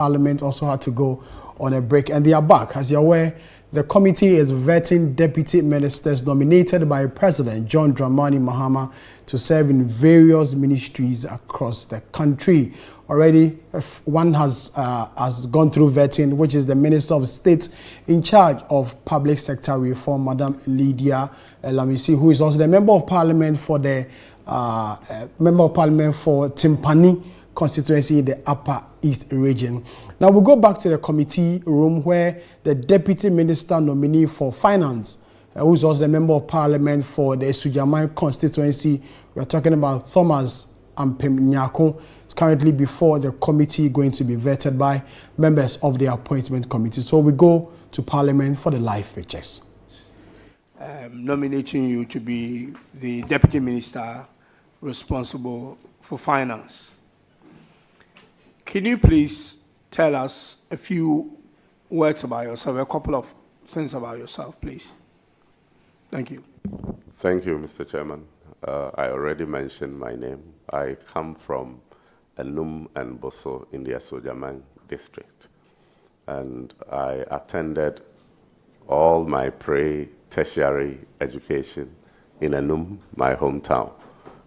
Parliament also had to go on a break, and they are back. As you're aware, the committee is vetting deputy ministers nominated by President John Dramani Mahama to serve in various ministries across the country. Already, one has gone through vetting, which is the Minister of State in charge of Public Sector Reform, Madam Lydia Lamisi, who is also the Member of Parliament for the Timpani constituency in the Upper East region. Now we'll go back to the committee room where the Deputy Minister nominee for Finance, who is also the Member of Parliament for the Sujaman constituency, we are talking about Thomas Ampem Nyako, is currently before the committee going to be vetted by members of the appointment committee. So we go to Parliament for the live pictures. Nominating you to be the Deputy Minister responsible for Finance. Can you please tell us a few words about yourself, a couple of things about yourself, please? Thank you. Thank you, Mr. Chairman. I already mentioned my name. I come from Enum and Boso in the Asojaman district. And I attended all my pre-tertiary education in Enum, my hometown.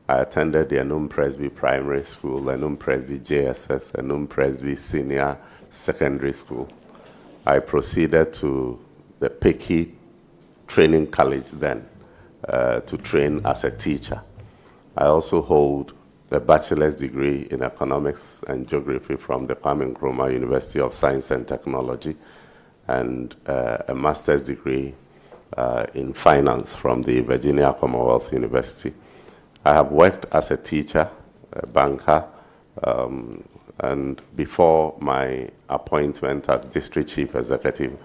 I attended the Enum Presby Primary School, Enum Presby JSS, Enum Presby Senior Secondary School. I proceeded to the Peki Training College then to train as a teacher. I also hold a bachelor's degree in economics and geography from the Kwame Nkrumah University of Science and Technology, and a master's degree in finance from the Virginia Commonwealth University. I have worked as a teacher, a banker, and before my appointment as District Chief Executive,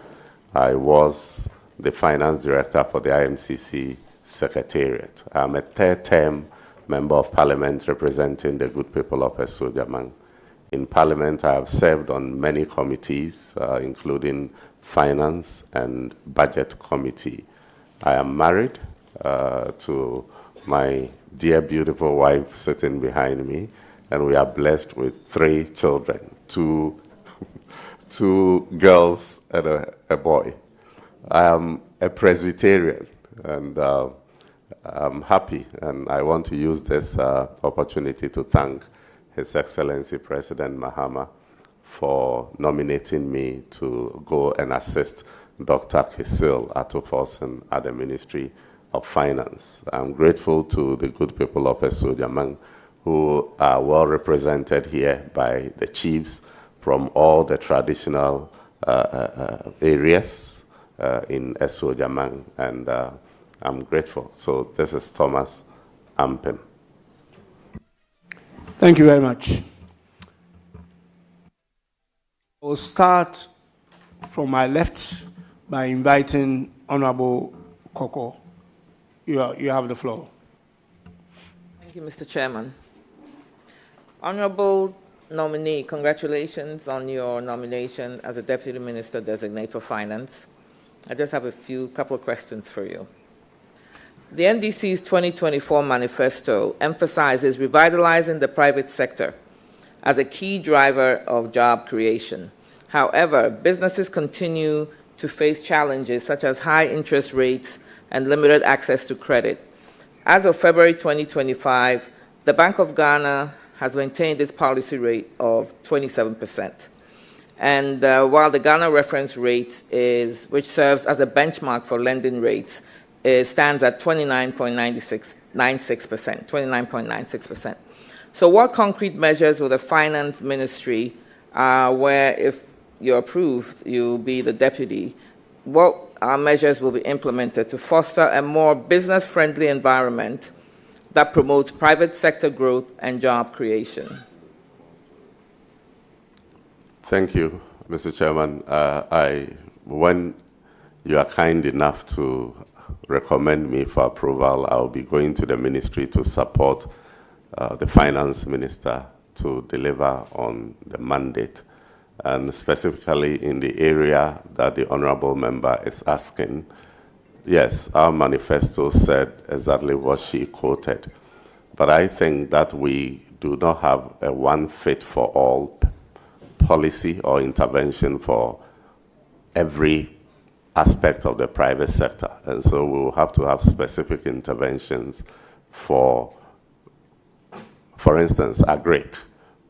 I was the Finance Director for the IMCC Secretariat. I'm a third-term Member of Parliament representing the good people of Esojaman. In Parliament, I have served on many committees, including Finance and Budget Committee. I am married to my dear, beautiful wife sitting behind me, and we are blessed with 3 children, two girls and a boy. I am a Presbyterian, and I'm happy, and I want to use this opportunity to thank His Excellency President Mahama for nominating me to go and assist Dr. Kisil Atoforsen at the Ministry of Finance. I'm grateful to the good people of Esojaman who are well represented here by the chiefs from all the traditional areas in Esojaman, and I'm grateful. So this is Thomas Ampem. Thank you very much. We'll start from my left by inviting Honorable Koko. You have the floor. Thank you, Mr. Chairman. Honorable nominee, congratulations on your nomination as a Deputy Minister-Designate for Finance. I just have a couple of questions for you. The NDC's 2024 manifesto emphasizes revitalizing the private sector as a key driver of job creation. However, businesses continue to face challenges such as high interest rates and limited access to credit. As of February 2025, the Bank of Ghana has maintained its policy rate of 27%. And while the Ghana reference rate which serves as a benchmark for lending rates, stands at 29.96%. So what concrete measures will the Finance Ministry, where if you're approved, you'll be the deputy, what measures will be implemented to foster a more business-friendly environment that promotes private sector growth and job creation? Thank you, Mr. Chairman. When you are kind enough to recommend me for approval, I'll be going to the ministry to support the Finance Minister to deliver on the mandate, and specifically in the area that the Honourable Member is asking. Yes, our manifesto said exactly what she quoted, but I think that we do not have a one-fit-for-all policy or intervention for every aspect of the private sector. And so we will have to have specific interventions for instance, agric.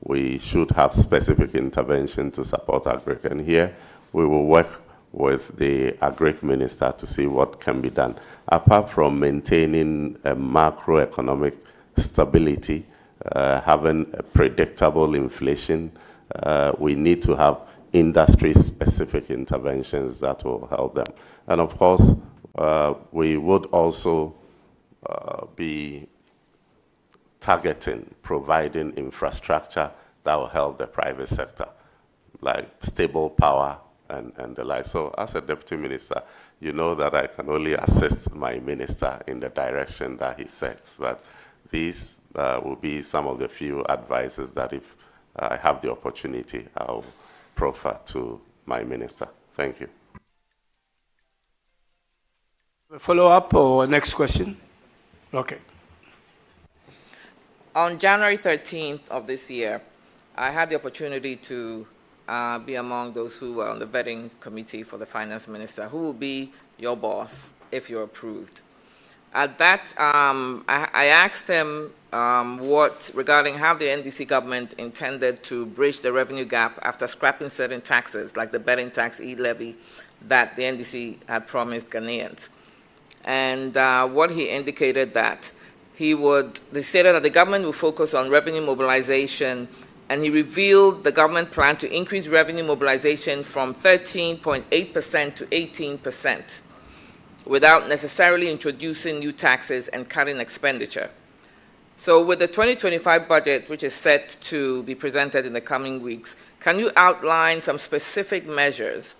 We should have specific intervention to support agric. And here we will work with the agric minister to see what can be done. Apart from maintaining a macroeconomic stability, having a predictable inflation, we need to have industry-specific interventions that will help them. And of course, we would also be targeting, providing infrastructure that will help the private sector, like stable power and the like. So as a deputy minister, you know that I can only assist my minister in the direction that he sets. But these will be some of the few advices that if I have the opportunity, I'll proffer to my minister. Thank you. A follow-up or next question? Okay. On January 13th of this year, I had the opportunity to be among those who were on the vetting committee for the finance minister, who will be your boss if you're approved. At that, I asked him regarding how the NDC government intended to bridge the revenue gap after scrapping certain taxes, like the betting tax e-levy that the NDC had promised Ghanaians. And what he indicated that he stated that the government will focus on revenue mobilization, and he revealed the government plan to increase revenue mobilization from 13.8% to 18%, without necessarily introducing new taxes and cutting expenditure. So with the 2025 budget, which is set to be presented in the coming weeks, can you outline some specific measures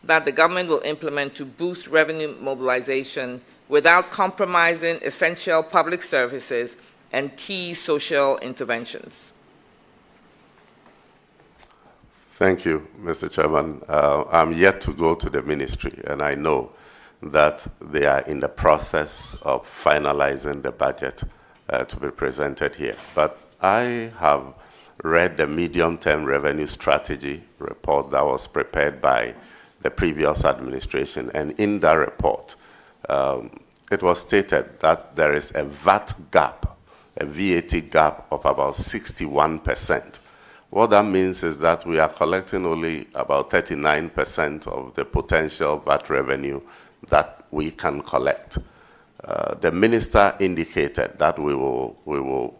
that the government will implement to boost revenue mobilization without compromising essential public services and key social interventions? Thank you, Mr. Chairman. I'm yet to go to the ministry, and I know that they are in the process of finalizing the budget to be presented here. But I have read the medium-term revenue strategy report that was prepared by the previous administration, and in that report, it was stated that there is a VAT gap, a VAT gap of about 61%. What that means is that we are collecting only about 39% of the potential VAT revenue that we can collect. The minister indicated that we will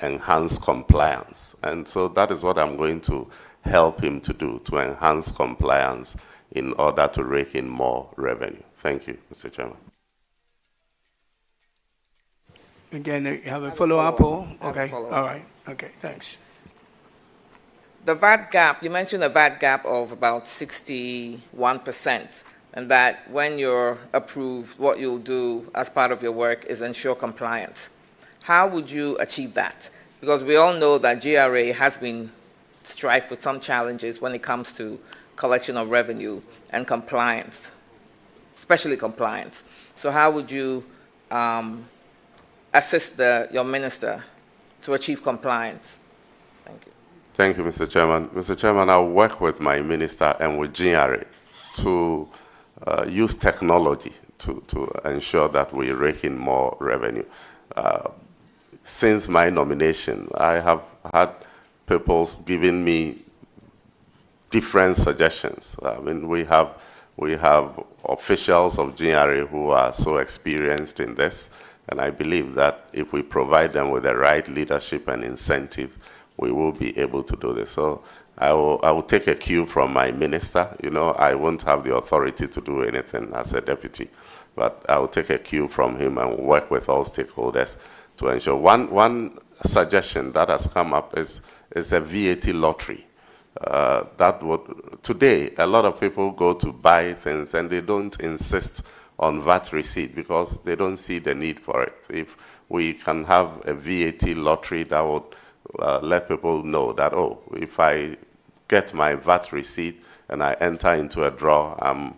enhance compliance. And so that is what I'm going to help him to do, to enhance compliance in order to rake in more revenue. Thank you, Mr. Chairman. Again, you have a follow-up? Okay, all right. Okay, thanks. The VAT gap, you mentioned a VAT gap of about 61%, and that when you're approved, what you'll do as part of your work is ensure compliance. How would you achieve that? Because we all know that GRA has been strife with some challenges when it comes to collection of revenue and compliance, especially compliance. So how would you assist your minister to achieve compliance? Thank you. Thank you, Mr. Chairman. Mr. Chairman, I'll work with my minister and with GRA to use technology to ensure that we rake in more revenue. Since my nomination, I have had people giving me different suggestions. I mean, we have officials of GRA who are so experienced in this, and I believe that if we provide them with the right leadership and incentive, we will be able to do this. So I will take a cue from my minister. You know, I won't have the authority to do anything as a deputy, but I will take a cue from him and work with all stakeholders to ensure. One suggestion that has come up is a VAT lottery. Today, a lot of people go to buy things and they don't insist on VAT receipt because they don't see the need for it. If we can have a VAT lottery that would let people know that, oh, if I get my VAT receipt and I enter into a draw, I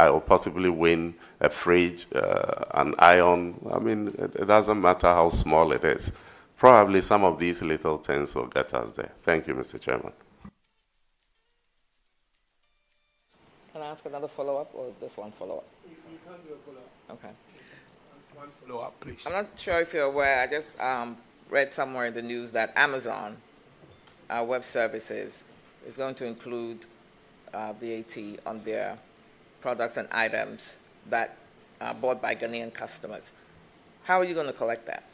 will possibly win a fridge, an iron. I mean, it doesn't matter how small it is. probably some of these little things will get us there. Thank you, Mr. Chairman. Can I ask another follow-up or this one follow-up? You can't do a follow-up. Okay. One follow-up, please. I'm not sure if you're aware, I just read somewhere in the news that Amazon Web Services is going to include VAT on their products and items that are bought by Ghanaian customers. How are you going to collect that?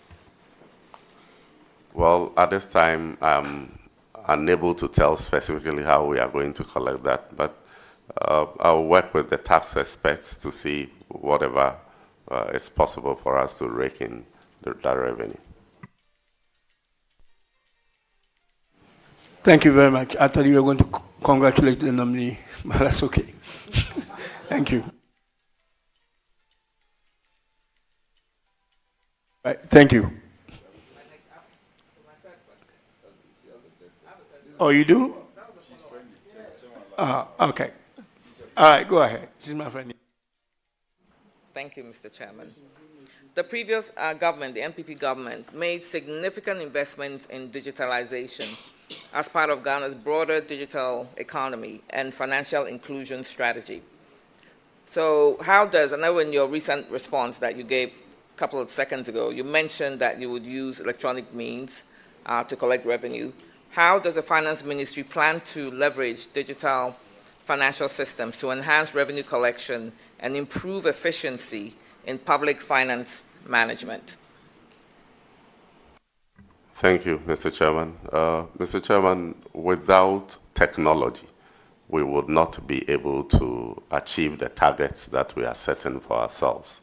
Well, at this time, I'm unable to tell specifically how we are going to collect that, but I'll work with the tax experts to see whatever is possible for us to rake in that revenue. Thank you very much. I thought you were going to congratulate the nominee, but that's okay. Thank you. Right, thank you. Oh, you do? Okay. All right, go ahead. She's my friend. Thank you, Mr. Chairman. The previous government, the NPP government, made significant investments in digitalization as part of Ghana's broader digital economy and financial inclusion strategy. So how does, I know in your recent response that you gave a couple of seconds ago, you mentioned that you would use electronic means to collect revenue. How does the Finance Ministry plan to leverage digital financial systems to enhance revenue collection and improve efficiency in public finance management? Thank you, Mr. Chairman. Mr. Chairman, without technology, we would not be able to achieve the targets that we are setting for ourselves.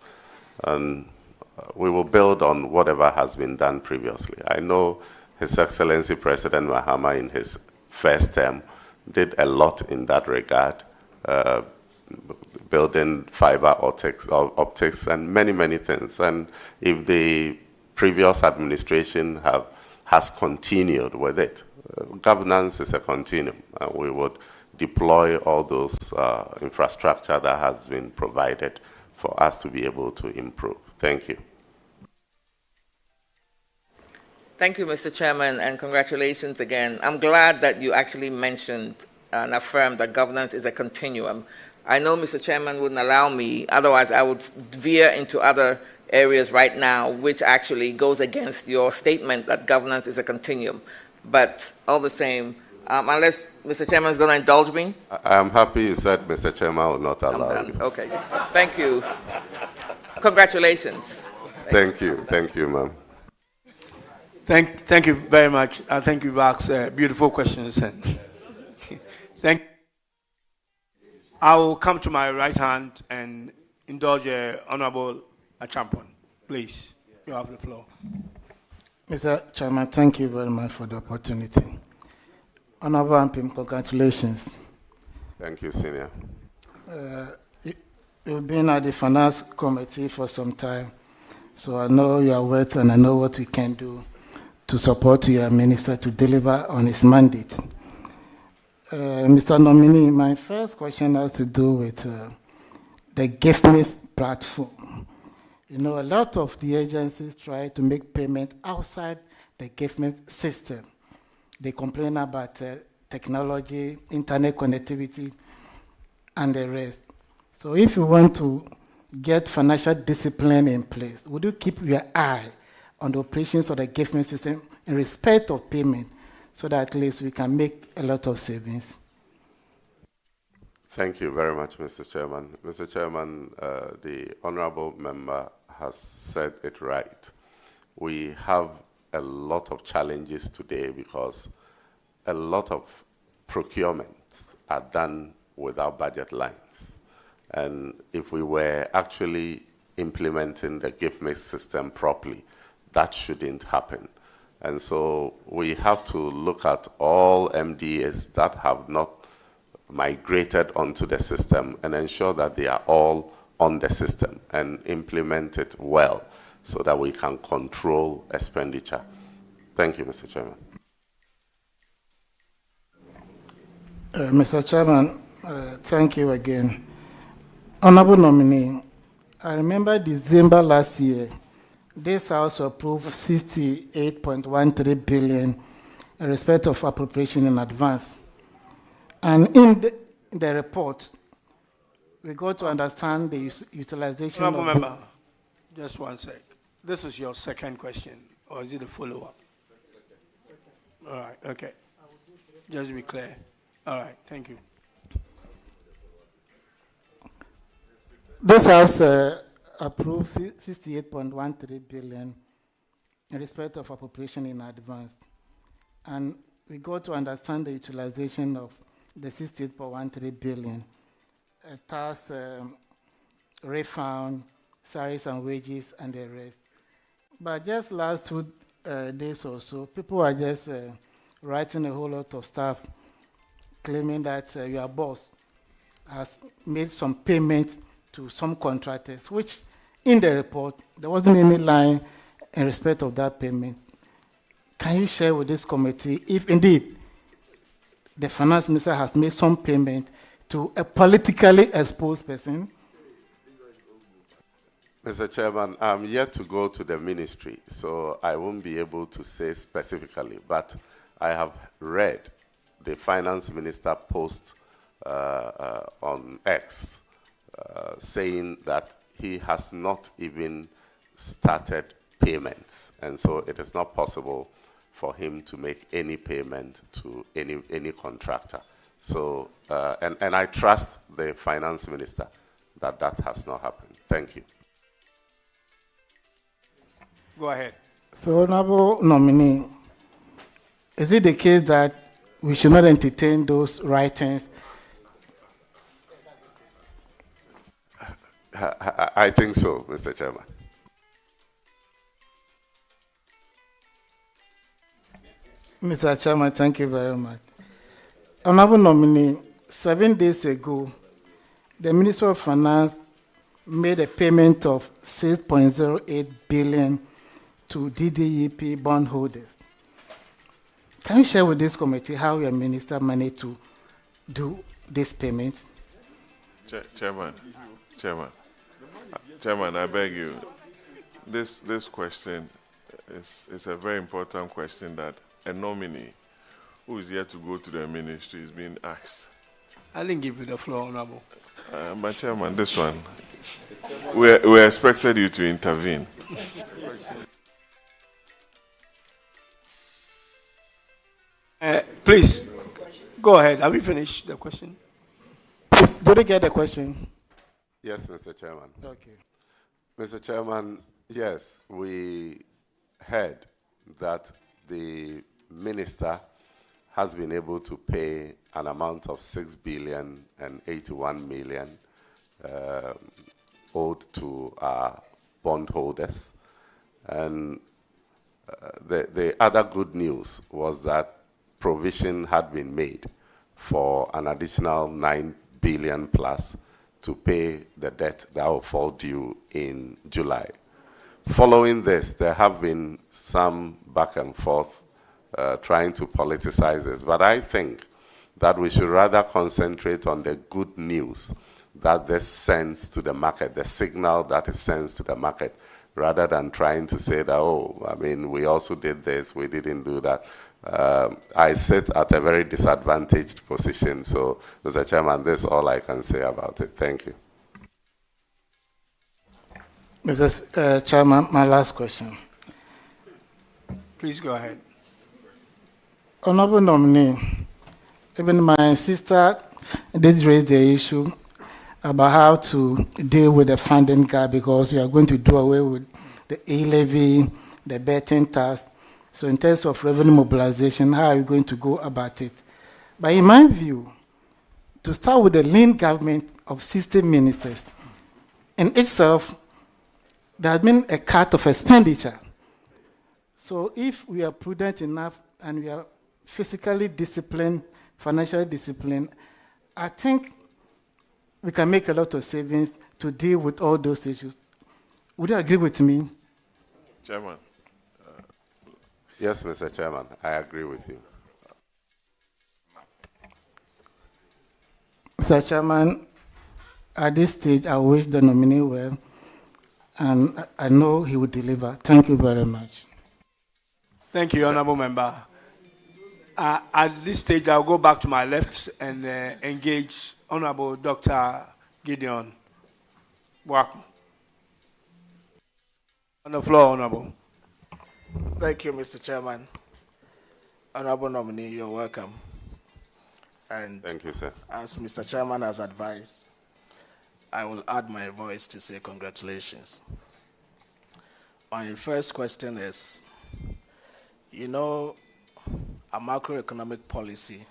And we will build on whatever has been done previously. I know His Excellency President Mahama in his first term did a lot in that regard, building fiber optics and many, many things. And if the previous administration has continued with it, governance is a continuum, and we would deploy all those infrastructure that has been provided for us to be able to improve. Thank you. Thank you, Mr. Chairman, and congratulations again. I'm glad that you actually mentioned and affirmed that governance is a continuum. I know Mr. Chairman wouldn't allow me, otherwise I would veer into other areas right now, which actually goes against your statement that governance is a continuum. But all the same, unless Mr. Chairman is going to indulge me? I'm happy you said Mr. Chairman will not allow you. Okay, thank you. Congratulations. Thank you, ma'am. Thank you very much. I think you've asked beautiful questions. And I will come to my right hand and indulge Honorable Achampon. Please, you have the floor. Mr. Chairman, thank you very much for the opportunity. Honorable MP, congratulations. Thank you, Senior. You've been at the Finance Committee for some time, so I know your worth and I know what we can do to support your minister to deliver on his mandate. Mr. Nominee, my first question has to do with the GIFMIS platform. You know, a lot of the agencies try to make payment outside the GIFMIS system. They complain about technology, internet connectivity, and the rest. So if you want to get financial discipline in place, would you keep your eye on the operations of the GIFMIS system in respect of payment so that at least we can make a lot of savings? Thank you very much, Mr. Chairman. Mr. Chairman, the honorable member has said it right. We have a lot of challenges today because a lot of procurements are done without budget lines. And if we were actually implementing the GIFMIS system properly, that shouldn't happen. And so we have to look at all MDAs that have not migrated onto the system and ensure that they are all on the system and implement it well so that we can control expenditure. Thank you, Mr. Chairman. Mr. Chairman, thank you again. Honorable Nominee, I remember December last year, this House approved 68.13 billion in respect of appropriation in advance. And in the report, we got to understand the utilization Honourable of Member, just one sec. This is your second question, or is it a follow-up? All right, okay. Just to be clear. All right, thank you. This House approved 68.13 billion in respect of appropriation in advance. And we got to understand the utilization of the 68.13 billion. Tax refund, salaries and wages, and the rest. But just last 2 days or so, people are just writing a whole lot of stuff claiming that your boss has made some payments to some contractors, which in the report, there wasn't any line in respect of that payment. Can you share with this committee if indeed the finance minister has made some payment to a politically exposed person? Mr. Chairman, I'm yet to go to the ministry, so I won't be able to say specifically, but I have read the finance minister post on X saying that he has not even started payments, and so it is not possible for him to make any payment to any contractor. So, and I trust the finance minister that that has not happened. Thank you. Go ahead. So, Honorable Nominee, is it the case that we should not entertain those writings? I think so, Mr. Chairman. Mr. Chairman, thank you very much. Honorable Nominee, 7 days ago, the Minister of Finance made a payment of 6.08 billion to DDEP bondholders. Can you share with this committee how your minister managed to do this payment? Chairman, I beg you. This question is a very important question that a nominee who is yet to go to the ministry is being asked. I didn't give you the floor, Honorable. But Chairman, this one, we expected you to intervene. Please, go ahead. Have you finished the question? Did you get the question? Yes, Mr. Chairman. Okay. Mr. Chairman, yes, we heard that the minister has been able to pay an amount of 6 billion and 81 million owed to our bondholders. And the other good news was that provision had been made for an additional 9 billion plus to pay the debt that will fall due in July. Following this, there have been some back and forth trying to politicize this, but I think that we should rather concentrate on the good news that this sends to the market, the signal that it sends to the market, rather than trying to say that, oh, I mean, we also did this, we didn't do that. I sit at a very disadvantaged position, so, Mr. Chairman, this is all I can say about it. Thank you. Mr. Chairman, my last question. Please go ahead. Honorable Nominee, even my sister did raise the issue about how to deal with the funding gap because we are going to do away with the e-levy, the betting tax. So in terms of revenue mobilization, how are you going to go about it? But in my view, to start with the lean government of 60 ministers, in itself, there has been a cut of expenditure. So if we are prudent enough and we are physically disciplined, financially disciplined, I think we can make a lot of savings to deal with all those issues. Would you agree with me? Chairman. Yes, Mr. Chairman, I agree with you. Mr. Chairman, at this stage, I wish the nominee well. and I know he will deliver. Thank you very much. Thank you, Honorable Member. At this stage, I'll go back to my left and engage Honorable Dr. Gideon Waku. On the floor, Honorable. Thank you, Mr. Chairman. Honorable nominee, you're welcome. And Thank you, sir. as Mr. Chairman has advised, I will add my voice to say congratulations. My first question is, you know, a macroeconomic policy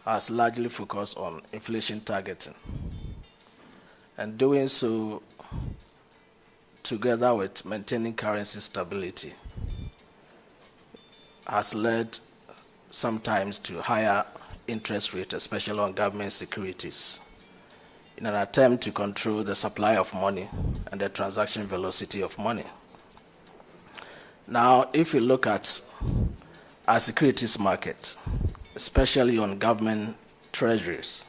has largely focused on inflation targeting, and doing so together with maintaining currency stability has led sometimes to higher interest rate, especially on government securities, in an attempt to control the supply of money and the transaction velocity of money. Now, if you look at our securities market, especially on government treasuries,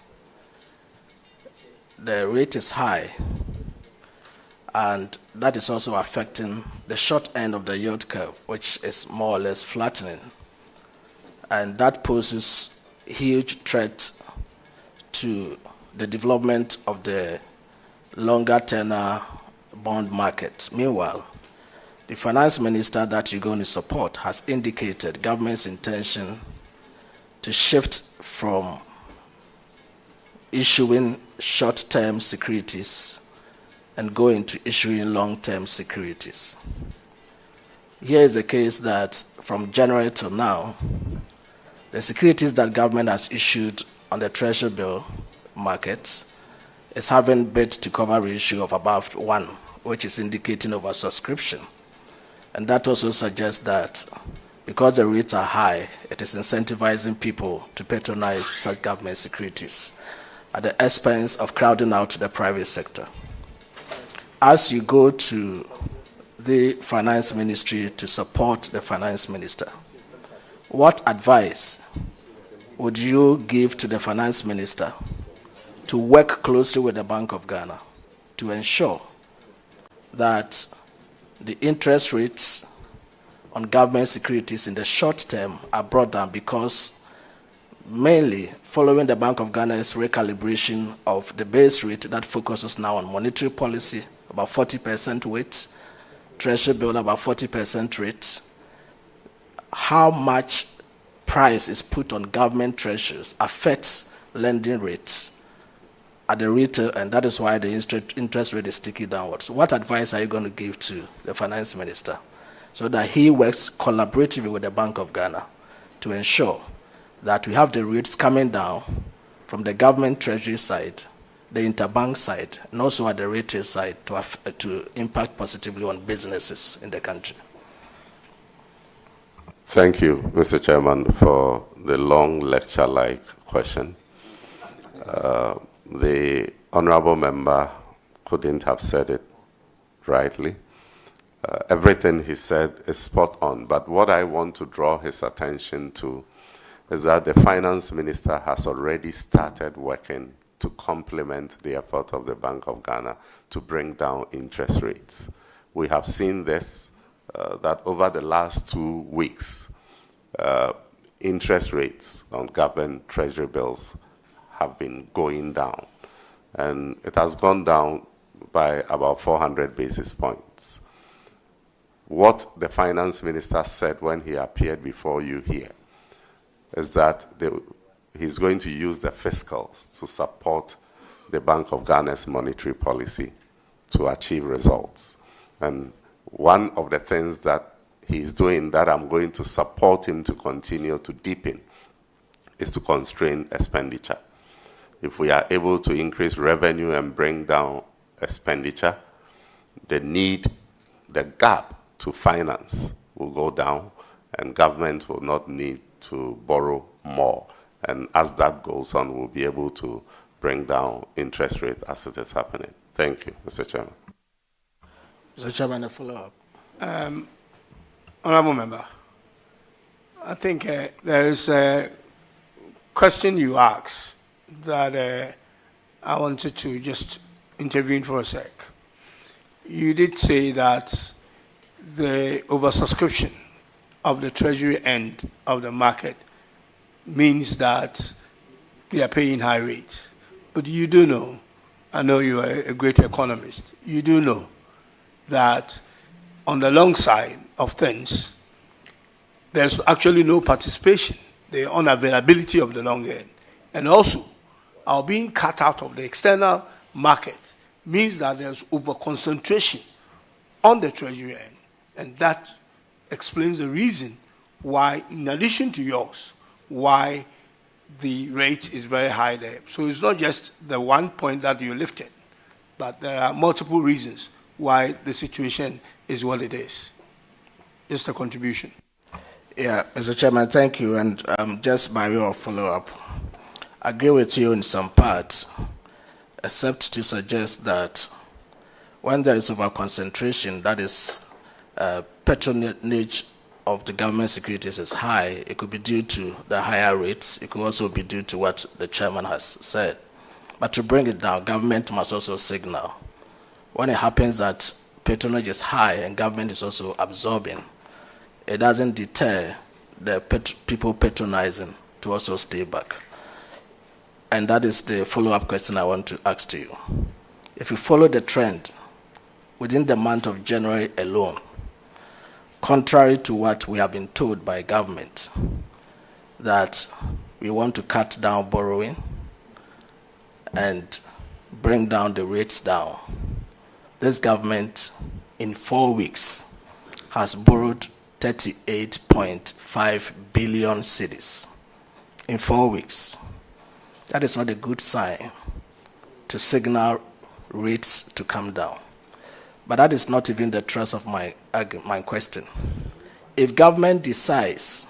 the rate is high, and that is also affecting the short end of the yield curve, which is more or less flattening. And that poses huge threat to the development of the longer tenor bond market. Meanwhile, the finance minister that you're going to support has indicated government's intention to shift from issuing short-term securities and go into issuing long-term securities. Here is the case that from January till now, the securities that government has issued on the treasury bill market is having bid to cover ratio of about 1, which is indicating oversubscription. And that also suggests that because the rates are high, it is incentivizing people to patronize such government securities at the expense of crowding out the private sector. As you go to the finance ministry to support the finance minister, what advice would you give to the finance minister to work closely with the Bank of Ghana to ensure that the interest rates on government securities in the short term are brought down? Because mainly following the Bank of Ghana's recalibration of the base rate that focuses now on monetary policy, about 40% weight, treasury bill about 40% rate, how much price is put on government treasuries affects lending rates at the retail, and that is why the interest rate is ticking downwards. What advice are you going to give to the finance minister so that he works collaboratively with the Bank of Ghana to ensure that we have the rates coming down from the government treasury side, the interbank side, and also at the retail side to impact positively on businesses in the country? Thank you, Mr. Chairman, for the long lecture-like question. The honorable member couldn't have said it rightly. Everything he said is spot on, but what I want to draw his attention to is that the finance minister has already started working to complement the effort of the Bank of Ghana to bring down interest rates. We have seen this, that over the last 2 weeks, interest rates on government treasury bills have been going down, and it has gone down by about 400 basis points. What the finance minister said when he appeared before you here is that he's going to use the fiscals to support the Bank of Ghana's monetary policy to achieve results. And one of the things that he's doing that I'm going to support him to continue to deepen is to constrain expenditure. If we are able to increase revenue and bring down expenditure, the gap to finance will go down, and government will not need to borrow more. And as that goes on, we'll be able to bring down interest rate as it is happening. Thank you, Mr. Chairman. Mr. Chairman, a follow-up. Honorable Member, I think there is a question you asked that I wanted to just intervene for a sec. you did say that the oversubscription of the Treasury end of the market means that they are paying high rates. But you do know, I know you are a great economist, you do know that on the long side of things, there's actually no participation, the unavailability of the long end. And also, our being cut out of the external market means that there's over-concentration on the Treasury end. And that explains the reason why, in addition to yours, why the rate is very high there. So it's not just the one point that you lifted, but there are multiple reasons why the situation is what it is. Just a contribution. Yeah, Mr. Chairman, thank you. And just by way of follow-up, I agree with you in some parts, except to suggest that when there is over-concentration, that is patronage of the government securities is high, it could be due to the higher rates. It could also be due to what the chairman has said. But to bring it down, government must also signal. When it happens that patronage is high and government is also absorbing, it doesn't deter the people patronizing to also stay back. And that is the follow-up question I want to ask to you. If you follow the trend, within the month of January alone, contrary to what we have been told by government, that we want to cut down borrowing and bring down the rates down, this government in 4 weeks has borrowed 38.5 billion cedis in 4 weeks. That is not a good sign to signal rates to come down. But that is not even the thrust of my question. If government decides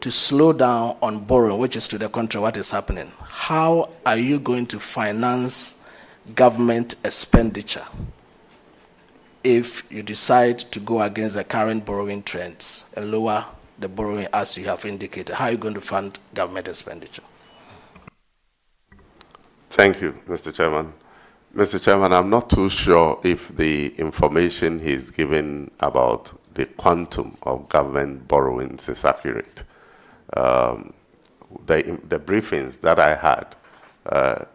to slow down on borrowing, which is to the contrary what is happening, how are you going to finance government expenditure if you decide to go against the current borrowing trends and lower the borrowing as you have indicated? How are you going to fund government expenditure? Thank you, Mr. Chairman. Mr. Chairman, I'm not too sure if the information he's given about the quantum of government borrowings is accurate. The briefings that I had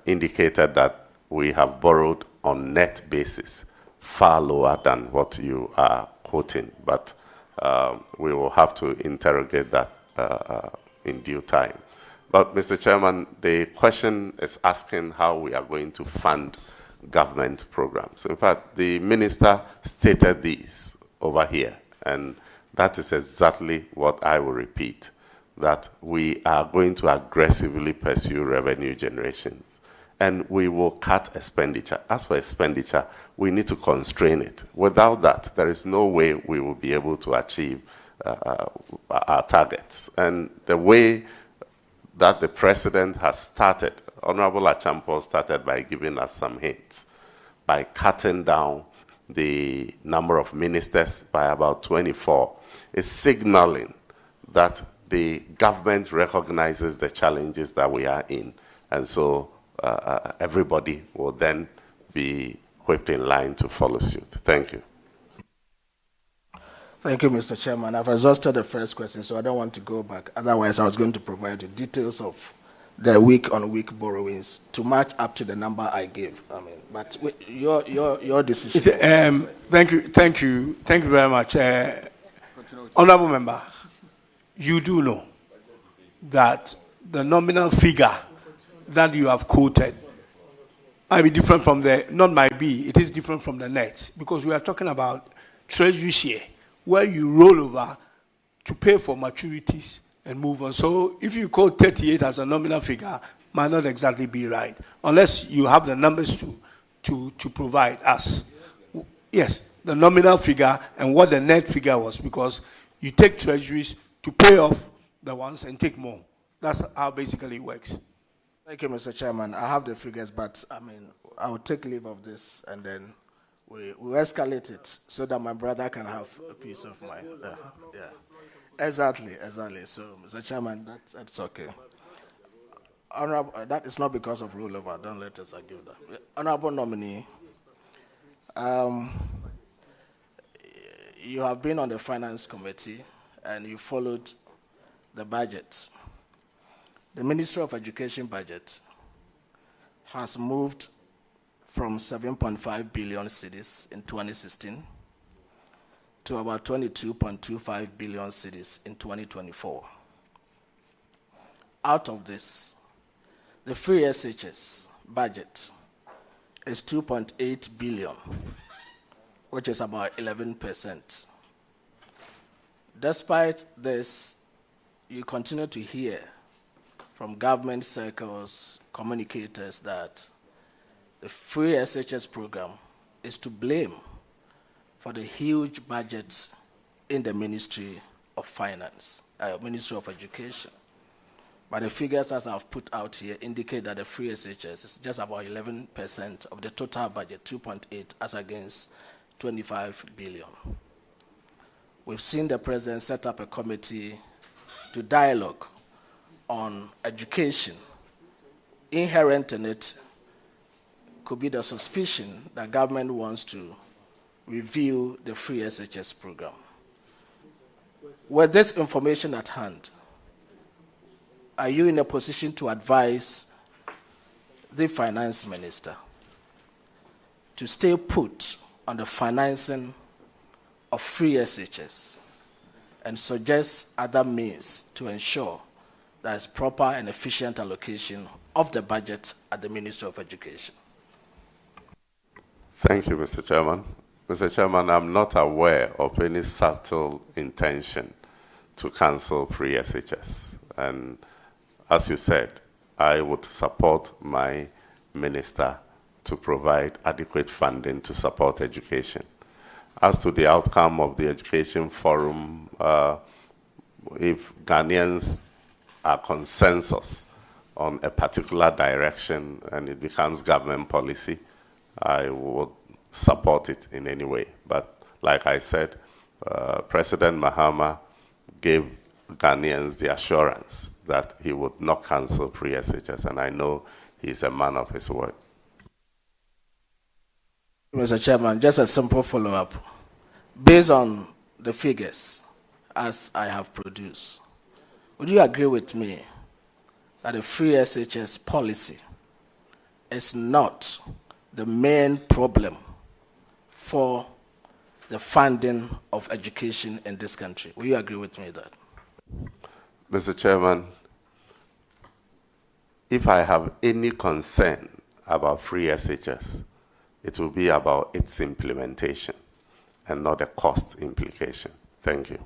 indicated that we have borrowed on net basis far lower than what you are quoting, but we will have to interrogate that in due time. But, Mr. Chairman, the question is asking how we are going to fund government programs. In fact, the minister stated these over here, and that is exactly what I will repeat, that we are going to aggressively pursue revenue generations, and we will cut expenditure. As for expenditure, we need to constrain it. Without that, there is no way we will be able to achieve our targets. And the way that the president has started, Honorable Achampo started by giving us some hints, by cutting down the number of ministers by about 24, is signaling that the government recognizes the challenges that we are in. And so everybody will then be whipped in line to follow suit. Thank you. Thank you, Mr. Chairman. I've exhausted the first question, so I don't want to go back. Otherwise, I was going to provide you details of the week-on-week borrowings to match up to the number I gave. I mean, but your decision. Thank you very much, Honourable Member. You do know that the nominal figure that you have quoted might be different from it is different from the net, because we are talking about treasury share, where you roll over to pay for maturities and move on. So if you quote 38 as a nominal figure, might not exactly be right, unless you have the numbers to provide us. Yes, the nominal figure and what the net figure was, because you take treasuries to pay off the ones and take more. That's how basically it works. Thank you, Mr. Chairman. I have the figures, but I mean, I will take leave of this and then we escalate it so that my brother can have a peace of mind. Yeah. Exactly. So, Mr. Chairman, that's okay. Honorable, that is not because of rule over. Don't let us argue that. Honorable nominee, You have been on the Finance Committee and you followed the budget. The Ministry of Education budget has moved from 7.5 billion cedis in 2016 to about 22.25 billion cedis in 2024. Out of this, the free SHS budget is 2.8 billion, which is about 11%. Despite this, you continue to hear from government circles, communicators, that the free SHS program is to blame for the huge budget in the Ministry of Finance, Ministry of Education. But the figures as I've put out here indicate that the free SHS is just about 11% of the total budget, 2.8 as against 25 billion. We've seen the president set up a committee to dialogue on education. Inherent in it could be the suspicion that government wants to review the free SHS program. With this information at hand, are you in a position to advise the finance minister to stay put on the financing of free SHS and suggest other means to ensure there is proper and efficient allocation of the budget at the Ministry of Education? Thank you, Mr. Chairman. Mr. Chairman, I'm not aware of any subtle intention to cancel free SHS. And as you said, I would support my minister to provide adequate funding to support education. As to the outcome of the education forum, if Ghanaians are consensus on a particular direction and it becomes government policy, I would support it in any way. But like I said, President Mahama gave Ghanaians the assurance that he would not cancel free SHS, and I know he's a man of his word. Mr. Chairman, just a simple follow-up. Based on the figures as I have produced, would you agree with me that the free SHS policy is not the main problem for the funding of education in this country? Will you agree with me that? Mr. Chairman, if I have any concern about free SHS, it will be about its implementation and not a cost implication. Thank you.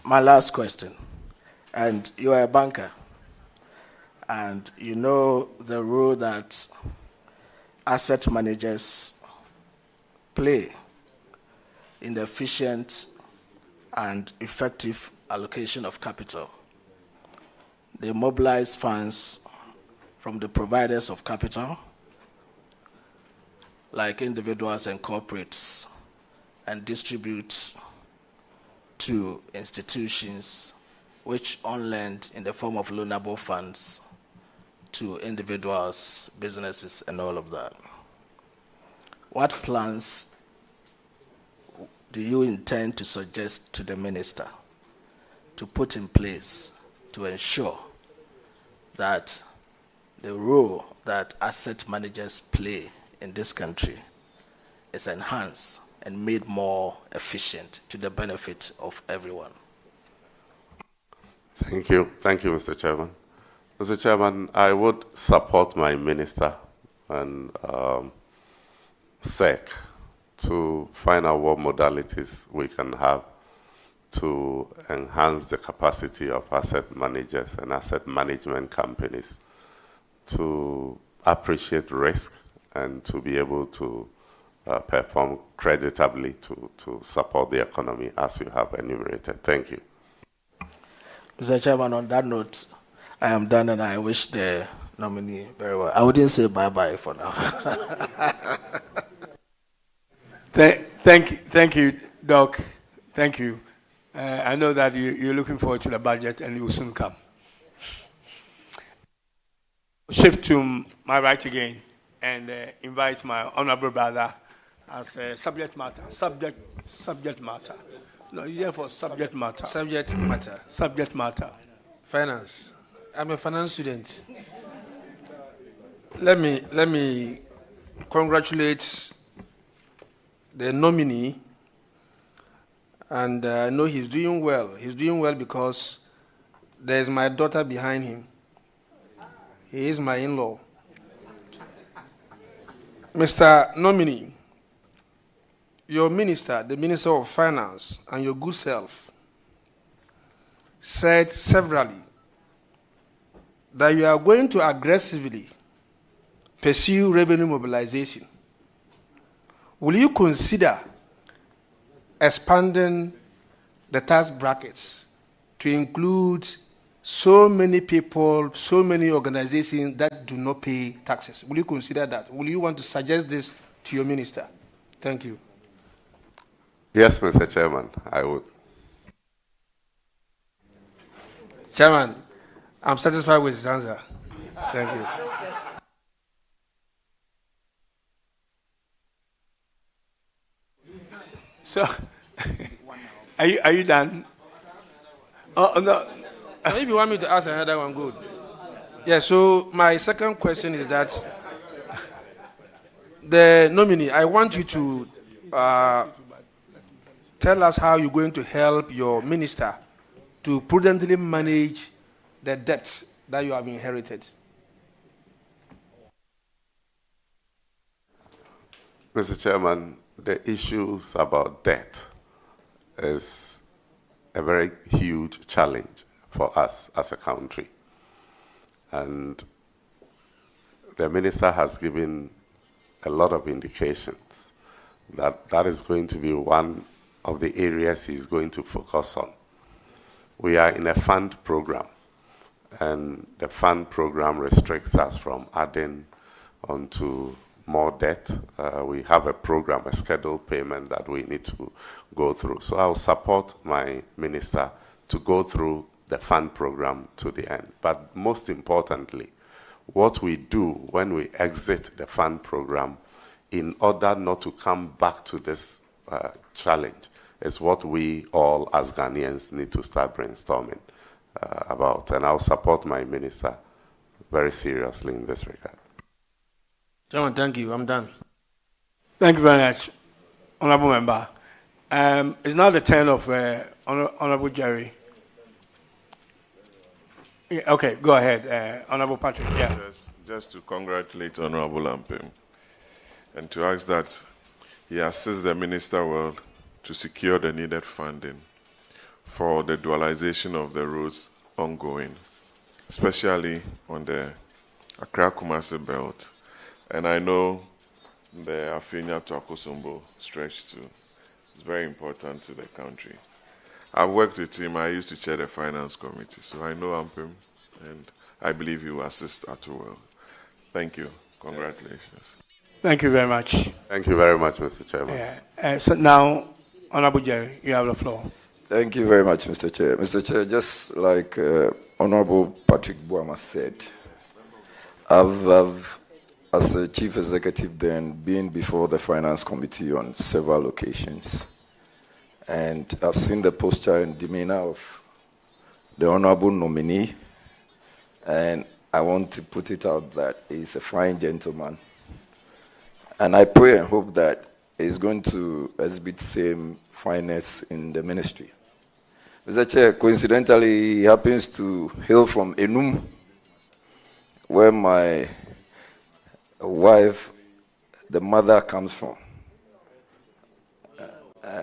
My last question, and you are a banker, and you know the role that asset managers play in the efficient and effective allocation of capital. They mobilize funds from the providers of capital, like individuals and corporates, and distribute to institutions which on lend in the form of loanable funds to individuals, businesses, and all of that. What plans do you intend to suggest to the minister to put in place to ensure that the role that asset managers play in this country is enhanced and made more efficient to the benefit of everyone? Thank you. Thank you, Mr. Chairman. Mr. Chairman, I would support my minister and SEC to find out what modalities we can have to enhance the capacity of asset managers and asset management companies to appreciate risk and to be able to perform creditably to support the economy as you have enumerated. Thank you. Mr. Chairman, on that note, I am done and I wish the nominee very well. I wouldn't say bye-bye for now. Thank you, Doc. Thank you. I know that you're looking forward to the budget and it will soon come. Shift to my right again. and invite my honorable brother as a subject matter. No, he's here for subject matter. Subject matter. Subject matter. Finance. I'm a finance student. Let me congratulate the nominee, and I know he's doing well. He's doing well because there's my daughter behind him. He is my in-law. Mr. Nominee, your minister, the Minister of Finance, and your good self said severally that you are going to aggressively pursue revenue mobilization. Will you consider expanding the tax brackets to include so many people, so many organizations that do not pay taxes? Will you consider that? Will you want to suggest this to your minister? Thank you. Yes, Mr. Chairman, I would. Chairman, I'm satisfied with his answer. Thank you. So, are you done? Oh, no. If you want me to ask another one, good. Yeah, so my second question is that the nominee, I want you to tell us how you're going to help your minister to prudently manage the debt that you have inherited. Mr. Chairman, the issues about debt is a very huge challenge for us as a country. And the minister has given a lot of indications that that is going to be one of the areas he's going to focus on. We are in a fund program, and the fund program restricts us from adding onto more debt. We have a program, a scheduled payment that we need to go through. So I'll support my minister to go through the fund program to the end. But most importantly, what we do when we exit the fund program in order not to come back to this challenge is what we all as Ghanaians need to start brainstorming about. And I'll support my minister very seriously in this regard. Chairman, thank you. I'm done. Thank you very much, Honorable Member. It's now the turn of Honorable Jerry. Yeah, okay, go ahead, Honorable Patrick. Yeah. Just to congratulate Honorable Ampim and to ask that he assists the minister well to secure the needed funding for the dualization of the roads ongoing, especially on the Accra-Kumasi belt. And I know the Afinia to Akosombo stretch too. It's very important to the country. I've worked with him. I used to chair the finance committee, so I know Ampim, and I believe he will assist at well. Thank you. Congratulations. Thank you very much. Thank you very much, Mr. Chairman. Yeah. So now, Honorable Jerry, you have the floor. Thank you very much, Mr. Chair. Mr. Chair, just like Honorable Patrick Boama said, I've as a chief executive then been before the finance committee on several occasions. And I've seen the posture and demeanor of the honorable nominee. And I want to put it out that he's a fine gentleman. And I pray and hope that he's going to exhibit same fineness in the ministry. Mr. Chair, coincidentally, he happens to hail from Enum, where my wife, the mother, comes from.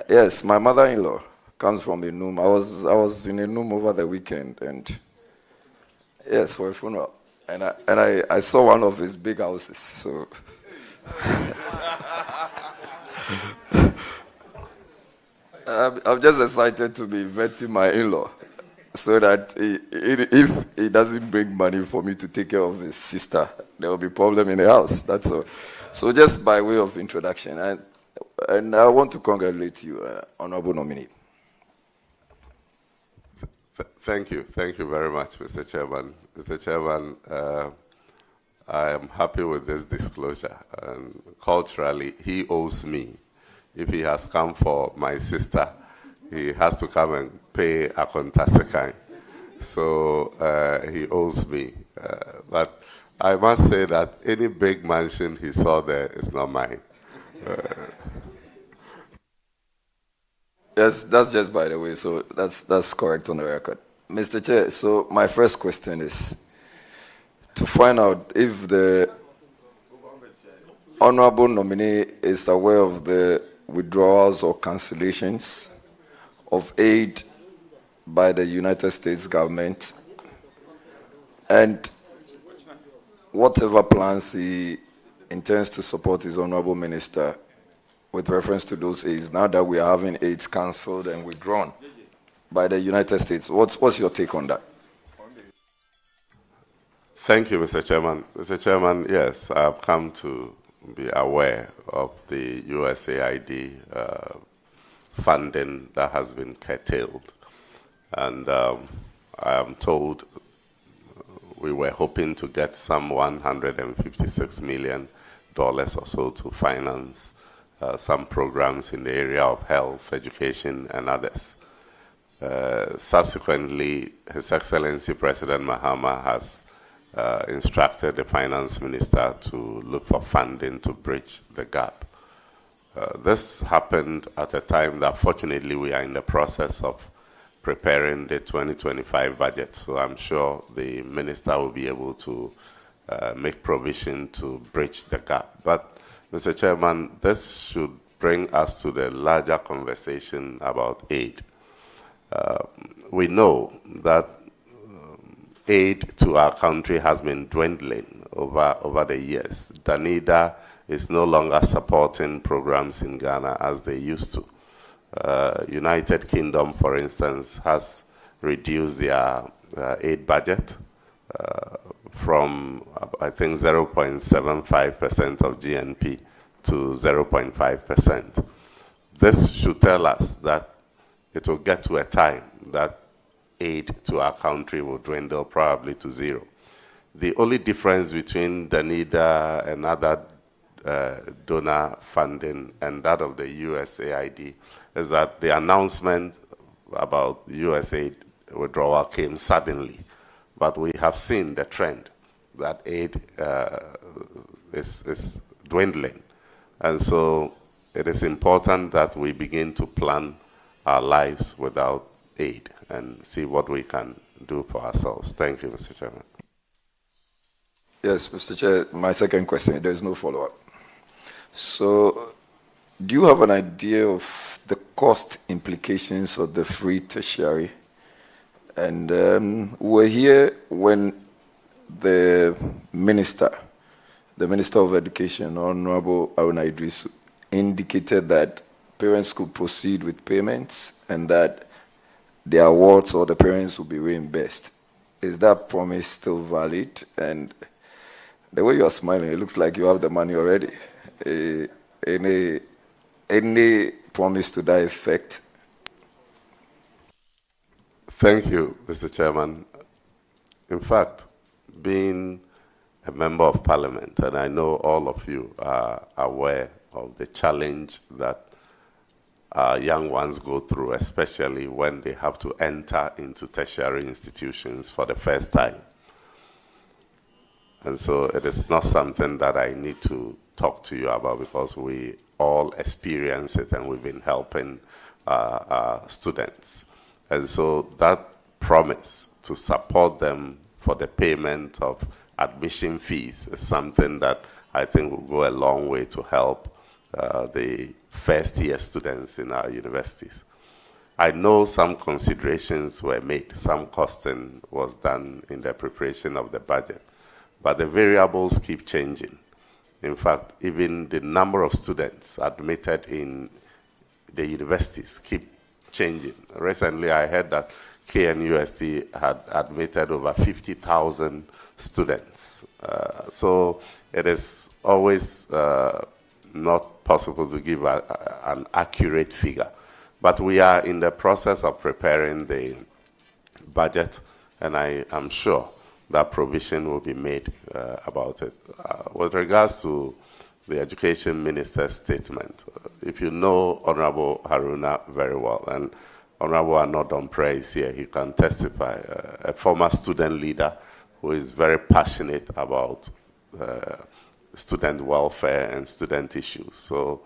Yes, my mother-in-law comes from Enum. I was in Enum over the weekend, and yes, for a funeral. And I saw one of his big houses. So I'm just excited to be vetting my in-law, so that if he doesn't bring money for me to take care of his sister, there will be problem in the house. That's all. So just by way of introduction, and I want to congratulate you, Honorable Nominee. Thank you very much, Mr. Chairman. Mr. Chairman, I am happy with this disclosure. And culturally, he owes me. If he has come for my sister, he has to come and pay a kontasekai. So he owes me. But I must say that any big mansion he saw there is not mine. Yes, that's just by the way, so that's correct on the record. Mr. Chair, so my first question is to find out if the honorable nominee is aware of the withdrawals or cancellations of aid by the United States government, and whatever plans he intends to support his honorable minister with reference to those aids, now that we are having aids cancelled and withdrawn by the United States. What's your take on that? Thank you, Mr. Chairman. Mr. Chairman, yes, I've come to be aware of the USAID funding that has been curtailed. And I am told we were hoping to get some $156 million or so to finance some programs in the area of health, education, and others. Subsequently, His Excellency President Mahama has instructed the Finance Minister to look for funding to bridge the gap. This happened at a time that fortunately we are in the process of preparing the 2025 budget, so I'm sure the Minister will be able to make provision to bridge the gap. But Mr. Chairman, this should bring us to the larger conversation about aid. We know that aid to our country has been dwindling over the years. Danida is no longer supporting programs in Ghana as they used to. United Kingdom, for instance, has reduced their aid budget from, I think, 0.75% of GNP to 0.5%. This should tell us that it will get to a time that aid to our country will dwindle probably to zero. The only difference between Danida and other donor funding and that of the USAID is that the announcement about USAID withdrawal came suddenly. But we have seen the trend that aid is dwindling. And so it is important that we begin to plan our lives without aid and see what we can do for ourselves. Thank you, Mr. Chairman. Yes, Mr. Chair, my second question, there is no follow-up. So, do you have an idea of the cost implications of the free tertiary? And we're here when the Minister of Education, Honorable Aruna Idris, indicated that parents could proceed with payments and that the awards or the parents will be reimbursed. Is that promise still valid? And the way you are smiling, it looks like you have the money already. Any promise to that effect? Thank you, Mr. Chairman. In fact, being a member of Parliament, and I know all of you are aware of the challenge that young ones go through, especially when they have to enter into tertiary institutions for the first time. And so it is not something that I need to talk to you about because we all experience it and we've been helping students. And so that promise to support them for the payment of admission fees is something that I think will go a long way to help the first-year students in our universities. I know some considerations were made, some costing was done in the preparation of the budget, but the variables keep changing. In fact, even the number of students admitted in the universities keep changing. Recently, I heard that KNUST had admitted over 50,000 students. So it is always not possible to give an accurate figure. But we are in the process of preparing the budget, and I am sure that provision will be made about it. With regards to the Education Minister's statement, if you know Honorable Haruna very well, and Honorable Anodompre is here, he can testify, a former student leader who is very passionate about student welfare and student issues. So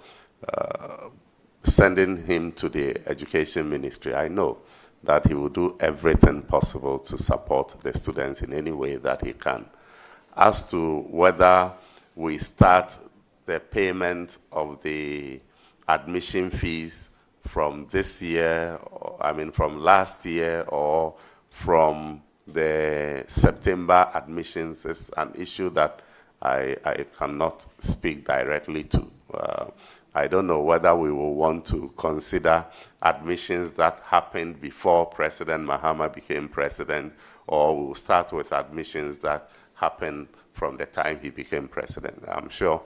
sending him to the Education Ministry, I know that he will do everything possible to support the students in any way that he can. As to whether we start the payment of the admission fees from this year, from last year, or from the September admissions, is an issue that I cannot speak directly to. I don't know whether we will want to consider admissions that happened before President Mahama became president, or we'll start with admissions that happened from the time he became president. I'm sure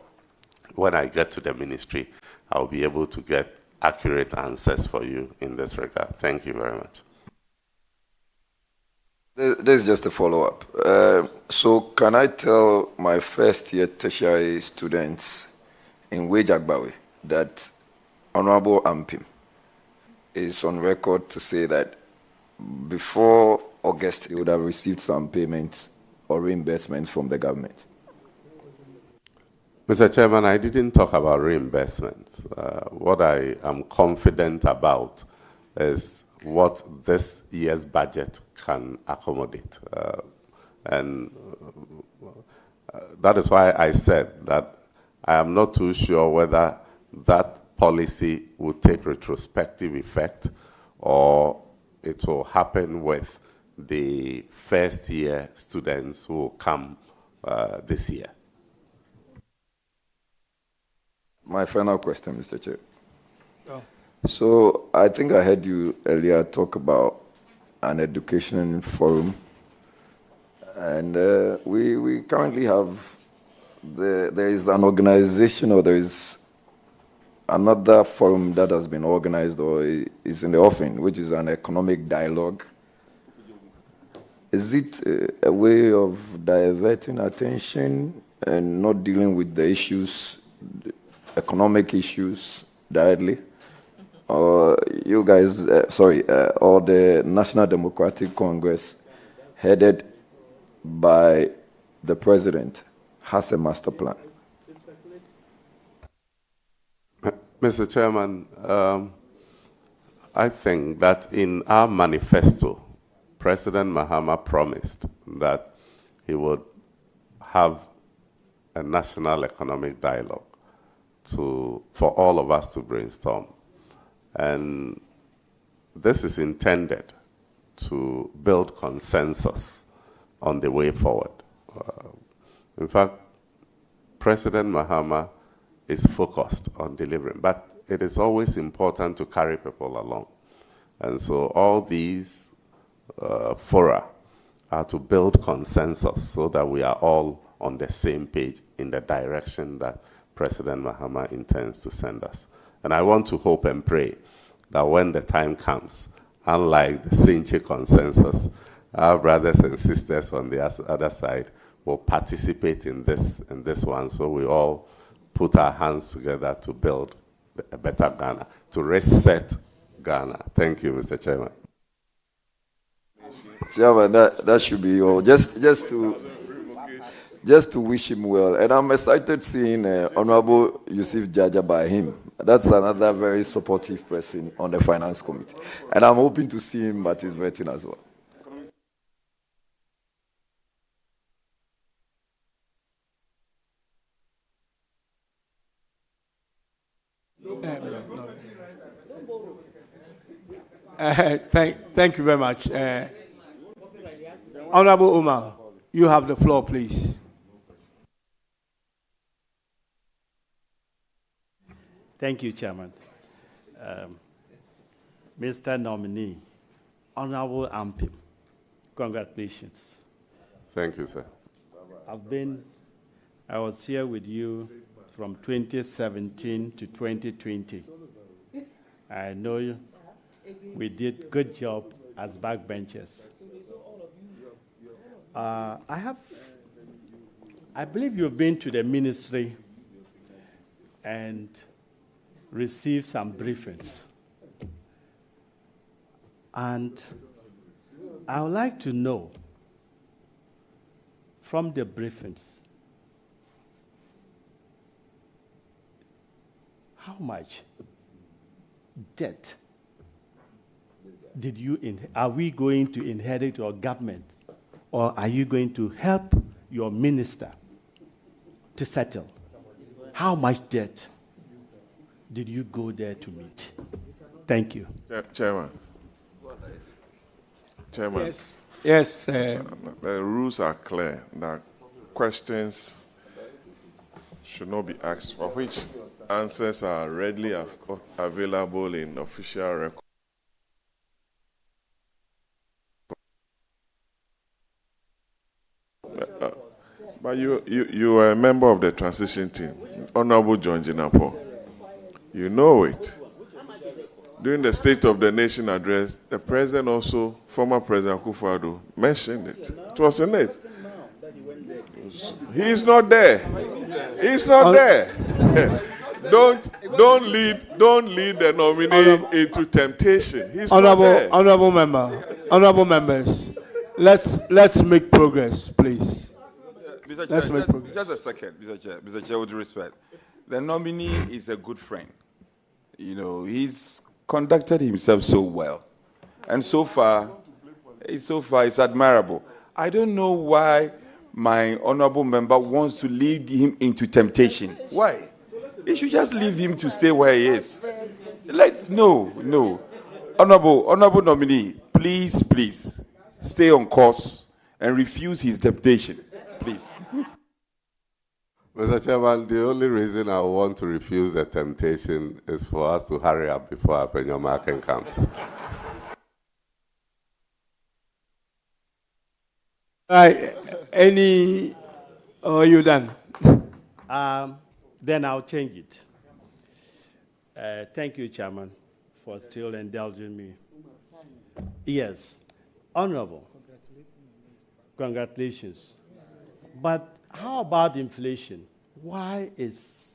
when I get to the ministry, I'll be able to get accurate answers for you in this regard. Thank you very much. There's just a follow-up. So can I tell my first-year tertiary students in Wejagbawe that Honorable Ampim is on record to say that before August, he would have received some payments or reimbursements from the government? Mr. Chairman, I didn't talk about reimbursements. What I am confident about is what this year's budget can accommodate. That is why I said that I am not too sure whether that policy will take retrospective effect or it will happen with the first-year students who will come this year. My final question, Mr. Chair. Oh. So I think I heard you earlier talk about an education forum, and we currently have, there is an organization, or there is another forum that has been organized or is in the offing, which is an economic dialogue. Is it a way of diverting attention and not dealing with the issues, economic issues directly? Or you guys, or the National Democratic Congress, headed by the president, has a master plan? Mr. Chairman, I think that in our manifesto, President Mahama promised that he would have a national economic dialogue for all of us to brainstorm. And this is intended to build consensus on the way forward. In fact, President Mahama is focused on delivering, but it is always important to carry people along. And so all these fora are to build consensus so that we are all on the same page in the direction that President Mahama intends to send us. And I want to hope and pray that when the time comes, unlike the Sinche consensus, our brothers and sisters on the other side will participate in this one, so we all put our hands together to build a better Ghana, to reset Ghana. Thank you, Mr. Chairman. Chairman, that should be all. Just to wish him well. And I'm excited seeing Honorable Yusuf Jaja by him. That's another very supportive person on the Finance Committee. And I'm hoping to see him at his vetting as well. Thank you very much. Honorable Umar, you have the floor, please. Thank you, Chairman. Mr. Nominee, Honorable Ampim, congratulations. Thank you, sir. I was here with you from 2017 to 2020. I know we did good job as backbenchers. I believe you've been to the ministry and received some briefings. And I would like to know from the briefings, how much debt are we going to inherit your government, or are you going to help your minister to settle? How much debt did you go there to meet? Thank you. Chairman. Chairman. Yes. The rules are clear that questions should not be asked for which answers are readily available in official record. But you are a member of the transition team, Honorable John Jinapo. You know it. During the State of the Nation address, the president also, former President Akufo-Addo, mentioned it. It was in it. He is not there. He's not there. Don't lead the nominee into temptation. He's not there. Honorable members, let's make progress, please. Mr. Chair, just a second, Mr. Chair, with respect. The nominee is a good friend. You know, he's conducted himself so well. And so far, it's admirable. I don't know why my honorable member wants to lead him into temptation. Why? He should just leave him to stay where he is. No. Honorable nominee, please, stay on course and refuse his temptation. Please. Mr. Chairman, the only reason I want to refuse the temptation is for us to hurry up before Apenyomaken comes. Are you done? Then I'll change it. Thank you, Chairman, for still indulging me. Yes, honorable. Congratulations. But how about inflation? Why is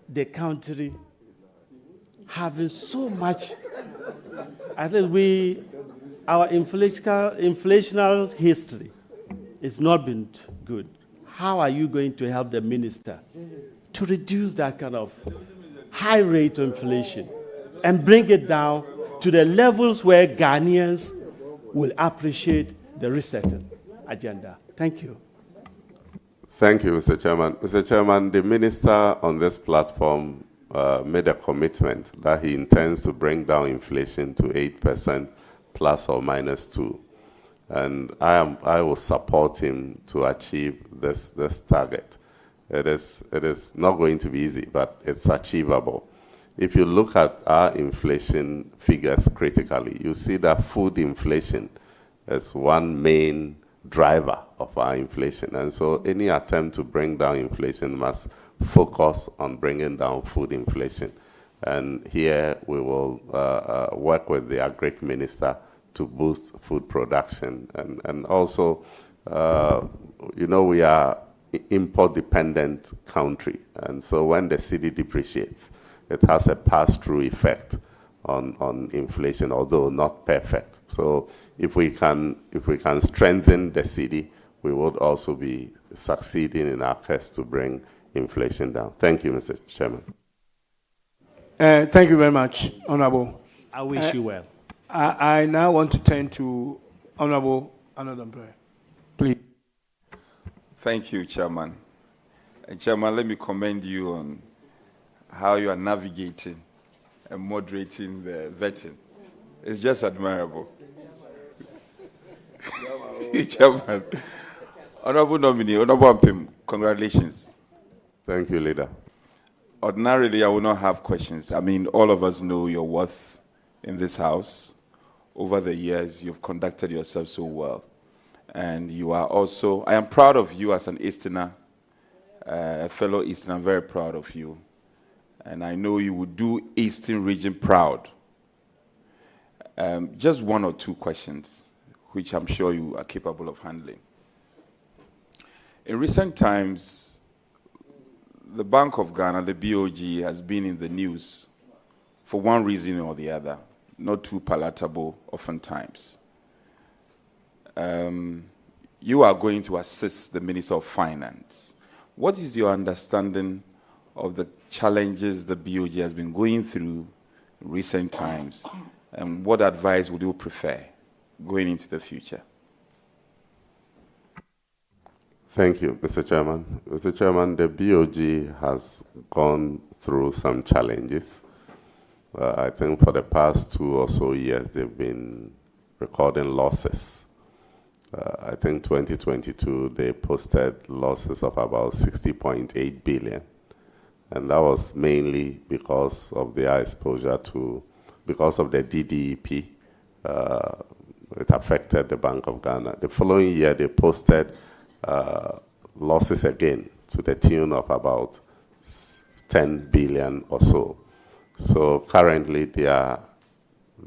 the country having so much? I think our inflational history has not been good. How are you going to help the minister to reduce that kind of high rate of inflation and bring it down to the levels where Ghanaians will appreciate the resetting agenda? Thank you. Thank you, Mr. Chairman. Mr. Chairman, the minister on this platform made a commitment that he intends to bring down inflation to 8% plus or minus 2%. And I will support him to achieve this target. It is not going to be easy, but it's achievable. If you look at our inflation figures critically, you see that food inflation is one main driver of our inflation. And so any attempt to bring down inflation must focus on bringing down food inflation. And here we will work with the Agri Minister to boost food production. And also, we are import-dependent country. And so when the cedi depreciates, it has a pass-through effect on inflation, although not perfect. So if we can strengthen the cedi, we would also be succeeding in our quest to bring inflation down. Thank you, Mr. Chairman. Thank you very much, Honorable. I wish you well. I now want to turn to Honorable Anodambre. Please. Thank you, Chairman. And Chairman, let me commend you on how you are navigating and moderating the vetting. It's just admirable. Chairman, Honorable Nominee, Honorable Ampim, congratulations. Thank you, Leader. Ordinarily, I will not have questions. I mean, all of us know your worth in this House. Over the years, you've conducted yourself so well. And you are also, I am proud of you as an Easterner, a fellow Easterner. I'm very proud of you. And I know you would do Eastern region proud. Just one or two questions. which I'm sure you are capable of handling. In recent times, the Bank of Ghana, the BOG, has been in the news for one reason or the other, not too palatable oftentimes. You are going to assist the Minister of Finance. What is your understanding of the challenges the BOG has been going through in recent times, and what advice would you prefer going into the future? Thank you, Mr. Chairman. Mr. Chairman, the BOG has gone through some challenges. I think for the past 2 or so years, they've been recording losses. I think 2022, they posted losses of about 60.8 billion. And that was mainly because of their exposure to, because of the DDEP. It affected the Bank of Ghana. The following year, they posted losses again to the tune of about 10 billion or so. So currently, their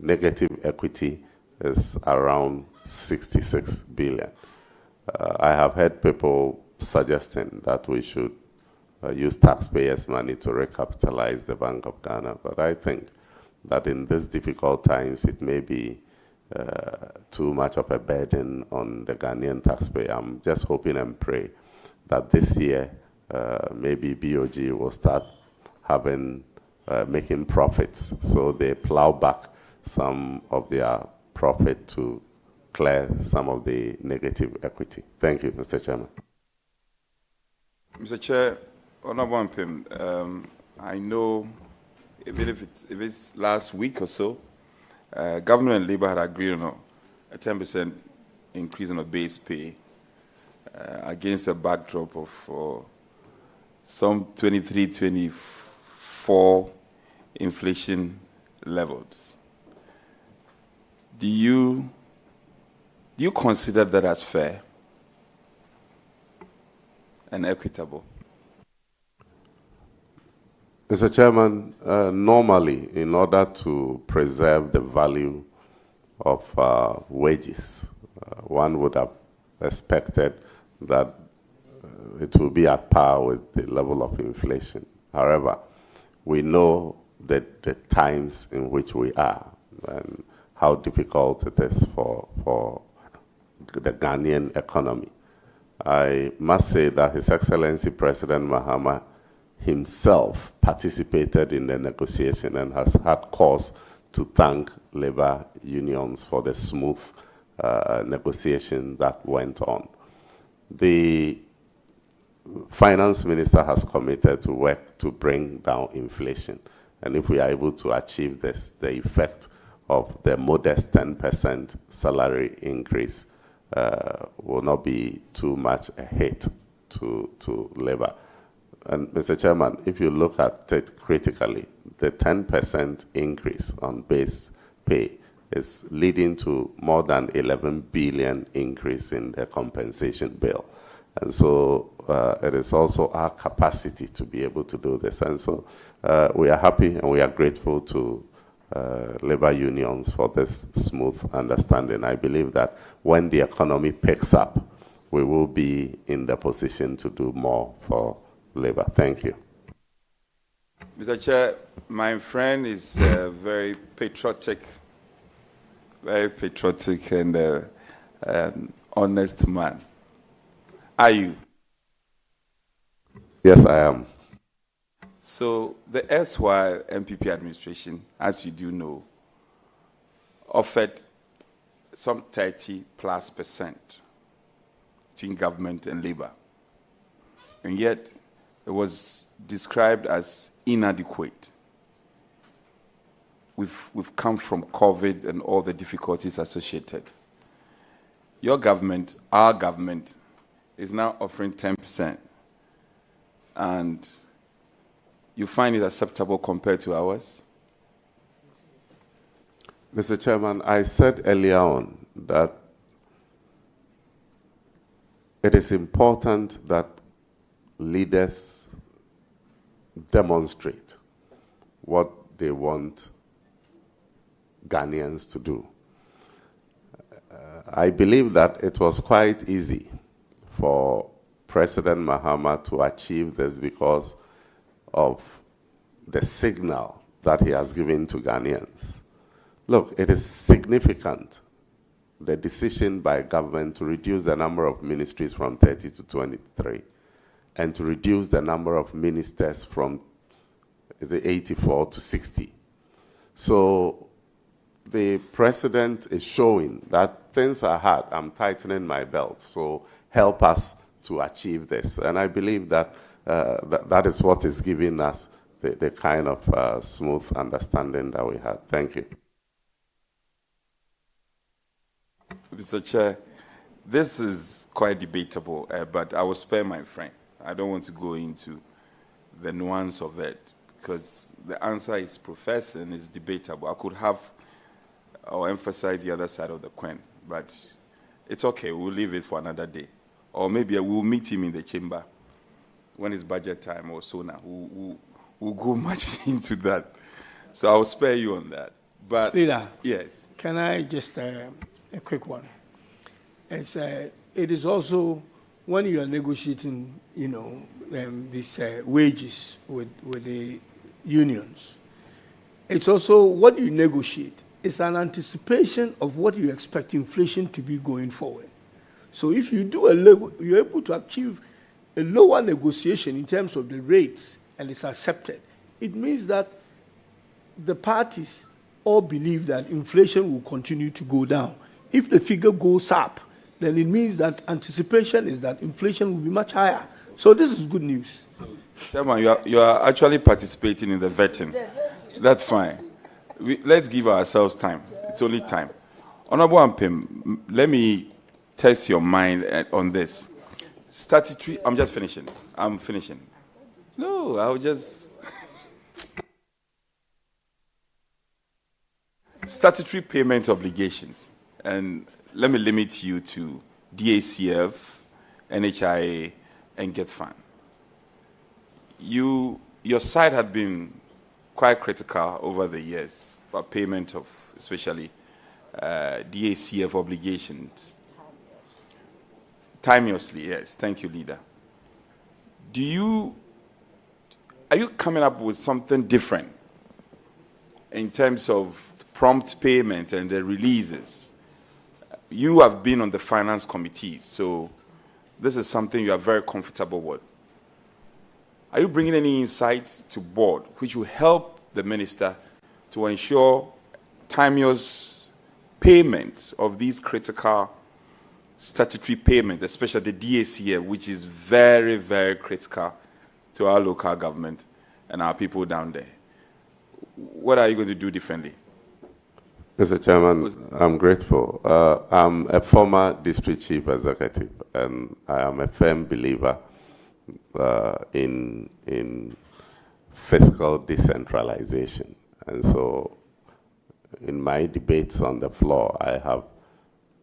negative equity is around 66 billion. I have heard people suggesting that we should use taxpayers' money to recapitalize the Bank of Ghana, but I think that in these difficult times, it may be too much of a burden on the Ghanaian taxpayer. I'm just hoping and pray that this year, maybe BOG will start having, making profits, so they plow back some of their profit to clear some of the negative equity. Thank you, Mr. Chairman. Mr. Chair, Honorable Mpim, I know, even if it's last week or so, Government and Labour had agreed on a 10% increase in the base pay against a backdrop of some 23, 24 inflation levels. Do you consider that as fair and equitable? Mr. Chairman, normally, in order to preserve the value of wages, one would have expected that it will be at par with the level of inflation. However, we know that the times in which we are and how difficult it is for the Ghanaian economy. I must say that His Excellency President Mahama himself participated in the negotiation and has had cause to thank labor unions for the smooth negotiation that went on. The finance minister has committed to work to bring down inflation. And if we are able to achieve this, the effect of the modest 10% salary increase will not be too much a hit to labor. And Mr. Chairman, if you look at it critically, the 10% increase on base pay is leading to more than 11 billion increase in the compensation bill. And so it is also our capacity to be able to do this. And so we are happy and we are grateful to labor unions for this smooth understanding. I believe that when the economy picks up, we will be in the position to do more for labor. Thank you. Mr. Chair, my friend is very patriotic and honest man. Are you? Yes, I am. So the erstwhile MPP administration, as you do know, offered some 30+% between government and labor. And yet, it was described as inadequate. We've come from COVID and all the difficulties associated. Your government, our government, is now offering 10%. And you find it acceptable compared to ours? Mr. Chairman, I said earlier on that it is important that leaders demonstrate what they want Ghanaians to do. I believe that it was quite easy for President Mahama to achieve this because of the signal that he has given to Ghanaians. Look, it is significant, the decision by government to reduce the number of ministries from 30 to 23 and to reduce the number of ministers from 84 to 60. So the president is showing that things are hard. I'm tightening my belt, so help us to achieve this. And I believe that that is what is giving us the kind of smooth understanding that we had. Thank you. Mr. Chair, this is quite debatable, but I will spare my friend. I don't want to go into the nuance of it because the answer is professed and is debatable. I could have or emphasize the other side of the coin, but it's okay. We'll leave it for another day. Or maybe we'll meet him in the chamber when it's budget time or so now. We'll go much into that. So I'll spare you on that. But Leader, yes. Can I just, a quick one? It is also, when you are negotiating, these wages with the unions, it's also what you negotiate. It's an anticipation of what you expect inflation to be going forward. So if you do you're able to achieve a lower negotiation in terms of the rates and it's accepted, it means that the parties all believe that inflation will continue to go down. If the figure goes up, then it means that anticipation is that inflation will be much higher. So this is good news. So, Chairman, you are actually participating in the vetting. That's fine. Let's give ourselves time. It's only time. Honorable Ampim, let me test your mind on this. Statutory, I'm just finishing. I'm finishing. No, I'll just... Statutory payment obligations. And let me limit you to DACF, NHIA, and Get Fund. Your side had been quite critical over the years about payment of especially DACF obligations. Timeously, yes. Thank you, Leader. Are you coming up with something different in terms of prompt payment and the releases? You have been on the finance committee, so this is something you are very comfortable with. Are you bringing any insights to board which will help the minister to ensure timeous payment of these critical statutory payments, especially the DACF, which is very, very critical to our local government and our people down there? What are you going to do differently? Mr. Chairman, I'm grateful. I'm a former district chief executive, and I am a firm believer in fiscal decentralization. And so in my debates on the floor, I have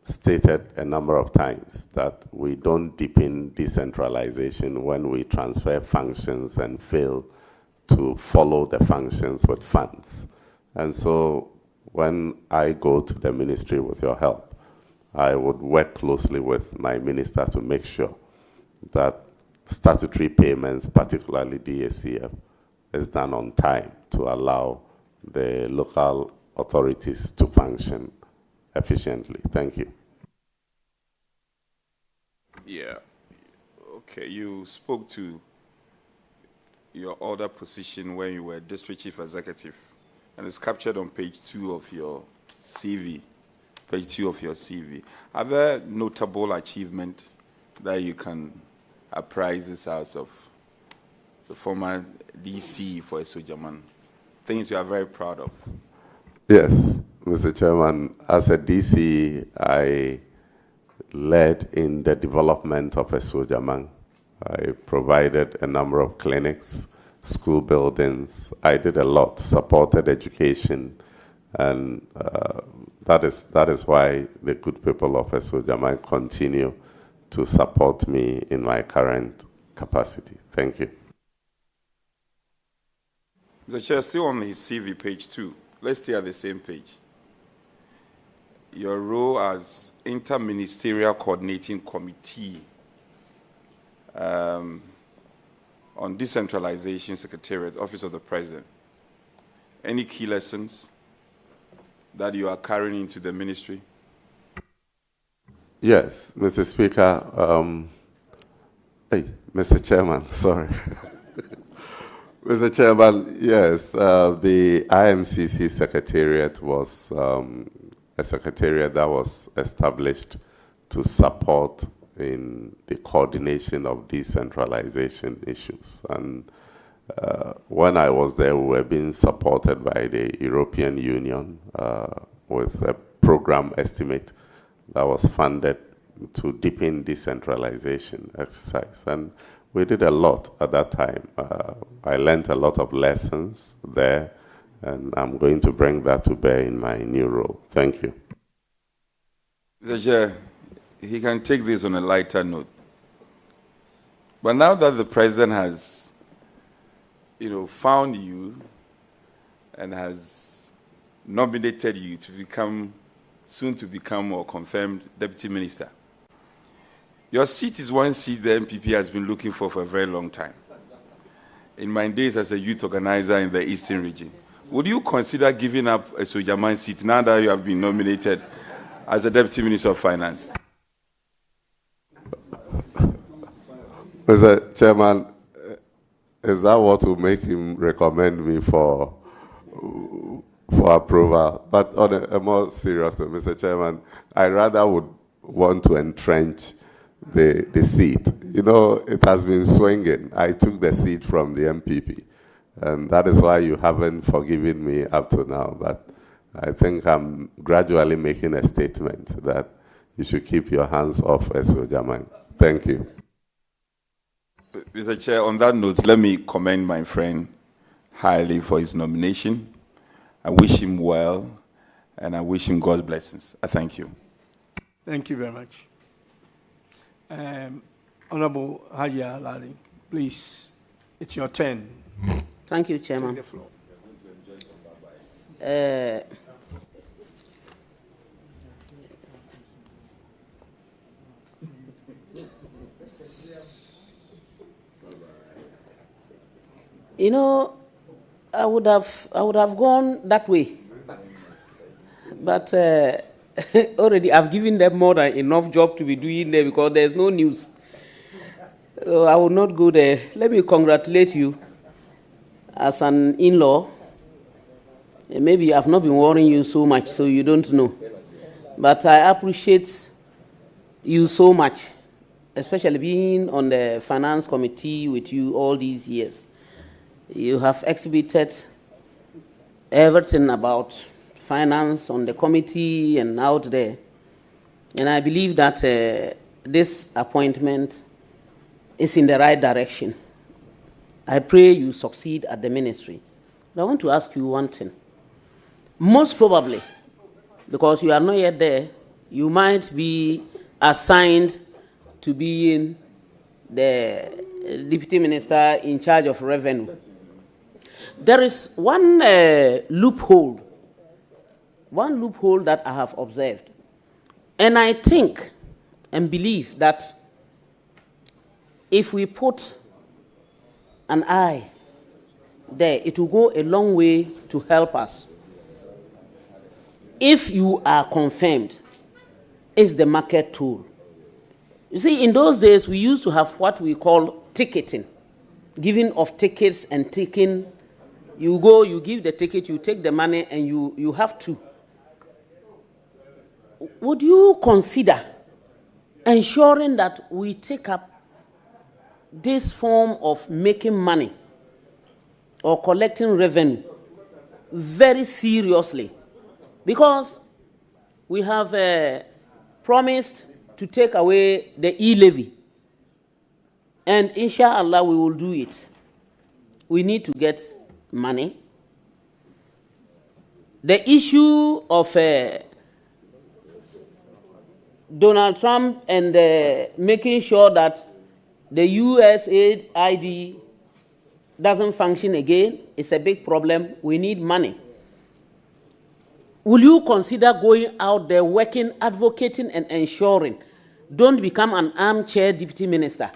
stated a number of times that we don't deepen decentralization when we transfer functions and fail to follow the functions with funds. And so when I go to the ministry with your help, I would work closely with my minister to make sure that statutory payments, particularly DACF, is done on time to allow the local authorities to function efficiently. Thank you. Yeah. Okay, you spoke to your other position when you were district chief executive, and it's captured on page 2 of your CV. Page 2 of your CV. Are there notable achievements that you can apprise this house of? The former DC for Esojaman, things you are very proud of. Yes, Mr. Chairman. As a DC, I led in the development of Esojaman. I provided a number of clinics, school buildings. I did a lot, supported education, and that is why the good people of Esojaman continue to support me in my current capacity. Thank you. The chair, still on his CV, page 2. Let's stay at the same page. your role as Interministerial Coordinating Committee on Decentralization Secretariat, Office of the President. Any key lessons that you are carrying into the ministry? Yes, Mr. Speaker. Mr. Chairman, sorry. Mr. Chairman, yes, the IMCC Secretariat was a secretariat that was established to support in the coordination of decentralization issues. And when I was there, we were being supported by the European Union with a program estimate that was funded to deepen decentralization exercise. And we did a lot at that time. I learned a lot of lessons there, and I'm going to bring that to bear in my new role. Thank you. Mr. Chair, he can take this on a lighter note. But now that the President has, found you and has nominated you to become, soon to become or confirmed Deputy Minister, your seat is one seat the MPP has been looking for a very long time. In my days as a youth organizer in the Eastern region, would you consider giving up a Sojaman seat now that you have been nominated as a Deputy Minister of Finance? Mr. Chairman, is that what will make him recommend me for approval? But on a more serious note, Mr. Chairman, I rather would want to entrench the seat. It has been swinging. I took the seat from the MPP, and that is why you haven't forgiven me up to now. But I think I'm gradually making a statement that you should keep your hands off Esojaman. Thank you. Mr. Chair, on that note, let me commend my friend highly for his nomination. I wish him well, and I wish him God's blessings. I thank you. Thank you very much. Honorable Hajiya Ladi, please, it's your turn. Thank you, Chairman. Take the floor. I would have gone that way, but already I've given them more than enough job to be doing there because there's no news. So I will not go there. Let me congratulate you as an in-law. Maybe I've not been worrying you so much, so you don't know. But I appreciate you so much, especially being on the finance committee with you all these years. You have exhibited everything about finance on the committee and out there. And I believe that this appointment is in the right direction. I pray you succeed at the ministry. But I want to ask you one thing. Most probably, because you are not yet there, you might be assigned to be the Deputy Minister in charge of revenue. There is one loophole that I have observed. And I think and believe that if we put an eye there, it will go a long way to help us. If you are confirmed, it's the market tool. You see, in those days, we used to have what we call ticketing, giving of tickets and taking. You go, you give the ticket, you take the money, and you have to. Would you consider ensuring that we take up this form of making money or collecting revenue very seriously? Because we have promised to take away the e-levy. And inshallah, we will do it. We need to get money. The issue of Donald Trump and making sure that the USAID doesn't function again is a big problem. We need money. will you consider going out there, working, advocating, and ensuring, don't become an armchair deputy minister,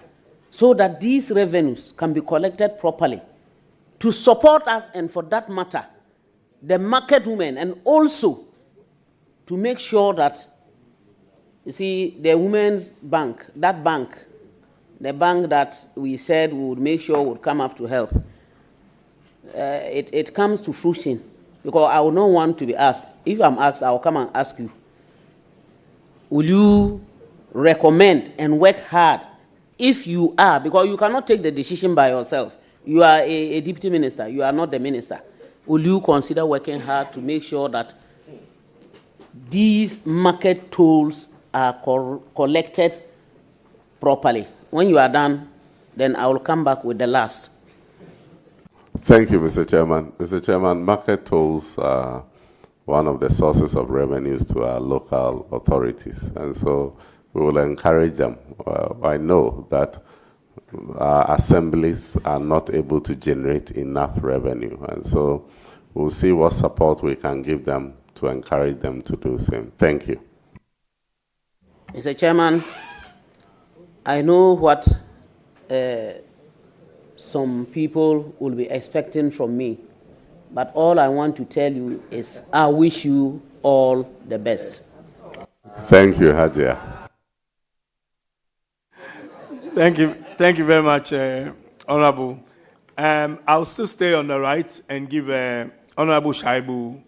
so that these revenues can be collected properly to support us, and for that matter, the market women, and also to make sure that, you see, the Women's Bank, that bank, the bank that we said we would make sure would come up to help, it comes to fruition. Because I would not want to be asked. If I'm asked, I'll come and ask you, will you recommend and work hard if you are, because you cannot take the decision by yourself. You are a deputy minister, you are not the minister. Will you consider working hard to make sure that these market tolls are collected properly? When you are done, then I will come back with the last. Thank you, Mr. Chairman. Mr. Chairman, market tolls are one of the sources of revenues to our local authorities, and so we will encourage them. I know that our assemblies are not able to generate enough revenue, and so we'll see what support we can give them to encourage them to do the same. Thank you. Mr. Chairman, I know what some people will be expecting from me, but all I want to tell you is I wish you all the best. Thank you, Hajia. Thank you very much, Honorable. I'll still stay on the right and give Honorable Shaibu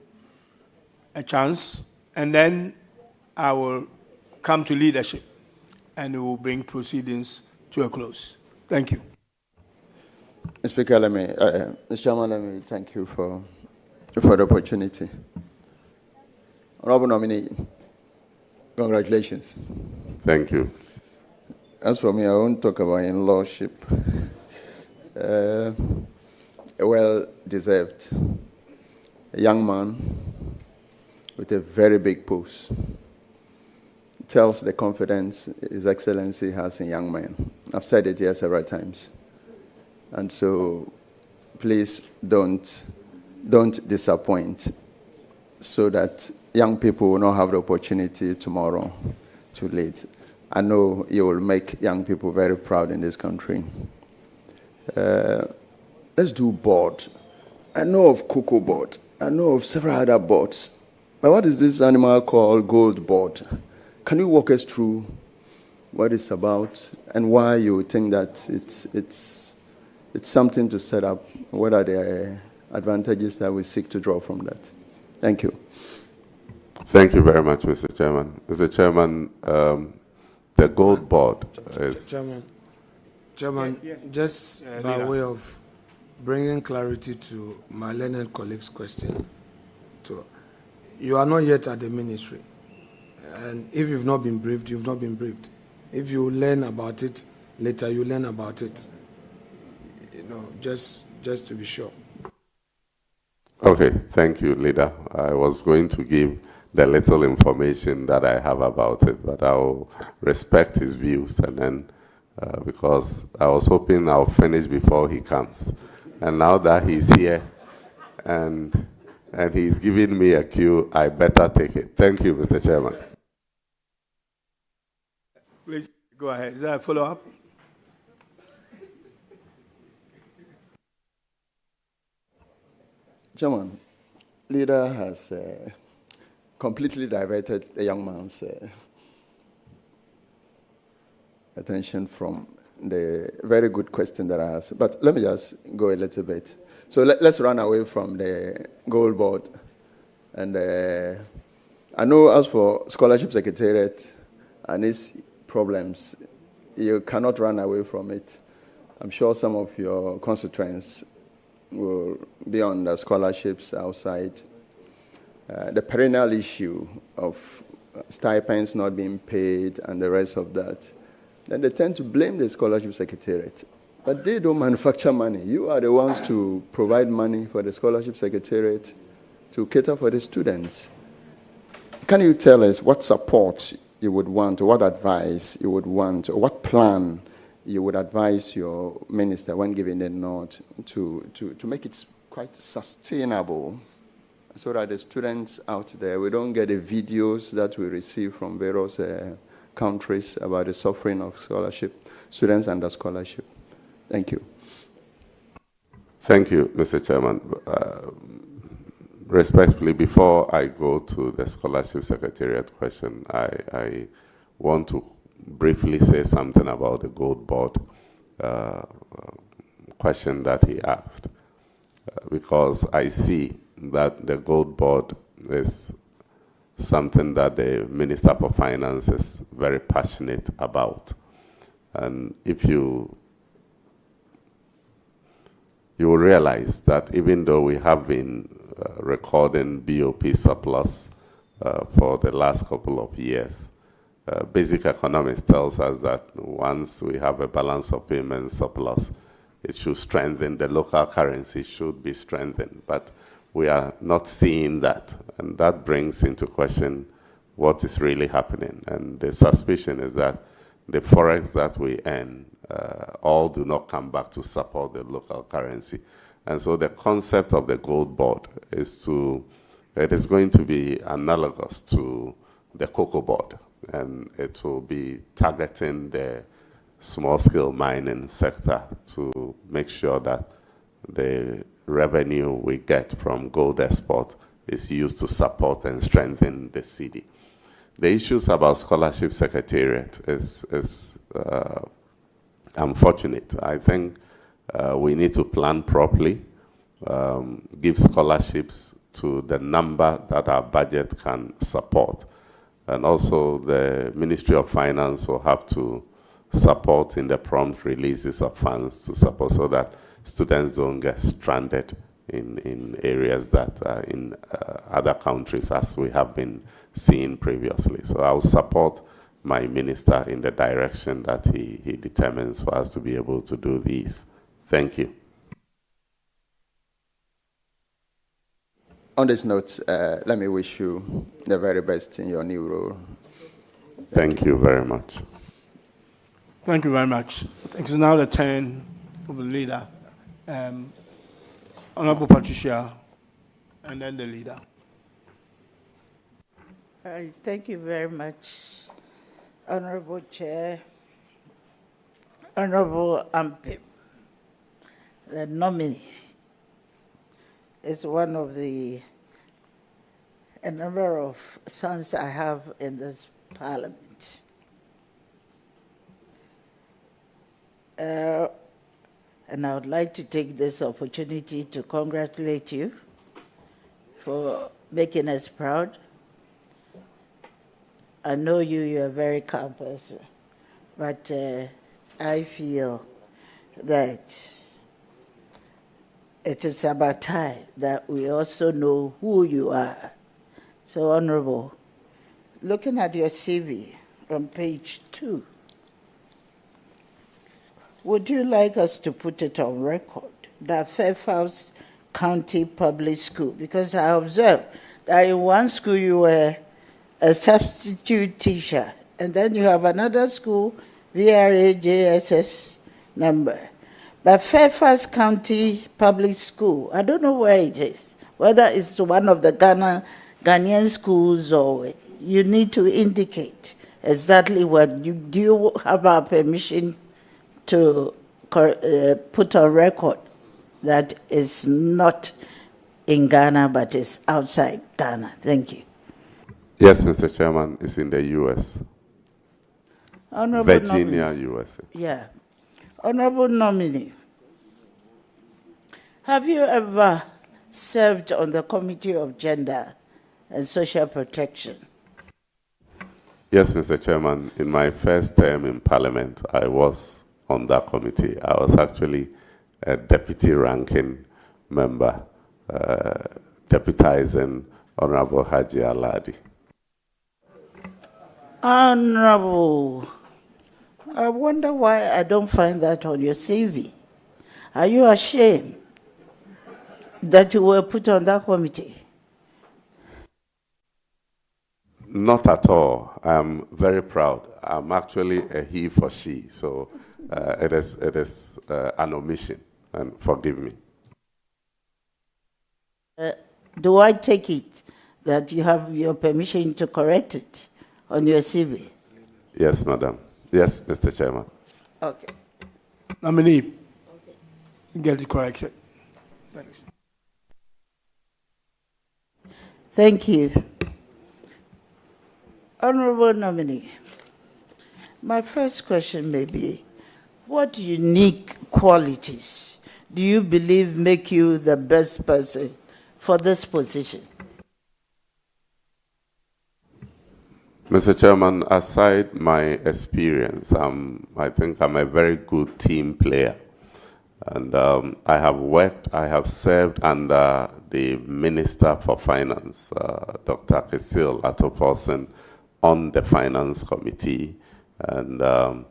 a chance, and then I will come to leadership, and we will bring proceedings to a close. Thank you. Speaker, Mr. Chairman, let me thank you for the opportunity. Honorable Nominee, congratulations. Thank you. As for me, I won't talk about in-lawship. Well-deserved. A young man with a very big post. It tells the confidence His Excellency has in young men. I've said it here several times. And so, please don't disappoint, so that young people will not have the opportunity tomorrow to lead. I know you will make young people very proud in this country. Let's do board. I know of cocoa board. I know of several other boards. But what is this animal called gold board? Can you walk us through what it's about and why you think that it's something to set up? What are the advantages that we seek to draw from that? Thank you. Thank you very much, Mr. Chairman. Mr. Chairman, the gold board is... Chairman, just by way of bringing clarity to my learned colleague's question, you are not yet at the ministry. And if you've not been briefed, you've not been briefed. If you learn about it later, you learn about it. You know, just to be sure. Okay, thank you, Leader. I was going to give the little information that I have about it, but I'll respect his views, and then because I was hoping I'll finish before he comes. And now that he's here and he's giving me a cue, I better take it. Thank you, Mr. Chairman. Please go ahead. Is that a follow-up? Chairman, Leader has completely diverted the young man's attention from the very good question that I asked. But let me just go a little bit. So let's run away from the gold board. And I know as for Scholarship Secretariat and its problems, you cannot run away from it. I'm sure some of your constituents will be on the scholarships outside. The perennial issue of stipends not being paid and the rest of that. Then they tend to blame the Scholarship Secretariat. But they don't manufacture money. You are the ones to provide money for the Scholarship Secretariat to cater for the students. Can you tell us what support you would want, or what advice you would want, or what plan you would advise your minister when giving the nod to make it quite sustainable so that the students out there, we don't get the videos that we receive from various countries about the suffering of students under scholarship. Thank you. Thank you, Mr. Chairman. Respectfully, before I go to the Scholarship Secretariat question, I want to briefly say something about the Gold Board question that he asked, because I see that the Gold Board is something that the Minister for Finance is very passionate about. And if you will realize that even though we have been recording BOP surplus for the last couple of years, basic economics tells us that once we have a balance of payments surplus, it should strengthen, the local currency should be strengthened. But we are not seeing that, and that brings into question what is really happening. And the suspicion is that the forex that we earn all do not come back to support the local currency. And so the concept of the Gold Board is it is going to be analogous to the Cocoa Board, and it will be targeting the small-scale mining sector to make sure that the revenue we get from gold export is used to support and strengthen the city. The issues about Scholarship Secretariat is unfortunate. I think we need to plan properly, give scholarships to the number that our budget can support. And also the Ministry of Finance will have to support in the prompt releases of funds to support so that students don't get stranded in areas that are in other countries, as we have been seeing previously. So I'll support my minister in the direction that he determines for us to be able to do these. Thank you. On this note, let me wish you the very best in your new role. Thank you very much. Thank you very much. It's now the turn of the leader, Honorable Patricia, and then the leader. Thank you very much, Honorable Chair, Honorable Ampim. The nominee is one of a number of sons I have in this Parliament. And I would like to take this opportunity to congratulate you for making us proud. I know you're a very calm person, but I feel that it is about time that we also know who you are. So, Honorable, looking at your CV on page 2, would you like us to put it on record that Fairfax County Public School, because I observed that in one school you were a substitute teacher, and then you have another school, VRA JSS number. But Fairfax County Public School, I don't know where it is, whether it's one of the Ghanaian schools, or you need to indicate exactly what do you have our permission to put on record that is not in Ghana but is outside Ghana. Thank you. Yes, Mr. Chairman, it's in the U.S. Honorable Virginia, nominee. USA. Yeah. Honorable nominee, have you ever served on the Committee of Gender and Social Protection? Yes, Mr. Chairman. In my first term in Parliament, I was on that committee. I was actually a deputy ranking member, deputizing Honorable Haji Aladi. Honorable, I wonder why I don't find that on your CV. Are you ashamed that you were put on that committee? Not at all. I'm very proud. I'm actually a he for she, so it is an omission, and forgive me. Do I take it that you have your permission to correct it on your CV? Yes, madam. Yes, Mr. Chairman. Okay. Nominee, get it corrected. Thanks. Thank you. Honorable nominee, my first question may be, what unique qualities do you believe make you the best person for this position? Mr. Chairman, aside my experience, I think I'm a very good team player. And I have served under the Minister for Finance, Dr. Kesil Atoforsen, on the Finance Committee. And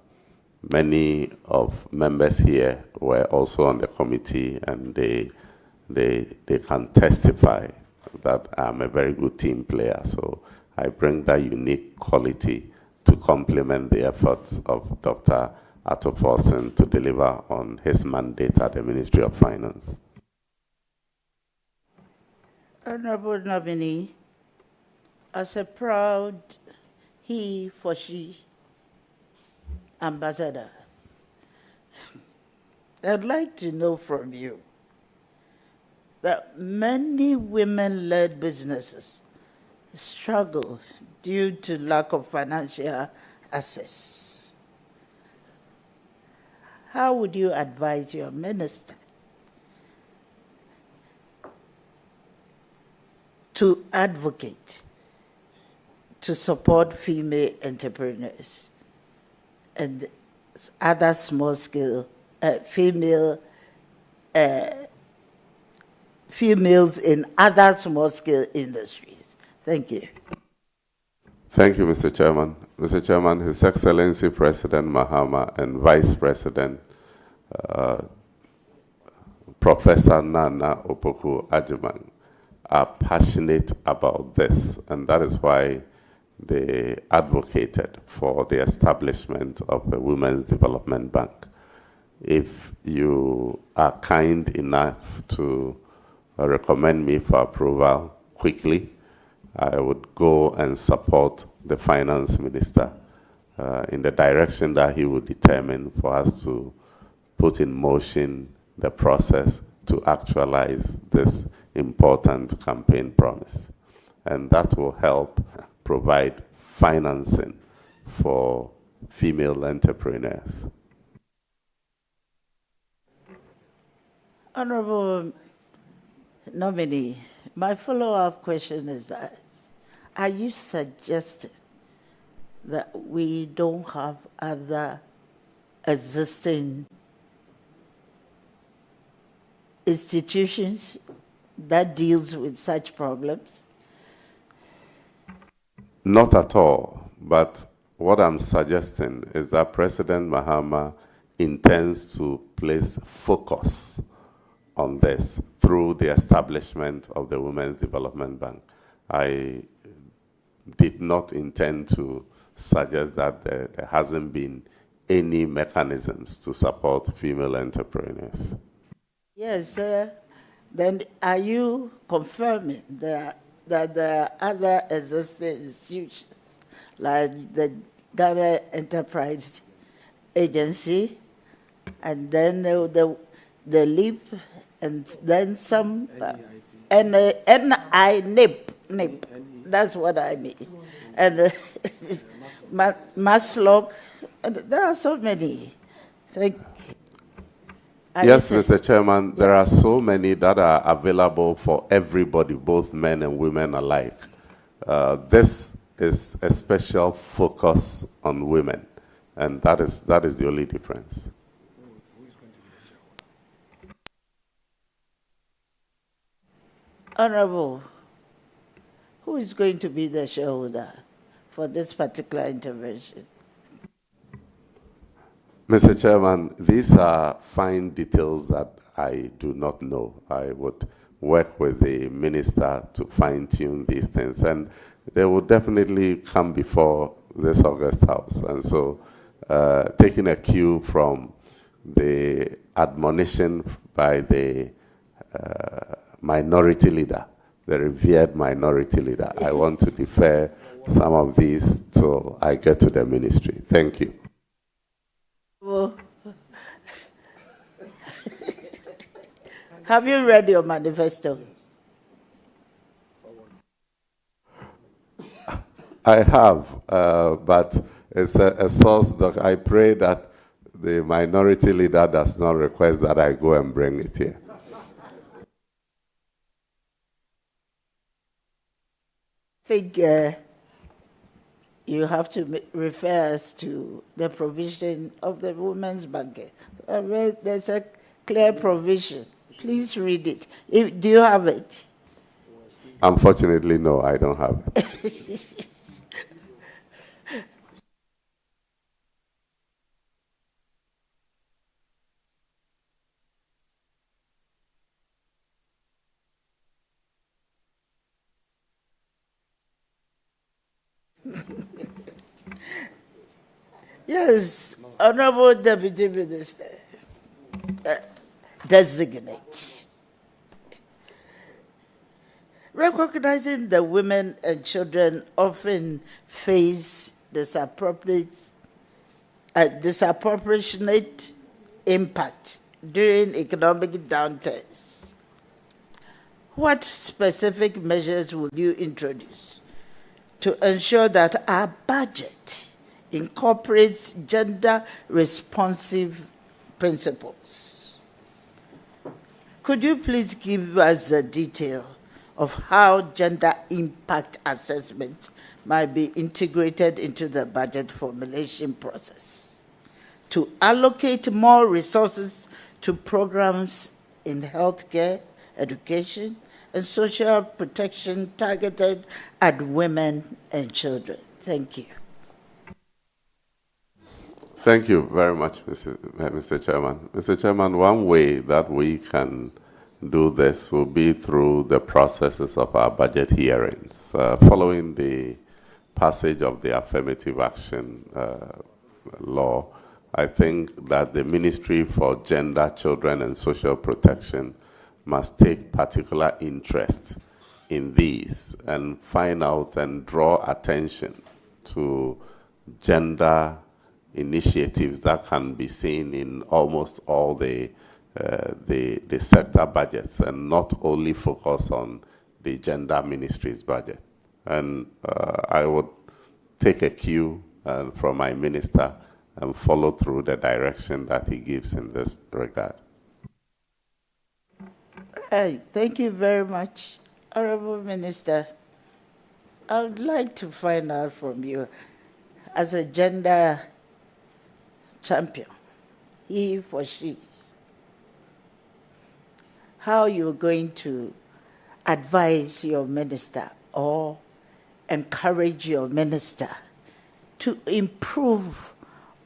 many of members here were also on the committee, and they can testify that I'm a very good team player. So I bring that unique quality to complement the efforts of Dr. Atoforsen to deliver on his mandate at the Ministry of Finance. Honorable nominee, as a proud he for she ambassador, I'd like to know from you that many women-led businesses struggle due to lack of financial access. How would you advise your minister to advocate to support female entrepreneurs and other small-scale females in other small-scale industries? Thank you. Thank you, Mr. Chairman. Mr. Chairman, His Excellency President Mahama and Vice President Professor Nana Opoku Agyemang are passionate about this, and that is why they advocated for the establishment of a Women's Development Bank. If you are kind enough to recommend me for approval quickly, I would go and support the Finance Minister in the direction that he would determine for us to put in motion the process to actualize this important campaign promise. And that will help provide financing for female entrepreneurs. Honorable nominee, my follow-up question is that, are you suggesting that we don't have other existing institutions that deals with such problems? Not at all, but what I'm suggesting is that President Mahama intends to place focus on this through the establishment of the Women's Development Bank. I did not intend to suggest that there hasn't been any mechanisms to support female entrepreneurs. Yes, sir. Then are you confirming that there are other existing institutions like the Ghana Enterprise Agency and then the LEAP and then some NINIP, that's what I mean, and MASLOC, and there are so many. Yes, Mr. Chairman, there are so many that are available for everybody, both men and women alike. This is a special focus on women, and that is the only difference. Honorable, who is going to be the shareholder for this particular intervention? Mr. Chairman, these are fine details that I do not know. I would work with the minister to fine-tune these things, and they will definitely come before this August House. And so, taking a cue from the admonition by the minority leader the revered minority leader. I want to defer some of these till I get to the ministry. Thank you. Well, have you read your manifesto? I have, but it's a source doc. I pray that the minority leader does not request that I go and bring it here. I think you have to refer us to the provision of the Women's Bank. There's a clear provision. Please read it. Do you have it? Unfortunately, no, I don't have it. Yes, Honorable Deputy Minister, designate. Recognizing that women and children often face disproportionate impact during economic downturns, what specific measures will you introduce to ensure that our budget incorporates gender-responsive principles? Could you please give us a detail of how gender impact assessment might be integrated into the budget formulation process to allocate more resources to programs in healthcare, education, and social protection targeted at women and children? Thank you. Thank you very much, Mr. Chairman. Mr. Chairman, one way that we can do this will be through the processes of our budget hearings. Following the passage of the affirmative action law, I think that the Ministry for Gender, Children and Social Protection must take particular interest in these and find out and draw attention to gender initiatives that can be seen in almost all the sector budgets and not only focus on the gender ministry's budget. And I would take a cue from my minister and follow through the direction that he gives in this regard. Hey, thank you very much, Honorable Minister. I would like to find out from you, as a gender champion, he for she, how you're going to advise your minister or encourage your minister to improve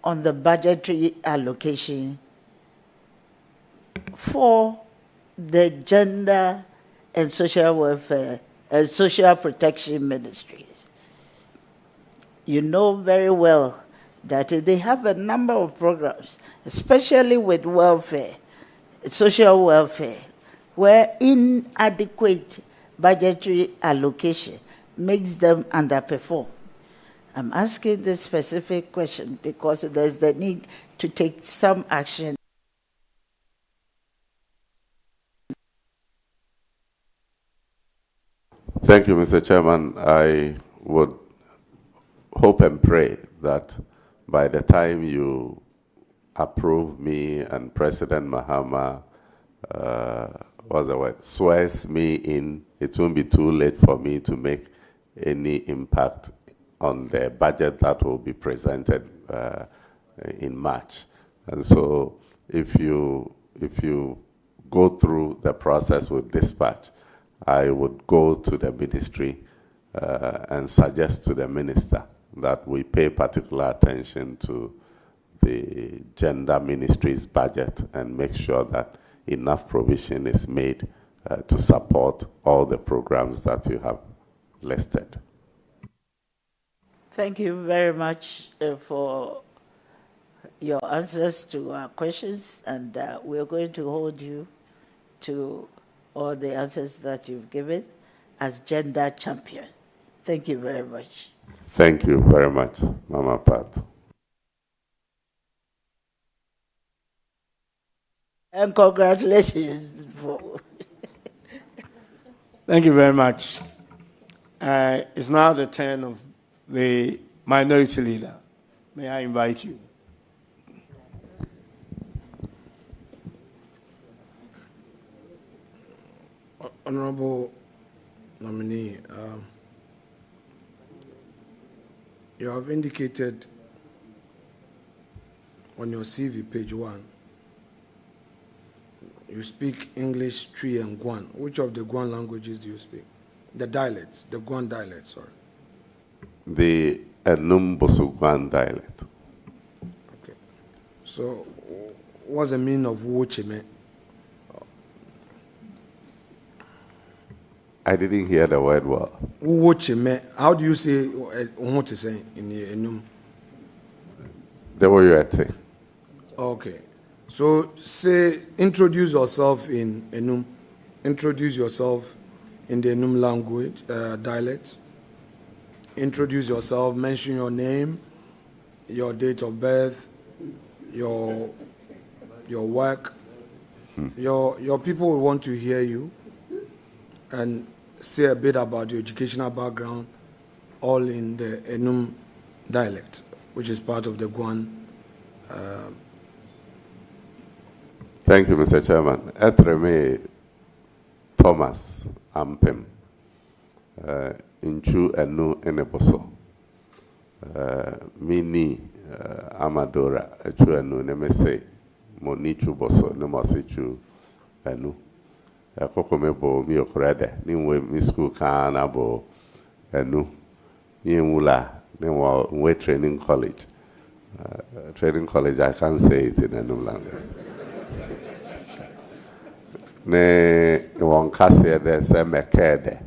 on the budgetary allocation for the gender and social welfare and social protection ministries. You know very well that they have a number of programs, especially with welfare, social welfare, where inadequate budgetary allocation makes them underperform. I'm asking this specific question because there's the need to take some action. Thank you, Mr. Chairman. I would hope and pray that by the time you approve me and President Mahama, swears me in, it won't be too late for me to make any impact on the budget that will be presented in March. And so if you go through the process with dispatch, I would go to the ministry and suggest to the minister that we pay particular attention to the gender ministry's budget and make sure that enough provision is made to support all the programs that you have listed. Thank you very much for your answers to our questions, and we're going to hold you to all the answers that you've given. as gender champion. Thank you very much. Thank you very much, Mama Pat. And congratulations. Thank you very much. It's now the turn of the minority leader. May I invite you? Honorable nominee, you have indicated on your CV, page 1, you speak English, Twi, and Guan. Which of the Guan languages do you speak? The dialects, the Guan dialect, sorry. The Enum-Boso Guan dialect. Okay. So, what's the meaning of Wochime? I didn't hear the word well. Wochime, how do you say what to say in the Enum? The way you are saying. Okay. So, say, introduce yourself in Enum. Introduce yourself in the Enum language, dialect. Introduce yourself, mention your name, your date of birth, your work. Your people will want to hear you, and say a bit about your educational background, all in the Enum dialect, which is part of the Guan. Thank you, Mr. Chairman. Etreme Thomas Ampem, Inchu Enu Eneboso, Mini Amadora, Echu Enu Nemese, Monichu Boso, Nemosichu Enu. Kokomebo mi okrede niwe mi school kana bo enu ni wula ni we training college I can't say it in Enum language ne won kase de se mekede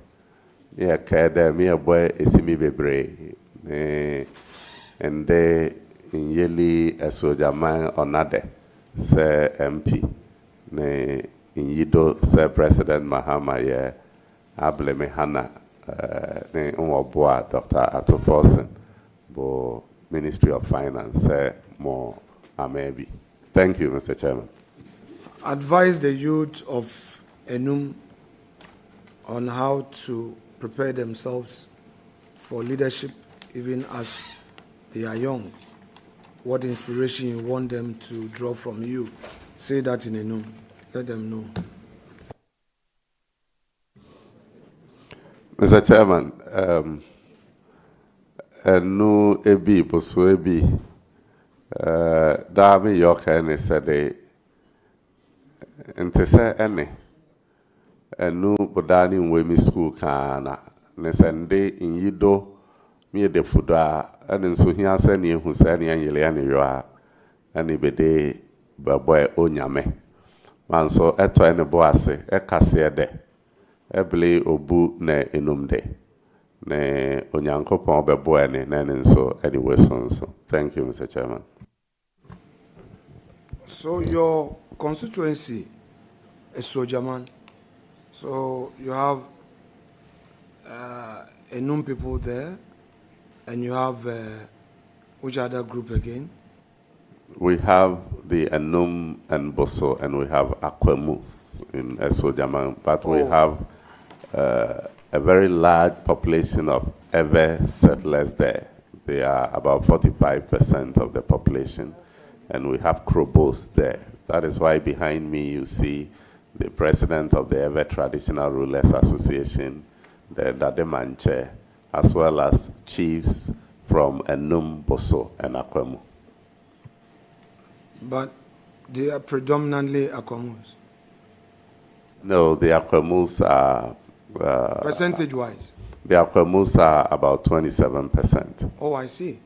ye kede mi boy esimi bebre ne ende in yeli esojaman onade se MP ne in Yido, Sir President Mahama, ye Ableme Hana, ne Umwabwa, Dr. Atoforsen, bo Ministry of Finance, more Amebi. Thank you, Mr. Chairman. Advise the youth of Enum on how to prepare themselves for leadership, even as they are young. What inspiration you want them to draw from you? Say that in Enum. Let them know. Mr. Chairman, Enu Ebi, Bosu Ebi, Dami Yoka Ene Sede, Ntese Ene, Enu Bodani Nwemi School Kana, Nesende in Yido, Mi de Fuda, and in Suhia Seni Husani and Yeliani Yoa, and Ibede Baboy Onyame. Man so eto ene boase ekase de ebele obu na enumde ne onyankopon obebo ene na ne nso anyway so. Thank you, Mr. Chairman. So your constituency is Sojaman. So you have Enum people there, and you have which other group again? We have the Enum and Boso, and we have Akwemus in Esojaman, but we have a very large population of Ewe settlers there. They are about 45% of the population, and we have Krobos there. That is why behind me you see the president of the Ewe Traditional Rulers Association, the Dademanche, as well as chiefs from Enum, Boso, and Akwemu. But they are predominantly Akwamus. No, the Akwamus are... percentage-wise? The Akwamus are about 27%. Oh, I see.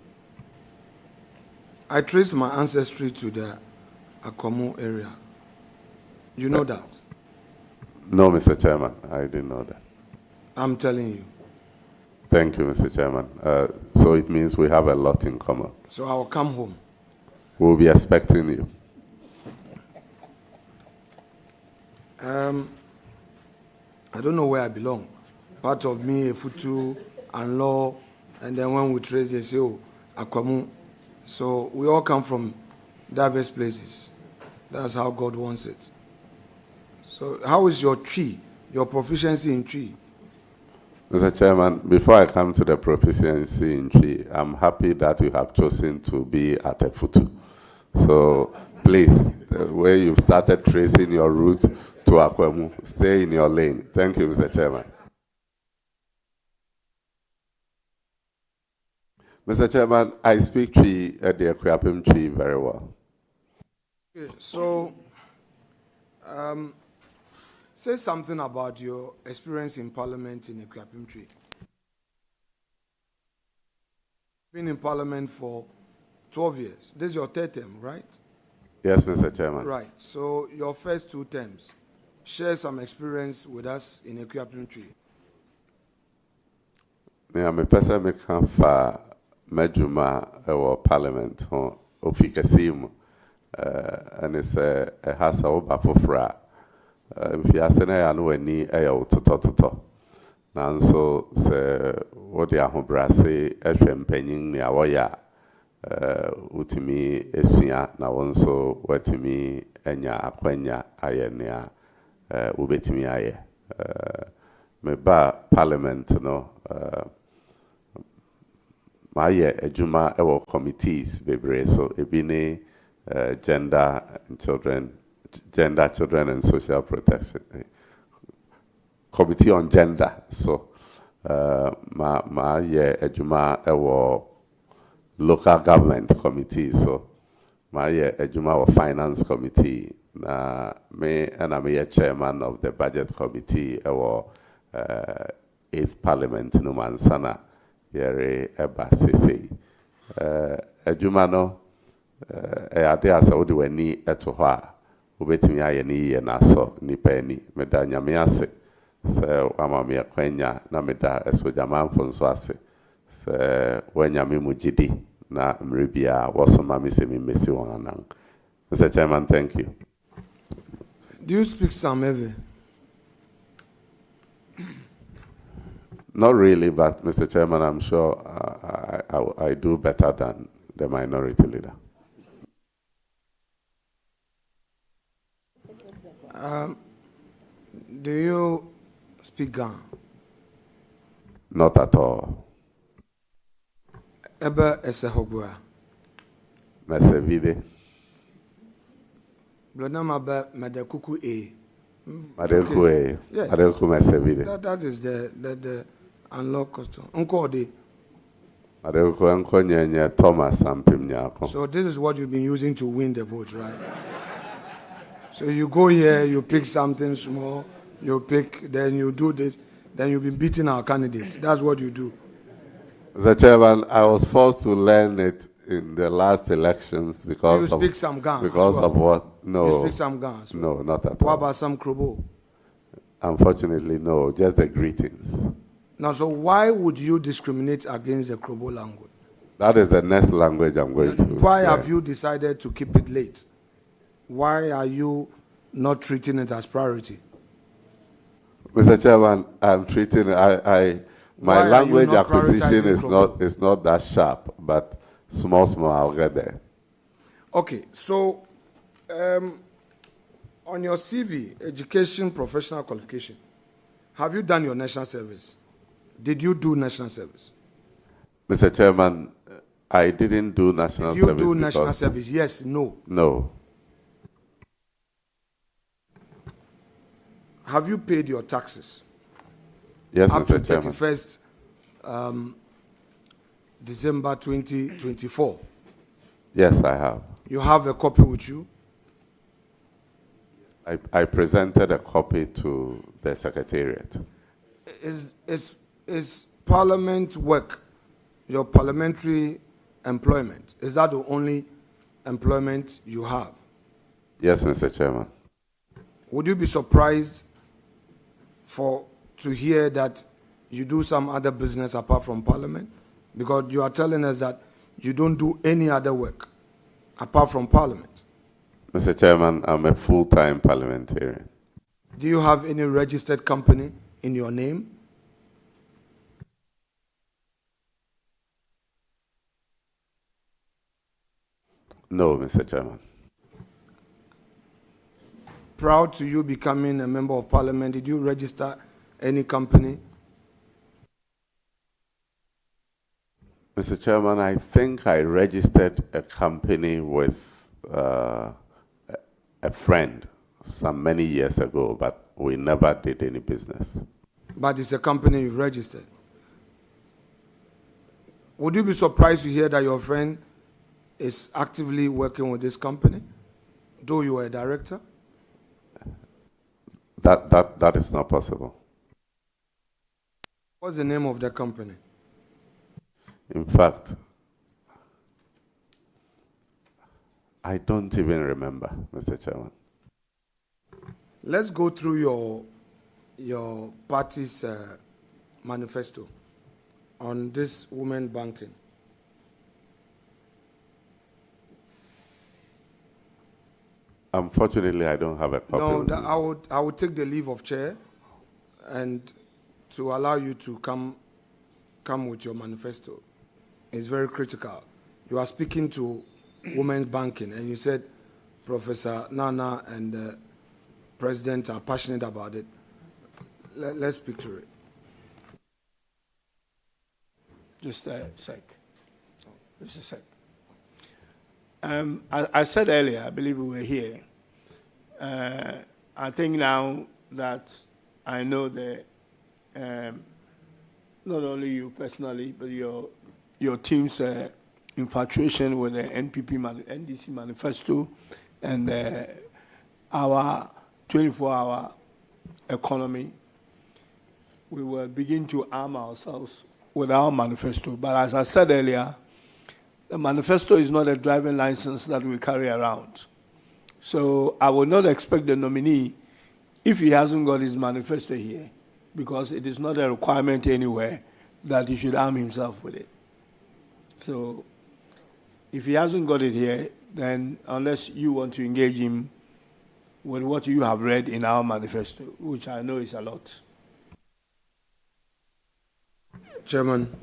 I trace my ancestry to the Akwamu area. You know that? No, Mr. Chairman, I didn't know that. I'm telling you. Thank you, Mr. Chairman. So it means we have a lot in common. So I'll come home. We'll be expecting you. I don't know where I belong, part of me, Futu and law, and then when we trace, they say, oh, Akwamu. So we all come from diverse places. That's how God wants it. So how is your tree, your proficiency in tree? Mr. Chairman, before I come to the proficiency in tree, I'm happy that you have chosen to be at a Futu. So please, where you've started tracing your route to Akwamu, stay in your lane. Thank you, Mr. Chairman. Mr. Chairman, I speak tree at the Akuapem tree very well. Okay, so, say something about your experience in Parliament in Akuapem tree. Been in Parliament for 12 years. This is your third term, right? Yes, Mr. Chairman. Right. So your first 2 terms, share some experience with us in Akuapem tree. Yeah, me pesa me kan fa majuma ewo Parliament ho ofikasi and it's a house of Bafofra. If you ask na no ani e toto. Na so se what they are brase ehwe mpanyin ne awoya utimi esua na wonso watimi enya akwanya aye ne ubetimi aye me ba Parliament no my ejuma ewo committees bebre so ebine gender, children and social protection committee on gender. So my ejuma ewo local government committee. So my ejuma or finance committee. Me and I'm a chairman of the budget committee ewo 8th Parliament no mansana yere eba sese ejuma no ade asa wode wani eto ho a obetimi aye ni ye na so nipa ani meda nyame ase se amame kwanya na meda esojama mfonso ase se wanyame mugidi na mrebia wosoma me se me mesi won anan. Mr. Chairman, thank you. Do you speak some Ewe? Not really, but Mr. Chairman, I'm sure I do better than the minority leader. Do you speak Ghana? Not at all. Ebe esehogwa. Mesevide. Blonama be madekuku e. Madeku e. Yes. Madeku mesevide. That is the unlock custom. Unkode. Madeku enko nyenye Thomas ampim nyako. So this is what you've been using to win the vote, right? So you go here, you pick something small, you pick, then you do this, then you've been beating our candidate. That's what you do. Mr. Chairman, I was forced to learn it in the last elections because you speak some Ghana because well. Of what? No. You speak some Ghana well. No, not at What all. about some Krobo? Unfortunately, no. Just the greetings. Now, so why would you discriminate against the Krobo language? That is the next language I'm going to. Why have you decided to keep it late? Why are you not treating it as priority? Mr. Chairman, I'm treating my language acquisition is not that sharp, but small I'll get there. Okay, so on your CV, education, professional qualification, have you done your national service? Did you do national service? Mr. Chairman, I didn't do national service. Did you do national service? Yes, no. No. Have you paid your taxes? Yes, up Mr. to Chairman. 31st December 2024? Yes, I have. You have a copy with you? I presented a copy to the Secretariat. Is Parliament work, your parliamentary employment, is that the only employment you have? Yes, Mr. Chairman. Would you be surprised to hear that you do some other business apart from Parliament? Because you are telling us that you don't do any other work apart from Parliament. Mr. Chairman, I'm a full-time parliamentarian. Do you have any registered company in your name? No, Mr. Chairman. Prior to you becoming a member of parliament, did you register any company? Mr. Chairman, I think I registered a company with a friend some many years ago, but we never did any business. But it's a company you've registered. Would you be surprised to hear that your friend is actively working with this company, though you are a director? That is not possible. What's the name of the company? In fact, I don't even remember, Mr. Chairman. Let's go through your party's manifesto on this women banking. Unfortunately, I don't have a copy. No, I would take the leave of chair and to allow you to come with your manifesto. It's very critical. You are speaking to women's banking, and you said Professor Nana and the President are passionate about it. Let's speak to it. Just a sec. Just a sec. I said earlier, I believe we were here. I think now that I know that not only you personally, but your team's infatuation with the NDC manifesto and our 24-hour economy, we will begin to arm ourselves with our manifesto. But as I said earlier, the manifesto is not a driving license that we carry around. So I would not expect the nominee, if he hasn't got his manifesto here, because it is not a requirement anywhere, that he should arm himself with it. So if he hasn't got it here, then unless you want to engage him with what you have read in our manifesto, which I know is a lot. Chairman,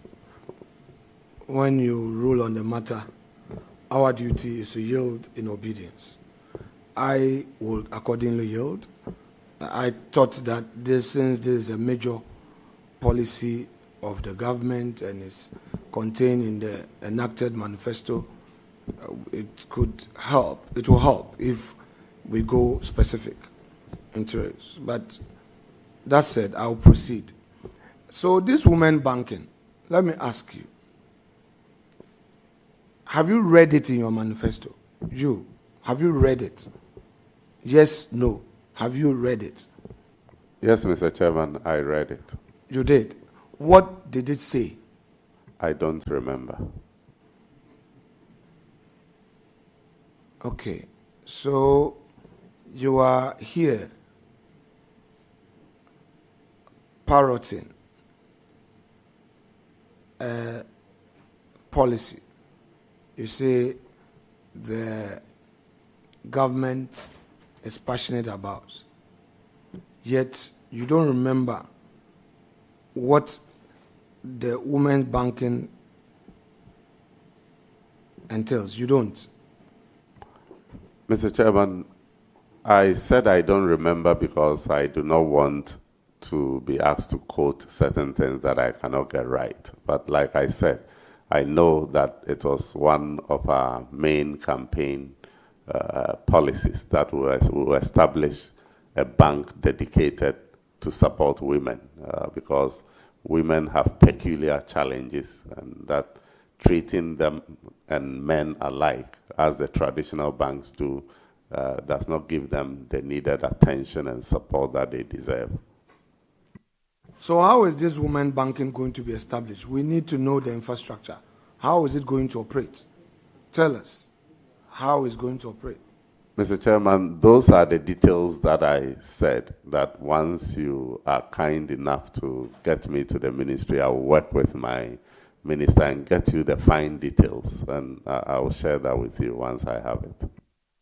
when you rule on the matter, our duty is to yield in obedience. I will accordingly yield. I thought that since this is a major policy of the government and is contained in the enacted manifesto, it could help. It will help if we go specific into it. But that said, I'll proceed. So this women banking, let me ask you, have you read it in your manifesto? Have you read it? Yes, no. Have you read it? Yes, Mr. Chairman, I read it. You did? What did it say? I don't remember. Okay. So you are here parroting a policy. You say the government is passionate about, yet you don't remember what the women's banking entails. You don't. Mr. Chairman, I said I don't remember because I do not want to be asked to quote certain things that I cannot get right. But like I said, I know that it was one of our main campaign policies that will establish a bank dedicated to support women because women have peculiar challenges, and that treating them and men alike as the traditional banks do does not give them the needed attention and support that they deserve. So how is this women banking going to be established? We need to know the infrastructure. How is it going to operate? Tell us how it's going to operate. Mr. Chairman, those are the details that I said, that once you are kind enough to get me to the ministry, I will work with my minister and get you the fine details, and I will share that with you once I have it.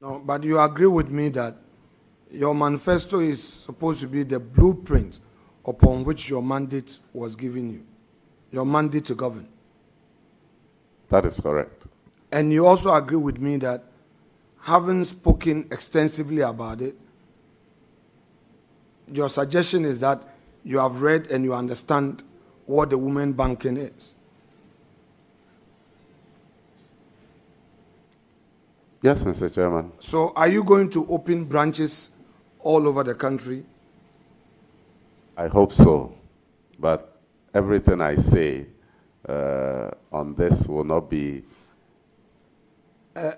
No, but you agree with me that your manifesto is supposed to be the blueprint upon which your mandate was given you, your mandate to govern. That is correct. And you also agree with me that having spoken extensively about it, your suggestion is that you have read and you understand what the women banking is. Yes, Mr. Chairman. So are you going to open branches all over the country? I hope so. But everything I say on this will not be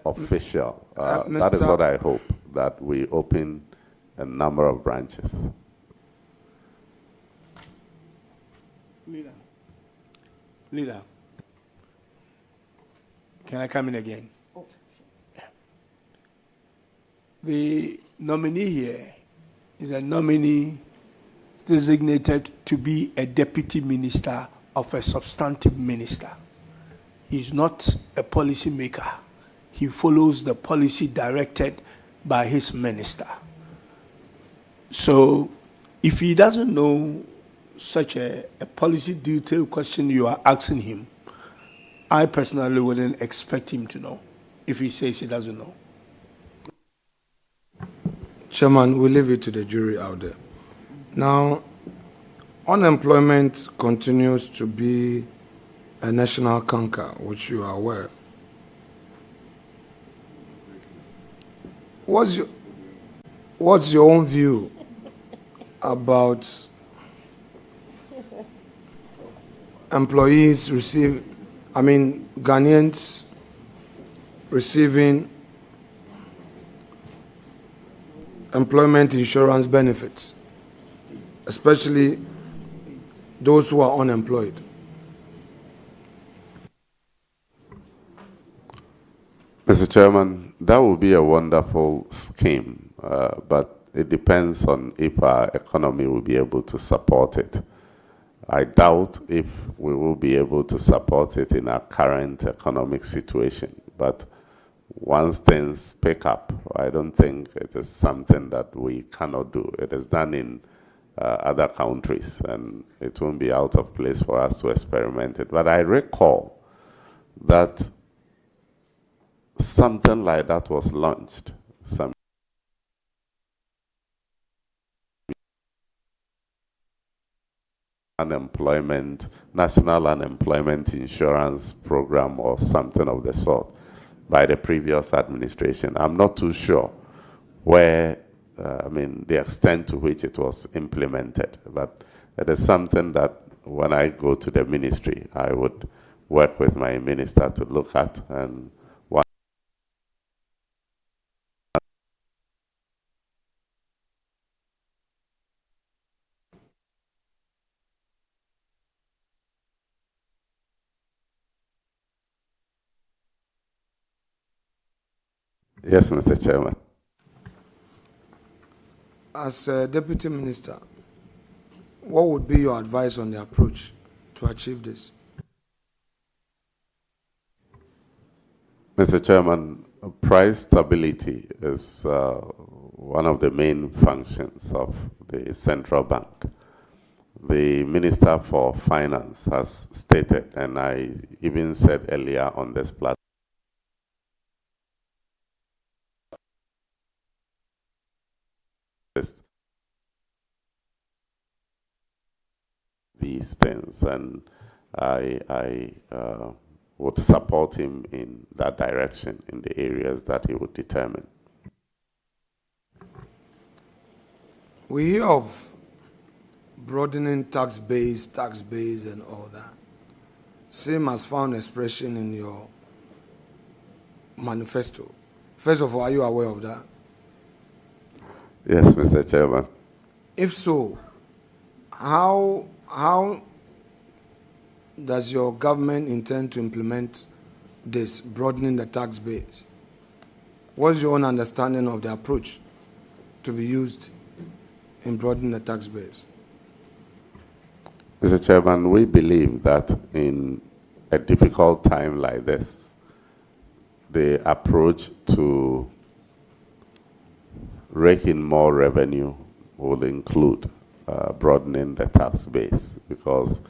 official. That is what I hope, that we open a number of branches. Leader, can I come in again? Oh, The nominee here is a nominee designated to be a deputy minister of a substantive minister. He's not a policy maker. He follows the policy directed by his minister. So if he doesn't know such a policy detailed question you are asking him, I personally wouldn't expect him to know if he says he doesn't know. Chairman, we leave it to the jury out there. Now, unemployment continues to be a national canker, which you are aware. What's your own view about employees Ghanaians receiving employment insurance benefits, especially those who are unemployed? Mr. Chairman, that would be a wonderful scheme, but it depends on if our economy will be able to support it. I doubt if we will be able to support it in our current economic situation, but once things pick up, I don't think it is something that we cannot do. It is done in other countries, and it won't be out of place for us to experiment it. But I recall that something like that was launched some national unemployment insurance program or something of the sort by the previous administration. I'm not too sure where, the extent to which it was implemented, but it is something that when I go to the ministry, I would work with my minister to look at. And yes, Mr. Chairman. As a deputy minister, what would be your advice on the approach to achieve this? Mr. Chairman, price stability is one of the main functions of the central bank. The Minister for Finance has stated, and I even said earlier on this platform, these things, and I would support him in that direction in the areas that he would determine. We hear of broadening tax base, and all that. Same as found expression in your manifesto. First of all, are you aware of that? Yes, Mr. Chairman. If so, how does your government intend to implement this, broadening the tax base? What's your own understanding of the approach to be used in broadening the tax base? Mr. Chairman, we believe that in a difficult time like this, the approach to rake in more revenue will include broadening the tax base, because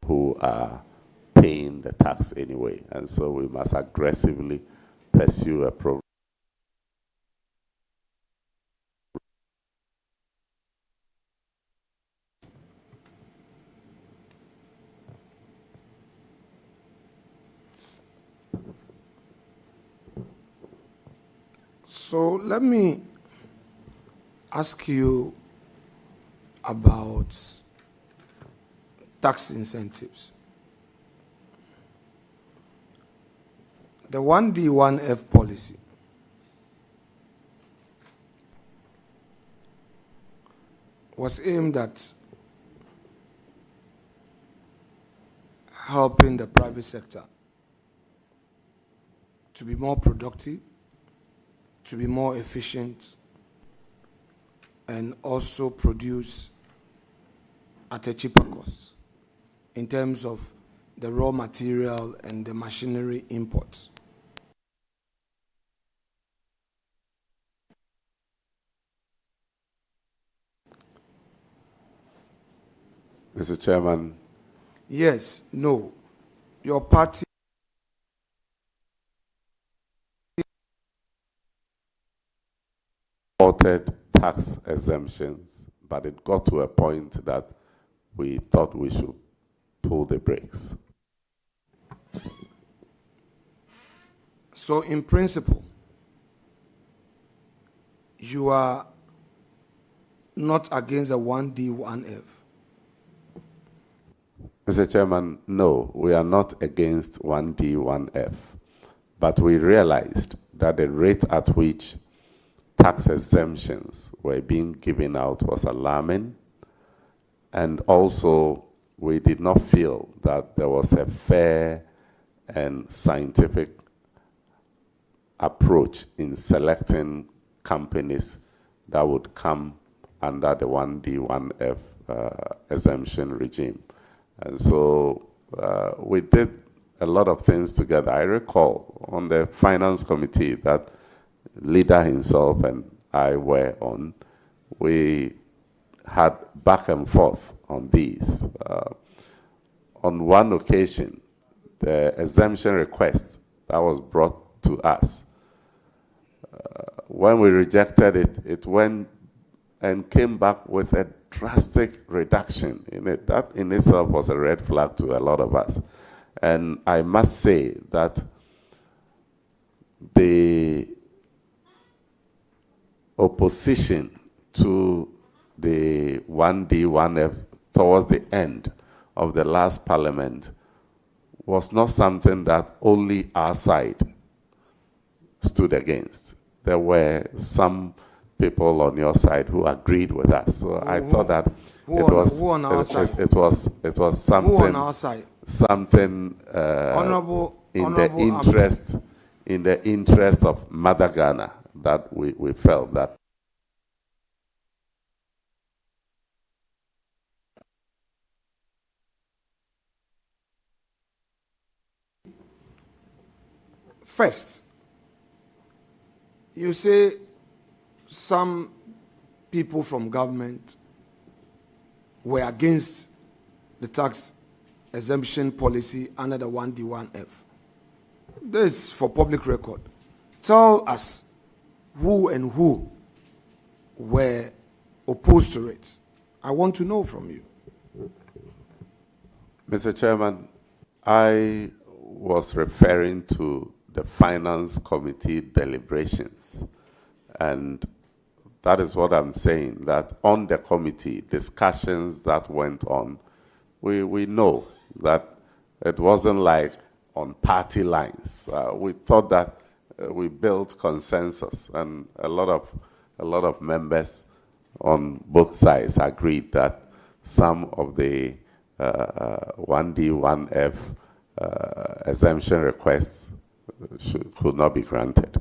who are paying the tax anyway. And so we must aggressively pursue a program. So let me ask you about tax incentives. The 1D, 1F policy was aimed at helping the private sector to be more productive, to be more efficient, and also produce at a cheaper cost in terms of the raw material and the machinery imports. Mr. Chairman. Yes, no. Your party supported tax exemptions, but it got to a point that we thought we should pull the brakes. So in principle, you are not against a 1D, 1F? Mr. Chairman, no, we are not against 1D, 1F, but we realized that the rate at which tax exemptions were being given out was alarming, and also we did not feel that there was a fair and scientific approach in selecting companies that would come under the 1D, 1F exemption regime. And so we did a lot of things together. I recall on the Finance Committee that leader himself and I were on, we had back and forth on these. On one occasion, the exemption request that was brought to us, when we rejected it, it went and came back with a drastic reduction in it. That in itself was a red flag to a lot of us. And I must say that the opposition to the 1D, 1F towards the end of the last parliament was not something that only our side stood against. There were some people on your side who agreed with us. So I thought that it was something in the interest of Mother Ghana that we felt that. First, you say some people from government were against the tax exemption policy under the 1D, 1F. This is for public record. Tell us who and who were opposed to it. I want to know from you. Mr. Chairman, I was referring to the Finance Committee deliberations. And that is what I'm saying, that on the committee, discussions that went on, we know that it wasn't like on party lines. We thought that we built consensus, and a lot of members on both sides agreed that some of the 1D, 1F exemption requests could not be granted.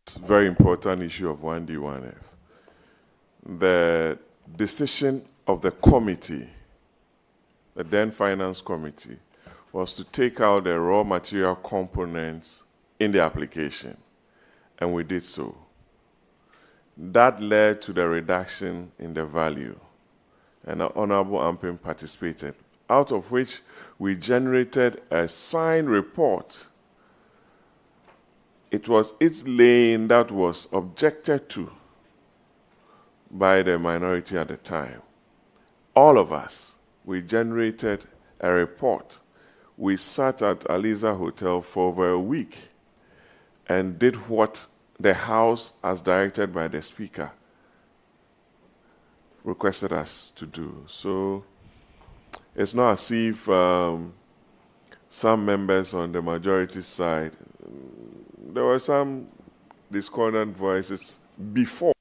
It's a very important issue of 1D, 1F. The decision of the committee, the then Finance Committee, was to take out the raw material components in the application, and we did so. That led to the reduction in the value. And the Honorable Ampim participated, out of which we generated a signed report. It was its laying that was objected to by the minority at the time. All of us, we generated a report. We sat at Aliza Hotel for over a week and did what the House, as directed by the Speaker, requested us to do. So it's not as if some members on the majority side, there were some discordant voices before.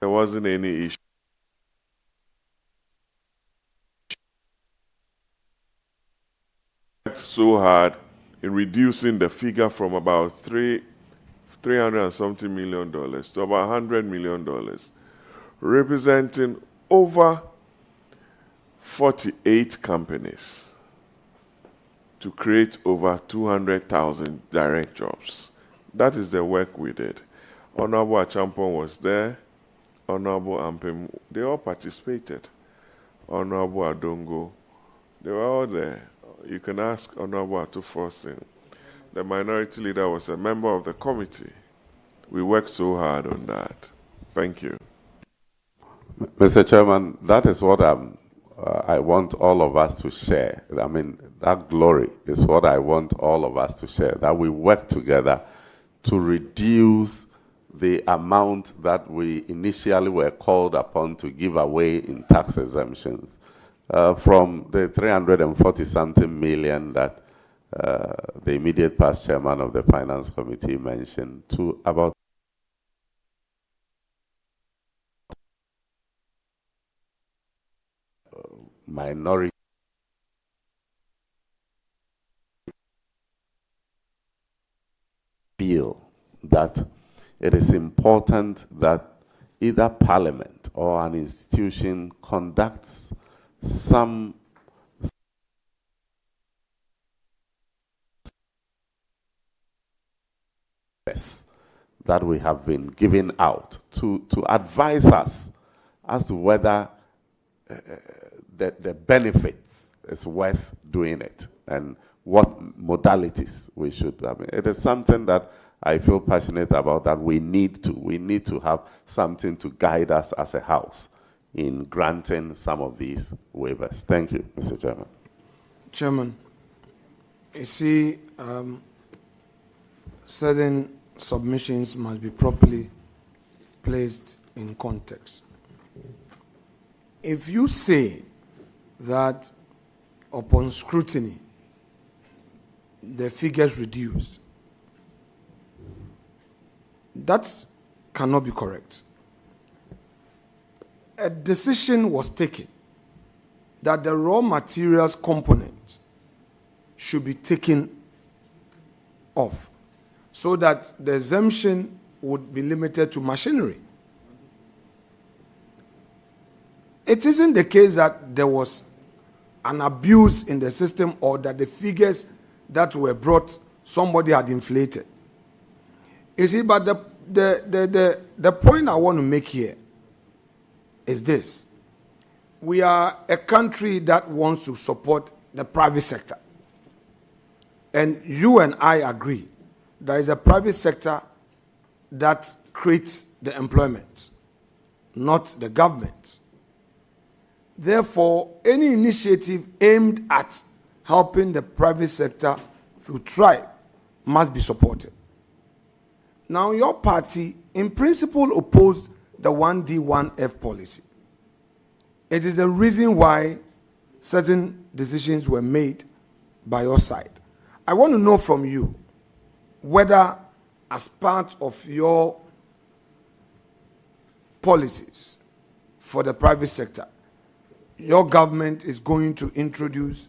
There wasn't any issue. So hard in reducing the figure from about $300 and something million to about $100 million, representing over 48 companies to create over 200,000 direct jobs. That is the work we did. Honorable Achampon was there. Honorable Ampim, they all participated. Honorable Adongo, they were all there. You can ask Honorable Atufosin. The minority leader was a member of the committee. We worked so hard on that. Thank you. Mr. Chairman, that is what I want all of us to share. I mean, that glory is what I want all of us to share, that we work together to reduce the amount that we initially were called upon to give away in tax exemptions from the 340-something million that the immediate past chairman of the Finance Committee mentioned to about minority feel that it is important that either Parliament or an institution conducts some that we have been giving out to advise us as to whether the benefits is worth doing it and what modalities we should. I mean, it is something that I feel passionate about, that we need to have something to guide us as a House in granting some of these waivers. Thank you, Mr. Chairman. Chairman, you see, certain submissions must be properly placed in context. If you say that upon scrutiny, the figures reduced, that cannot be correct. A decision was taken that the raw materials component should be taken off so that the exemption would be limited to machinery. It isn't the case that there was an abuse in the system or that the figures that were brought, somebody had inflated. You see, but the point I want to make here is this. We are a country that wants to support the private sector. And you and I agree there is a private sector that creates the employment, not the government. Therefore, any initiative aimed at helping the private sector to thrive must be supported. Now, your party, in principle, opposed the 1D, 1F policy. It is the reason why certain decisions were made by your side. I want to know from you whether, as part of your policies for the private sector, your government is going to introduce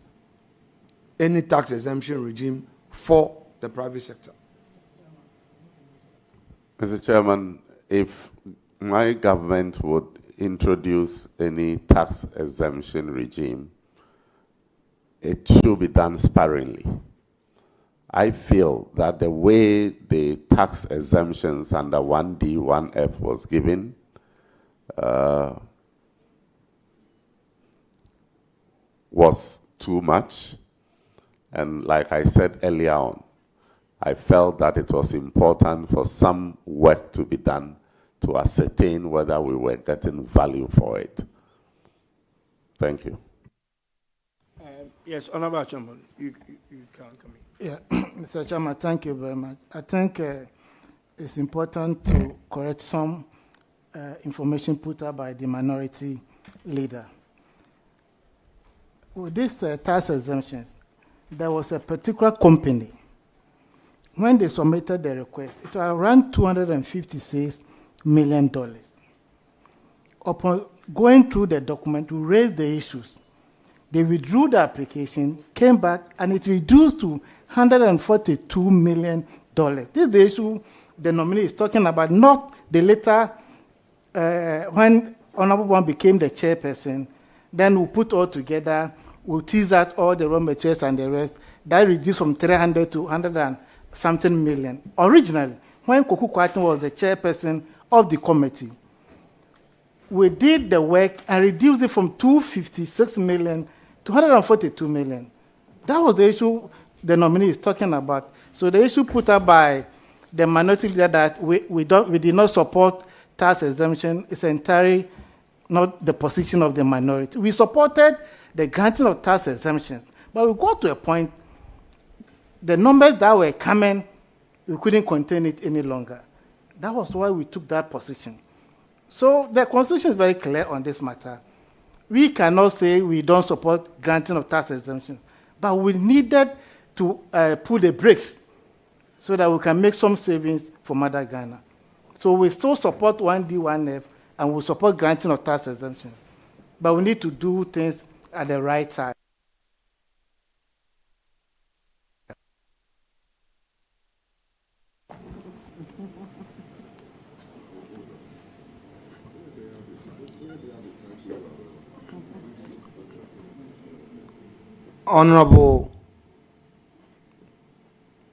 any tax exemption regime for the private sector. Mr. Chairman, if my government would introduce any tax exemption regime, it should be done sparingly. I feel that the way the tax exemptions under 1D, 1F was given was too much. And like I said earlier on, I felt that it was important for some work to be done to ascertain whether we were getting value for it. Thank you. Yes, Honorable Chairman, you can come in. Yeah, Mr. Chairman, thank you very much. I think it's important to correct some information put up by the minority leader. With this tax exemptions, there was a particular company. When they submitted the request, it was around $256 million. Upon going through the document, we raised the issues. They withdrew the application, came back, and it reduced to $142 million. This is the issue the nominee is talking about, not the later, when Honorable One became the chairperson, then we put all together, we'll tease out all the raw materials and the rest. That reduced from 300 to 100 and something million. Originally, when Koku Kwatin was the chairperson of the committee, we did the work and reduced it from 256 million to 142 million. That was the issue the nominee is talking about. So the issue put up by the minority leader that we did not support tax exemption is entirely not the position of the minority. We supported the granting of tax exemptions, but we got to a point, the numbers that were coming, we couldn't contain it any longer. That was why we took that position. So the Constitution is very clear on this matter. We cannot say we don't support granting of tax exemptions, but we needed to put the brakes so that we can make some savings for Mother Ghana. So we still support 1D, 1F, and we support granting of tax exemptions. But we need to do things at the right time. Honorable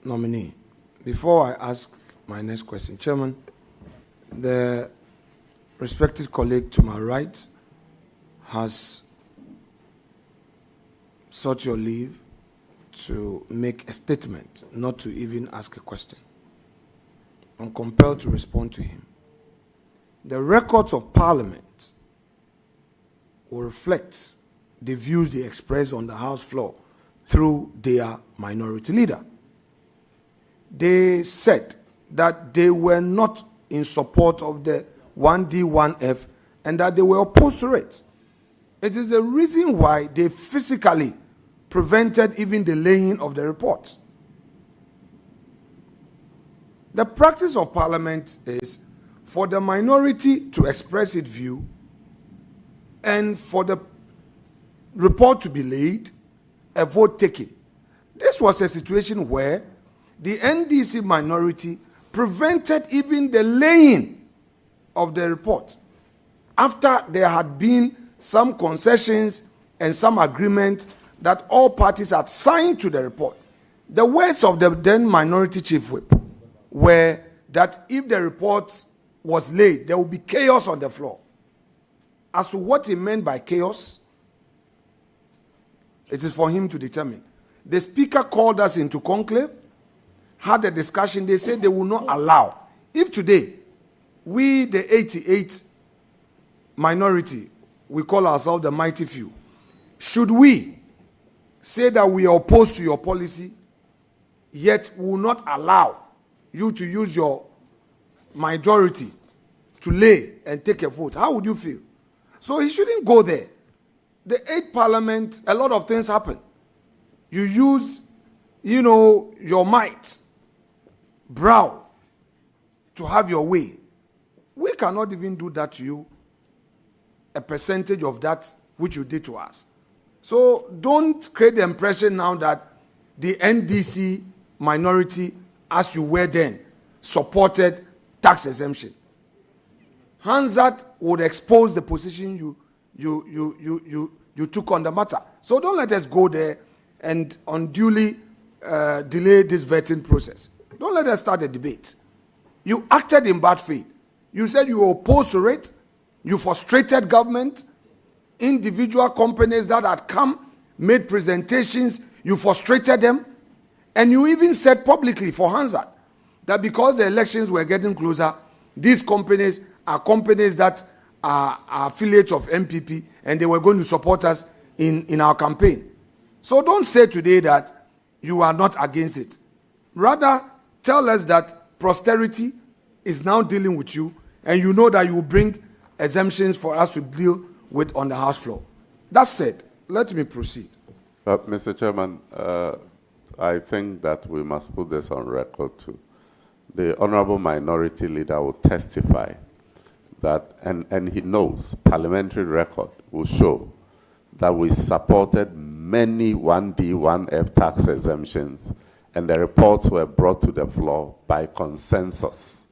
nominee, before I ask my next question, Chairman, the respected colleague to my right has sought your leave to make a statement, not to even ask a question. I'm compelled to respond to him. The records of Parliament will reflect the views they express on the House floor through their minority leader. They said that they were not in support of the 1D, 1F and that they were opposed to it. It is the reason why they physically prevented even the laying of the report. The practice of Parliament is for the minority to express its view and for the report to be laid, a vote taken. This was a situation where the NDC minority prevented even the laying of the report after there had been some concessions and some agreement that all parties had signed to the report. The words of the then minority chief whip were that if the report was laid, there would be chaos on the floor. As to what he meant by chaos, it is for him to determine. The speaker called us into conclave, had a discussion. They said they will not allow. If today, we, the 88 minority, we call ourselves the mighty few, should we say that we are opposed to your policy, yet will not allow you to use your majority to lay and take a vote, how would you feel? So he shouldn't go there. The 8th Parliament, a lot of things happen. You use, your might, brow, to have your way. We cannot even do that to you, a percentage of that which you did to us. So don't create the impression now that the NDC minority, as you were then, supported tax exemption. Hansard would expose the position you took on the matter. So don't let us go there and unduly delay this vetting process. Don't let us start a debate. You acted in bad faith. You said you were opposed to it. You frustrated government. Individual companies that had come, made presentations, you frustrated them. And you even said publicly for Hansard that because the elections were getting closer, these companies are companies that are affiliates of MPP and they were going to support us in our campaign. So don't say today that you are not against it. Rather, tell us that posterity is now dealing with you and you know that you will bring exemptions for us to deal with on the House floor. That said, let me proceed. Mr. Chairman, I think that we must put this on record too. The Honorable Minority Leader will testify that, and he knows, parliamentary record will show that we supported many 1D, 1F tax exemptions, and the reports were brought to the floor by consensus.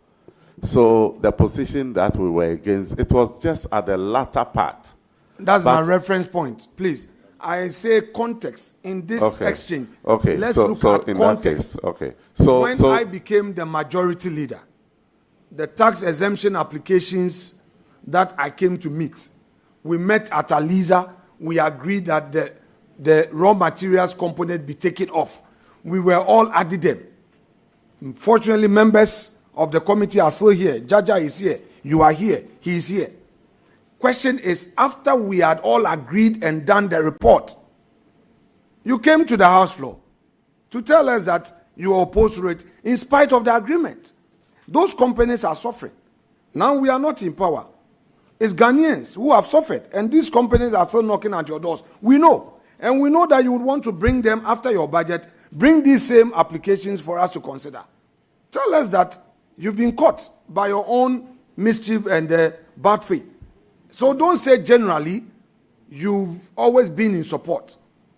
So the position that we were against, it was just at the latter part. That's my reference point, please. I say context in this exchange. Okay, let's so, look so at in context. That case, okay. So when I became the majority leader, the tax exemption applications that I came to meet, we met at Aliza. We agreed that the raw materials component be taken off. We were all added them. Fortunately, members of the committee are still here. Jaja is here. You are here. He is here. Question is, after we had all agreed and done the report, you came to the House floor to tell us that you are opposed to it in spite of the agreement. Those companies are suffering. Now we are not in power. It's Ghanaians who have suffered, and these companies are still knocking at your doors. We know. And we know that you would want to bring them after your budget, bring these same applications for us to consider. Tell us that you've been caught by your own mischief and bad faith. So don't say generally you've always been in support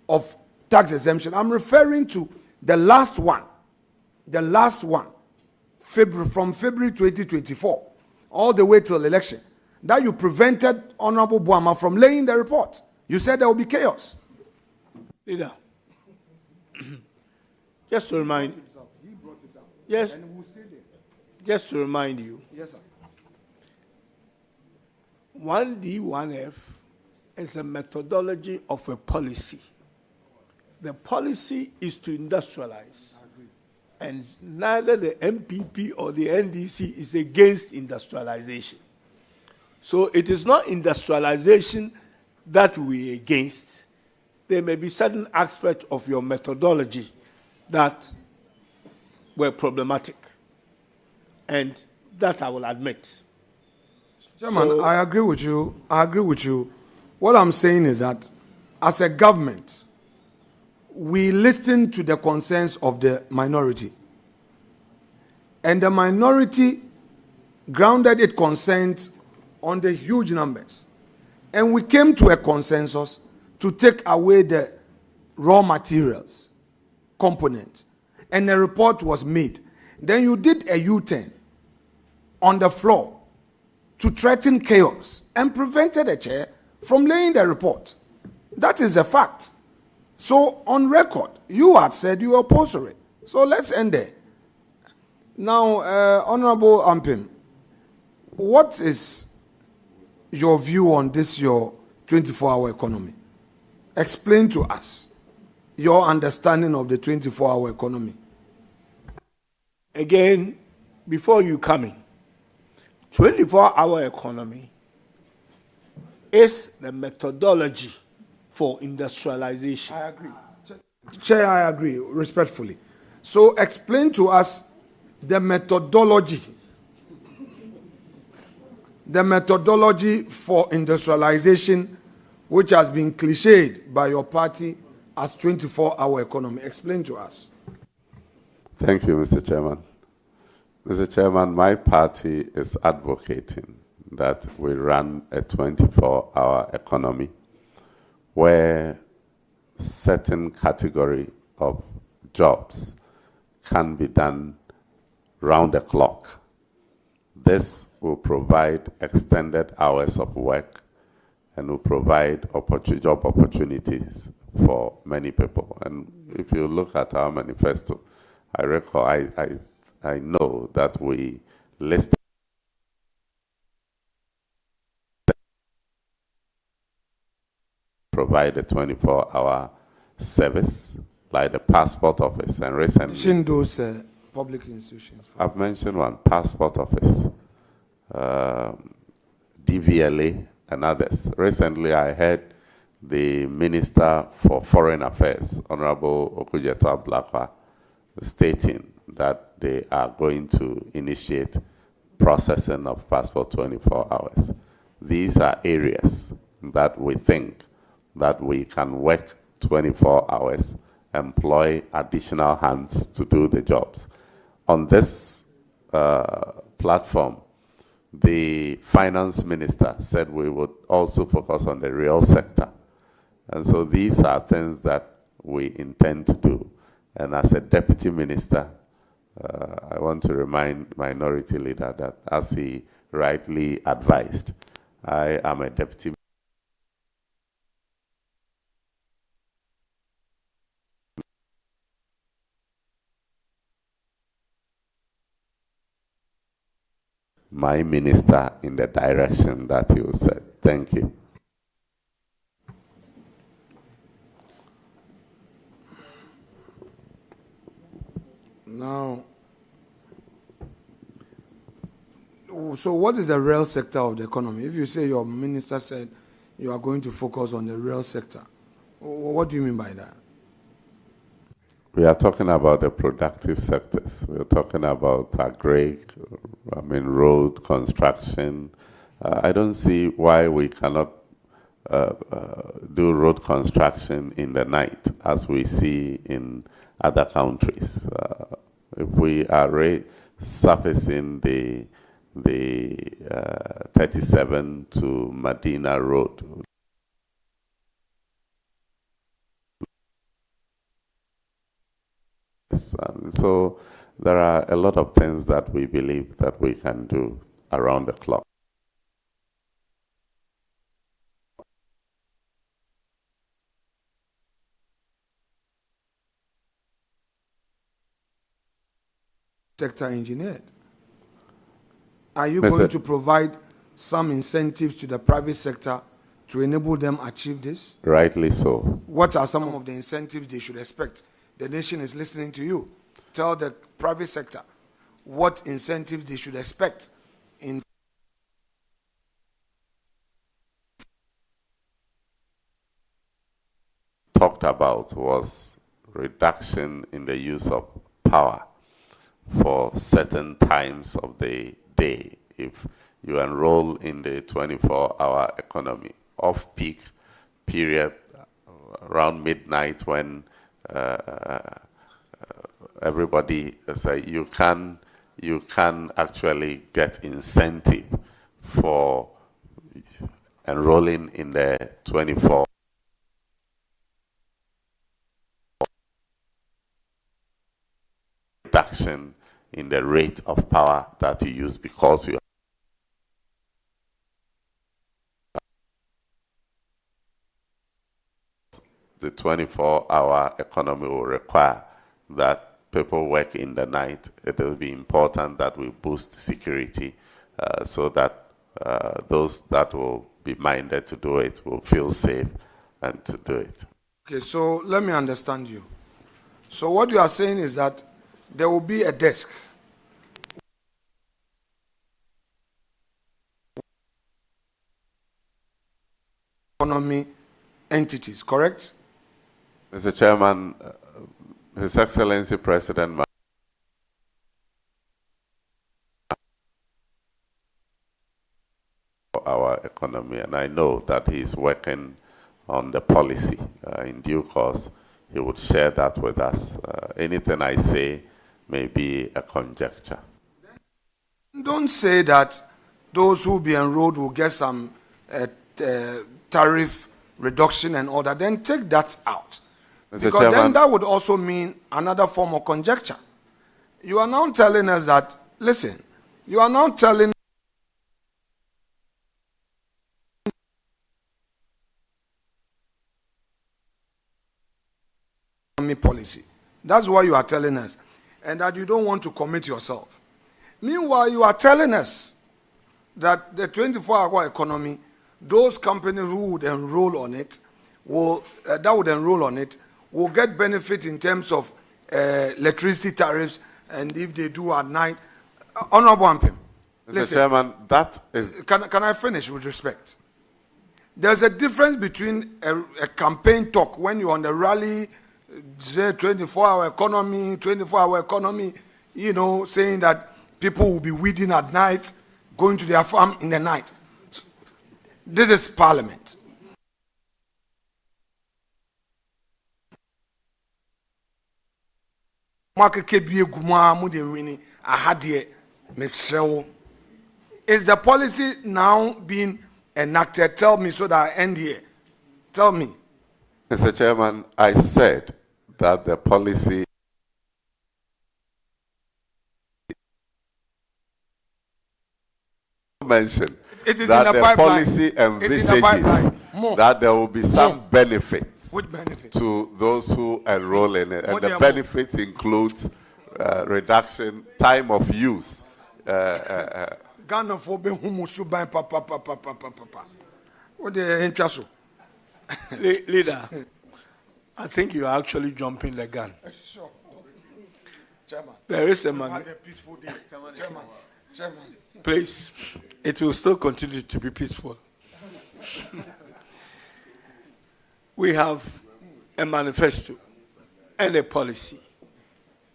of tax exemption. I'm referring to the last one, from February 2024, all the way till election, that you prevented Honorable Boama from laying the report. You said there will be chaos. Leader, just to remind, yes, just to remind you, yes, sir. 1D, 1F is a methodology of a policy. The policy is to industrialize. And neither the MPP or the NDC is against industrialization. So it is not industrialization that we're against. There may be certain aspects of your methodology that were problematic. And that I will admit. Chairman, so, I agree with you. What I'm saying is that as a government, we listen to the concerns of the minority. And the minority grounded its concerns on the huge numbers. And we came to a consensus to take away the raw materials component. And a report was made. Then you did a U-turn on the floor to threaten chaos and prevented the chair from laying the report. That is a fact. So on record, you had said you were opposed to it. So let's end there. Now, Honorable Ampim, what is your view on this, your 24-hour economy? Explain to us your understanding of the 24-hour economy. Again, before you come in, 24-hour economy is the methodology for industrialization. I agree. Chair, I agree, respectfully. So explain to us the methodology for industrialization, which has been cliched by your party as 24-hour economy. Explain to us. Thank you, Mr. Chairman. Mr. Chairman, my party is advocating that we run a 24-hour economy where certain category of jobs can be done round the clock. This will provide extended hours of work and will provide job opportunities for many people. And if you look at our manifesto, I recall, I know that we listed provide a 24-hour service, like the passport office, and recently... Mention those public institutions. I've mentioned one, passport office, DVLA, and others. Recently, I heard the Minister for Foreign Affairs, Honorable Okujeto Ablakwa, stating that they are going to initiate processing of passport 24 hours. These are areas that we think that we can work 24 hours, employ additional hands to do the jobs. On this platform, the finance minister said we would also focus on the real sector. And so these are things that we intend to do. And as a deputy minister, I want to remind Minority Leader that, as he rightly advised, I am a deputy my minister in the direction that you said. Thank you. Now, so what is the real sector of the economy? If you say your minister said you are going to focus on the real sector, what do you mean by that? We are talking about the productive sectors. We are talking about road construction. I don't see why we cannot do road construction in the night, as we see in other countries. If we are surfacing the 37 to Medina Road, so there are a lot of things that we believe that we can do around the clock. Sector engineered. Are you going to provide some incentives to the private sector to enable them achieve this? Rightly so. What are some of the incentives they should expect? The nation is listening to you. Tell the private sector what incentives they should expect in talked about was reduction in the use of power for certain times of the day. If you enroll in the 24-hour economy, off-peak period around midnight when everybody say you can actually get incentive for enrolling in the 24 reduction in the rate of power that you use, because you the 24-hour economy will require that people work in the night. It will be important that we boost security so that those that will be minded to do it will feel safe and to do it. Okay, so let me understand you. So what you are saying is that there will be a desk economy entities, correct? Mr. Chairman, His Excellency President for our economy, and I know that he's working on the policy. In due course, he would share that with us. Anything I say may be a conjecture. Don't say that those who be enrolled will get some tariff reduction and all that. Then take that out. Mr. Because Chairman, then that would also mean another form of conjecture. You are now telling us that, listen, you are now telling policy. That's what you are telling us, and that you don't want to commit yourself. Meanwhile, you are telling us that the 24-hour economy, those companies who would enroll on it, will get benefit in terms of electricity tariffs, and if they do at night. Honorable Ampim, Mr. Chairman, that is... Can I finish with respect? There's a difference between a campaign talk when you're on the rally, say 24-hour economy, you know, saying that people will be weeding at night, going to their farm in the night. This is Parliament. Is the policy now being enacted? Tell me so that I end here. Tell me. Mr. Chairman, I said that the policy mentioned it is that in the the policy envisages that there will be some benefits to those who enroll in it, and the benefits includes reduction, time of use. Ghana for being humusu by papa. What the interest? Leader, I think you are actually jumping the gun. Sure. Chairman. There is a man. Have a peaceful day. Chairman. Please, it will still continue to be peaceful. We have a manifesto and a policy.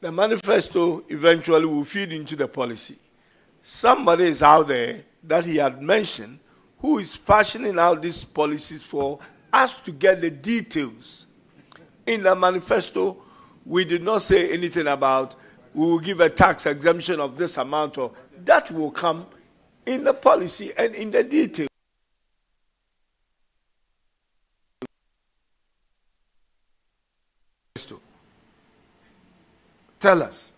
The manifesto eventually will feed into the policy. Somebody is out there that he had mentioned who is fashioning out these policies for us to get the details. In the manifesto, we did not say anything about we will give a tax exemption of this amount, or that will come in the policy and in the details. Tell us.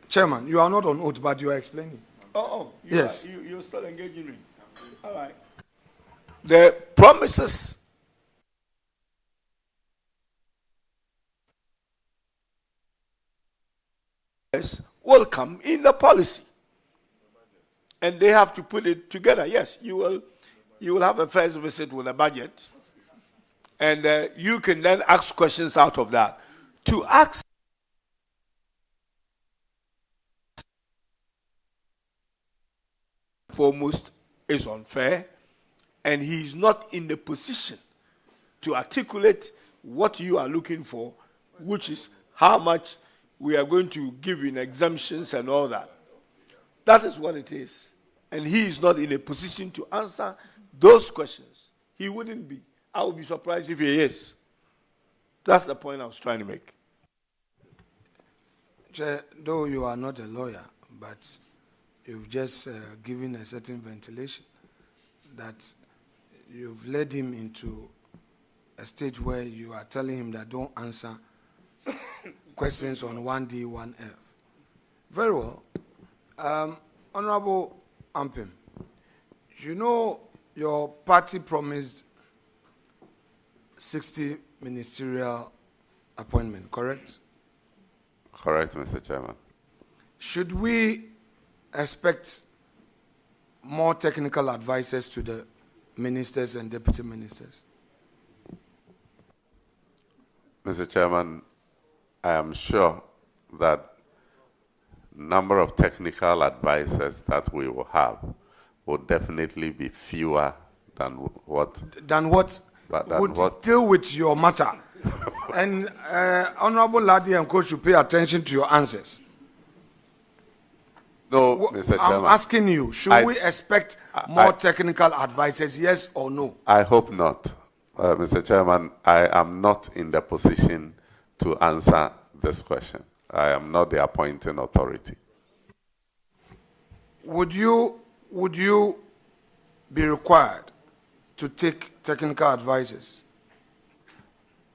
Chairman, you are not on oath, but you are explaining. Yes. You're still engaging me. All right. The promises will come in the policy, and they have to put it together. Yes, you will have a first visit with a budget, and you can then ask questions out of that. To ask foremost is unfair, and he is not in the position to articulate what you are looking for, which is how much we are going to give in exemptions and all that. That is what it is. And he is not in a position to answer those questions. He wouldn't be. I would be surprised if he is. That's the point I was trying to make. Chair, though you are not a lawyer, but you've just given a certain ventilation that you've led him into a stage where you are telling him that don't answer questions on 1D, 1F. Very well. Honorable Ampim, you know your party promised 60 ministerial appointments, correct? Correct, Mr. Chairman. Should we expect more technical advices to the ministers and deputy ministers? Mr. Chairman, I am sure that number of technical advisors that we will have will definitely be fewer than what... Than what would deal with your matter. And Honorable Ladi and Co should pay attention to your answers. No, Mr. Chairman. I'm asking you, should we expect more technical advisors, yes or no? I hope not. Mr. Chairman, I am not in the position to answer this question. I am not the appointing authority. Would you be required to take technical advices?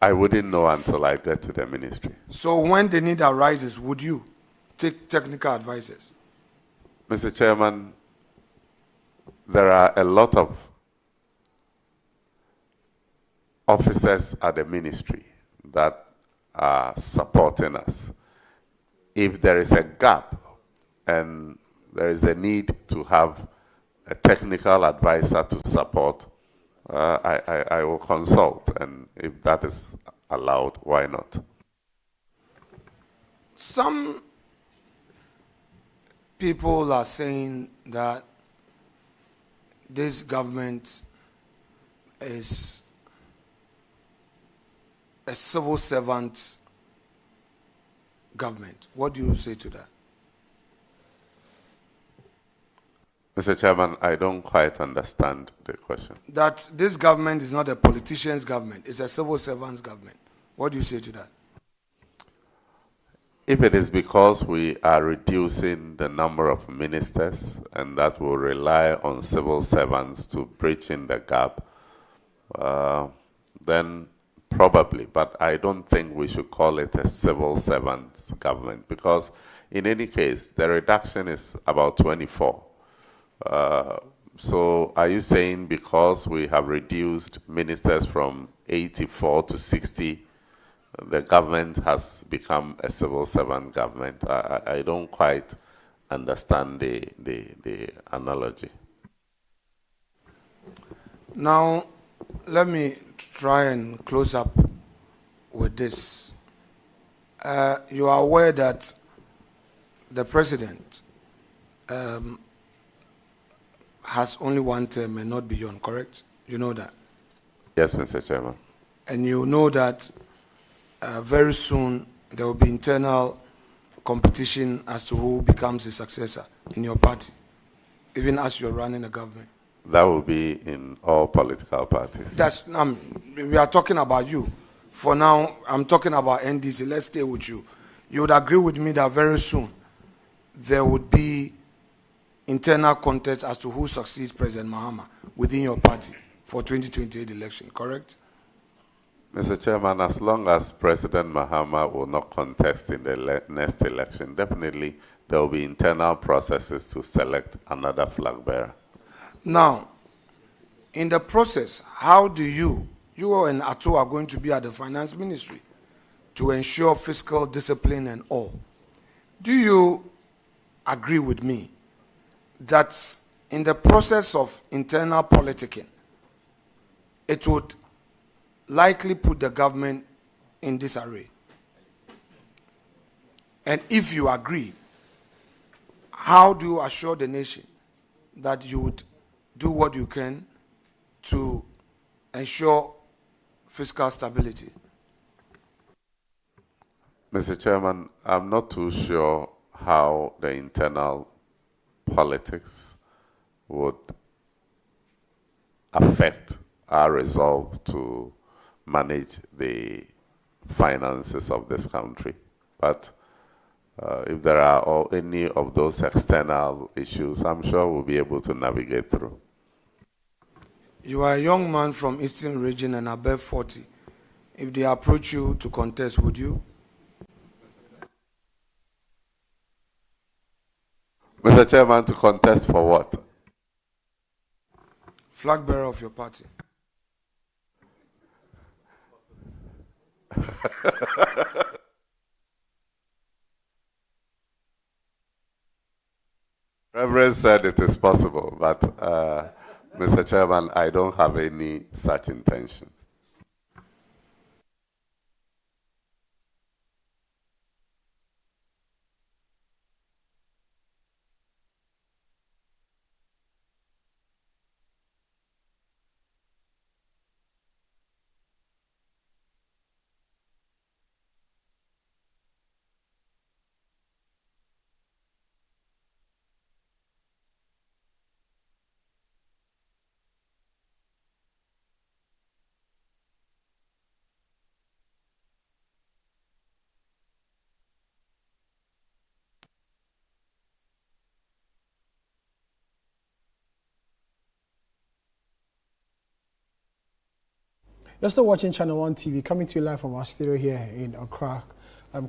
I wouldn't know until I get to the ministry. So when the need arises, would you take technical advices? Mr. Chairman, there are a lot of officers at the ministry that are supporting us. If there is a gap and there is a need to have a technical advisor to support, I will consult, and if that is allowed, why not? Some people are saying that this government is a civil servant government. What do you say to that? Mr. Chairman, I don't quite understand the question. That this government is not a politician's government, it's a civil servant's government. What do you say to that? If it is because we are reducing the number of ministers and that will rely on civil servants to bridge in the gap, then probably, but I don't think we should call it a civil servants government, because in any case, the reduction is about 24. So are you saying because we have reduced ministers from 84 to 60, the government has become a civil servant government? I don't quite understand the analogy. Now, let me try and close up with this. You are aware that the president has only one term and not beyond, correct? You know that? Yes, Mr. Chairman. And you know that very soon there will be internal competition as to who becomes his successor in your party, even as you're running a government. That will be in all political parties. That's we are talking about you. For now, I'm talking about NDC. Let's stay with you. You would agree with me that very soon there would be internal contest as to who succeeds President Mahama within your party for 2028 election, correct? Mr. Chairman, as long as President Mahama will not contest in the next election, definitely there will be internal processes to select another flag bearer. Now, in the process, how do you and Ato are going to be at the finance ministry to ensure fiscal discipline and all? Do you agree with me that in the process of internal politicking, it would likely put the government in disarray? And if you agree, how do you assure the nation that you would do what you can to ensure fiscal stability? Mr. Chairman, I'm not too sure how the internal politics would affect our resolve to manage the finances of this country. But if there are any of those external issues, I'm sure we'll be able to navigate through. You are a young man from Eastern Region and above 40. If they approach you to contest, would you? Mr. Chairman, to contest for what? Flag bearer of your party. Reverend said it is possible, but Mr. Chairman, I don't have any such intentions. You're still watching Channel 1 TV, coming to you live from our studio here in Accra.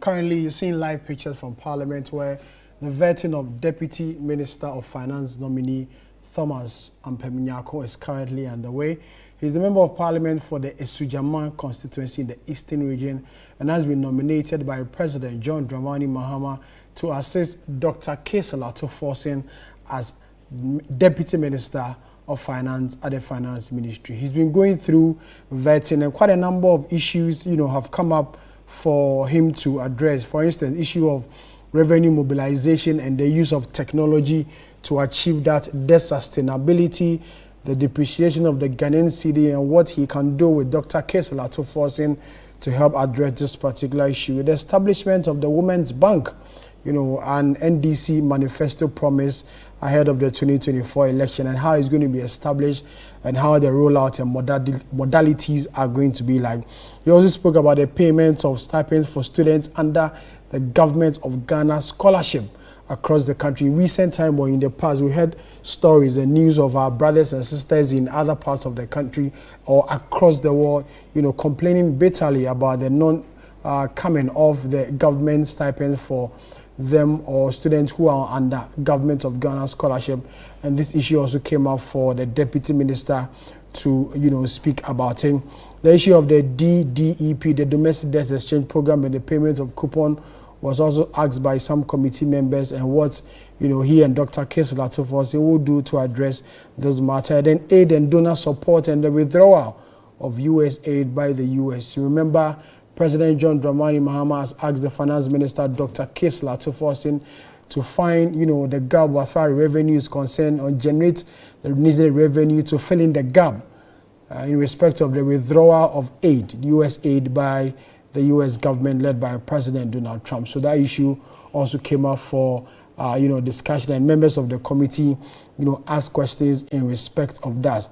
Currently, you're seeing live pictures from Parliament where the vetting of Deputy Minister of Finance nominee Thomas Ampeminyako is currently underway. He's the Member of Parliament for the Esujaman constituency in the Eastern region and has been nominated by President John Dramani Mahama to assist Dr. Kesela Toforsin as Deputy Minister of Finance at the Finance Ministry. He's been going through vetting, and quite a number of issues, have come up for him to address. For instance, issue of revenue mobilization and the use of technology to achieve that, debt sustainability, the depreciation of the Ghanaian cedi, and what he can do with Dr. Kesela Toforsin to help address this particular issue. The establishment of the Women's Bank, an NDC manifesto promise ahead of the 2024 election, and how it's going to be established and how the rollout and modalities are going to be like. He also spoke about the payments of stipends for students under the Government of Ghana scholarship across the country. In recent time or in the past, we heard stories and news of our brothers and sisters in other parts of the country or across the world, complaining bitterly about the non-coming of the government stipend for them or students who are under Government of Ghana scholarship. And this issue also came up for the Deputy Minister to, speak about it. The issue of the DDEP, the Domestic Debt Exchange Program, and the payment of coupon was also asked by some committee members, and what he and Dr. Kesela Toforsin will do to address this matter. Then aid and donor support and the withdrawal of U.S. aid by the U.S. You remember President John Dramani Mahama has asked the Finance Minister, Dr. Kesela Toforsin, to find, the gap as far as revenue is concerned, or generate the needed revenue to fill in the gap in respect of the withdrawal of aid, U.S. aid by the U.S. government led by President Donald Trump. So that issue also came up for, discussion, and members of the committee, asked questions in respect of that.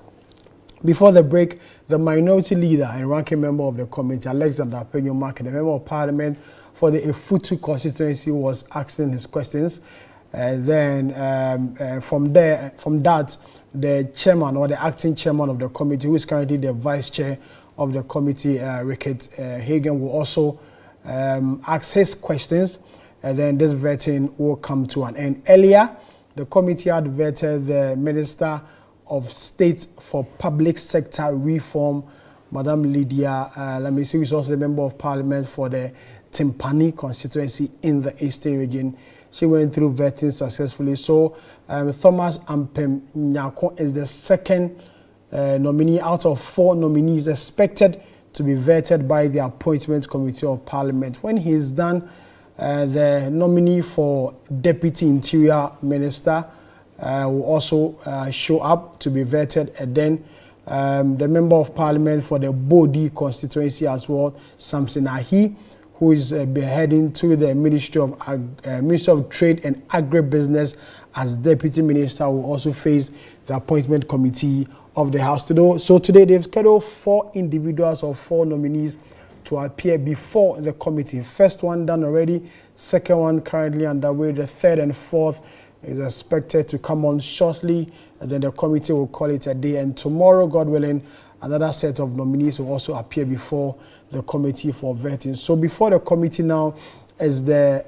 Before the break, the minority leader and ranking member of the committee, Alexander Penyo-Market, the member of Parliament for the Efutu constituency, was asking his questions. And then from that, the chairman or the acting chairman of the committee, who is currently the vice chair of the committee, Rickett Hagen, will also ask his questions, and then this vetting will come to an end. Earlier, the committee had vetted the Minister of State for Public Sector Reform, Madam Lydia, who is also the Member of Parliament for the Timpani constituency in the Eastern region. She went through vetting successfully. So Thomas Ampem Nyako is the second nominee out of 4 nominees expected to be vetted by the Appointment Committee of Parliament. When he is done, the nominee for Deputy Interior Minister will also show up to be vetted, and then the Member of Parliament for the Bodi constituency as well, Samson Ahi, who is heading to the Ministry of Trade and Agri-business as Deputy Minister, will also face the Appointment Committee of the House. So today they've scheduled 4 individuals or 4 nominees to appear before the committee. First one done already, second one currently underway, the third and fourth is expected to come on shortly, and then the committee will call it a day. And tomorrow, God willing, another set of nominees will also appear before the committee for vetting. So before the committee now is the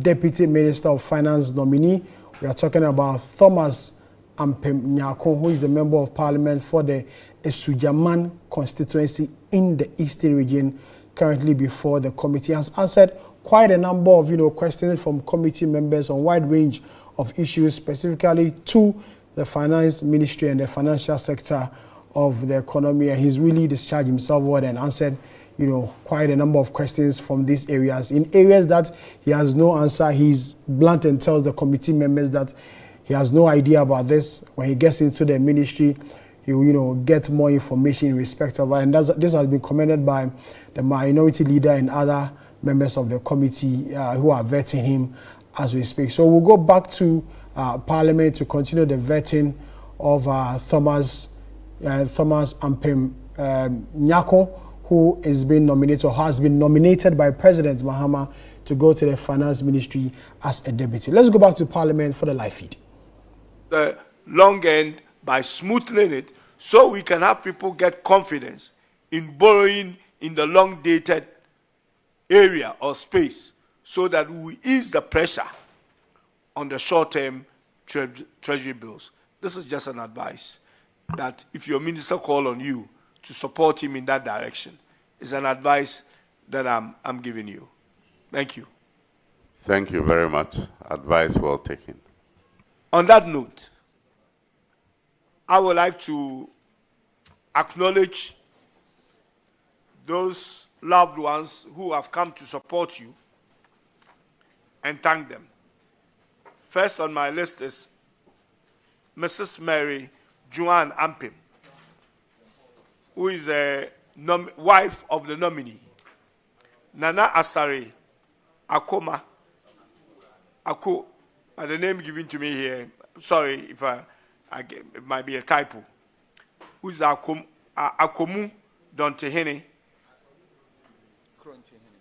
Deputy Minister of Finance nominee. We are talking about Thomas Ampem Nyako, who is the Member of Parliament for the Esujaman constituency in the Eastern region, currently before the committee. Has answered quite a number of questions from committee members on a wide range of issues, specifically to the Finance Ministry and the financial sector of the economy. And he's really discharged himself well and answered quite a number of questions from these areas. In areas that he has no answer, he's blunt and tells the committee members that he has no idea about this. When he gets into the ministry, he will get more information in respect of it. And this has been commended by the minority leader and other members of the committee who are vetting him as we speak. So we'll go back to Parliament to continue the vetting of Thomas Ampem Nyako, who is being nominated or has been nominated by President Mahama to go to the Finance Ministry as a deputy. Let's go back to Parliament for the live feed. The long end by smoothing it, so we can have people get confidence in borrowing in the long-dated area or space, so that we ease the pressure on the short-term treasury bills. This is just an advice that if your minister call on you to support him in that direction. It's an advice that I'm giving you. Thank you. Thank you very much. Advice well taken. On that note, I would like to acknowledge those loved ones who have come to support you and thank them. First on my list is Mrs. Mary Juan Ampim, who is the wife of the nominee. Nana Asare Akoma, the name given to me here, sorry if it might be a typo, who is Akomu Dontehene,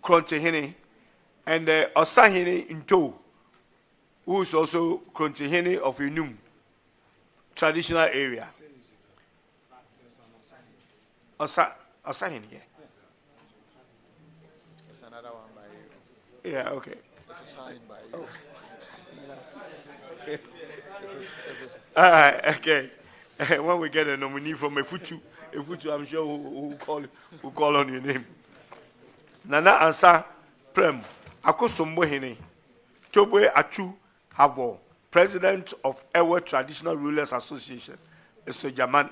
Krontehene, and Osahene Into, who is also Krontehene of Inum, traditional area. Osahene, yeah. There's another one by you. Yeah, okay. This is signed by you. Okay. When we get a nominee from Efutu, I'm sure we'll call on your name. Nana Ansa Prem, Akosombo Hene, Tobwe Achu Habo, President of Ewe Traditional Rulers Association, Esojaman.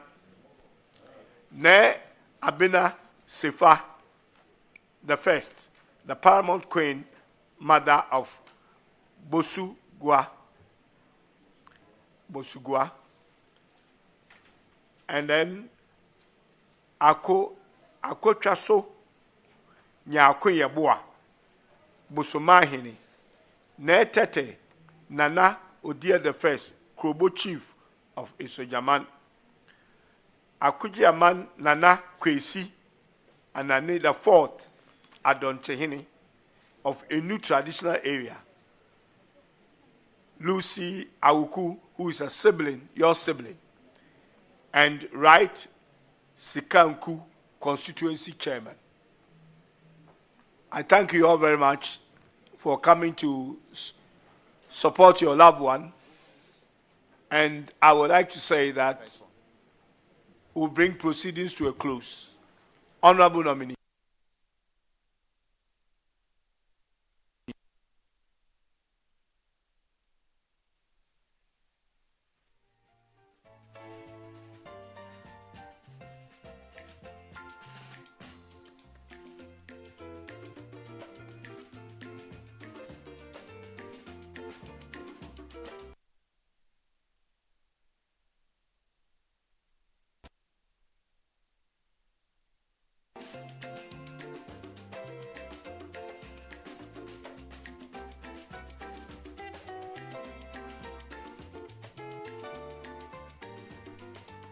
Ne Abena Sefa, the first, the Paramount Queen, mother of Bosugua, and then Ako Chaso, Nyako Yaboa, Bosomahini, Ne Tete, Nana Odia the first, Krobo chief of Isojaman, Akujiaman Nana Kwesi, and Nane the fourth, Adontehini, of a new traditional area. Lucy Awuku, who is a sibling, your sibling, and Wright Sikanku, constituency chairman. I thank you all very much for coming to support your loved one, and I would like to say that we'll bring proceedings to a close. Honorable nominee.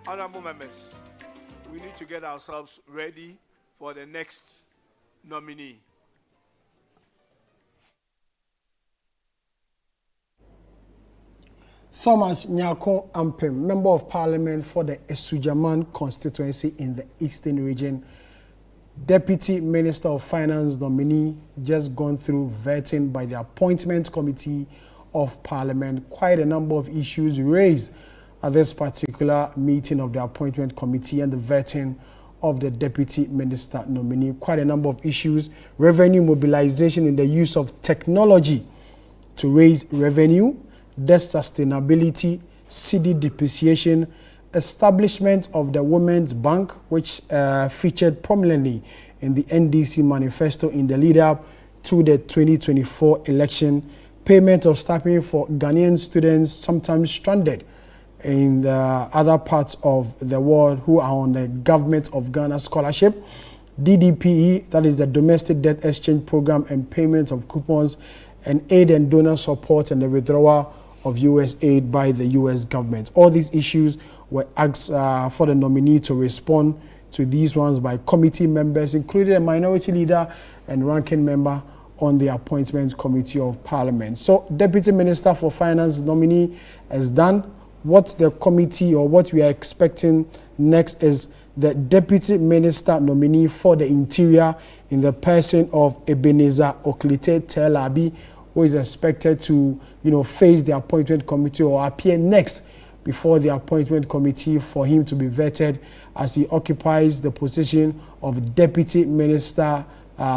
Honorable members, we need to get ourselves ready for the next nominee. Thomas Nyako Ampem, Member of Parliament for the Esujaman constituency in the Eastern Region, Deputy Minister of Finance nominee, just gone through vetting by the Appointment Committee of Parliament. Quite a number of issues raised at this particular meeting of the Appointment Committee and the vetting of the Deputy Minister nominee. Quite a number of issues. Revenue mobilization in the use of technology to raise revenue, debt sustainability, cedi depreciation, establishment of the Women's Bank, which featured prominently in the NDC manifesto in the lead-up to the 2024 election, payment of stipend for Ghanaian students sometimes stranded in the other parts of the world who are on the Government of Ghana scholarship, DDPE, that is the Domestic Debt Exchange Program, and payment of coupons, and aid and donor support and the withdrawal of U.S. aid by the U.S. government. All these issues were asked for the nominee to respond to these ones by committee members, including a minority leader and ranking member on the Appointment Committee of Parliament. So, Deputy Minister for Finance nominee has done. What the committee or what we are expecting next is the Deputy Minister nominee for the Interior in the person of Ebenezer Oklite Telabi, who is expected to, face the Appointment Committee or appear next before the appointment committee for him to be vetted as he occupies the position of Deputy Minister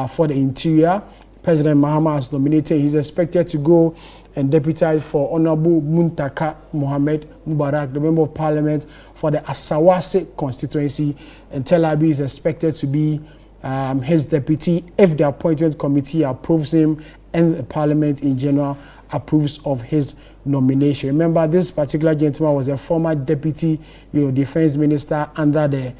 for the Interior. President Mahama has nominated. He's expected to go and deputize for Honorable Muntaka Mohammed Mubarak, the Member of Parliament for the Asawase constituency, and Tel Aviv is expected to be his deputy if the appointment committee approves him and the Parliament in general approves of his nomination. Remember, this particular gentleman was a former deputy, defense minister under the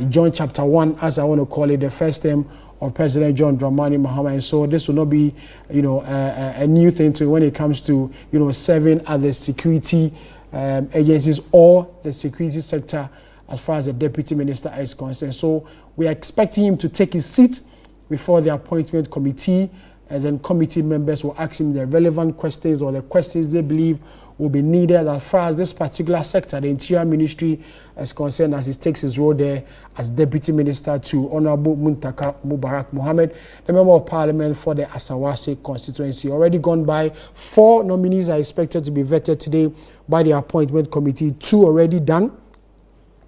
John Chapter 1, as I want to call it, the first term of President John Dramani Mahama. And so this will not be, a new thing to when it comes to, serving at the security agencies or the security sector as far as the deputy minister is concerned. So we are expecting him to take his seat before the appointment committee, and then committee members will ask him the relevant questions or the questions they believe will be needed as far as this particular sector, the Interior Ministry, is concerned, as he takes his role there as Deputy Minister to Honorable Muntaka Mubarak Mohammed, the Member of Parliament for the Asawase constituency. Already gone by, 4 nominees are expected to be vetted today by the appointment committee. 2 already done.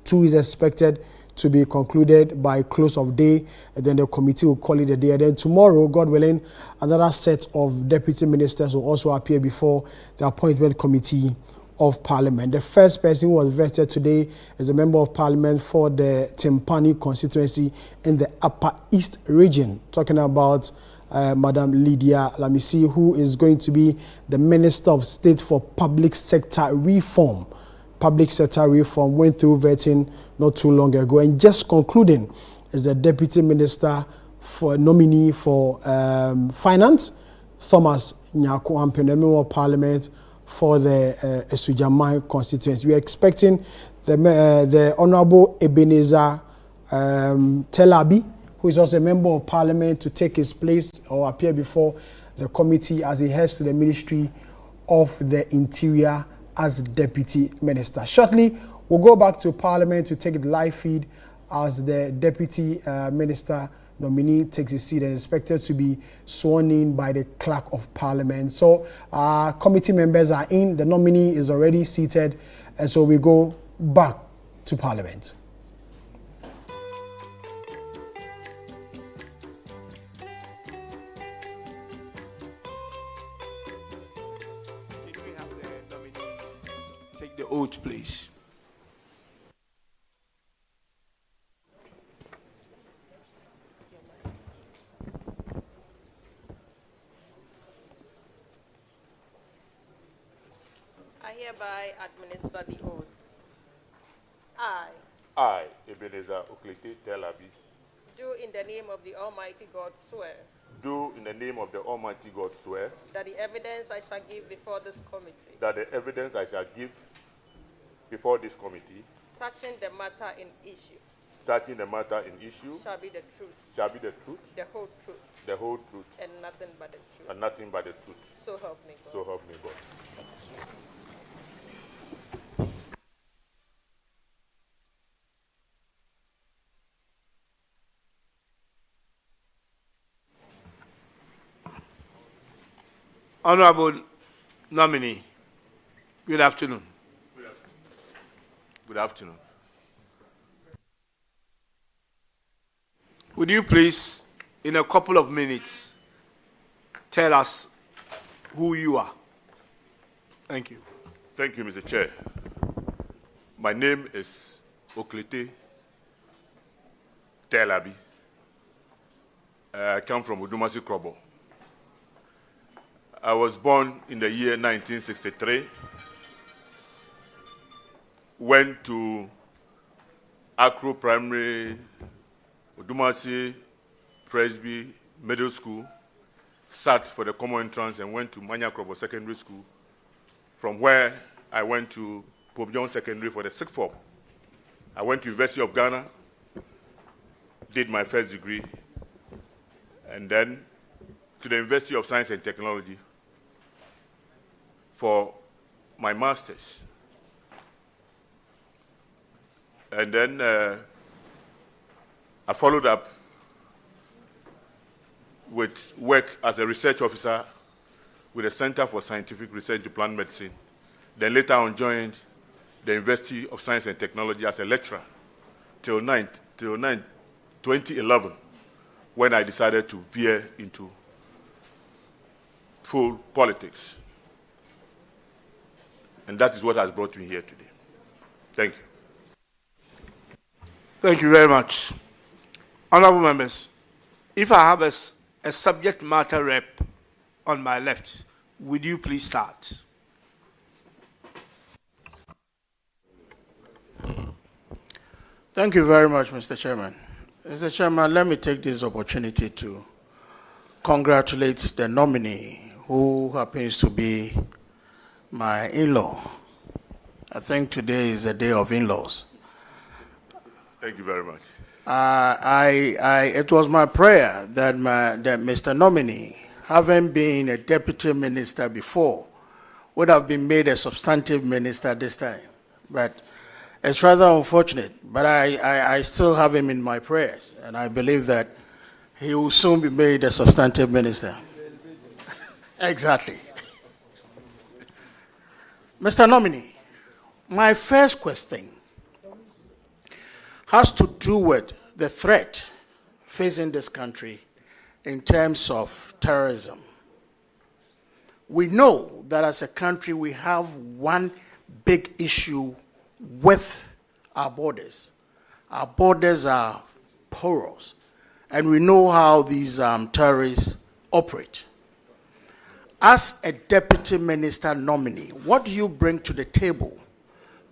2 is expected to be concluded by close of day, and then the committee will call it a day. And then tomorrow, God willing, another set of deputy ministers will also appear before the appointment committee of Parliament. The first person who was vetted today is a Member of Parliament for the Timpani constituency in the Upper East region, talking about Madam Lydia Lamisi, who is going to be the Minister of State for Public Sector Reform. Public sector reform went through vetting not too long ago, and just concluding is the Deputy Minister for nominee for Finance, Thomas Nyako Ampin, Member of Parliament for the Esujamai constituency. We are expecting the Honourable Ebenezer Telabi, who is also a Member of Parliament, to take his place or appear before the committee as he heads to the Ministry of the Interior as Deputy Minister. Shortly, we'll go back to Parliament to take the live feed as the Deputy Minister nominee takes his seat and is expected to be sworn in by the Clerk of Parliament. So committee members are in, the nominee is already seated, and so we go back to Parliament. The oath, please. I hereby administer the oath. I, Ebenezer Oklete Telabi, do in the name of the Almighty God swear. Do in the name of the Almighty God swear. That the evidence I shall give before this committee. That the evidence I shall give before this committee, touching the matter in issue, shall be the truth, the whole truth, and nothing but the truth, So help me God. So help me God. Honorable nominee, good afternoon. Good afternoon. Would you please, in a couple of minutes, tell us who you are? Thank you. Thank you, Mr. Chair. My name is Oklete Telabi. I come from Udumasi Krobo. I was born in the year 1963. Went to Akro Primary, Udumasi Presby Middle School, sat for the common entrance and went to Manya Krobo Secondary School, from where I went to Pope John Secondary for the 6th form. I went to University of Ghana, did my first degree, and then to the University of Science and Technology for my master's. And then I followed up with work as a research officer with the Center for Scientific Research to Plant Medicine. Then later on joined the University of Science and Technology as a lecturer till 2011, when I decided to veer into full politics. And that is what has brought me here today. Thank you. Thank you very much. Honorable members, if I have a subject matter rep on my left, would you please start? Thank you very much, Mr. Chairman. Mr. Chairman, let me take this opportunity to congratulate the nominee, who happens to be my in-law. I think today is a day of in-laws. Thank you very much. It was my prayer that Mr. Nominee, having been a deputy minister before, would have been made a substantive minister this time. But it's rather unfortunate, but I still have him in my prayers, and I believe that he will soon be made a substantive minister. Exactly. Mr. Nominee, my first question has to do with the threat facing this country in terms of terrorism. We know that as a country we have one big issue with our borders. Our borders are porous, and we know how these terrorists operate. As a deputy minister nominee, what do you bring to the table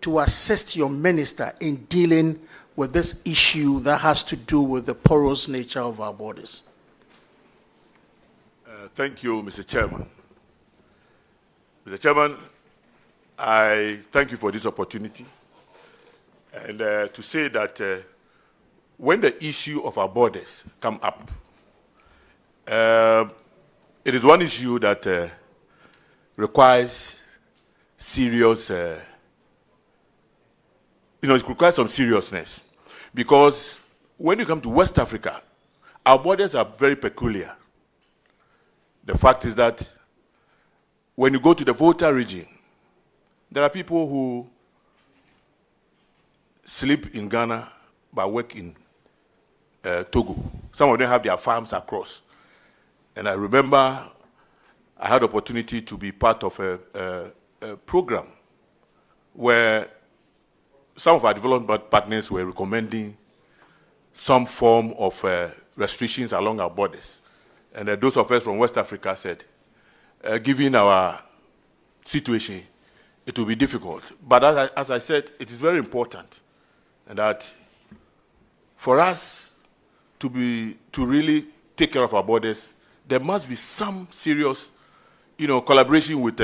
to assist your minister in dealing with this issue that has to do with the porous nature of our borders? Thank you, Mr. Chairman. Mr. Chairman, I thank you for this opportunity. And to say that when the issue of our borders come up, it is one issue that requires serious, it requires some seriousness. Because when you come to West Africa, our borders are very peculiar. The fact is that when you go to the Volta region, there are people who sleep in Ghana but work in Togo. Some of them have their farms across. And I remember I had the opportunity to be part of a program where some of our development partners were recommending some form of restrictions along our borders. And those of us from West Africa said, given our situation, it will be difficult. But as I said, it is very important that for us to really take care of our borders, there must be some serious, collaboration with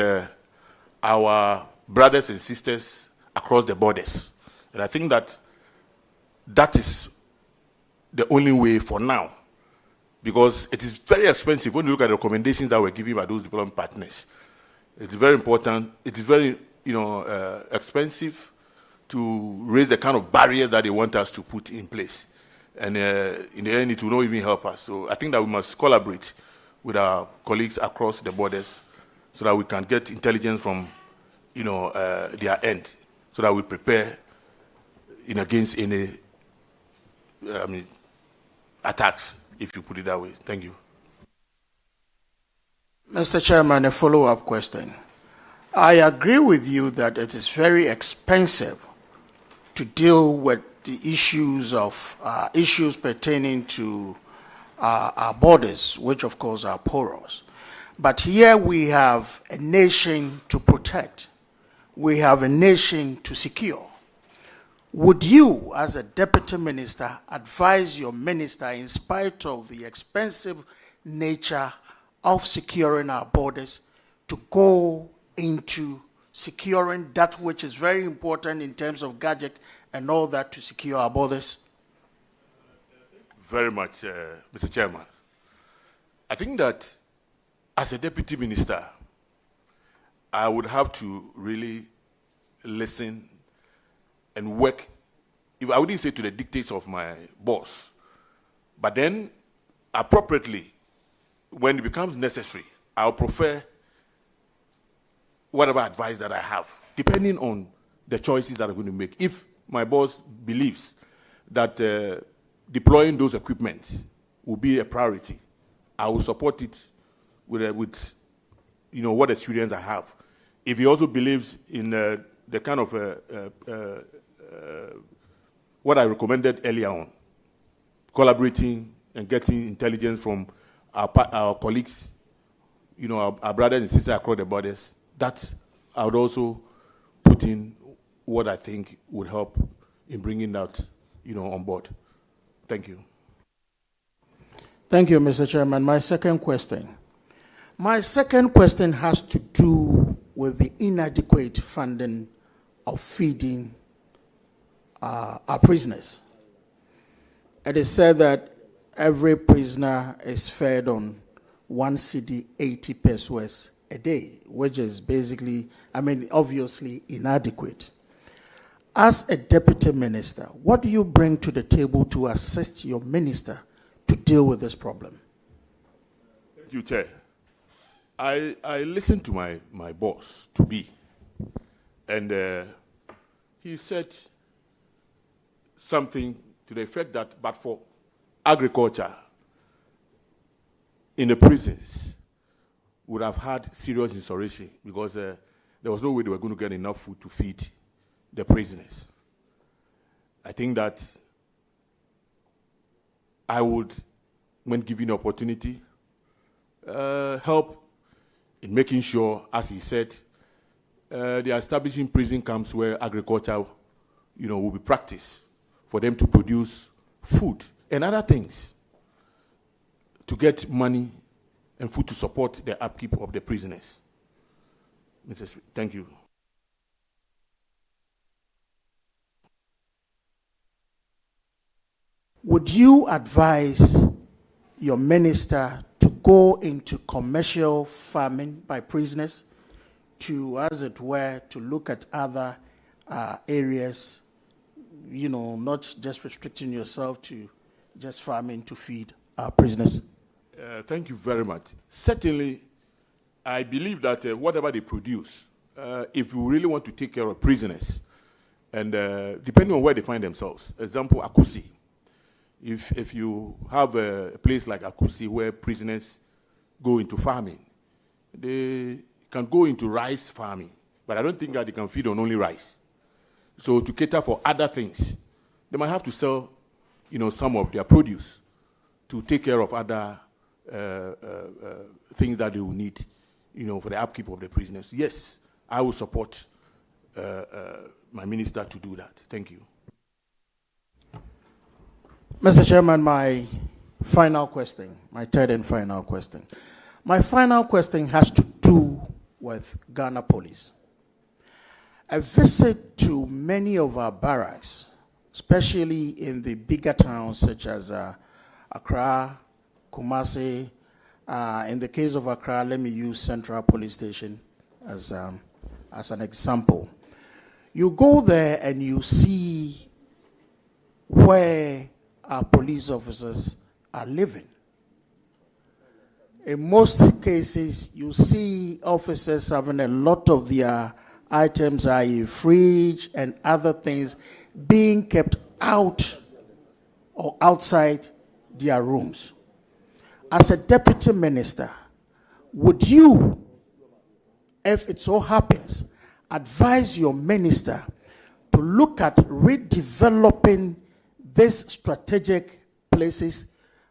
our brothers and sisters across the borders. And I think that is the only way for now, because it is very expensive. When you look at the recommendations that were given by those development partners, it is very important. It is very, expensive to raise the kind of barriers that they want us to put in place. And in the end, it will not even help us. So I think that we must collaborate with our colleagues across the borders so that we can get intelligence from, their end, so that we prepare against any, attacks, if you put it that way. Thank you. Mr. Chairman, a follow-up question. I agree with you that it is very expensive to deal with the issues pertaining to our borders, which of course are porous. But here we have a nation to protect. We have a nation to secure. Would you, as a deputy minister, advise your minister, in spite of the expensive nature of securing our borders, to go into securing that which is very important in terms of gadget and all that to secure our borders? Very much, Mr. Chairman. I think that as a deputy minister, I would have to really listen and work, if I wouldn't say to the dictates of my boss, but then appropriately, when it becomes necessary, I'll prefer whatever advice that I have, depending on the choices that I'm going to make. If my boss believes that deploying those equipments will be a priority, I will support it with what experience I have. If he also believes in the kind of what I recommended earlier on, collaborating and getting intelligence from our colleagues, our brothers and sisters across the borders, that I would also put in what I think would help in bringing that, on board. Thank you. Thank you, Mr. Chairman. My second question. My second question has to do with the inadequate funding of feeding our prisoners. It is said that every prisoner is fed on 1 cedi 80 pesos a day, which is basically, obviously inadequate. As a deputy minister, what do you bring to the table to assist your minister to deal with this problem? Thank you, Chair. I listened to my boss, to be, and he said something to the effect that, but for agriculture in the prisons, would have had serious insurrection because there was no way they were going to get enough food to feed the prisoners. I think that I would, when given the opportunity, help in making sure, as he said, they are establishing prison camps where agriculture, will be practiced for them to produce food and other things to get money and food to support the upkeep of the prisoners. Thank you. Would you advise your minister to go into commercial farming by prisoners to, as it were, to look at other areas, not just restricting yourself to just farming to feed our prisoners? Thank you very much. Certainly, I believe that whatever they produce, if you really want to take care of prisoners, and depending on where they find themselves, example, Akusi, if you have a place like Akusi where prisoners go into farming, they can go into rice farming, but I don't think that they can feed on only rice. So to cater for other things, they might have to sell, some of their produce to take care of other things that they will need, for the upkeep of the prisoners. Yes, I will support my minister to do that. Thank you. Mr. Chairman, my final question, my third and final question. My final question has to do with Ghana Police. A visit to many of our barracks, especially in the bigger towns such as Accra, Kumasi. In the case of Accra, let me use Central Police Station as an example. You go there and you see where our police officers are living. In most cases, you see officers having a lot of their items, i.e. fridge and other things, being kept out or outside their rooms. As a deputy minister, would you, if it so happens, advise your minister to look at redeveloping these strategic places,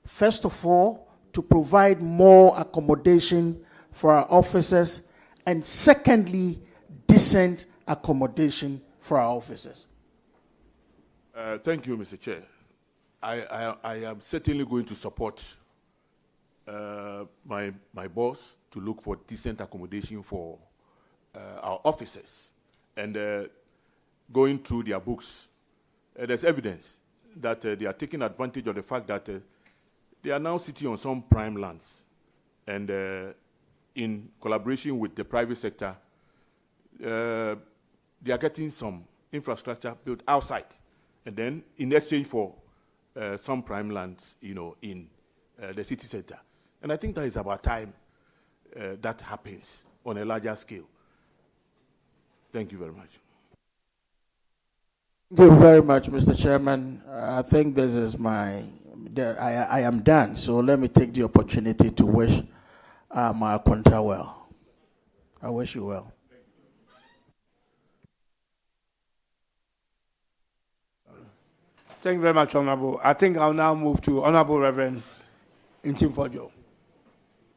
first of all, to provide more accommodation for our officers, and secondly, decent accommodation for our officers? Thank you, Mr. Chair. I am certainly going to support my boss to look for decent accommodation for our officers. And going through their books, there's evidence that they are taking advantage of the fact that they are now sitting on some prime lands. And in collaboration with the private sector, they are getting some infrastructure built outside. And then in exchange for some prime lands, in the city center. And I think that is about time that happens on a larger scale. Thank you very much. Thank you very much, Mr. Chairman. I think this is I am done, so let me take the opportunity to wish my Akonta well. I wish you well. Thank you very much, Honorable. I think I'll now move to Honorable Reverend Intimfojo.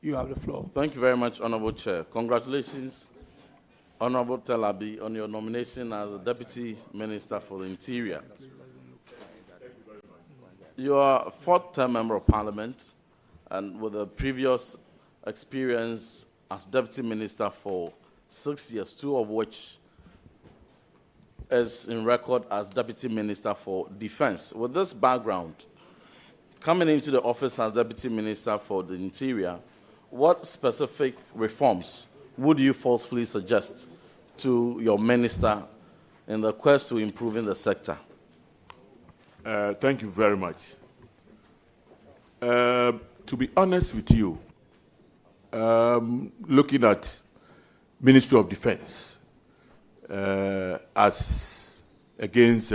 You have the floor. Thank you very much, Honorable Chair. Congratulations, Honorable Telabi, on your nomination as the Deputy Minister for the Interior. You are a fourth-term Member of Parliament, and with a previous experience as Deputy Minister for 6 years, 2 of which is in record as Deputy Minister for Defense. With this background, coming into the office as Deputy Minister for the Interior, what specific reforms would you forcefully suggest to your minister in the quest to improving the sector? Thank you very much. To be honest with you, looking at Ministry of Defense as against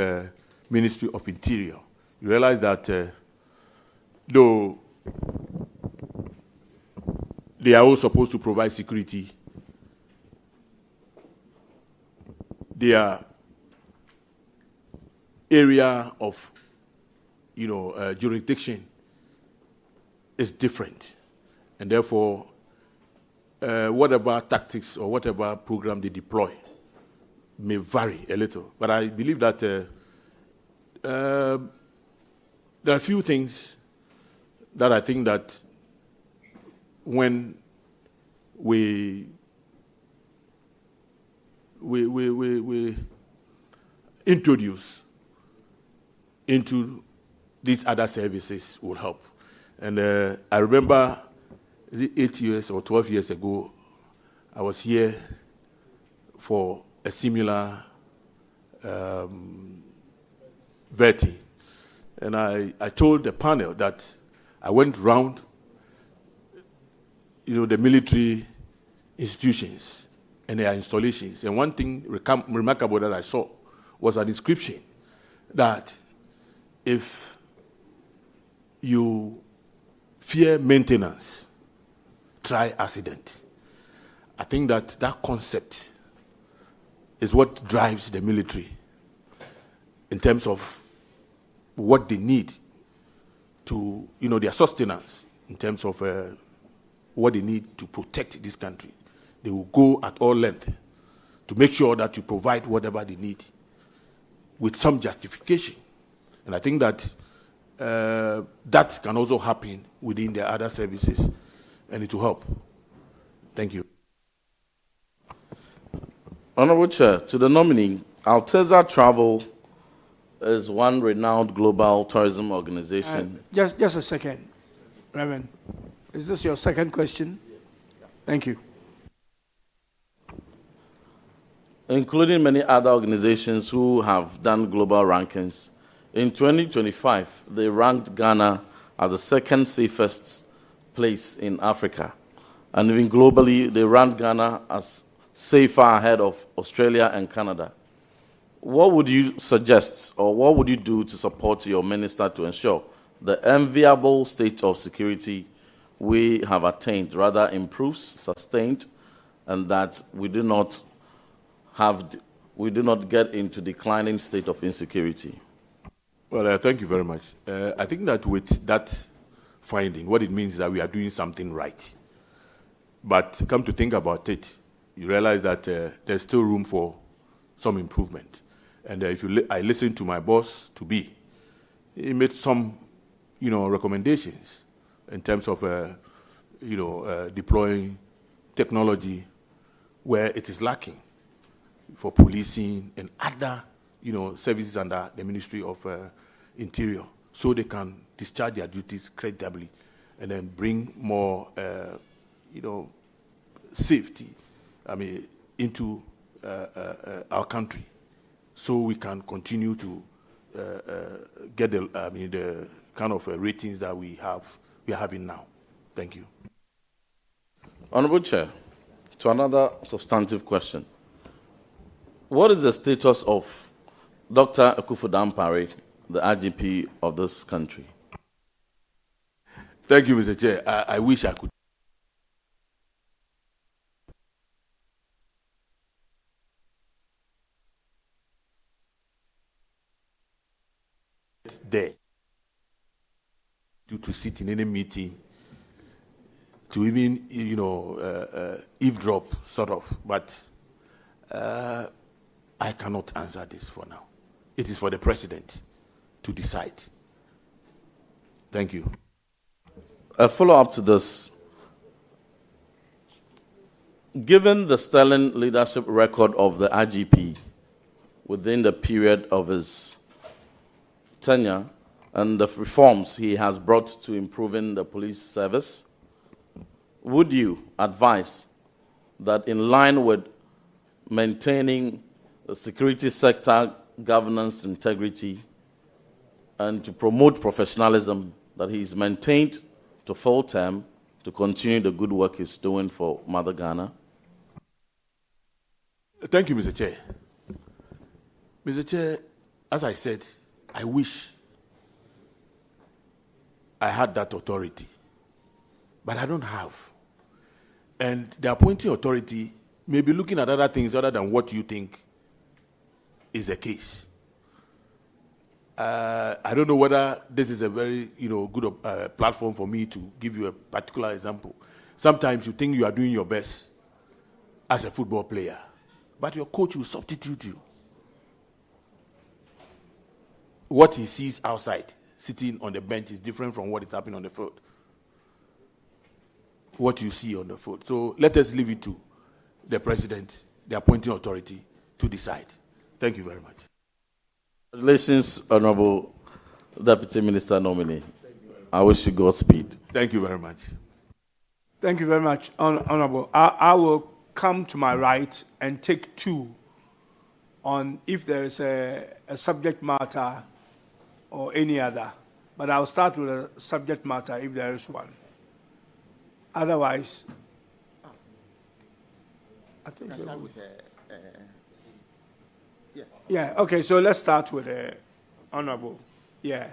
Ministry of Interior, you realize that though they are all supposed to provide security, their area of jurisdiction is different, and therefore whatever tactics or whatever program they deploy may vary a little. But I believe that there are a few things that I think that when we introduce into these other services will help. And I remember 8 years or 12 years ago, I was here for a similar vetting. And I told the panel that I went round the military institutions and their installations. And one thing remarkable that I saw was an inscription that if you fear maintenance, try accident. I think that concept is what drives the military in terms of what they need to, their sustenance, in terms of what they need to protect this country. They will go at all length to make sure that you provide whatever they need with some justification. And I think that that can also happen within the other services, and it will help. Thank you. Honorable Chair, to the nominee, Alteza Travel is one renowned global tourism organization. Just a second, Reverend. Is this your second question? Yes. Thank you. Including many other organizations who have done global rankings, in 2025, they ranked Ghana as the second safest place in Africa. And even globally, they ranked Ghana as safer ahead of Australia and Canada. What would you suggest, or what would you do to support your minister to ensure the enviable state of security we have attained rather improves, sustained, and that we do not get into declining state of insecurity? Well, thank you very much. I think that with that finding, what it means is that we are doing something right. But come to think about it, you realize that there's still room for some improvement. And if I listened to my boss to be, he made some, recommendations in terms of, deploying technology where it is lacking for policing and other, services under the Ministry of Interior, so they can discharge their duties creditably and then bring more, safety, into our country, so we can continue to get the kind of ratings that we are having now. Thank you. Honorable Chair, to another substantive question. What is the status of Dr. Akufo-Dampare, the IGP of this country. Thank you, Mr. Chair. I wish I could. There to sit in any meeting, to even eavesdrop, sort of. But I cannot answer this for now. It is for the president to decide. Thank you. A follow-up to this. Given the sterling leadership record of the IGP within the period of his tenure and the reforms he has brought to improving the police service, would you advise that in line with maintaining the security sector governance integrity and to promote professionalism, that he is maintained to full term to continue the good work he's doing for Mother Ghana? Thank you, Mr. Chair. Mr. Chair, as I said, I wish I had that authority, but I don't have. And the appointing authority may be looking at other things other than what you think is the case. I don't know whether this is a very good platform for me to give you a particular example. Sometimes you think you are doing your best as a football player, but your coach will substitute you. What he sees outside, sitting on the bench, is different from what is happening on the field. What you see on the field. So let us leave it to the president, the appointing authority, to decide. Thank you very much. Congratulations, Honorable Deputy Minister Nominee. I wish you Godspeed. Thank you very much. Thank you very much, Honorable. I will come to my right and take two on if there is a subject matter or any other. But I'll start with a subject matter if there is one. Otherwise, I think so. Yes. Yeah, okay, so let's start with Honorable. Yeah.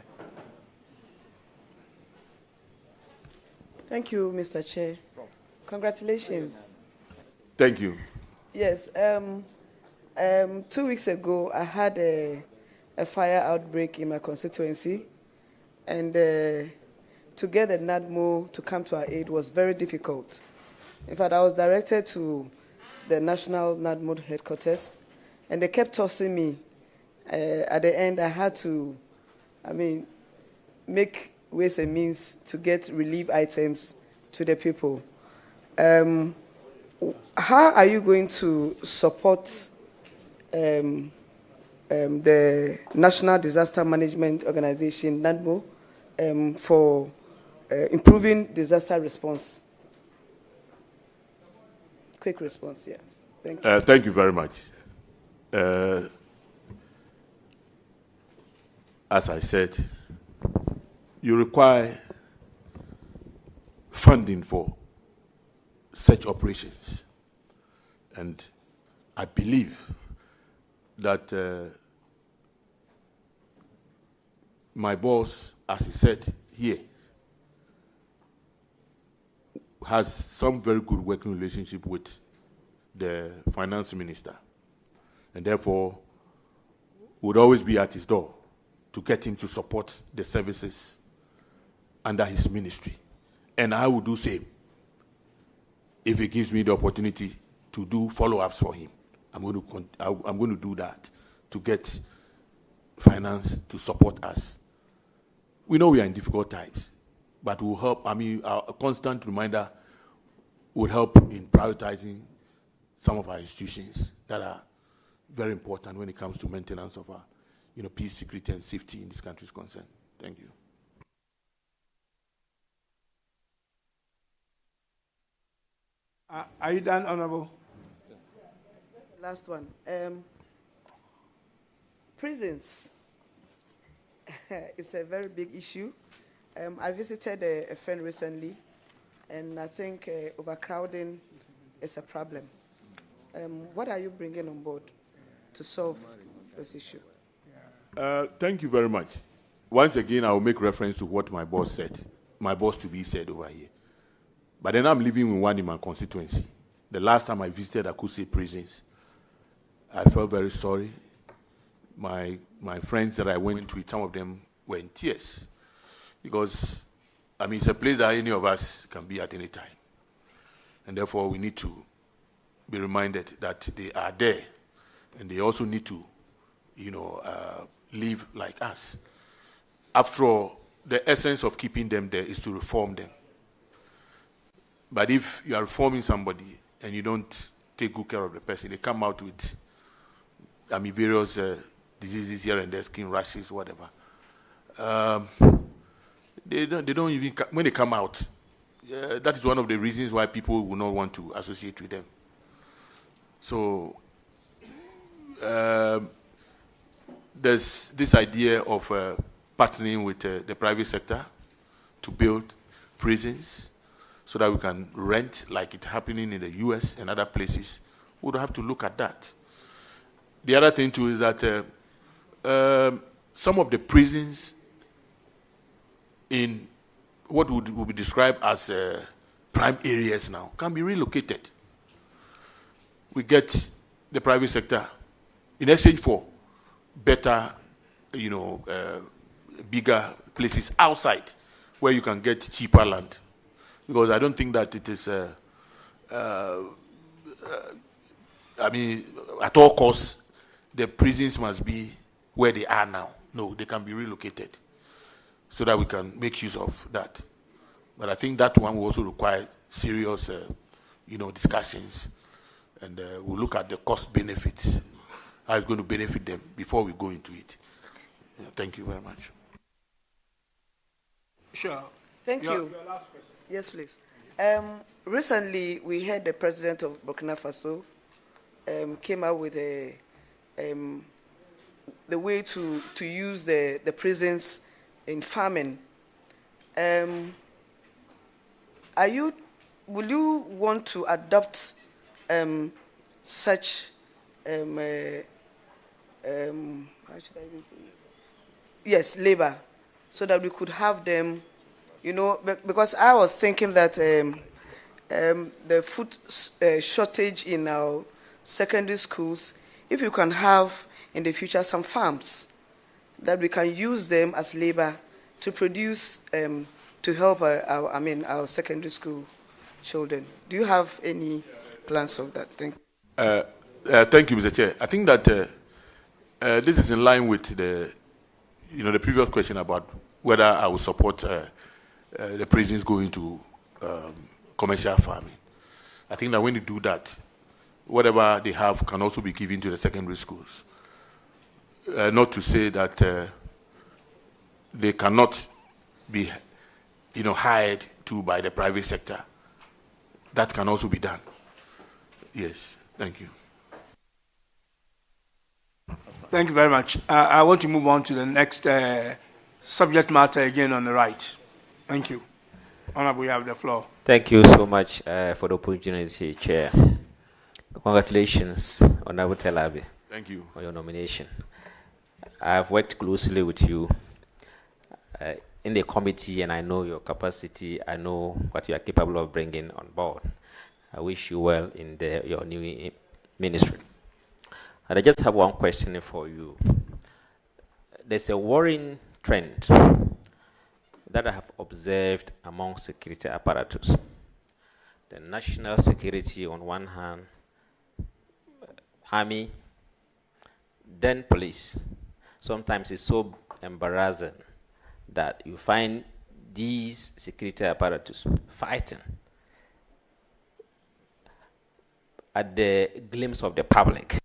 Thank you, Mr. Chair. Congratulations. Thank you. Yes, 2 weeks ago, I had a fire outbreak in my constituency, and to get the NADMO to come to our aid was very difficult. In fact, I was directed to the National NADMO headquarters, and they kept tossing me. At the end, I had to, make ways and means to get relief items to the people. How are you going to support the National Disaster Management Organization, NADMO, for improving disaster response? Quick response, yeah. Thank you. Thank you very much. As I said, you require funding for such operations. And I believe that my boss, as he said here, has some very good working relationship with the finance minister, and therefore would always be at his door to get him to support the services under his ministry. And I will do the same if he gives me the opportunity to do follow-ups for him. I'm going to do that to get finance to support us. We know we are in difficult times, but will help. A constant reminder would help in prioritizing some of our institutions that are very important when it comes to maintenance of our, peace, security, and safety in this country's concern. Thank you. Are you done, Honorable? Last one. Prisons. It's a very big issue. I visited a friend recently, and I think overcrowding is a problem. What are you bringing on board to solve this issue? Thank you very much. Once again, I will make reference to what my boss said, my boss to be said over here. But then I'm living with one in my constituency. The last time I visited Akuse prisons, I felt very sorry. My friends that I went with, some of them were in tears. Because, I mean, it's a place that any of us can be at any time. And therefore, we need to be reminded that they are there. And they also need to, live like us. After all, the essence of keeping them there is to reform them. But if you are reforming somebody and you don't take good care of the person, they come out with, various diseases here and there, skin rashes, whatever. They don't even, when they come out, that is one of the reasons why people will not want to associate with them. So, there's this idea of partnering with the private sector to build prisons so that we can rent like it's happening in the US and other places. We would have to look at that. The other thing too is that some of the prisons in what would be described as prime areas now can be relocated. We get the private sector in exchange for better, bigger places outside where you can get cheaper land. Because I don't think that it is, at all costs, the prisons must be where they are now. No, they can be relocated so that we can make use of that. But I think that one will also require serious, discussions. And we'll look at the cost benefits, how it's going to benefit them before we go into it. Yeah, thank you very much. Sure. Thank you. Yes, please. Recently, we heard the president of Burkina Faso came out with the way to use the prisons in farming. Will you want to adopt such how should I even say? Yes, labor, so that we could have them, because I was thinking that the food shortage in our secondary schools, if you can have in the future some farms that we can use them as labor to produce to help our secondary school children. Do you have any plans of that? Thank you. Thank you, Mr. Chair. I think that this is in line with the previous question about whether I will support the prisons going to commercial farming. I think that when you do that, whatever they have can also be given to the secondary schools. Not to say that they cannot be, hired to by the private sector. That can also be done. Yes, thank you. Thank you very much. I want to move on to the next subject matter again on the right. Thank you. Honorable, you have the floor. Thank you so much for the opportunity, Chair. Congratulations, Honorable Telabi. Thank you. On your nomination. I've worked closely with you in the committee, and I know your capacity. I know what you are capable of bringing on board. I wish you well in your new ministry. And I just have one question for you. There's a worrying trend that I have observed among security apparatus. The national security on one hand, army, then police. Sometimes it's so embarrassing that you find these security apparatus fighting at the glimpse of the public.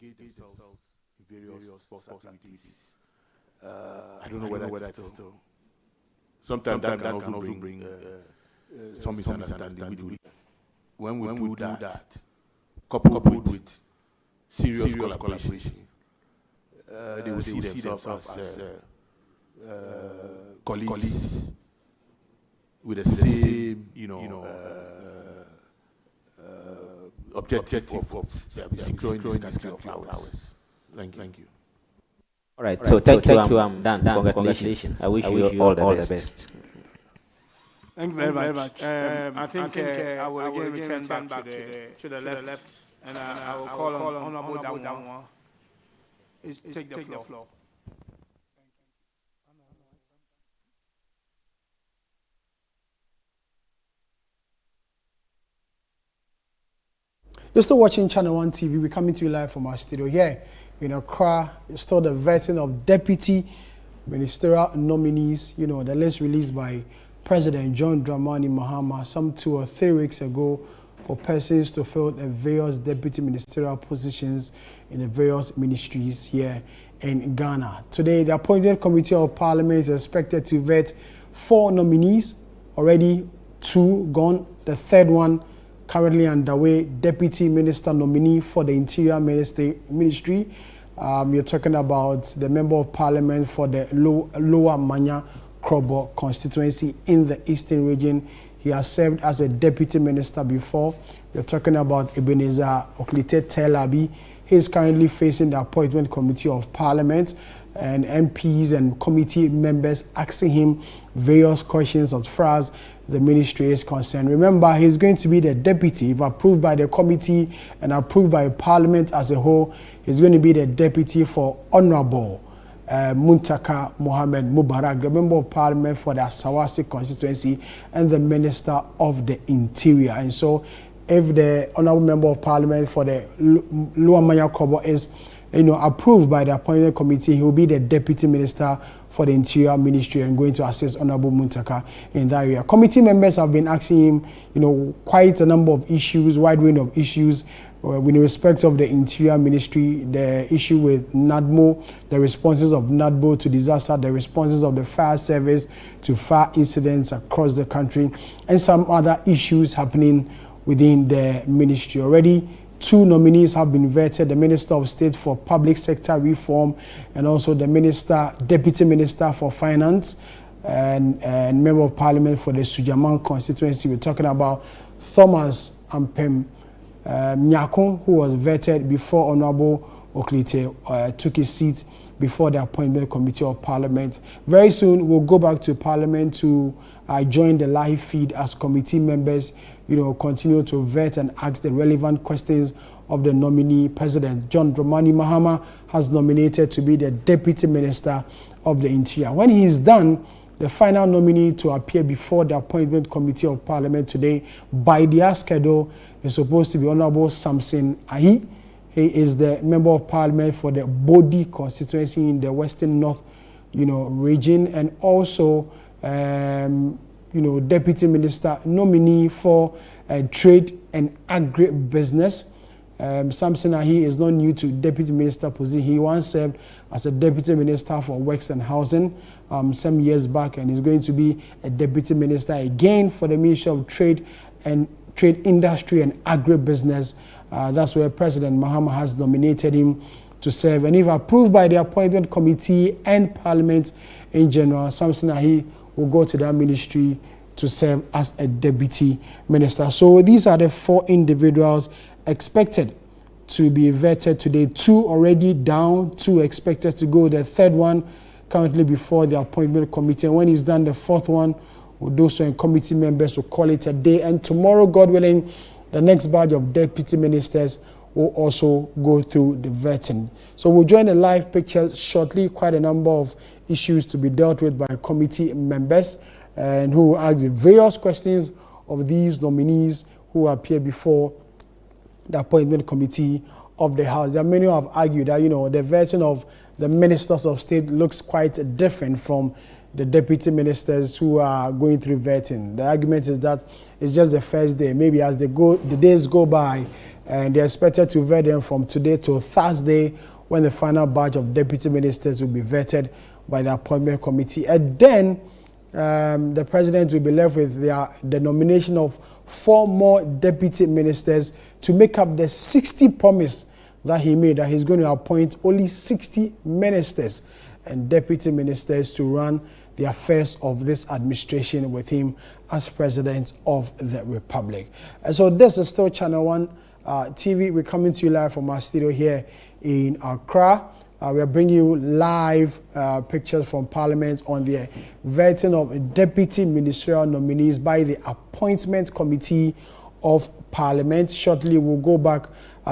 engage themselves in various sports activities. I don't know whether that is still. Sometimes that can also bring some misunderstanding. When we do that, coupled with serious collaboration, they will see themselves as colleagues with the same, objective of securing this country of ours. Thank you. All right, so thank you. I'm done. Congratulations. I wish you all the best. Thank you very much. I think I will again return back to the left, and I will call on Honorable Damwa. Take the floor. You're still watching Channel 1 TV. We're coming to you live from our studio here in Accra. It's still the vetting of deputy ministerial nominees. The list released by President John Dramani Mahama some 2 or 3 weeks ago for persons to fill the various deputy ministerial positions in the various ministries here in Ghana. Today, the appointed committee of Parliament is expected to vet 4 nominees. Already 2 gone. The third one currently underway, Deputy Minister nominee for the Interior Ministry. You're talking about the Member of Parliament for the Lower Manya Krobo constituency in the Eastern region. He has served as a Deputy Minister before. You're talking about Ebenezer Oklite Telabi. He is currently facing the Appointment Committee of Parliament and MPs and committee members asking him various questions as far as the ministry is concerned. Remember, he's going to be the deputy, if approved by the committee and approved by Parliament as a whole. He's going to be the deputy for Honorable Muntaka Mohammed Mubarak, the Member of Parliament for the Asawasi constituency and the Minister of the Interior. And so, if the Honorable Member of Parliament for the Lower Manya Krobo is approved by the appointed committee, he will be the Deputy Minister for the Interior Ministry and going to assist Honorable Muntaka in that area. Committee members have been asking him, quite a number of issues, wide range of issues, with respect of the Interior Ministry, the issue with NADMO, the responses of NADMO to disaster, the responses of the fire service to fire incidents across the country, and some other issues happening within the ministry. Already 2 nominees have been vetted, the Minister of State for Public Sector Reform and also the Deputy Minister for Finance and Member of Parliament for the Sujaman constituency. We're talking about Thomas Ampem Nyakun, who was vetted before Honorable Oklite took his seat before the Appointment Committee of Parliament. Very soon, we'll go back to Parliament to join the live feed as committee members continue to vet and ask the relevant questions of the nominee. President John Dramani Mahama has nominated to be the Deputy Minister of the Interior. When he is done, the final nominee to appear before the Appointment Committee of Parliament today by their schedule is supposed to be Honorable Samson Ahi. He is the Member of Parliament for the Bodi constituency in the Western North, region, and also Deputy Minister nominee for Trade and Agri-business. Samson Ahi is not new to Deputy Minister position. He once served as a Deputy Minister for Works and Housing some years back, and is going to be a Deputy Minister again for the Ministry of Trade, Industry and Agri-business. That's where President Mahama has nominated him to serve. And if approved by the Appointment Committee and Parliament in general, Samson Ahi will go to that ministry to serve as a Deputy Minister. So these are the 4 individuals expected to be vetted today. 2 already down, 2 expected to go. The third one currently before the Appointment Committee. And when he's done, the 4th one will do so, and committee members will call it a day. And tomorrow, God willing, the next batch of deputy ministers will also go through the vetting. So we'll join the live picture shortly. Quite a number of issues to be dealt with by committee members, and who will ask various questions of these nominees who appear before the Appointment Committee of the House. There are many who have argued that, the vetting of the Ministers of State looks quite different from the deputy ministers who are going through vetting. The argument is that it's just the first day. Maybe as the days go by, and they're expected to vet them from today till Thursday, when the final batch of deputy ministers will be vetted by the appointment committee. And then the president will be left with the nomination of 4 more deputy ministers to make up the 60 promise that he made, that he's going to appoint only 60 ministers and deputy ministers to run the affairs of this administration with him as president of the republic. And so this is still Channel 1 TV. We're coming to you live from our studio here in Accra. We are bringing you live pictures from Parliament on the vetting of deputy ministerial nominees by the Appointment Committee of Parliament. Shortly, we'll go back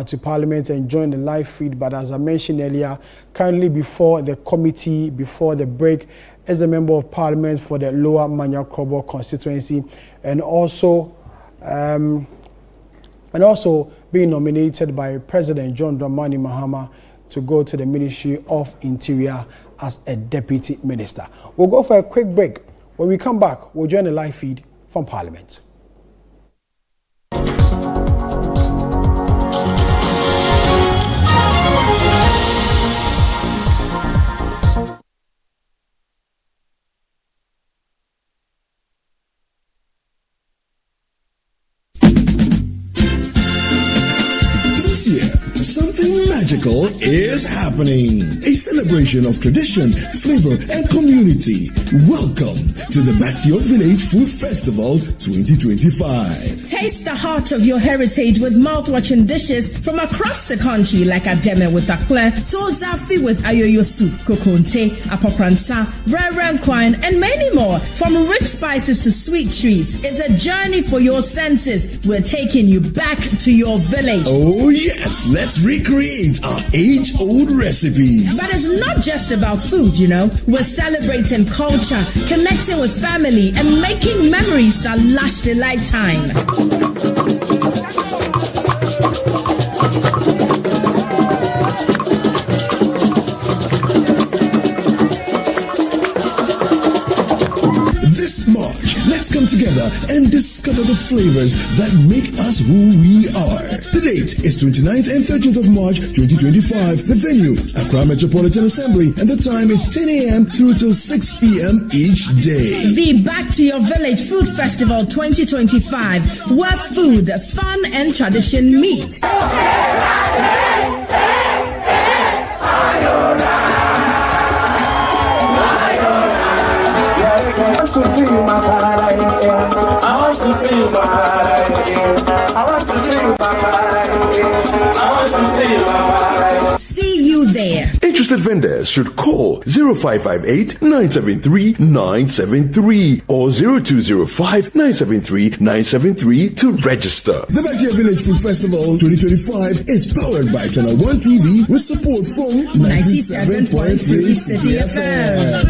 to Parliament and join the live feed. But as I mentioned earlier, currently before the committee, before the break, is a member of Parliament for the Lower Manya-Krobo constituency, and also being nominated by President John Dramani Mahama to go to the Ministry of Interior as a deputy minister. We'll go for a quick break. When we come back, we'll join the live feed from Parliament. This year, something magical is happening. A celebration of tradition, flavor, and community. Welcome to the Back to Your Village Food Festival 2025. Taste the heart of your heritage with mouth-watering dishes from across the country, like Ademe with Akple, Tozafi with Ayoyo soup, Kokonte, Apopransa, Rare Quine, and many more. From rich spices to sweet treats, it's a journey for your senses. We're taking you back to your village. Oh yes, let's recreate our age-old recipes. But it's not just about food, you know. We're celebrating culture, connecting with family, and making memories that last a lifetime. This March, let's come together and discover the flavors that make us who we are. The date is 29th and 30th of March 2025. The venue, Accra Metropolitan Assembly, and the time is 10 a.m. through till 6 p.m. each day. The Back to Your Village Food Festival 2025, where food, fun, and tradition meet. See you there. Interested vendors should call 0558-973-973 or 0205-973-973 to register. The Back to Your Village Food Festival 2025 is powered by Channel 1 TV with support from 97.3 City FM.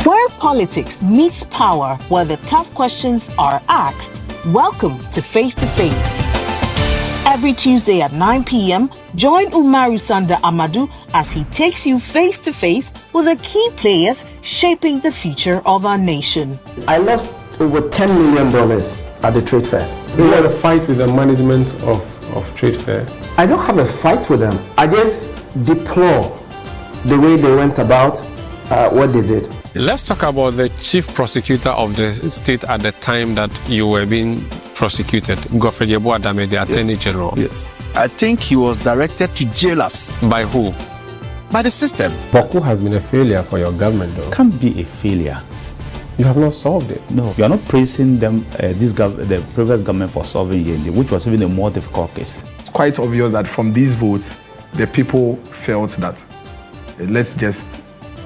Where politics meets power, where the tough questions are asked, welcome to Face to Face. Every Tuesday at 9 p.m., join Umaru Sanda Amadou as he takes you face to face with the key players shaping the future of our nation. I lost over $10 million at the trade fair. You had a fight with the management of trade fair? I don't have a fight with them. I just deplore the way they went about what they did. Let's talk about the chief prosecutor of the state at the time that you were being prosecuted, Godfrey Yeboah Dame, the Attorney General. Yes. I think he was directed to jail us. By who? By the system. Boku has been a failure for your government, though. Can't be a failure. You have not solved it. No, you are not praising them, the previous government for solving it, which was even a more difficult case. It's quite obvious that from these votes, the people felt that let's just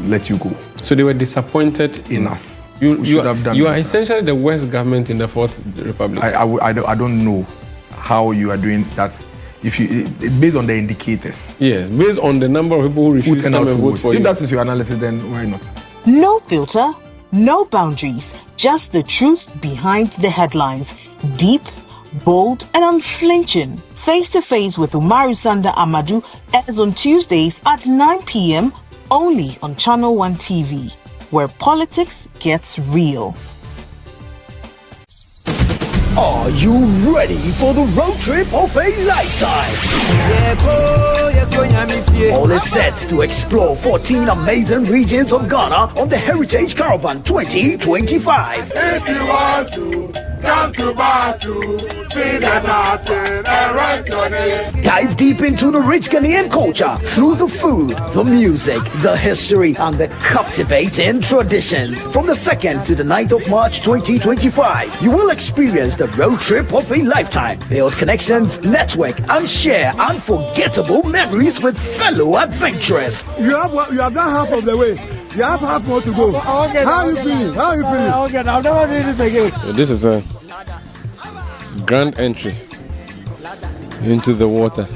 let you go. So they were disappointed in us. You are essentially the worst government in the Fourth Republic. I don't know how you are doing that. If you based on the indicators. Yes, based on the number of people who refuse to come and vote for you. If that is your analysis, then why not? No filter, no boundaries, just the truth behind the headlines. Deep, bold and unflinching. Face to Face with Umaru Sanda Amadou airs on Tuesdays at 9 p.m. only on Channel 1 TV, where politics gets real. Are you ready for the road trip of a lifetime? All is set to explore 14 amazing regions of Ghana on the Heritage Caravan 2025. If you want to come to Basu, see the dancing and write your name. Dive deep into the rich Ghanaian culture through the food, the music, the history, and the captivating traditions. From the 2nd to the 9th of March 2025, you will experience the road trip of a lifetime. Build connections, network, and share unforgettable memories with fellow adventurers. You have done half of the way. You have half more to go. How are you feeling? How are you feeling? Okay, I'll never do this again. So this is a grand entry into the water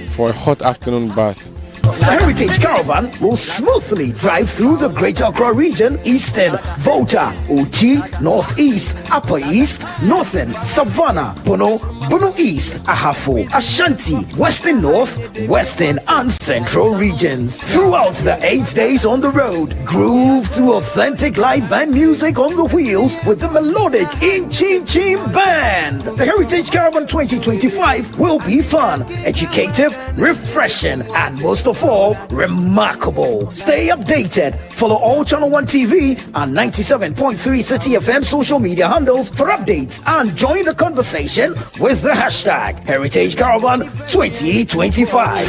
for a hot afternoon bath. The Heritage Caravan will smoothly drive through the Greater Accra region, Eastern, Volta, Oti, Northeast, Upper East, Northern, Savannah, Bono, Bono East, Ahafo, Ashanti, Western North, Western and Central regions. Throughout the 8 days on the road, groove to authentic live band music on the wheels with the melodic In Chim Chim Band. The Heritage Caravan 2025 will be fun, educative, refreshing, and most of all, remarkable. Stay updated. Follow all Channel 1 TV and 97.3 City FM social media handles for updates and join the conversation with the hashtag Heritage Caravan 2025.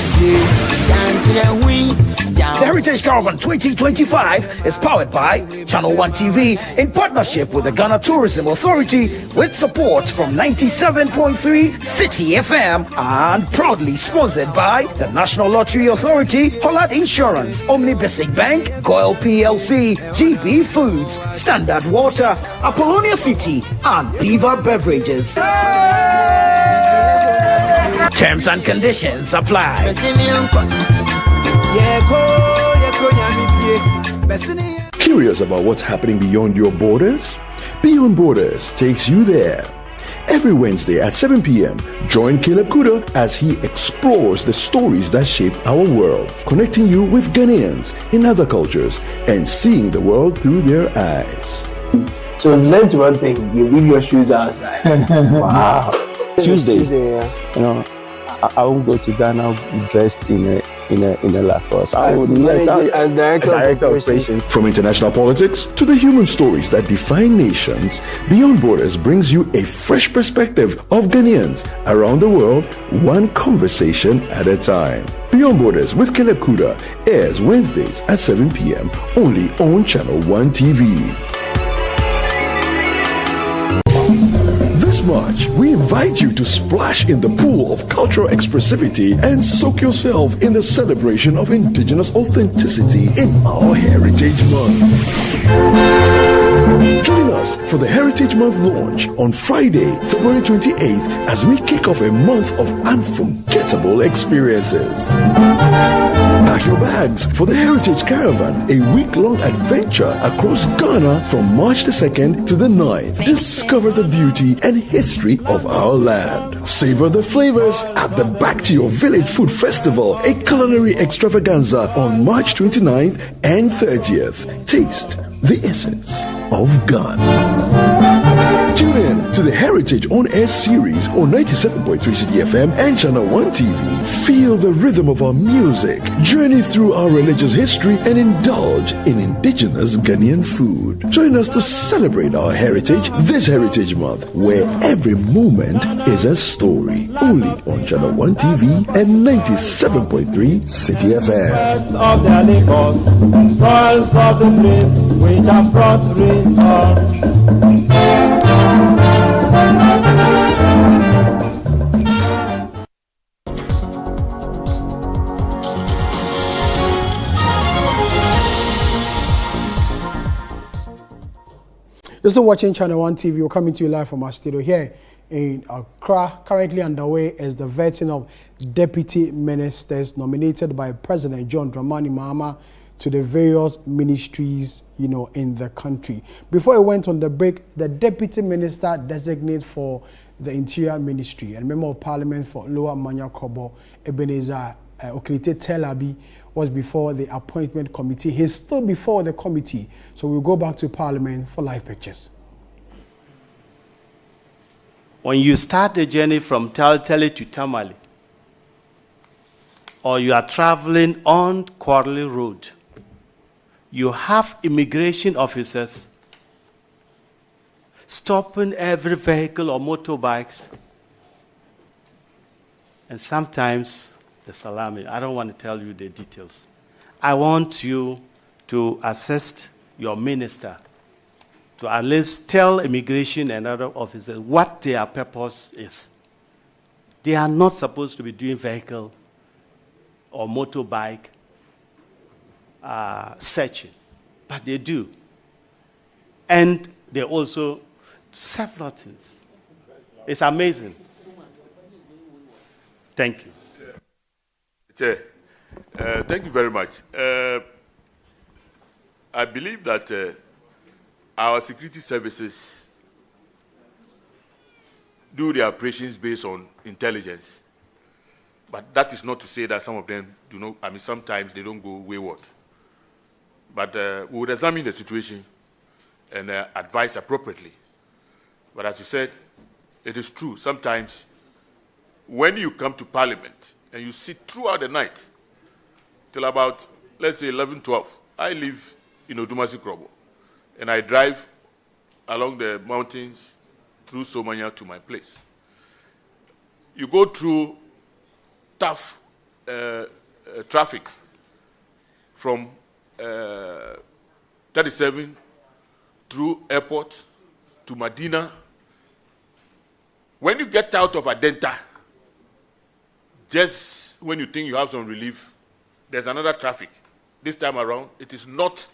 The Heritage Caravan 2025 is powered by Channel 1 TV in partnership with the Ghana Tourism Authority with support from 97.3 City FM and proudly sponsored by the National Lottery Authority, Hollard Insurance, Omni Basic Bank, Goyle PLC, GB Foods, Standard Water, Apollonia City, and Beaver Beverages. Terms and conditions apply. Curious about what's happening beyond your borders? Beyond Borders takes you there. Every Wednesday at 7 p.m., join Caleb Kuda as he explores the stories that shape our world, connecting you with Ghanaians in other cultures and seeing the world through their eyes. So we've learned one thing: you leave your shoes outside. Wow. Tuesdays, yeah. you know, I won't go to Ghana dressed in a Lacoste. As director of operations. From international politics to the human stories that define nations, Beyond Borders brings you a fresh perspective of Ghanaians around the world, one conversation at a time. Beyond Borders with Caleb Kuda airs Wednesdays at 7 p.m. only on Channel 1 TV. This March, we invite you to splash in the pool of cultural expressivity and soak yourself in the celebration of indigenous authenticity in our Heritage Month. Join us for the Heritage Month launch on Friday, February 28th as we kick off a month of unforgettable experiences. Pack your bags for the Heritage Caravan, a week-long adventure across Ghana from March the 2nd to the 9th. Discover the beauty and history of our land. Savor the flavors at the Back to Your Village Food Festival, a culinary extravaganza on March 29th and 30th. Taste the essence of Ghana. Tune in to the Heritage On Air series on 97.3 City FM and Channel 1 TV. Feel the rhythm of our music, journey through our religious history, and indulge in indigenous Ghanaian food. Join us to celebrate our heritage this Heritage Month, where every moment is a story. Only on Channel 1 TV and 97.3 City FM. Of their labors, toils of the brave, which have brought results. You're still watching Channel 1 TV. We're coming to you live from our studio here in Accra. Currently underway is the vetting of deputy ministers nominated by President John Dramani Mahama to the various ministries, in the country. Before I went on the break, the Deputy Minister-Designate for the Interior Ministry and Member of Parliament for Lower Manya Kobo, Ebenezer Oklite Telabi, was before the appointment committee. He's still before the committee. So we'll go back to Parliament for live pictures. When you start the journey from Tertiary to Tamale, or you are traveling on Quarterly Road, you have immigration officers stopping every vehicle or motorbikes, and sometimes the salami. I don't want to tell you the details. I want you to assist your minister to at least tell immigration and other officers what their purpose is. They are not supposed to be doing vehicle or motorbike searching, but they do. And they also several things. It's amazing. Thank you. Chair, thank you very much. I believe that our security services do their operations based on intelligence. But that is not to say that some of them do not, sometimes they don't go wayward. But we would examine the situation and advise appropriately. But as you said, it is true. Sometimes when you come to Parliament and you sit throughout the night till about, let's say, 11, 12, I live in Odumasi Krobo, and I drive along the mountains through Somanya to my place. You go through tough traffic from 37 through airport to Medina. When you get out of Adenta, just when you think you have some relief, there's another traffic. This time around, it is not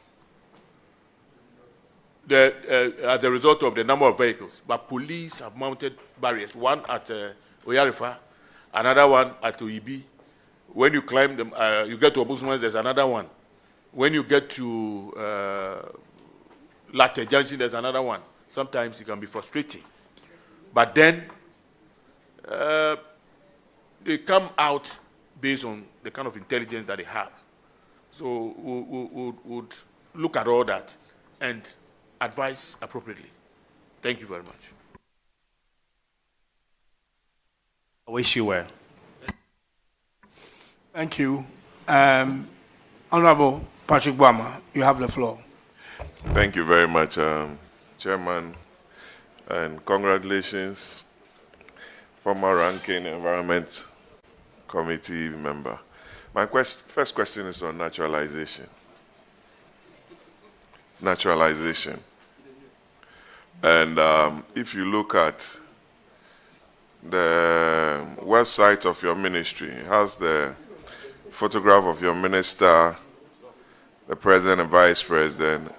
as a result of the number of vehicles, but police have mounted barriers, one at Oyarifa, another one at Oibi. When you climb them, you get to Obusman, there's another one. When you get to Latte Junction, there's another one. Sometimes it can be frustrating. But then, they come out based on the kind of intelligence that they have. So we would look at all that and advise appropriately. Thank you very much. I wish you well. Thank you. Honorable Patrick Bwama, you have the floor. Thank you very much, Chairman, and congratulations, former ranking Environment Committee member. My first question is on naturalization. Naturalization. And if you look at the website of your ministry, it has the photograph of your minister, the president and vice president,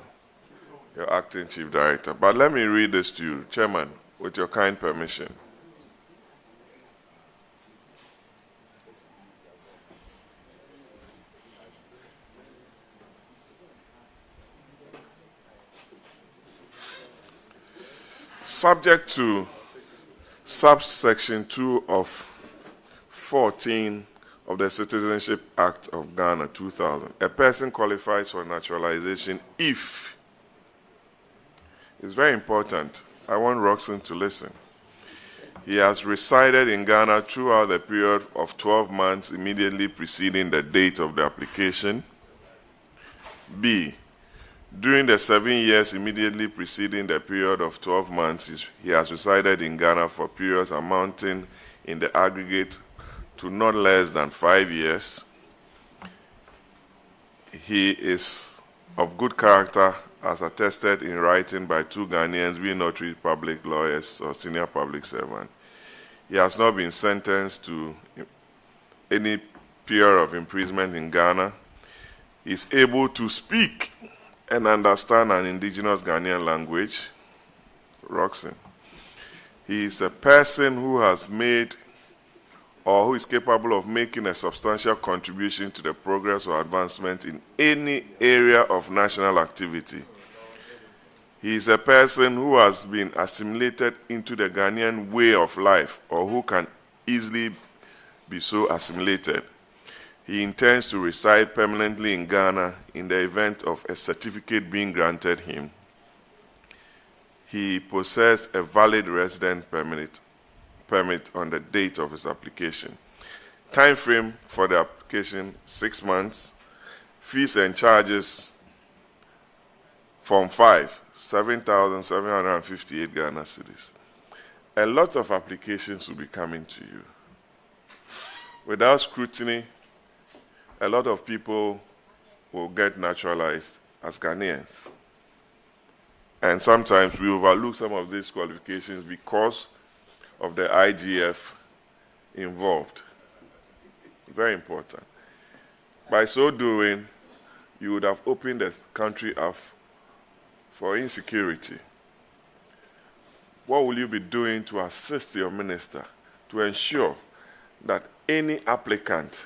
your acting chief director. But let me read this to you, Chairman, with your kind permission. Subject to subsection 2 of 14 of the Citizenship Act of Ghana 2000, a person qualifies for naturalization if, it's very important, I want Roxanne to listen, he has resided in Ghana throughout the period of 12 months immediately preceding the date of the application. B, during the 7 years immediately preceding the period of 12 months, he has resided in Ghana for periods amounting in the aggregate to not less than 5 years. He is of good character as attested in writing by 2 Ghanaians, being notary public lawyers or senior public servant. He has not been sentenced to any period of imprisonment in Ghana. He is able to speak and understand an indigenous Ghanaian language. Roxanne. He is a person who has made or who is capable of making a substantial contribution to the progress or advancement in any area of national activity. He is a person who has been assimilated into the Ghanaian way of life, or who can easily be so assimilated. He intends to reside permanently in Ghana in the event of a certificate being granted him. He possessed a valid resident permit on the date of his application. Time frame for the application, 6 months. Fees and charges, Form 5, 7,758 Ghana cedis. A lot of applications will be coming to you. Without scrutiny, a lot of people will get naturalized as Ghanaians. And sometimes we overlook some of these qualifications because of the IGF involved. Very important. By so doing, you would have opened the country up for insecurity. What will you be doing to assist your minister to ensure that any applicant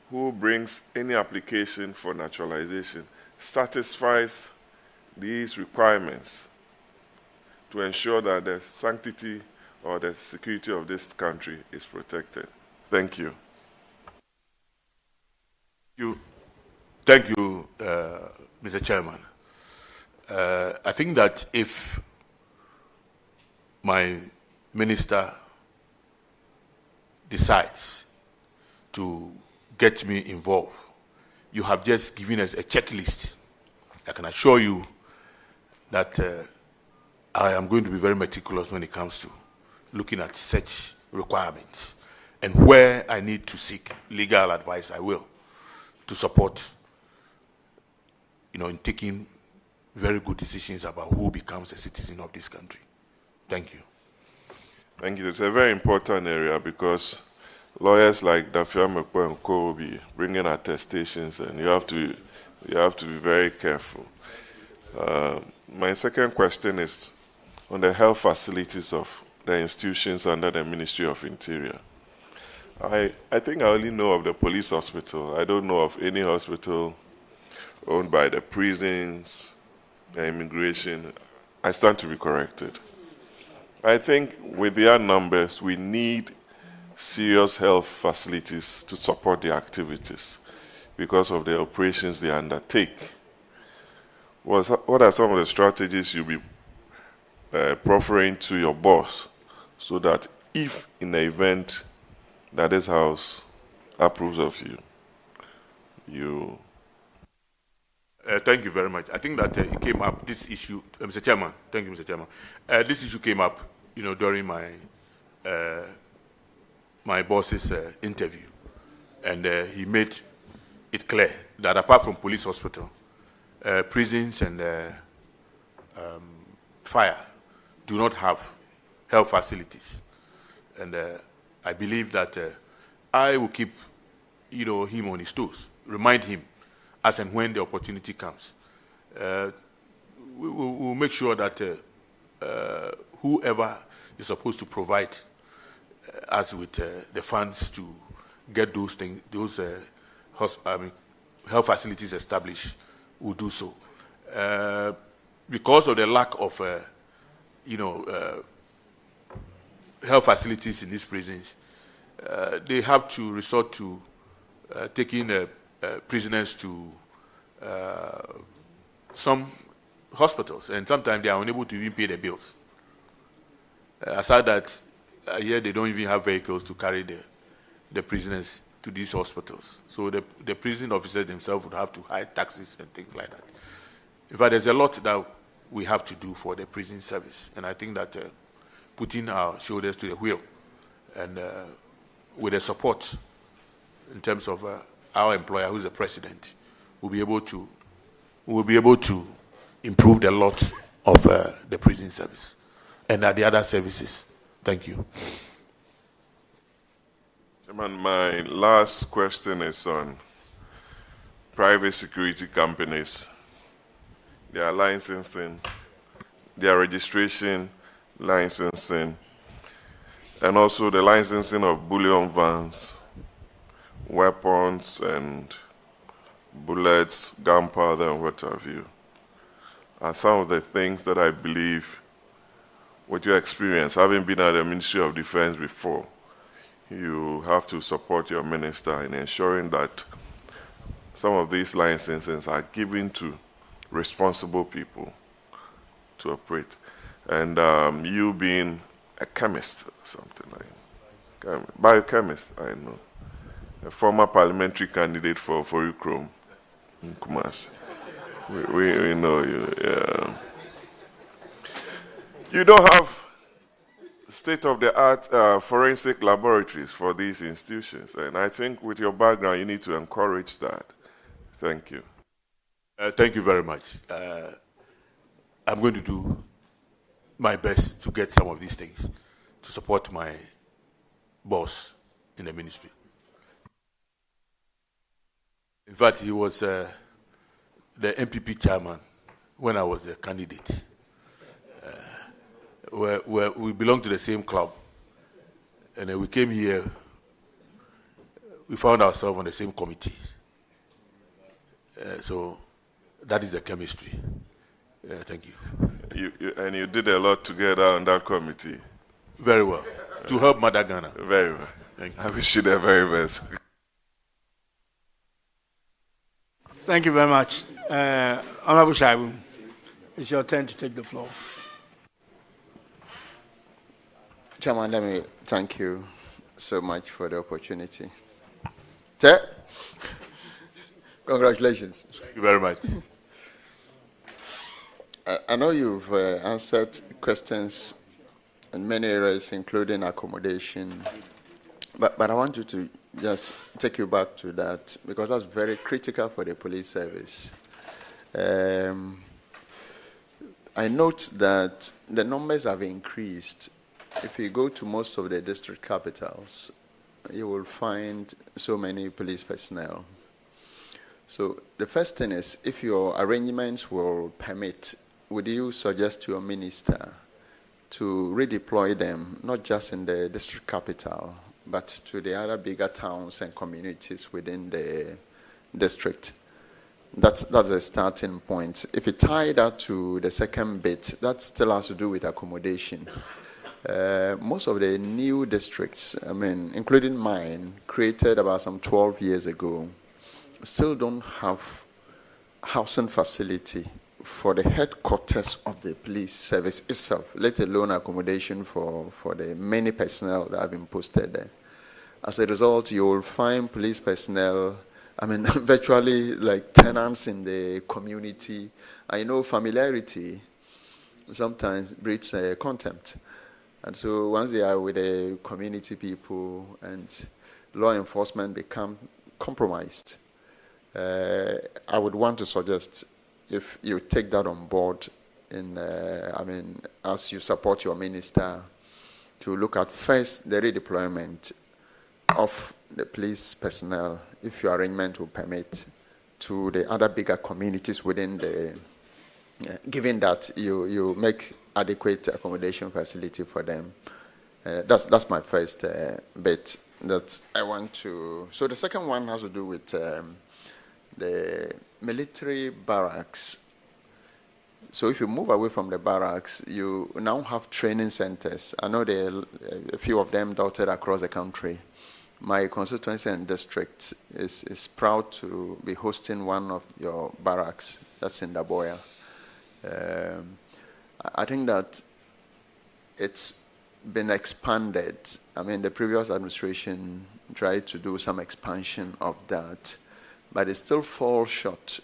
who brings any application for naturalization satisfies these requirements to ensure that the sanctity or the security of this country is protected? Thank you. Thank you, Mr. Chairman. I think that if my minister decides to get me involved, you have just given us a checklist. I can assure you that I am going to be very meticulous when it comes to looking at such requirements. And where I need to seek legal advice, I will, to support, in taking very good decisions about who becomes a citizen of this country. Thank you. Thank you. It's a very important area because lawyers like Dafia Mekwe and Co will be bringing attestations, and you have to be very careful. My second question is on the health facilities of the institutions under the Ministry of Interior. I think I only know of the police hospital. I don't know of any hospital owned by the prisons, the immigration. I stand to be corrected. I think with their numbers, we need serious health facilities to support their activities because of the operations they undertake. What are some of the strategies you'll be proffering to your boss so that if in the event that this house approves of you, thank you very much. I think that it came up, this issue, Mr. Chairman, thank you, Mr. Chairman. This issue came up, during my boss's interview, and he made it clear that apart from police hospital, prisons and fire do not have health facilities. And I believe that I will keep, him on his toes, remind him as and when the opportunity comes. We'll make sure that whoever is supposed to provide us with the funds to get those things, health facilities established, will do so. Because of the lack of, health facilities in these prisons, they have to resort to taking prisoners to some hospitals, and sometimes they are unable to even pay the bills. Aside that, here they don't even have vehicles to carry the prisoners to these hospitals. So the prison officers themselves would have to hire taxis and things like that. In fact, there's a lot that we have to do for the prison service, and I think that putting our shoulders to the wheel and with the support in terms of our employer, who's the president, we'll be able to improve the lot of the prison service and the other services. Thank you. Chairman, my last question is on private security companies, their licensing, their registration, licensing. and also the licensing of bullion vans, weapons and bullets, gunpowder, and what have you, are some of the things that I believe, with your experience, having been at the Ministry of Defense before, you have to support your minister in ensuring that some of these licenses are given to responsible people to operate. And you being a chemist or something like biochemist, I know, a former parliamentary candidate for Ukraine in Kumasi. We know you. Yeah. You don't have state-of-the-art forensic laboratories for these institutions, and I think with your background, you need to encourage that. Thank you. Thank you very much. I'm going to do my best to get some of these things to support my boss in the ministry. In fact, he was the MPP chairman when I was the candidate. Where we belong to the same club, and then we came here, we found ourselves on the same committee. So that is the chemistry. Thank you. And you did a lot together on that committee. Very well. To help Mother Ghana. Very well. Thank you. I wish you the very best. Thank you very much. Honorable Shaibu, it's your turn to take the floor. Chairman, let me thank you so much for the opportunity. Sir, congratulations. Thank you very much. I know you've answered questions in many areas, including accommodation, but I want you to just take you back to that, because that's very critical for the police service. I note that the numbers have increased. If you go to most of the district capitals, you will find so many police personnel. So the first thing is, if your arrangements will permit, would you suggest to your minister to redeploy them, not just in the district capital, but to the other bigger towns and communities within the district? That's a starting point. If you tie that to the second bit, that still has to do with accommodation. Most of the new districts, including mine, created about some 12 years ago, still don't have housing facility for the headquarters of the police service itself, let alone accommodation for the many personnel that have been posted there. As a result, you will find police personnel, virtually like tenants in the community. I know familiarity sometimes breeds contempt. And so once they are with the community people and law enforcement become compromised, I would want to suggest, if you take that on board, as you support your minister, to look at first the redeployment of the police personnel, if your arrangement will permit, to the other bigger communities within the, given that you make adequate accommodation facility for them. That's my first bit that I want to. So the second one has to do with the military barracks. So if you move away from the barracks, you now have training centers. I know there are a few of them dotted across the country. My constituency and district is proud to be hosting one of your barracks. That's in Daboya. I think that it's been expanded. The previous administration tried to do some expansion of that, but it still falls short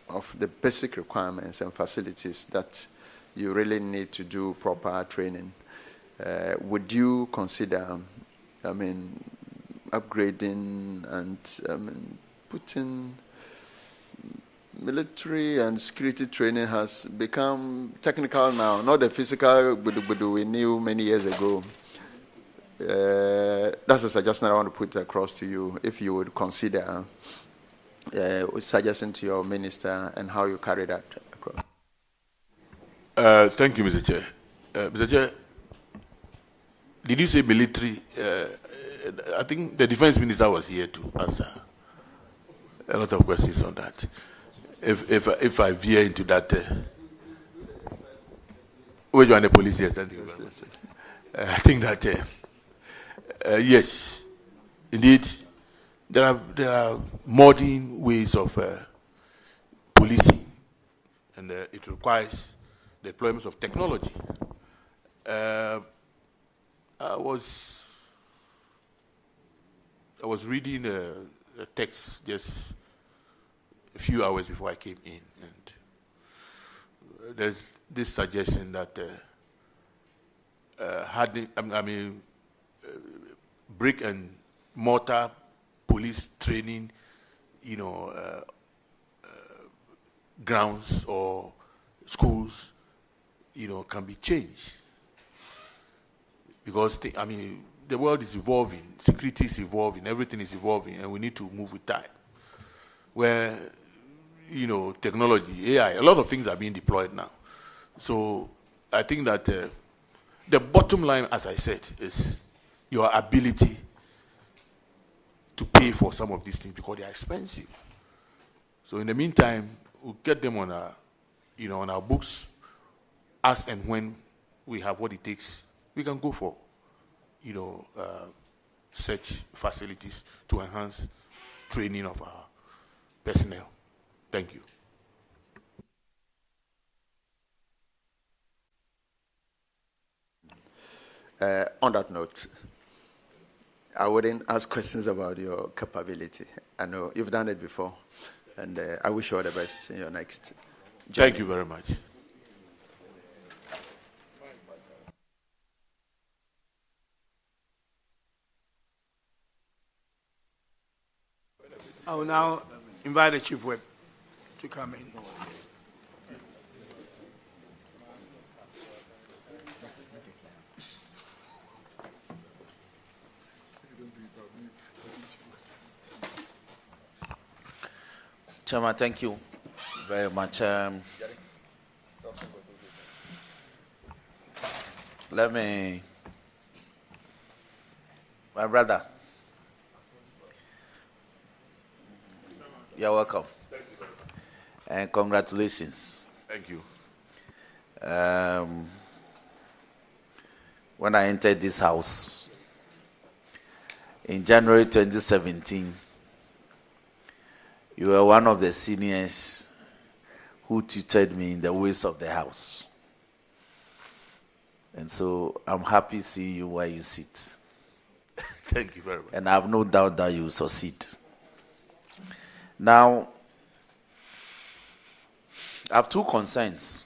of the basic requirements and facilities that you really need to do proper training. Would you consider, upgrading and putting military and security training has become technical now, not the physical we knew many years ago. That's a suggestion I want to put across to you, if you would consider suggesting to your minister and how you carry that across. Thank you, Mr. Chair. Mr. Chair, Did you say military? I think the defense minister was here to answer a lot of questions on that. If I veer into that, where you are the police, yes, thank you very much. I think that yes, indeed, there are modern ways of policing, and it requires the deployment of technology. I was reading a text just a few hours before I came in, and there's this suggestion that brick and mortar police training, grounds or schools, can be changed. Because, the world is evolving, security is evolving, everything is evolving, and we need to move with time. Where, technology, AI, a lot of things are being deployed now. So I think that the bottom line, as I said, is your ability to pay for some of these things because they are expensive. So in the meantime, we'll get them on our books, as and when we have what it takes, we can go for, such facilities to enhance training of our personnel. Thank you. On that note, I wouldn't ask questions about your capability. I know you've done it before, and I wish you all the best in your next journey. Thank you very much. I will now invite the Chief Whip to come in. Chairman, thank you very much. My brother, you're welcome. Thank you. And congratulations. Thank you. When I entered this house in January 2017, you were one of the seniors who tutored me in the ways of the house. And so I'm happy seeing you where you sit. Thank you very much. And I have no doubt that you will succeed. Now, I have two concerns,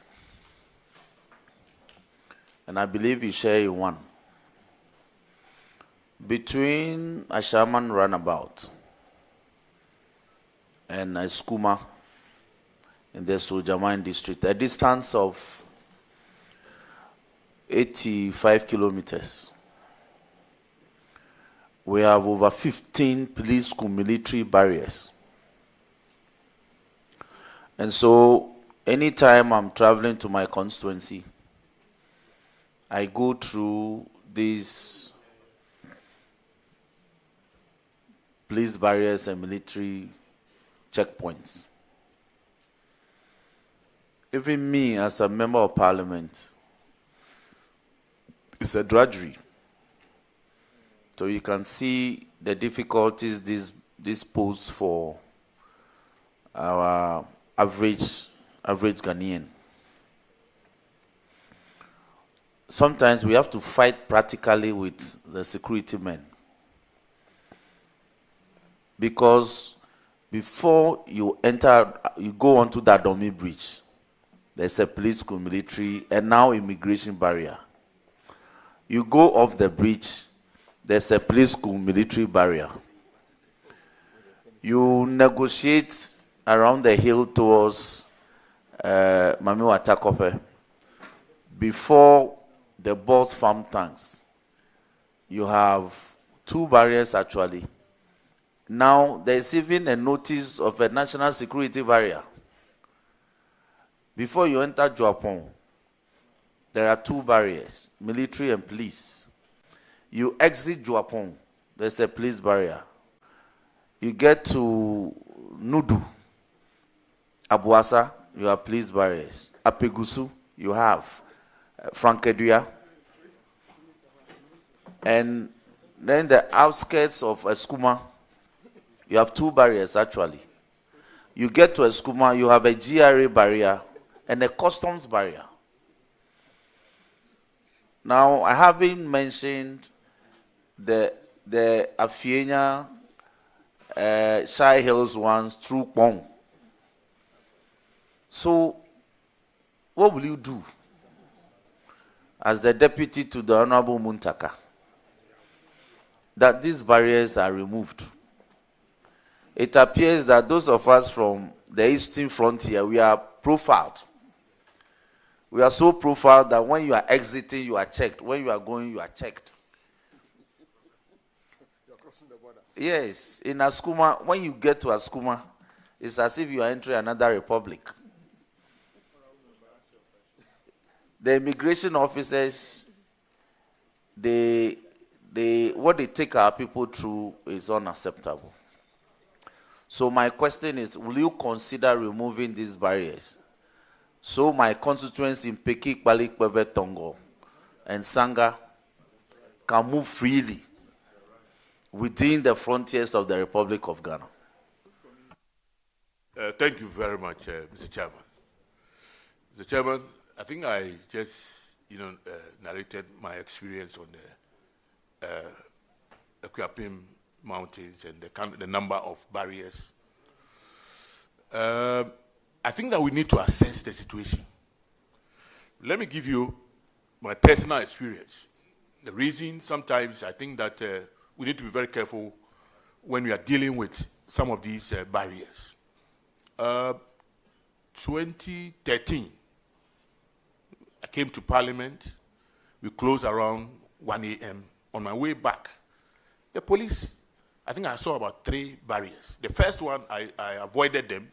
and I believe you share one. Between Ashaman Runabout and Skuma in the Sojamine district, a distance of 85 kilometers. We have over 15 police school military barriers. And so anytime I'm traveling to my constituency, I go through these police barriers and military checkpoints. Even me, as a member of parliament, it's a drudgery. So you can see the difficulties this poses for our average Ghanaian. Sometimes we have to fight practically with the security men, because before you go onto that Domi bridge, there's a police school, military, and now immigration barrier. You go off the bridge, there's a police school, military barrier. You negotiate around the hill towards Mamiwa Takope. Before the Boss Farm tanks, you have two barriers actually. Now there's even a notice of a national security barrier. Before you enter Joapon, there are two barriers, military and police. You exit Juapong, there's a police barrier. You get to Nudu, Abuasa, you have police barriers. Apegusu, you have Frankeduya. And then the outskirts of Eskuma, you have 2 barriers actually. You get to Eskuma, you have a GRA barrier and a customs barrier. Now, I haven't mentioned the Afienya Shire Hills ones through Pong. So, what will you do as the deputy to the Honorable Muntaka that these barriers are removed? It appears that those of us from the eastern frontier, we are profiled. We are so profiled that when you are exiting, you are checked. When you are going, you are checked. You are crossing the border. Yes, in Askuma, when you get to Askuma, it's as if you are entering another republic. The immigration officers, what they take our people through is unacceptable. So my question is, will you consider removing these barriers so my constituents in Peki, Balik, Peve, Tongo, and Sanga can move freely within the frontiers of the Republic of Ghana? Thank you very much, Mr. Chairman. Mr. Chairman, I think I just, narrated my experience on the Akuapem Mountains and the number of barriers. I think that we need to assess the situation. Let me give you my personal experience. The reason sometimes I think that we need to be very careful when we are dealing with some of these barriers. 2013, I came to Parliament. We closed around 1 a.m. On my way back, the police, I think I saw about 3 barriers. The first one, I avoided them.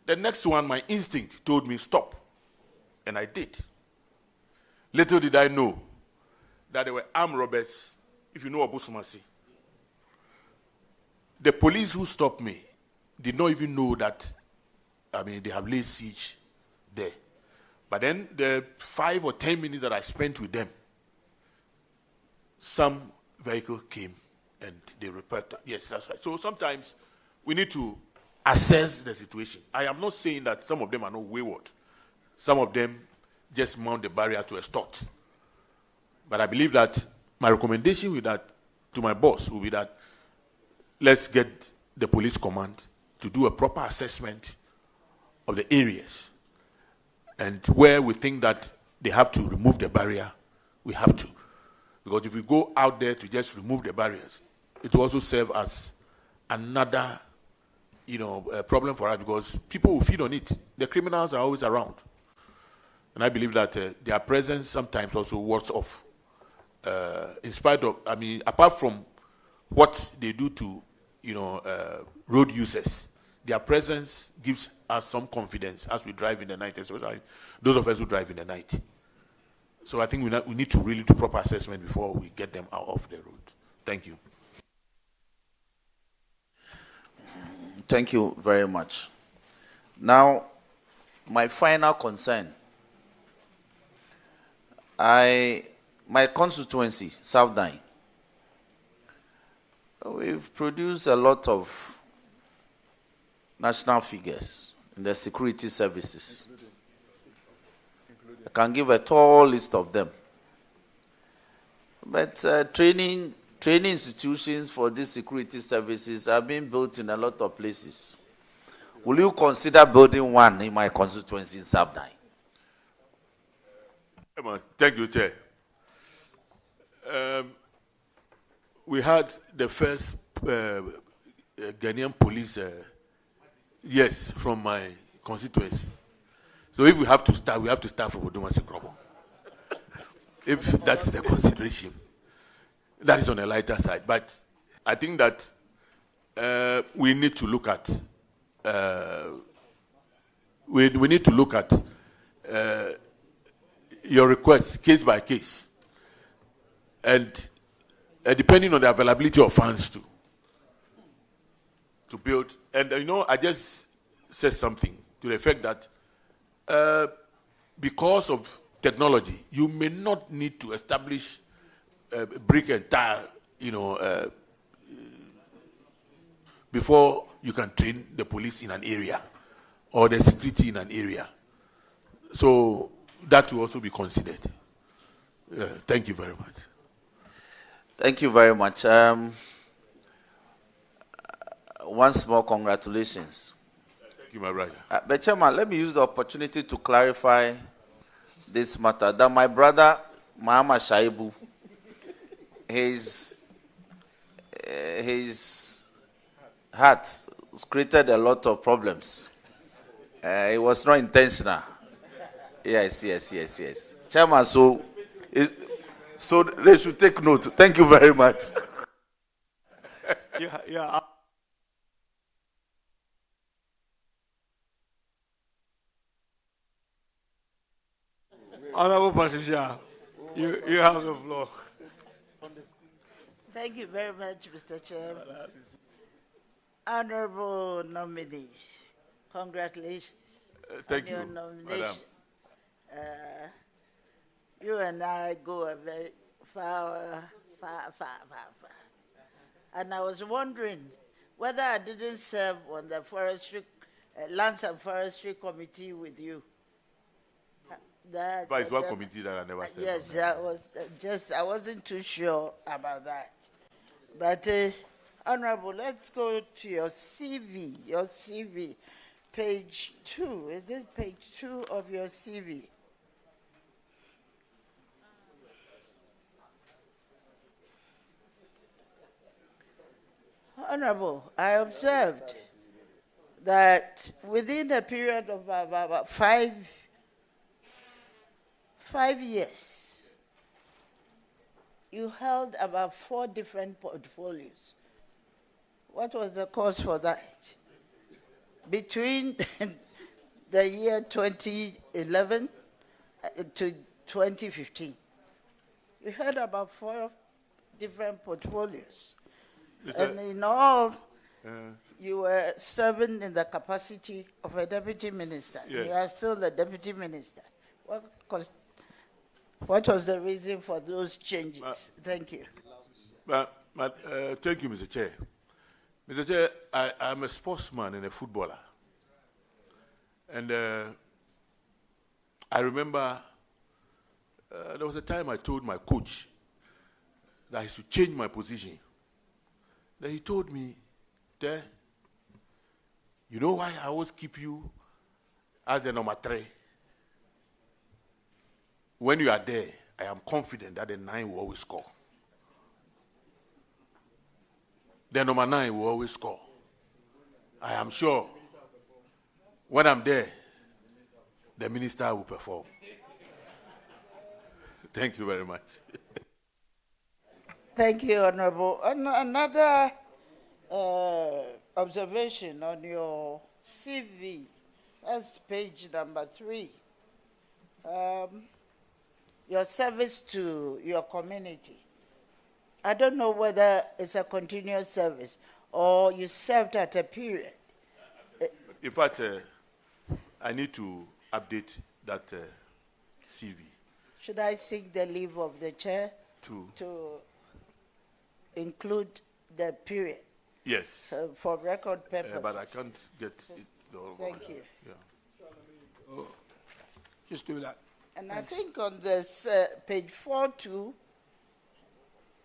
The next one, my instinct told me stop, and I did. Little did I know that there were armed robbers, if you know Obusumasi. The police who stopped me did not even know that, they have laid siege there. But then the 5 or 10 minutes that I spent with them, some vehicle came and they repaired. Yes, that's right. So sometimes we need to assess the situation. I am not saying that some of them are not wayward. Some of them just mount the barrier to extort. But I believe that my recommendation with that to my boss will be that let's get the police command to do a proper assessment of the areas. And where we think that they have to remove the barrier, we have to. Because if we go out there to just remove the barriers, it will also serve as another problem for us, because people will feed on it. The criminals are always around. And I believe that their presence sometimes also wards off. In spite of, apart from what they do to, road users, their presence gives us some confidence as we drive in the night, especially those of us who drive in the night. So I think we need to really do proper assessment before we get them out of the road. Thank you. Thank you very much. Now, my final concern. My constituency, South Dine, we've produced a lot of national figures in the security services. I can give a tall list of them. But training institutions for these security services are being built in a lot of places. Will you consider building one in my constituency in South Dine? Thank you, Chair. We had the first Ghanaian police, yes, from my constituency. So if we have to start from Odumasi Krobo. If that's the consideration, that is on a lighter side. But I think that we need to look at your request case by case, and depending on the availability of funds to build. And I just said something to the effect that because of technology, you may not need to establish brick and tile, before you can train the police in an area or the security in an area. So that will also be considered. Thank you very much. Thank you very much. Once more, congratulations. Thank you, my brother. But Chairman, let me use the opportunity to clarify this matter. That my brother, Mahama Shaibu, his heart created a lot of problems. It was not intentional. Yes. Chairman, so they should take note. Thank you very much. Yeah. Honorable Patricia, you have the floor. Thank you very much, Mr. Chair. Honorable nominee, congratulations thank on your you, nomination. You and I go a very far. And I was wondering whether I didn't serve on the Lands and Forestry Committee with you. But it's one committee that I never served. Yes, I wasn't too sure about that. But, Honorable, let's go to your CV, page 2. Is it page 2 of your CV? Honorable, I observed that within a period of about 5 years, you held about 4 different portfolios. What was the cause for that? Between the year 2011 to 2015, we had about 4 different portfolios. And in all, you were serving in the capacity of a deputy minister. Yes. You are still the deputy minister. What was the reason for those changes? Thank you. Thank you, Mr. Chair. Mr. Chair, I'm a sportsman and a footballer. And I remember there was a time I told my coach that I should change my position. Then he told me, "There, you know why I always keep you as the number 3? When you are there, I am confident that the 9 will always score. The number 9 will always score. I am sure when I'm there, the minister will perform." Thank you very much. Thank you, Honorable. Another observation on your CV, that's page number 3. Your service to your community. I don't know whether it's a continuous service or you served at a period. In fact, I need to update that CV. Should I seek the leave of the chair to include the period? Yes. So for record purposes. But I can't get it. Thank you. Yeah. Just do that. And I think on this page 4.2,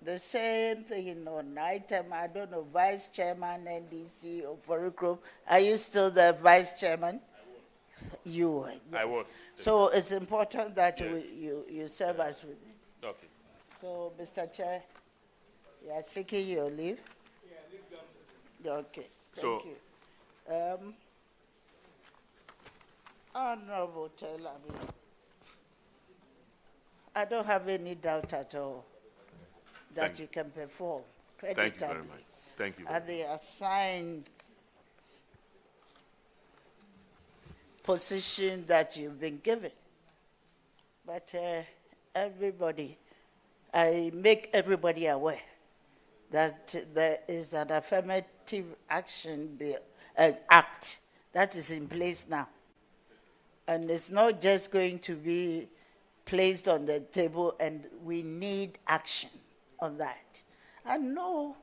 the same thing on item, I don't know, Vice Chairman, NDC, or Foreign Group. Are you still the Vice Chairman? You were. Yes. I was. So it's important that you serve us with it. Okay. So, Mr. Chair, you are seeking your leave? Yeah, leave them. Okay, thank you. Honorable Telami, I don't have any doubt at all that you can perform. Thank you very much. Thank you. At the assigned position that you've been given. But everybody, I make everybody aware that there is an affirmative action act that is in place now. And it's not just going to be placed on the table, and we need action on that. And no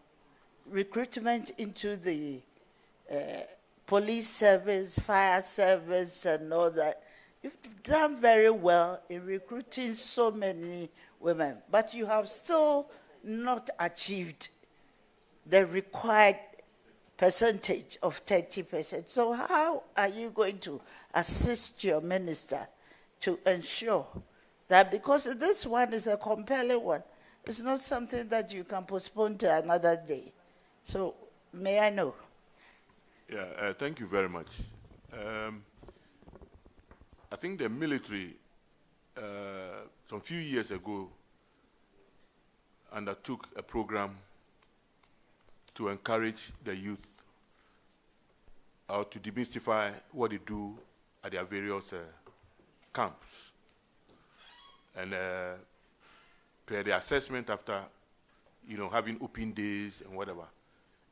recruitment into the police service, fire service, and all that. You've done very well in recruiting so many women, but you have still not achieved the required percentage of 30%. So how are you going to assist your minister to ensure that, because this one is a compelling one, it's not something that you can postpone to another day? So may I know? Yeah, thank you very much. I think the military, some few years ago, undertook a program to encourage the youth to demystify what they do at their various camps. And per the assessment after, having open days and whatever,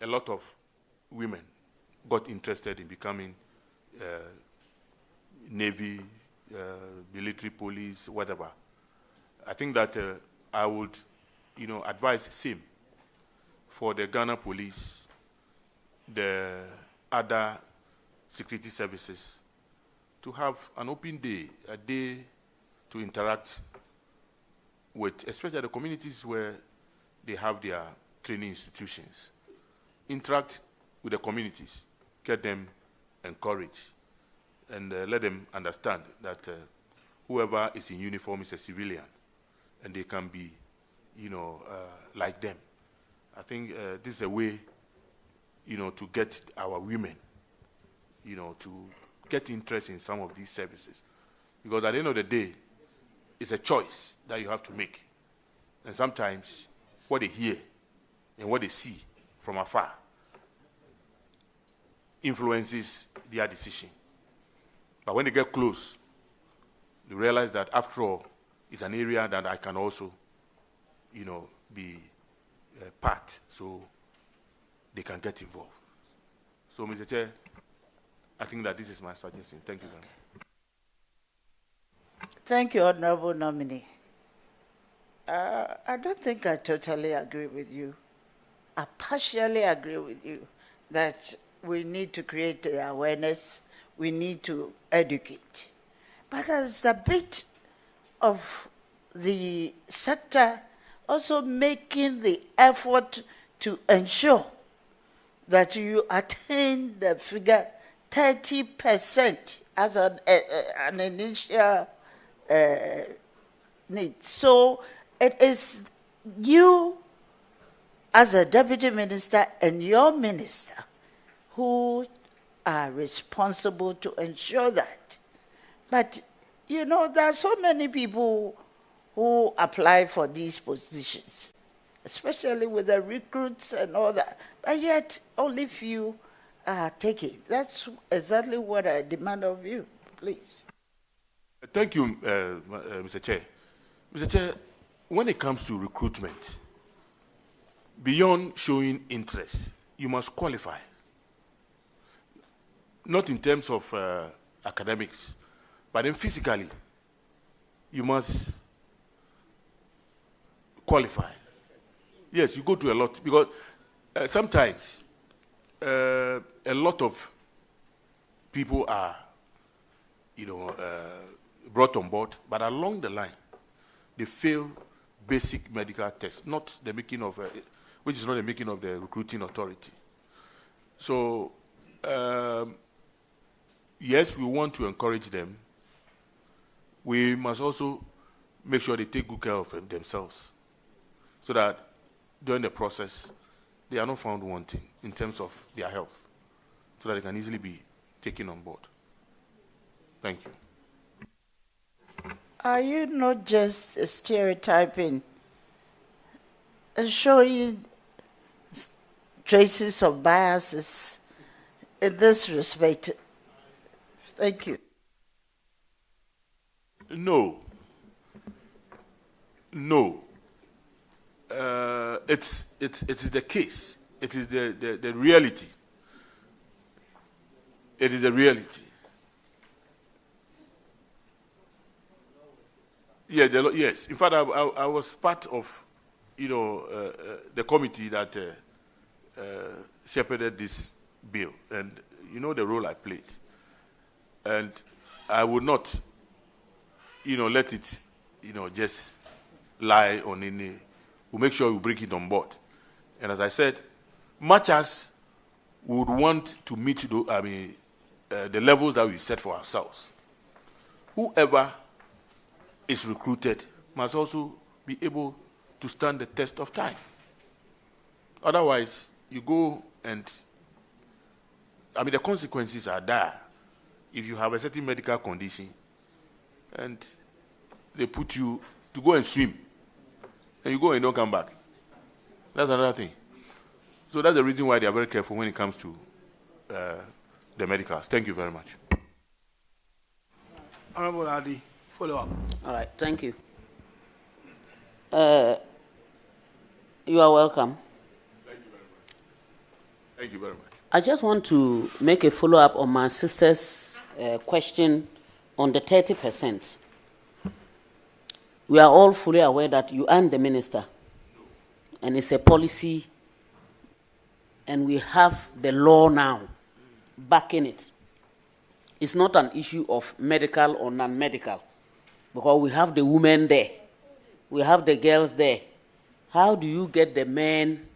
a lot of women got interested in becoming Navy, military, police, whatever. I think that I would, advise same for the Ghana Police, the other security services, to have an open day, a day to interact with, especially the communities where they have their training institutions. Interact with the communities, get them encouraged, and let them understand that whoever is in uniform is a civilian, and they can be, like them. I think this is a way, to get our women, to get interest in some of these services. Because at the end of the day, it's a choice that you have to make. And sometimes what they hear and what they see from afar influences their decision. But when they get close, they realize that after all, it's an area that I can also, be part, so they can get involved. So, Mr. Chair, I think that this is my suggestion. Thank you very much. Thank you, Honorable Nominee. I don't think I totally agree with you. I partially agree with you that we need to create the awareness, we need to educate. But there's a bit of the sector also making the effort to ensure that you attain the figure 30% as an initial need. So it is you as a deputy minister and your minister who are responsible to ensure that. But, there are so many people who apply for these positions, especially with the recruits and all that, but yet only few are taken. That's exactly what I demand of you, please. Thank you, Mr. Chair. Mr. Chair, when it comes to recruitment, beyond showing interest, you must qualify. Not in terms of academics, but then physically, you must qualify. Yes, you go to a lot, because sometimes a lot of people are, brought on board, but along the line, they fail basic medical tests, not the making of, which is not the making of the recruiting authority. So, yes, we want to encourage them. We must also make sure they take good care of themselves, so that during the process, they are not found wanting in terms of their health, so that they can easily be taken on board. Thank you. Are you not just stereotyping and showing traces of biases in this respect? Thank you. No. it is the case. It is the reality. It is a reality. Yeah, yes. In fact, I was part of, the committee that shepherded this bill, and you know the role I played. And I would not, let it, just lie on any. We'll make sure we bring it on board. And as I said, much as we would want to meet the levels that we set for ourselves, whoever is recruited must also be able to stand the test of time. Otherwise, you go and, the consequences are dire. If you have a certain medical condition and they put you to go and swim, and you go and don't come back, that's another thing. So that's the reason why they are very careful when it comes to the medicals. Thank you very much. Honorable Adi, follow up. All right, thank you. You are welcome. Thank you very much. I just want to make a follow-up on my sister's question on the 30%. We are all fully aware that you are the minister, and it's a policy, and we have the law now backing it. It's not an issue of medical or non-medical, because we have the women there, we have the girls there. How do you get the men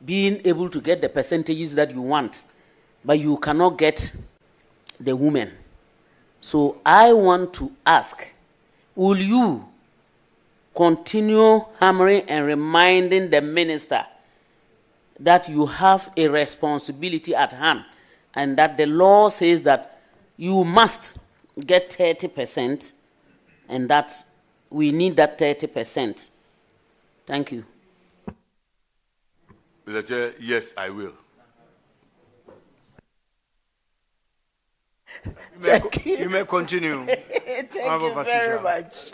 being able to get the percentages that you want, but you cannot get the women? So I want to ask, will you continue hammering and reminding the minister that you have a responsibility at hand, and that the law says that you must get 30%, and that we need that 30%? Thank you. Mr. Chair, yes, I will. You may continue. Thank you very much.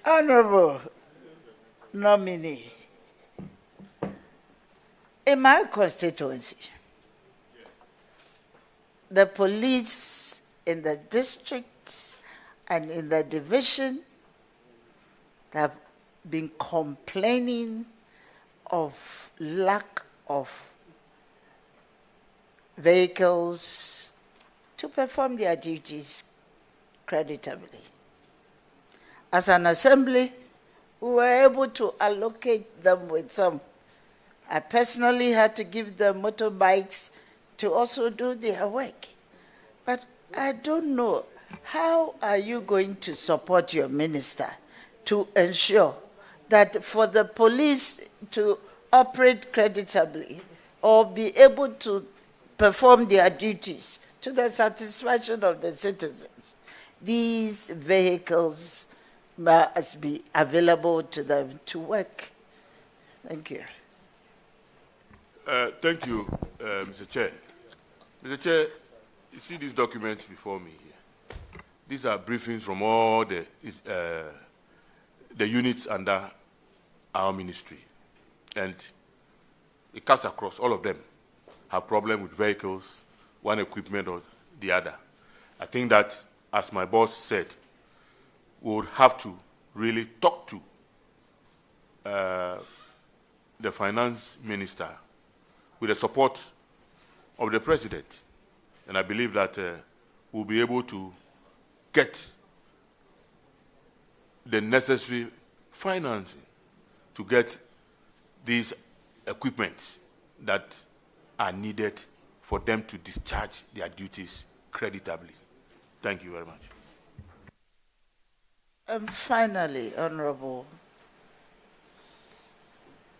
Honorable nominee, in my constituency, the police in the district and in the division have been complaining of lack of vehicles to perform their duties creditably. As an assembly, we were able to allocate them with some. I personally had to give them motorbikes to also do their work. But I don't know, how are you going to support your minister to ensure that for the police to operate creditably or be able to perform their duties to the satisfaction of the citizens, these vehicles must be available to them to work? Thank you. Thank you, Mr. Chair. Mr. Chair, you see these documents before me here. These are briefings from all the units under our ministry. And it cuts across. All of them have problem with vehicles, one equipment or the other. I think that, as my boss said, we would have to really talk to the finance minister with the support of the president. And I believe that we'll be able to get the necessary financing to get these equipment that are needed for them to discharge their duties creditably. Thank you very much. And finally, Honorable,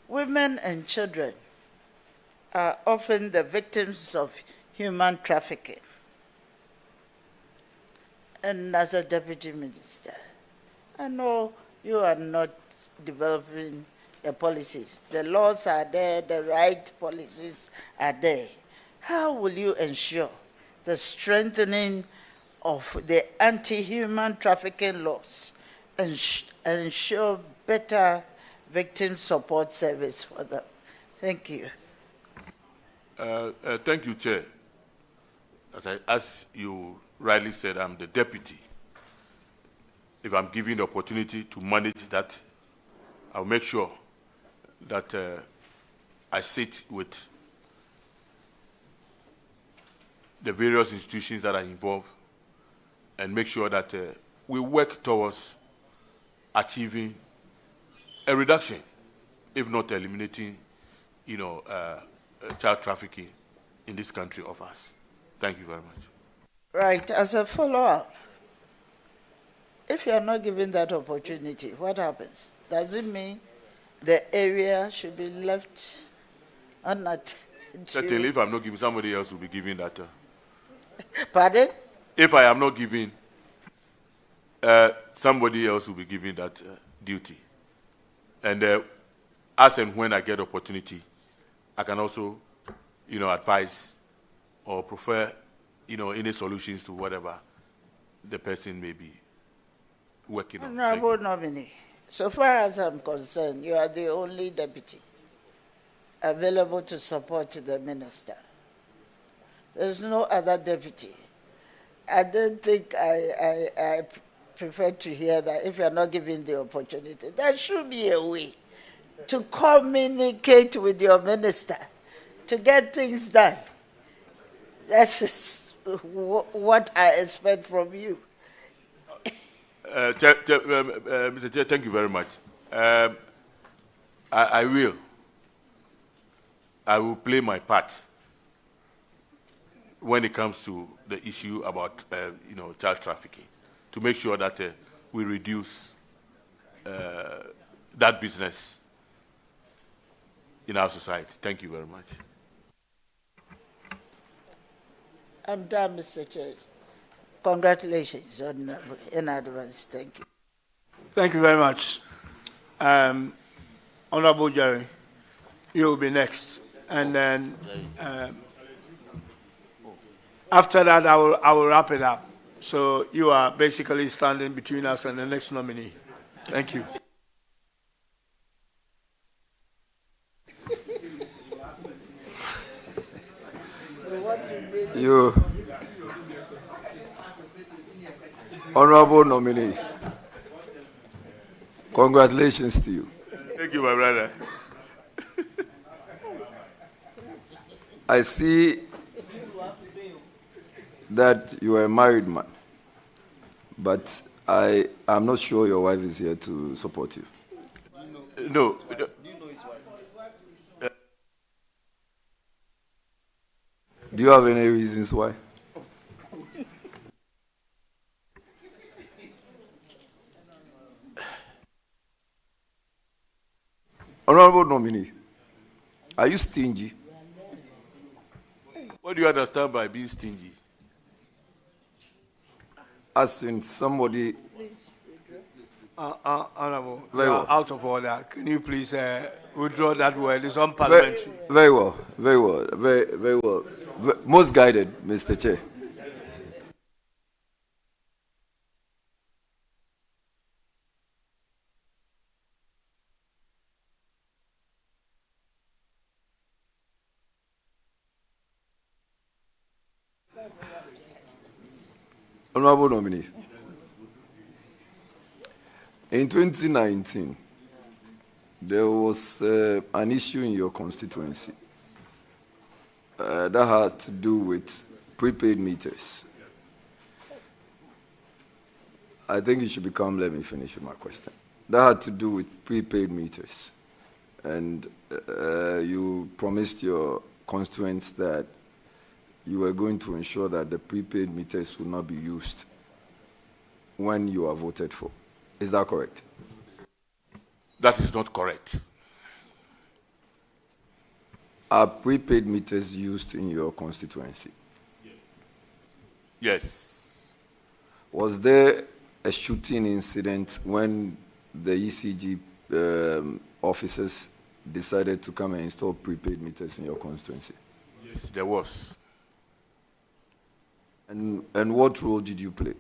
women and children are often the victims of human trafficking. And as a deputy minister, I know you are not developing the policies. The laws are there, the right policies are there. How will you ensure the strengthening of the anti-human trafficking laws and ensure better victim support service for them. Thank you. Thank you, Chair. As you rightly said, I'm the deputy. If I'm given the opportunity to manage that, I'll make sure that I sit with the various institutions that are involved and make sure that we work towards achieving a reduction, if not eliminating, child trafficking in this country of us. Thank you very much. Right, as a follow-up, if you are not given that opportunity, what happens? Does it mean the area should be left unattended to? Certainly, if I'm not giving, somebody else will be giving that. Pardon? If I am not giving, somebody else will be giving that duty. And as and when I get opportunity, I can also, advise or prefer, any solutions to whatever the person may be working on. Honorable Nominee, so far as I'm concerned, you are the only deputy available to support the minister. There's no other deputy. I don't think I prefer to hear that if you're not given the opportunity. There should be a way to communicate with your minister to get things done. That's what I expect from you. Mr. Chair, thank you very much. I will play my part when it comes to the issue about child trafficking, to make sure that we reduce that business in our society. Thank you very much. I'm done, Mr. Chair. Congratulations in advance. Thank you. Thank you very much. Honorable Jerry, you will be next. And then after that, I will wrap it up. So you are basically standing between us and the next nominee. Thank you. You, honorable nominee, congratulations to you. Thank you, my brother. I see that you are a married man, but I am not sure your wife is here to support you. No. Do you have any reasons why? Honorable nominee, are you stingy? What do you understand by being stingy? As in somebody... Honorable, you Very are well. out of order. Can you please withdraw that word? It's unparliamentary. Very well, very well, very well. Most guided, Mr. Chair. Honorable nominee, in 2019, there was an issue in your constituency that had to do with prepaid meters. I think you should be calm. Let me finish with my question. That had to do with prepaid meters. And you promised your constituents that you were going to ensure that the prepaid meters would not be used when you are voted for. Is that correct? That is not correct. Are prepaid meters used in your constituency? Yes. Was there a shooting incident when the ECG officers decided to come and install prepaid meters in your constituency? Yes, there was. And what role did you play?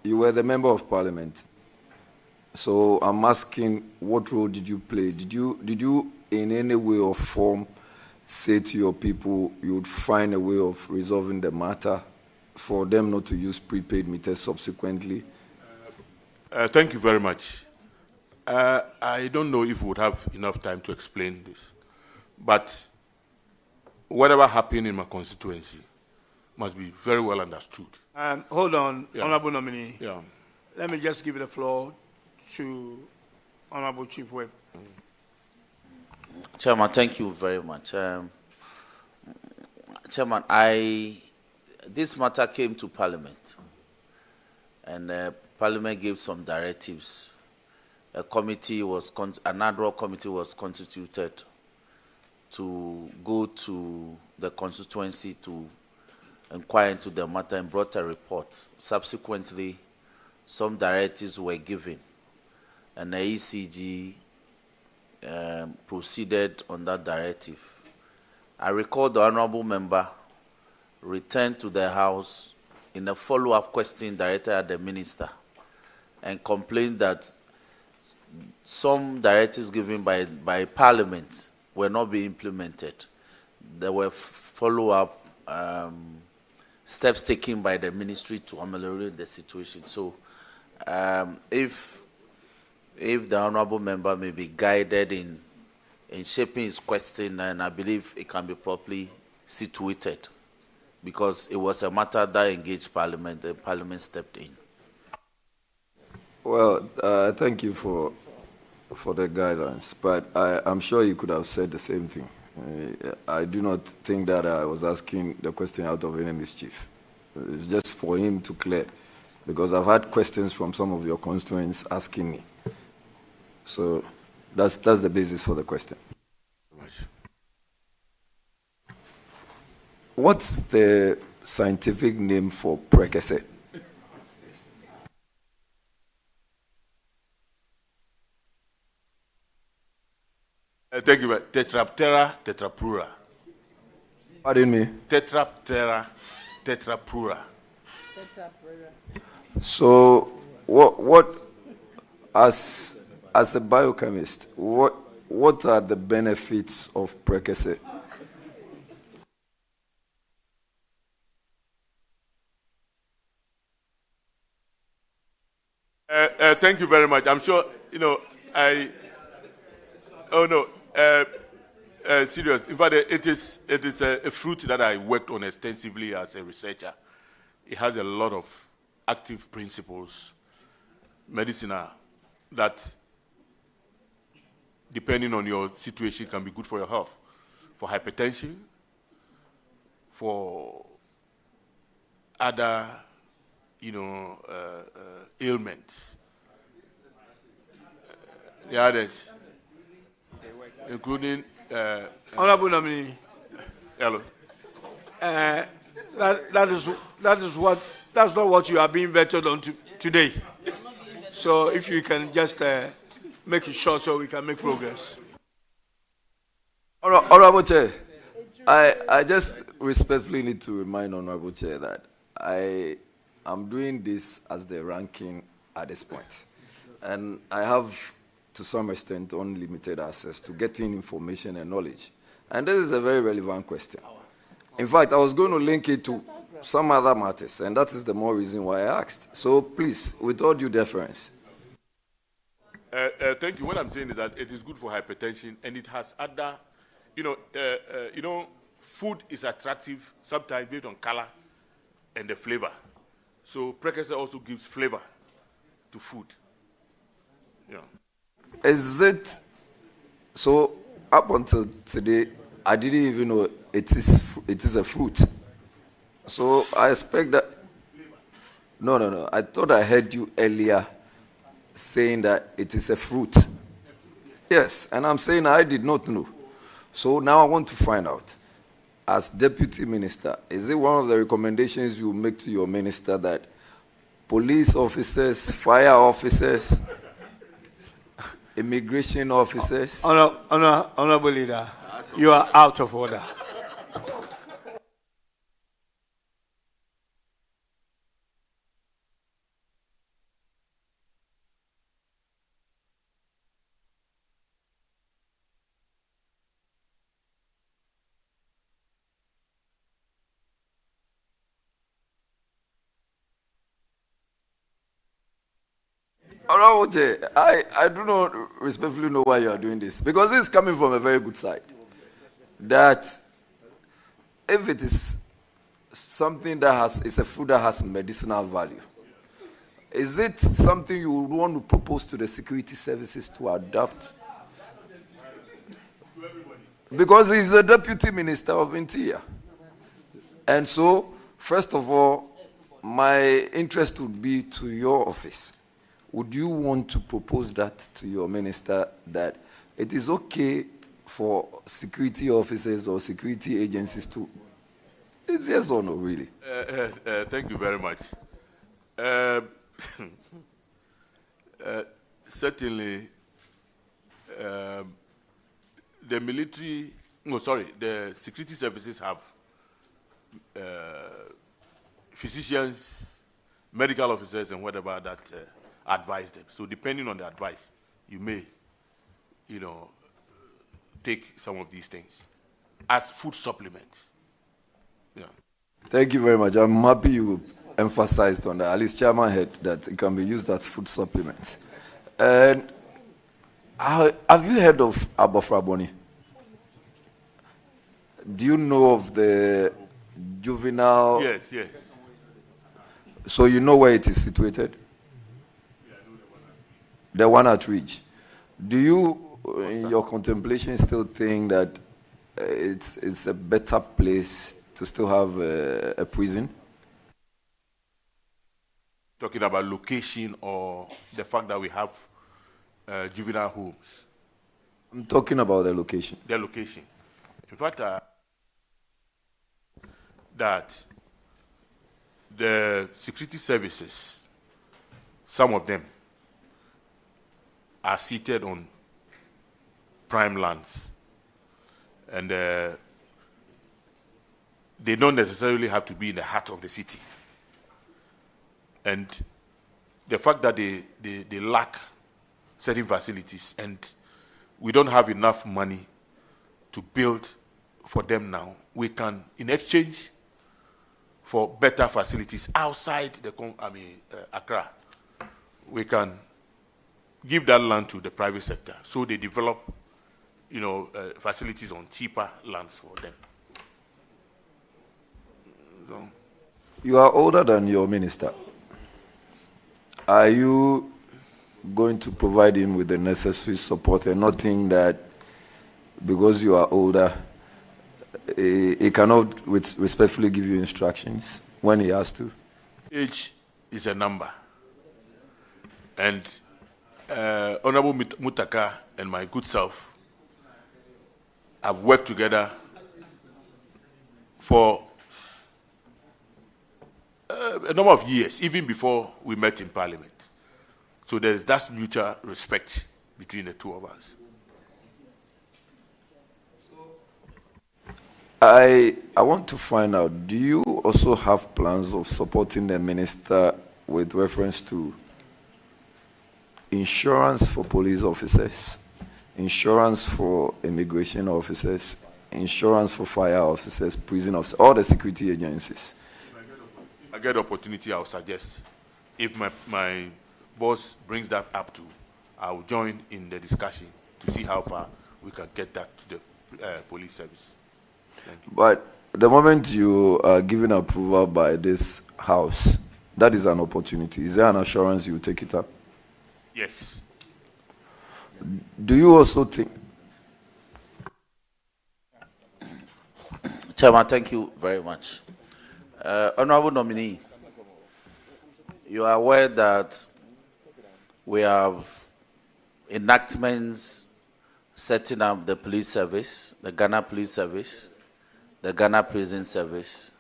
You were the member of parliament So I'm asking, what role did you play? Did you in any way or form say to your people you would find a way of resolving the matter for them not to use prepaid meters subsequently? Thank you very much. I don't know if we would have enough time to explain this, but whatever happened in my constituency must be very well understood. Hold on, Yeah. Honorable Nominee. Yeah. Let me just give the floor to Honorable Chief Whip. Chairman, thank you very much. Chairman, this matter came to Parliament, and Parliament gave some directives. An ad hoc committee was constituted to go to the constituency to inquire into the matter and brought a report. Subsequently, some directives were given, and the ECG proceeded on that directive. I recall the honorable member returned to the House in a follow-up question directed at the minister and complained that some directives given by Parliament were not being implemented. There were follow-up steps taken by the ministry to ameliorate the situation. So if the honorable member may be guided in shaping his question, and I believe it can be properly situated, because it was a matter that engaged Parliament and Parliament stepped in. Well, thank you for the guidance, but I'm sure you could have said the same thing. I do not think that I was asking the question out of any mischief. It's just for him to clear, because I've had questions from some of your constituents asking me. So that's the basis for the question. What's the scientific name for precedent? Thank you. Tetraptera tetrapura. Pardon me? Tetraptera tetrapura. So, what as a biochemist, what are the benefits of precursor? Thank you very much. I'm sure, serious. In fact, it is a fruit that I worked on extensively as a researcher. It has a lot of active principles, medicinal, that, depending on your situation, can be good for your health, for hypertension, for other, ailments. The others, including Honorable Nominee. Hello. That's not what you are being vetted on today. So if you can just make it short so we can make progress. Honorable Chair, I just respectfully need to remind Honorable Chair that I am doing this as the ranking at this point. And I have, to some extent, unlimited access to getting information and knowledge. And this is a very relevant question. In fact, I was going to link it to some other matters, and that is the more reason why I asked. So please, with all due deference. Thank you. What I'm saying is that it is good for hypertension, and it has other, food is attractive sometimes based on color and the flavor. So precursor also gives flavor to food. Is it, so up until today, I didn't even know it is a fruit. So I expect that, no. I thought I heard you earlier saying that it is a fruit. Yes, and I'm saying I did not know. So now I want to find out, as Deputy Minister, is it one of the recommendations you make to your minister that police officers, fire officers, immigration officers... Honorable Leader, you are out of order. I do not respectfully know why you are doing this, because this is coming from a very good side. That if it is something that it's a food that has medicinal value, is it something you would want to propose to the security services to adopt? Because he's a deputy minister of Interior. And so, first of all, my interest would be to your office. Would you want to propose that to your minister, that it is okay for security officers or security agencies to... It's yes or no, really? Thank you very much. Certainly, the military, the security services have physicians, medical officers, and whatever that advise them. So depending on the advice, you may, take some of these things as food supplements. Yeah. Thank you very much. I'm happy you emphasized on that. At least Chairman heard that it can be used as food supplements. And have you heard of Abofraboni? Do you know of the juvenile? Yes. So you know where it is situated? The one at Ridge. Do you, in your contemplation, still think that it's a better place to still have a prison? Talking about location or the fact that we have juvenile homes? I'm talking about the location. The location. In fact, that the security services, some of them, are seated on prime lands. And they don't necessarily have to be in the heart of the city. And the fact that they lack certain facilities and we don't have enough money to build for them now, we can, in exchange for better facilities outside Accra, we can give that land to the private sector so they develop, facilities on cheaper lands for them. So. You are older than your minister. Are you going to provide him with the necessary support and not think that because you are older, he cannot respectfully give you instructions when he has to? Age is a number. And Honorable Mutaka and my good self have worked together for a number of years, even before we met in Parliament. So there's that mutual respect between the two of us. I want to find out, do you also have plans of supporting the minister with reference to insurance for police officers, insurance for immigration officers, insurance for fire officers, prison officers, all the security agencies? If I get the opportunity, I'll suggest. If my boss brings that up to, I'll join in the discussion to see how far we can get that to the police service. But the moment you are given approval by this House, that is an opportunity. Is there an assurance you take it up? Yes. Do you also think... Chairman, thank you very much. Honorable Nominee, you are aware that we have enactments setting up the police service, the Ghana Police Service, the Ghana Prison Service,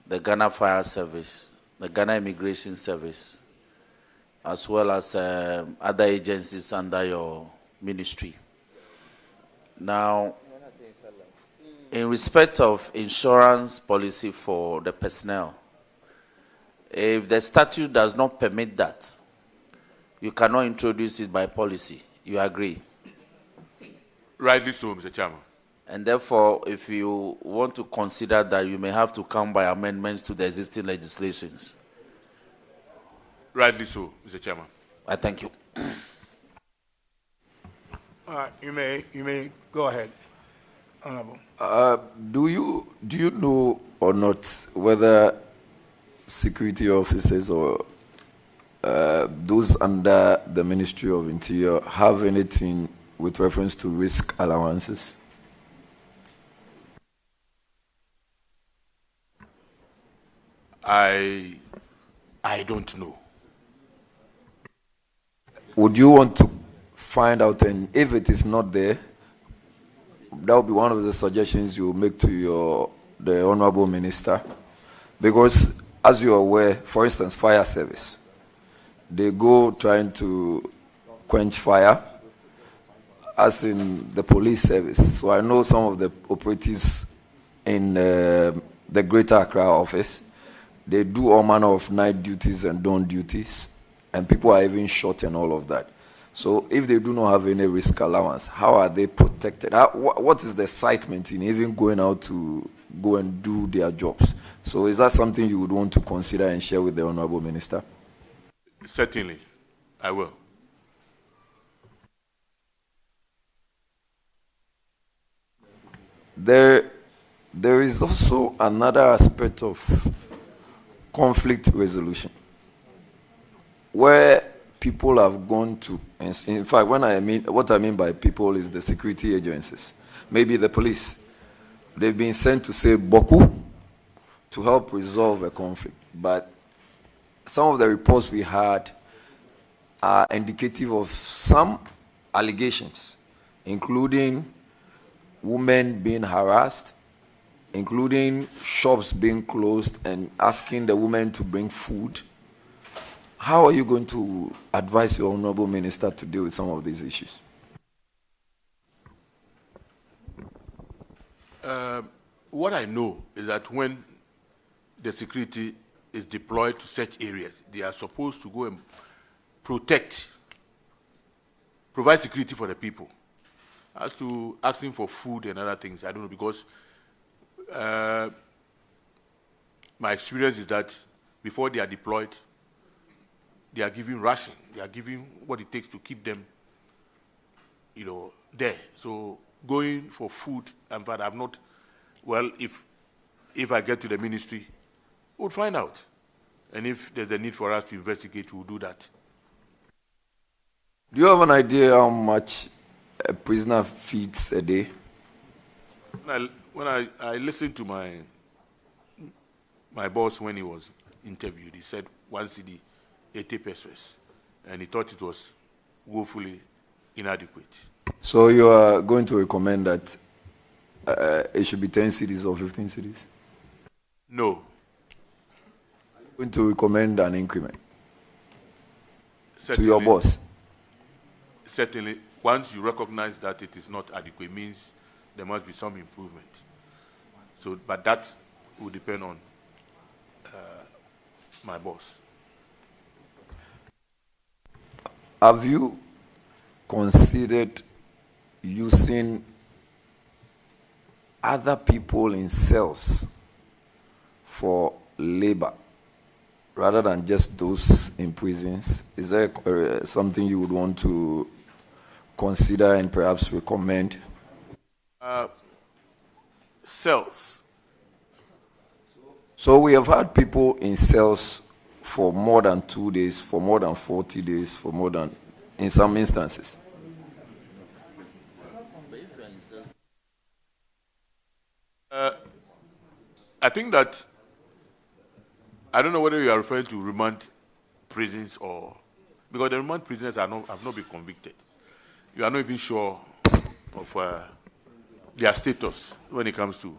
the Ghana Fire Service, the Ghana Immigration Service, as well as other agencies under your ministry. Now, in respect of insurance policy for the personnel, if the statute does not permit that, you cannot introduce it by policy. You agree? Rightly so, Mr. Chairman. And therefore, if you want to consider that, you may have to come by amendments to the existing legislations. Rightly so, Mr. Chairman. I thank you. You may go ahead, Honorable. Do you know or not whether security officers or those under the Ministry of Interior have anything with reference to risk allowances? I don't know. Would you want to find out, and if it is not there, that would be one of the suggestions you make to the Honorable Minister? Because as you are aware, for instance, fire service, they go trying to quench fire, as in the police service. So I know some of the operatives in the Greater Accra office, they do all manner of night duties and dawn duties, and people are even shot and all of that. So if they do not have any risk allowance, how are they protected? What is the excitement in even going out to go and do their jobs? So is that something you would want to consider and share with the Honorable Minister? Certainly, I will. There is also another aspect of conflict resolution, where people have gone to, in fact, what I mean by people is the security agencies, maybe the police. They've been sent to say Boku to help resolve a conflict, but some of the reports we had are indicative of some allegations, including women being harassed, including shops being closed and asking the women to bring food. How are you going to advise your Honorable Minister to deal with some of these issues? What I know is that when the security is deployed to such areas, they are supposed to go and provide security for the people. As to asking for food and other things, I don't know, because my experience is that before they are deployed, they are giving ration. They are giving what it takes to keep them, there. So going for food, in fact, I've not. Well, if I get to the ministry, we'll find out, and if there's a need for us to investigate, we'll do that. Do you have an idea how much a prisoner feeds a day? When I listened to my boss when he was interviewed, he said 1 cedi, 80 pesos, and he thought it was woefully inadequate. So you are going to recommend that it should be 10 cedis or 15 cedis? No. Are you going to recommend an increment Certainly, to your boss? Certainly, once you recognize that it is not adequate, means there must be some improvement. So, but that will depend on my boss. Have you considered using other people in cells for labor rather than just those in prisons? Is there something you would want to consider and perhaps recommend? Cells. So we have had people in cells for more than 2 days, for more than 40 days, for more than, in some instances. I think that, I don't know whether you are referring to remand prisons or, because the remand prisoners have not been convicted. You are not even sure of their status when it comes to,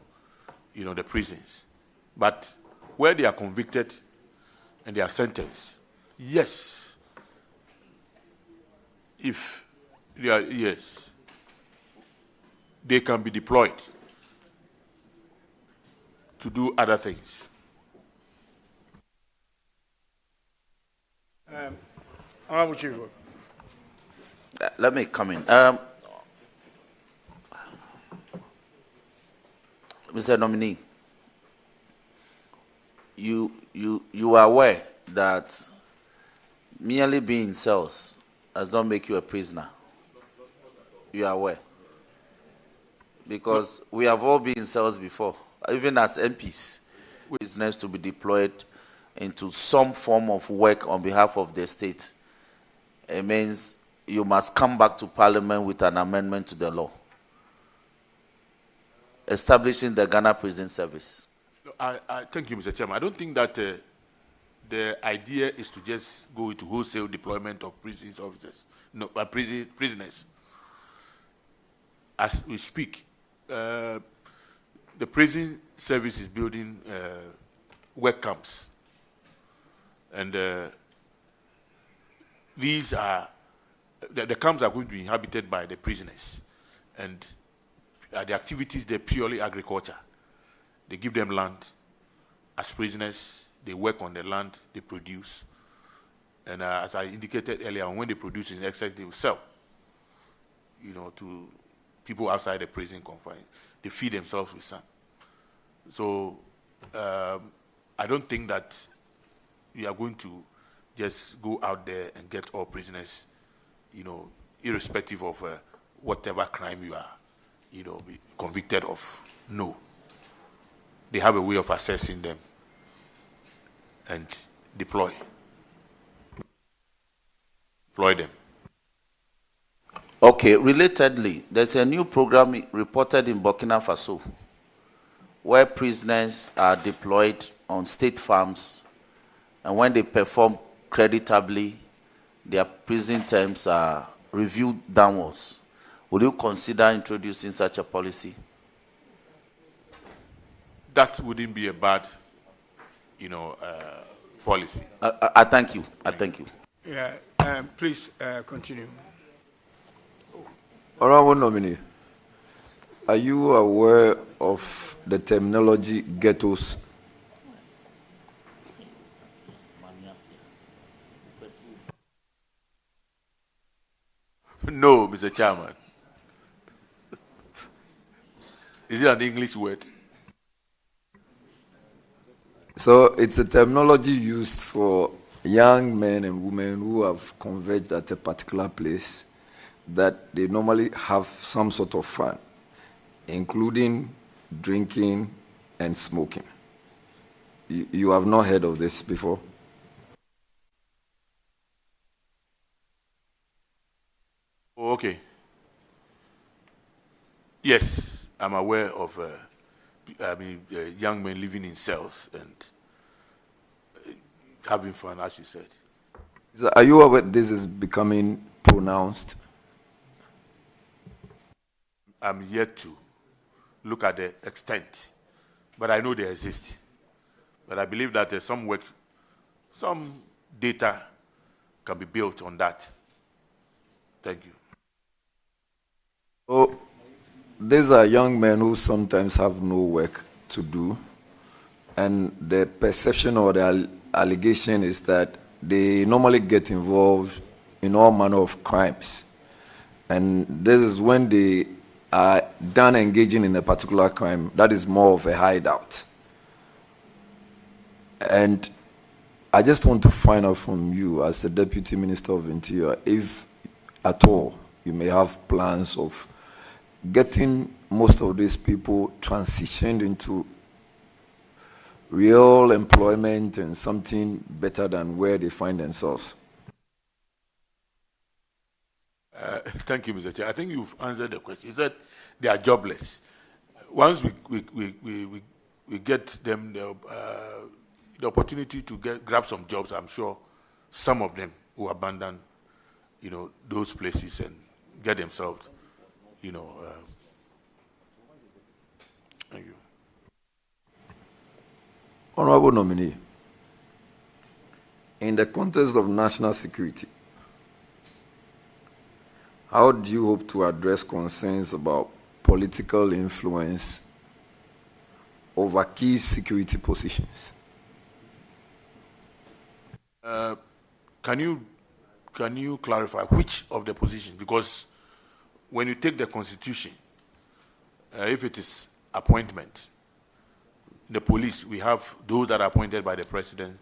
the prisons. But where they are convicted and they are sentenced, yes. If they are, yes, they can be deployed to do other things. Honorable Chief. Let me come in. Mr. Nominee, you are aware that merely being in cells does not make you a prisoner. You are aware. Because we have all been in cells before, even as MPs. Business to be deployed into some form of work on behalf of the state. It means you must come back to Parliament with an amendment to the law establishing the Ghana Prison Service. I thank you, Mr. Chairman. I don't think that the idea is to just go into wholesale deployment of prison officers, no, prisoners. As we speak, the prison service is building work camps, and these are the camps are going to be inhabited by the prisoners, and the activities they're purely agriculture. They give them land as prisoners. They work on the land, they produce. And as I indicated earlier, when they produce in excess, they will sell, to people outside the prison confines. They feed themselves with some. So I don't think that we are going to just go out there and get all prisoners, irrespective of whatever crime you are, be convicted of. No. They have a way of assessing them and deploy them. Okay, relatedly, there's a new program reported in Burkina Faso where prisoners are deployed on state farms, and when they perform creditably, their prison terms are reviewed downwards. Would you consider introducing such a policy? That wouldn't be a bad, policy. I thank you. I thank you. Yeah, please continue. Honorable Nominee, are you aware of the terminology ghettos? No, Mr. Chairman. Is it an English word? So it's a terminology used for young men and women who have converged at a particular place that they normally have some sort of fun, including drinking and smoking. You have not heard of this before? Oh, okay. Yes, I'm aware of young men living in cells and having fun, as you said. So are you aware this is becoming pronounced? I'm yet to look at the extent, but I know they exist. But I believe that there's some data can be built on that. Thank you. So these are young men who sometimes have no work to do, and the perception or the allegation is that they normally get involved in all manner of crimes. And this is when they are done engaging in a particular crime, that is more of a hideout. And I just want to find out from you, as the Deputy Minister of Interior, if at all you may have plans of getting most of these people transitioned into real employment and something better than where they find themselves. Thank you, Mr. Chair. I think you've answered the question. You said they are jobless. Once we get them the opportunity to grab some jobs, I'm sure some of them will abandon, those places and get themselves, thank you. Honorable Nominee, in the context of national security, how do you hope to address concerns about political influence over key security positions? Can you clarify which of the positions? Because when you take the Constitution, if it is appointment, in the police, we have those that are appointed by the president,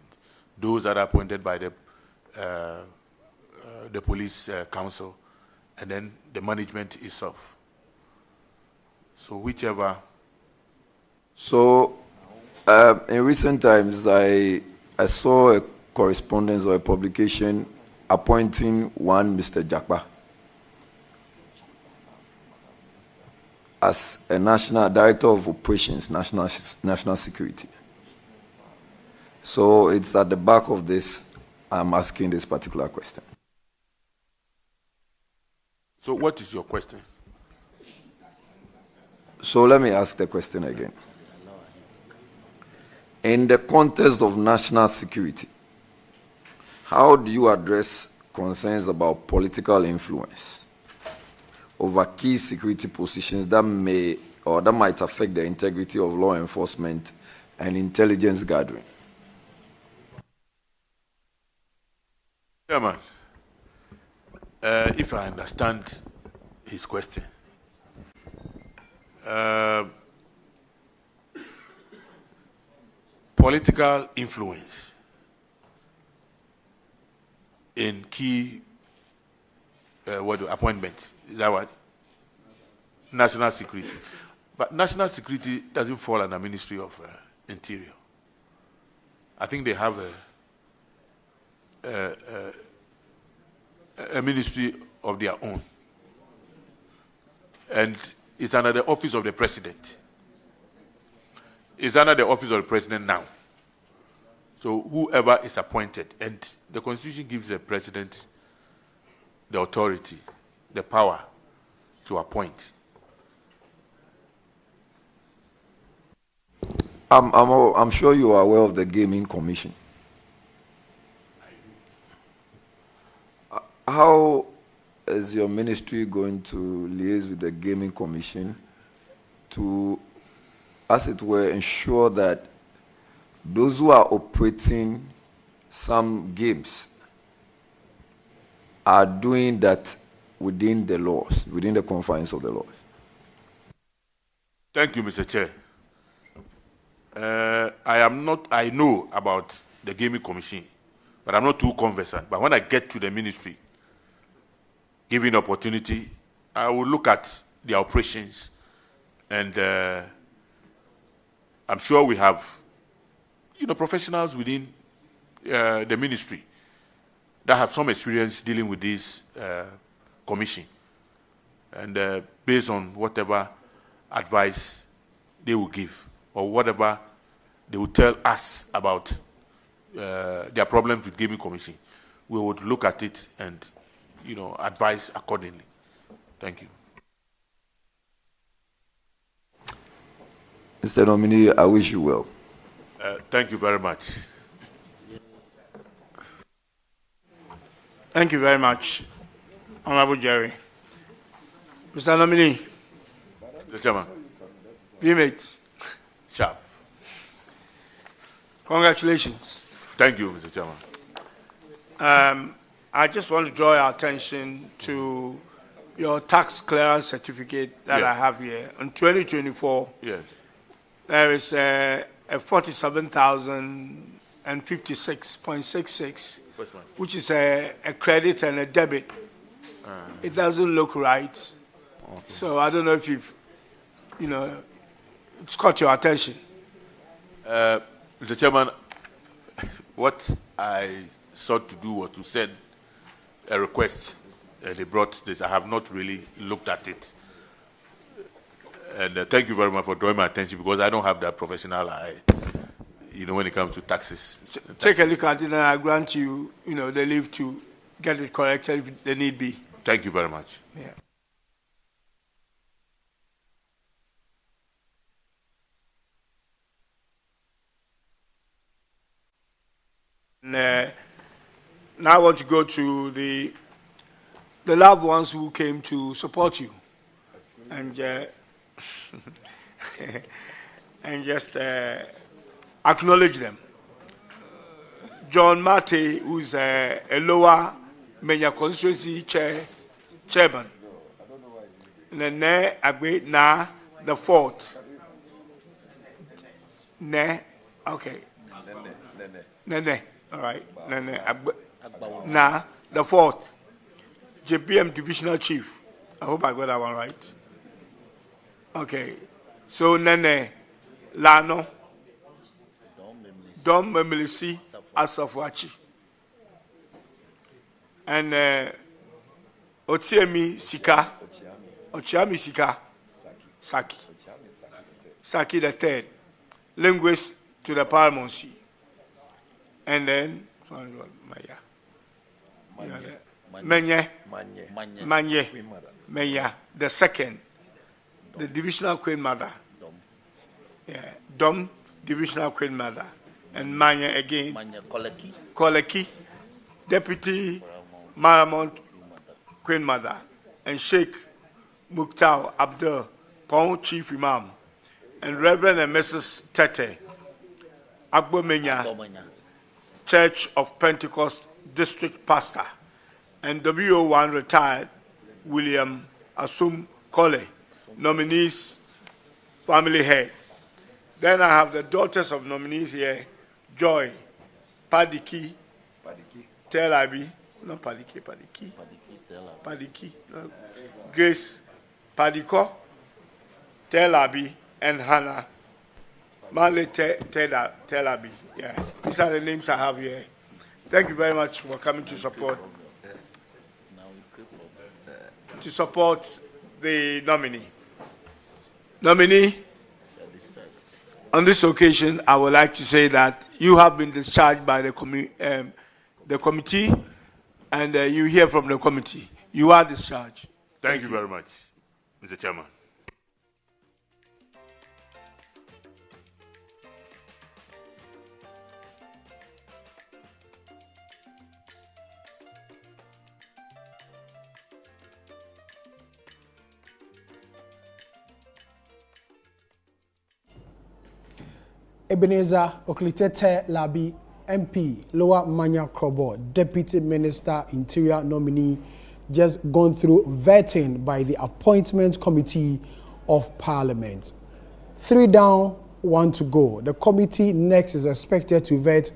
those that are appointed by the the police council, and then the management itself. So whichever. So in recent times, I saw a correspondence or a publication appointing one Mr. Jakpa as a national director of operations, national security. So it's at the back of this, I'm asking this particular question. So what is your question? So let me ask the question again. In the context of national security, how do you address concerns about political influence over key security positions that may or that might affect the integrity of law enforcement and intelligence gathering? Chairman, if I understand his question, political influence in key appointments, is that what? National security. But national security doesn't fall under Ministry of Interior. I think they have a ministry of their own. And it's under the office of the president. It's under the office of the president now. So whoever is appointed, and the Constitution gives the president the authority, the power to appoint. I'm sure you are aware of the Gaming Commission. How is your ministry going to liaise with the Gaming Commission to, as it were, ensure that those who are operating some games are doing that within the laws, within the confines of the laws? Thank you, Mr. Chair. I know about the Gaming Commission, but I'm not too conversant. But when I get to the ministry, given opportunity, I will look at the operations, and I'm sure we have, professionals within the ministry that have some experience dealing with this commission, and based on whatever advice they will give or whatever they will tell us about their problems with Gaming Commission, we would look at it and advise accordingly. Thank you. Mr. Nominee, I wish you well. Thank you very much. Thank you very much, Honorable Jerry. Mr. Nominee. Mr. Chairman. Vmate. Sharp. Congratulations. Thank you, Mr. Chairman. I just want to draw your attention to your tax clearance certificate that I have here. In 2024, yes, there is a 47,056.66, which is a credit and a debit. It doesn't look right. Okay. So I don't know if you've, it's caught your attention. Mr. Chairman, what I sought to do was to send a request. They brought this. I have not really looked at it. And thank you very much for drawing my attention, because I don't have that professional eye, when it comes to taxes. Take a look at it, and I grant you, the leave to get it corrected if they need be. Thank you very much. Yeah. And, now I want to go to the loved ones who came to support you, and and just acknowledge them. John Mate, who's a lower Menya constituency chairman. Nene Agbe Na the fourth. Okay. Nene. All right. Nene Now, the fourth, JPM Divisional Chief. I hope I got that one right. Okay. So, Nene Lano, Dom Memilisi Asafwachi. And Otiemi Sika, Ochiami Sika, Saki. Saki the third, linguist to the Parliamentary. And then, Manya, the second, the divisional queen mother. Yeah, Dom, divisional queen mother. And Manya again. Manya Koleki. Koleki, deputy Maramount queen mother. And Sheikh Mukhtar Abdul, Pong chief imam. And Reverend and Mrs. Tete Agbomenya, Church of Pentecost District Pastor, and WO1 retired William Asum Kole, nominees, family head. Then I have the daughters of nominees here, Joy, Padiki, Telabi, not Padiki, Padiki, no, Grace, Padiko, Telabi, and Hannah, Male Telabi. Yeah, these are the names I have here. Thank you very much for coming to support the nominee. Nominee, on this occasion, I would like to say that you have been discharged by the committee, and you hear from the committee. You are discharged. Thank you very much, Mr. Chairman. Ebenezer Oklitete Labi, MP, Lower Manya Krobo, Deputy Minister, Interior nominee, just gone through vetting by the Appointment Committee of Parliament. 3 down, 1 to go. The committee next is expected to vet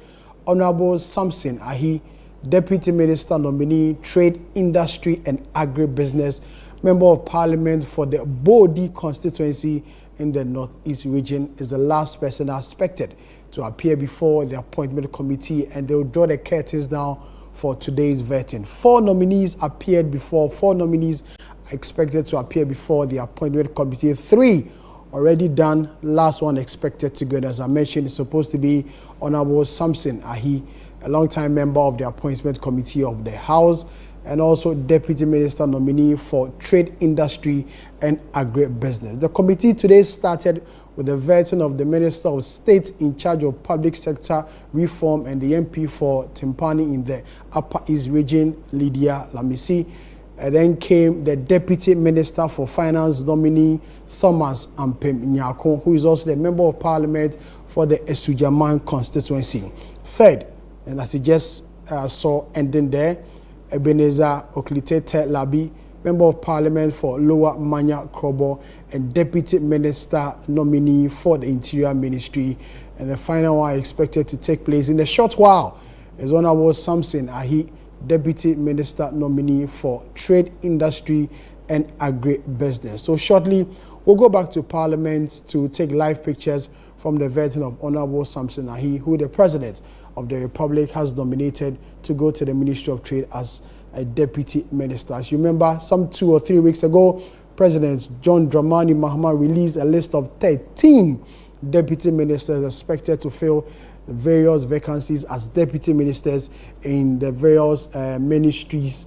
Honorable Samson Ahi, Deputy Minister nominee, Trade, Industry and Agri-business, Member of Parliament for the Bodi constituency in the Northeast region, is the last person expected to appear before the Appointment Committee, and they will draw the curtains down for today's vetting. 4 nominees appeared before, 4 nominees are expected to appear before the Appointment Committee. 3 already done, last one expected to go. As I mentioned, it's supposed to be Honorable Samson Ahi, a long-time member of the Appointment Committee of the House, and also Deputy Minister nominee for Trade, Industry and Agri-business. The committee today started with the vetting of the Minister of State in charge of Public Sector Reform and the MP for Timpani in the Upper East region, Lydia Lamisi. And then came the Deputy Minister for Finance nominee, Thomas Ampem Nyako, who is also the Member of Parliament for the Esujaman constituency. Third, and as you just saw ending there, Ebenezer Oklitete Labi, Member of Parliament for Lower Manya Krobo and Deputy Minister nominee for the Interior Ministry. And the final one expected to take place in a short while is Honorable Samson Ahi, Deputy Minister nominee for Trade, Industry and Agri-business. So shortly, we'll go back to Parliament to take live pictures from the vetting of Honorable Samson Ahi, who the President of the Republic has nominated to go to the Ministry of Trade as a Deputy Minister. As you remember, some 2 or 3 weeks ago, President John Dramani Mahama released a list of 13 Deputy Ministers expected to fill the various vacancies as Deputy Ministers in the various ministries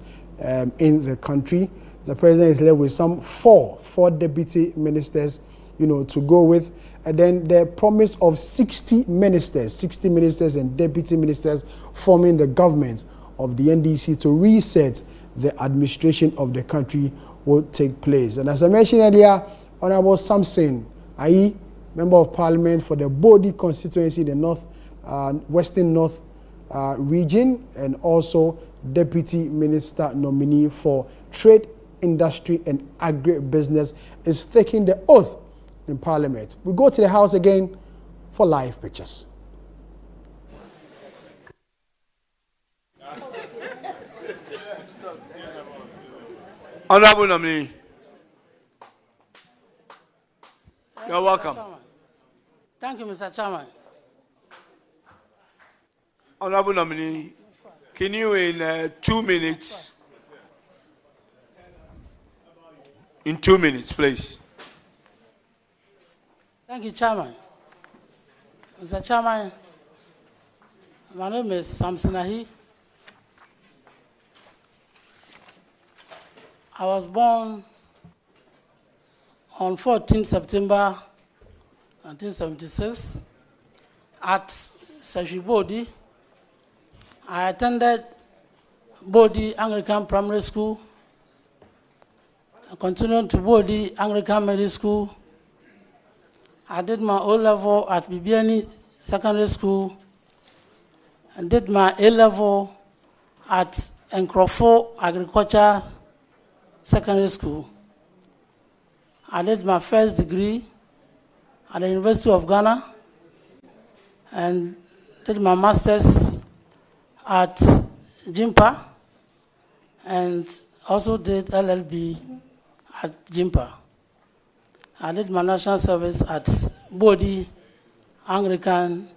in the country. The President is left with some four Deputy Ministers, to go with. And then the promise of 60 ministers and deputy ministers forming the government of the NDC to reset the administration of the country will take place. And as I mentioned earlier, Honorable Samson Ahi, Member of Parliament for the Bodi constituency, the Western North region, and also Deputy Minister nominee for Trade, Industry and Agri-business, is taking the oath in Parliament. We go to the House again for live pictures. Honorable Nominee. You're welcome. Thank you, Mr. Chairman. Honorable Nominee, can you in 2 minutes, in 2 minutes, please? Thank you, Chairman. Mr. Chairman, my name is Samson Ahi. I was born on 14 September 1976 at Seshi Bodi. I attended Bodi Anglican Primary School. I continued to Bodi Anglican Middle School. I did my O-level at Bibiani Secondary School and did my A-level at Nkrofo Agriculture Secondary School. I did my first degree at the University of Ghana and did my master's at Jimpa and also did LLB at Jimpa. I did my national service at Bodi Anglican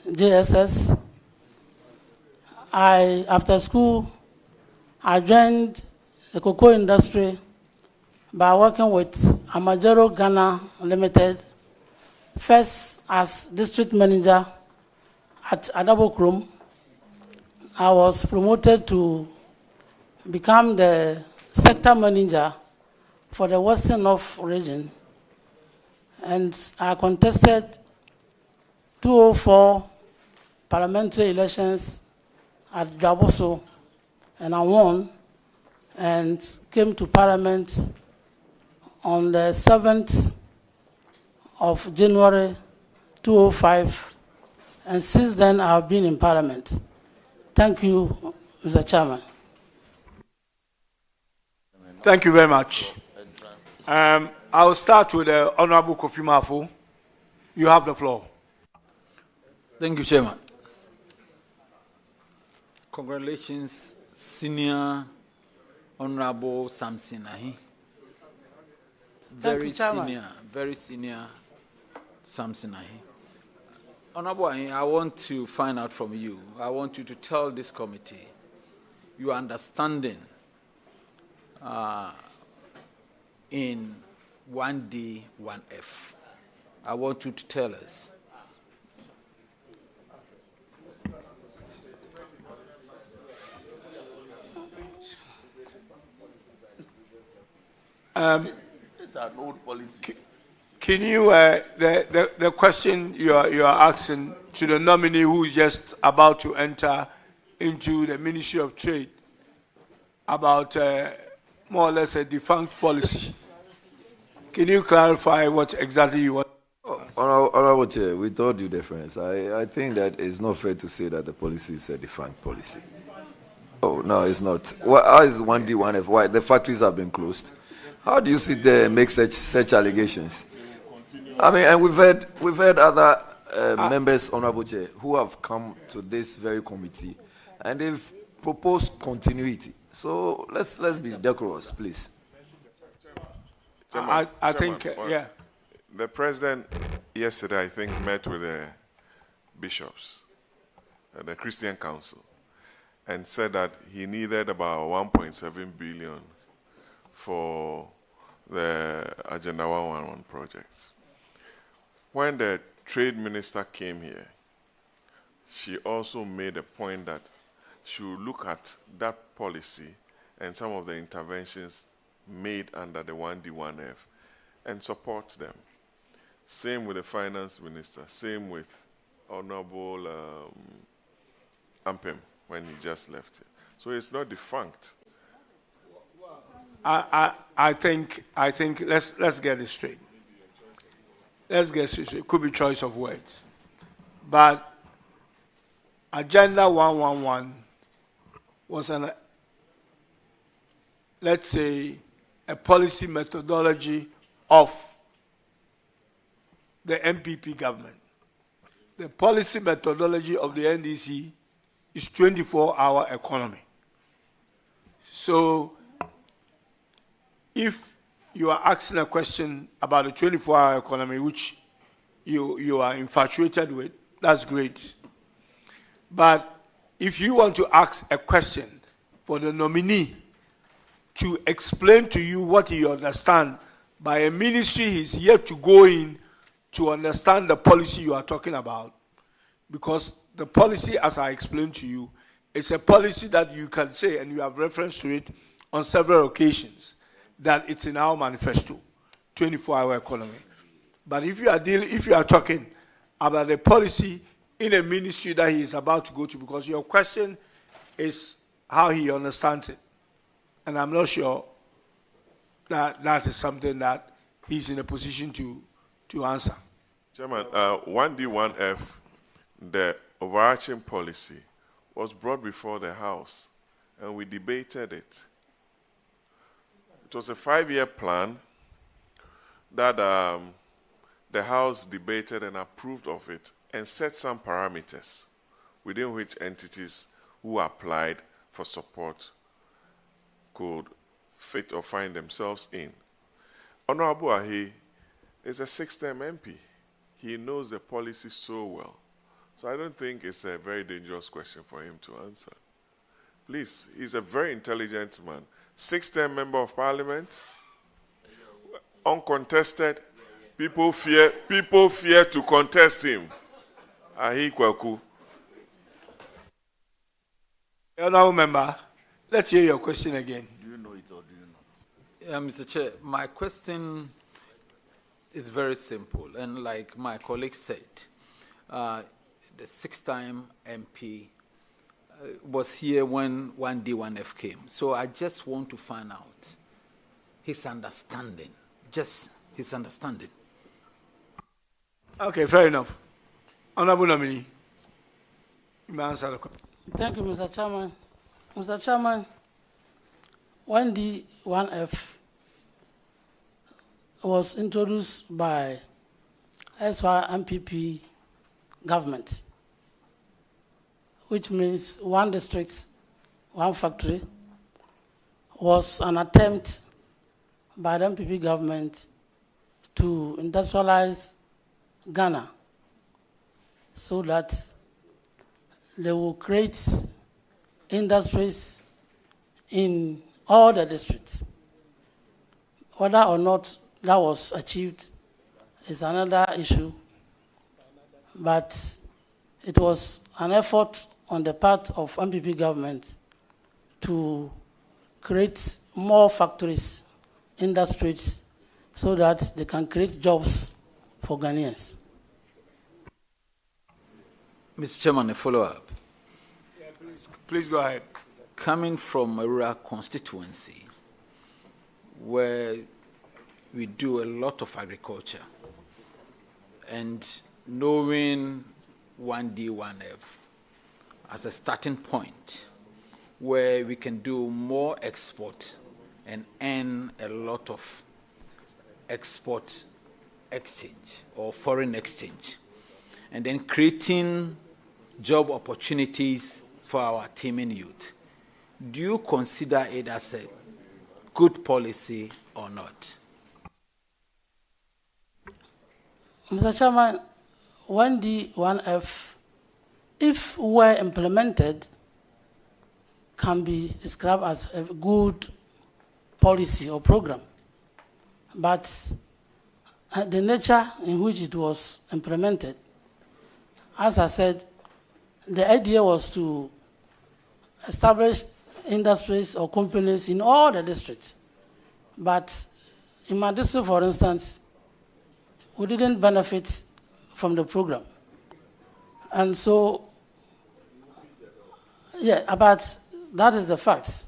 JSS. After school, I joined the cocoa industry by working with Amajero Ghana Limited, first as district manager at Adabo Krum. I was promoted to become the sector manager for the Western North region, and I contested 204 parliamentary elections at Jaboso, and I won and came to Parliament on the 7th of January 2005, and since then I've been in Parliament. Thank you, Mr. Chairman. Thank you very much. I will start with the Honorable Kofi Mafu. You have the floor. Thank you, Chairman. Congratulations, Senior Honorable Samson Ahi. Very senior Samson Ahi. Honorable Ahi, I want to find out from you, I want you to tell this committee your understanding in 1D, 1F. I want you to tell us. It's an old policy. Can you, the question you are asking to the nominee who is just about to enter into the Ministry of Trade about more or less a defunct policy. Can you clarify what exactly you want? Honorable Chair, we told you difference. I think that it's not fair to say that the policy is a defunct policy. Oh, no, it's not. How is 1D, 1F? Why? The factories have been closed. How do you sit there and make such allegations? I mean, and we've heard other members, Honorable Chair, who have come to this very committee, and they've proposed continuity. So let's be decorous, please. I think, yeah. The president yesterday, I think, met with the bishops, the Christian Council, and said that he needed about 1.7 billion for the Agenda 111 projects. When the trade minister came here, she also made a point that she would look at that policy and some of the interventions made under the 1D, 1F and support them. Same with the finance minister, same with Honorable Ampem when he just left it. So it's not defunct. I think let's get it straight. Let's get it straight. It could be choice of words. But Agenda 111 was let's say, a policy methodology of the MPP government. The policy methodology of the NDC is 24-hour economy. So if you are asking a question about the 24-hour economy, which you are infatuated with, that's great. But if you want to ask a question for the nominee to explain to you what he understands by a ministry he's yet to go in to understand the policy you are talking about, because the policy, as I explained to you, is a policy that you can say, and you have reference to it on several occasions, that it's in our manifesto, 24-hour economy. But if you are talking about a policy in a ministry that he is about to go to, because your question is how he understands it, and I'm not sure that that is something that he's in a position to answer. Chairman, 1D1F, the overarching policy, was brought before the House, and we debated it. It was a 5-year plan that the House debated and approved of it, and set some parameters within which entities who applied for support could fit or find themselves in. Honorable Ahi is a 6th-term MP. He knows the policy so well. So I don't think it's a very dangerous question for him to answer. Please, he's a very intelligent man. 6th-term member of Parliament, uncontested. People fear to contest him. Ahi Kwaku. Honorable member, let's hear your question again. Do you know it or do you not? Mr. Chair, my question is very simple. And like my colleague said, the 6th-time MP was here when 1D1F came. So I just want to find out his understanding, just his understanding. Okay, fair enough. Honorable Nominee, you may answer the question. Thank you, Mr. Chairman. Mr. Chairman, 1D1F was introduced by SY MPP government, which means 1 district, 1 factory, was an attempt by the MPP government to industrialize Ghana so that they will create industries in all the districts. Whether or not that was achieved is another issue, but it was an effort on the part of MPP government to create more factories, industries, so that they can create jobs for Ghanaians. Mr. Chairman, a follow-up. Yeah, please go ahead. Coming from a rural constituency where we do a lot of agriculture, and knowing 1D1F as a starting point where we can do more export and earn a lot of export exchange or foreign exchange, and then creating job opportunities for our teeming youth. Do you consider it as a good policy or not? Mr. Chairman, 1D1F, if well implemented, can be described as a good policy or program. But the nature in which it was implemented, as I said, the idea was to establish industries or companies in all the districts. But in my district, for instance, we didn't benefit from the program. And so, yeah, but that is the fact.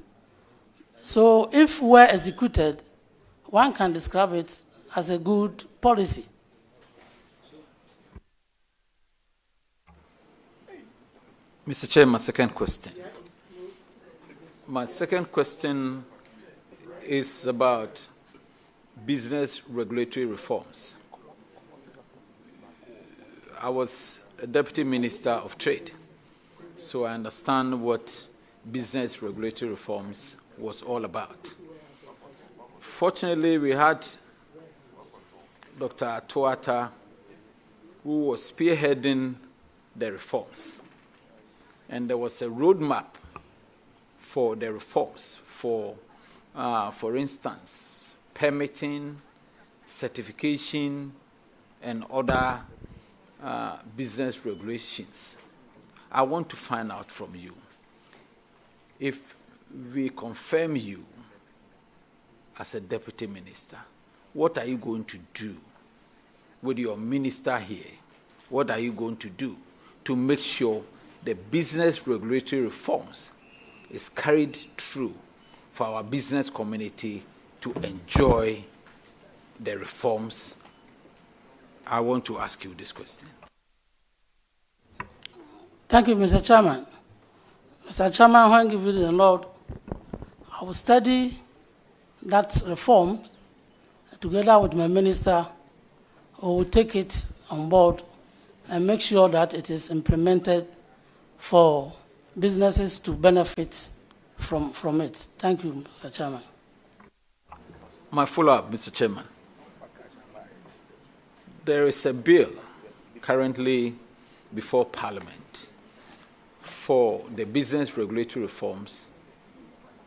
So if well executed, one can describe it as a good policy. Mr. Chair, my second question. My second question is about business regulatory reforms. I was a Deputy Minister of Trade, so I understand what business regulatory reforms was all about. Fortunately, we had Dr. Tuata, who was spearheading the reforms. And there was a roadmap for the reforms, for instance, permitting, certification, and other business regulations. I want to find out from you, if we confirm you as a deputy minister, what are you going to do with your minister here? What are you going to do to make sure the business regulatory reforms is carried through for our business community to enjoy the reforms? I want to ask you this question. Thank you, Mr. Chairman. Mr. Chairman, when given the nod, I will study that reform together with my minister, who will take it on board and make sure that it is implemented for businesses to benefit from it. Thank you, Mr. Chairman. My follow-up, Mr. Chairman. There is a bill currently before Parliament for the business regulatory reforms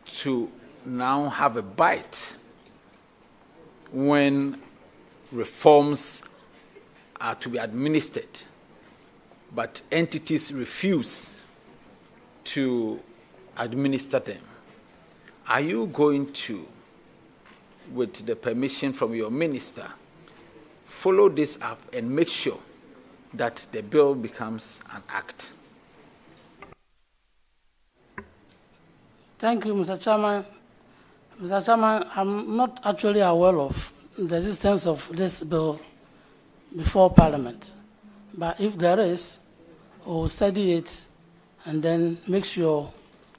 to now have a bite when reforms are to be administered, but entities refuse to administer them. Are you going to, with the permission from your minister, follow this up and make sure that the bill becomes an act? Thank you, Mr. Chairman. Mr. Chairman, I'm not actually aware of the existence of this bill before Parliament. But if there is, we'll study it and then make sure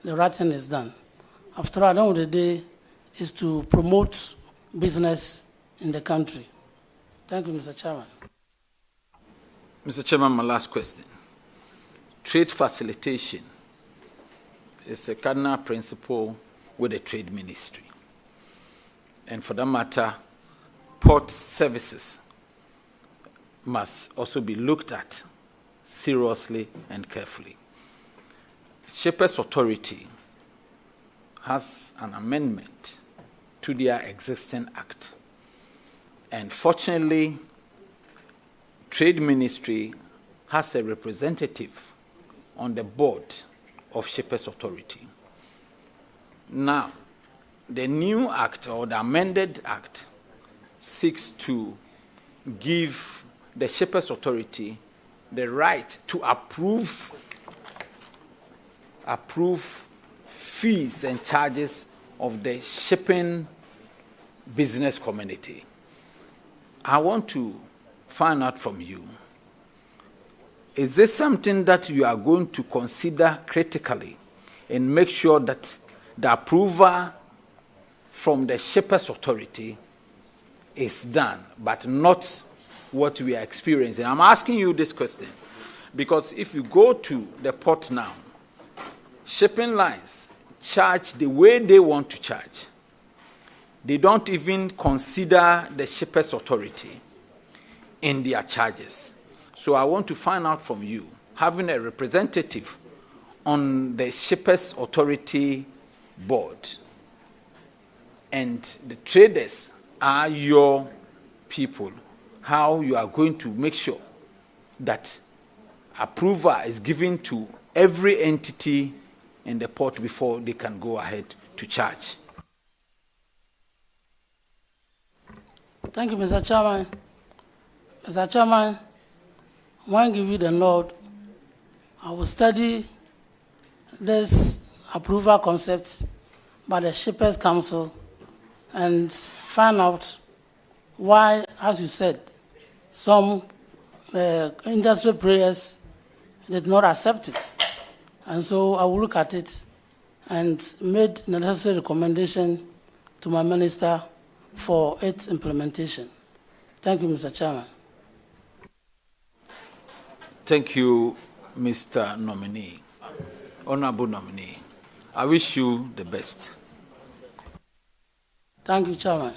the writing is done. After all, at the end of the day, is to promote business in the country. Thank you, Mr. Chairman. Mr. Chairman, my last question. Trade facilitation is a cardinal principle with the Trade Ministry. And for that matter, port services must also be looked at seriously and carefully. Shippers Authority has an amendment to their existing act. And fortunately, Trade Ministry has a representative on the board of Shippers Authority. Now, the new act or the amended act seeks to give the Shippers Authority the right to approve fees and charges of the shipping business community. I want to find out from you, is this something that you are going to consider critically and make sure that the approval from the Shippers Authority is done, but not what we are experiencing? I'm asking you this question because if you go to the port now, shipping lines charge the way they want to charge. They don't even consider the Shippers Authority in their charges. So I want to find out from you, having a representative on the Shippers Authority board, and the traders are your people, how you are going to make sure that approval is given to every entity in the port before they can go ahead to charge. Thank you, Mr. Chairman. Mr. Chairman, when I give you the nod, I will study this approval concepts by the Shippers Council and find out why, as you said, some industry players did not accept it. And so I will look at it and made necessary recommendation to my minister for its implementation. Thank you, Mr. Chairman. Thank you, Mr. Nominee, Honorable Nominee. I wish you the best. Thank you, Chairman.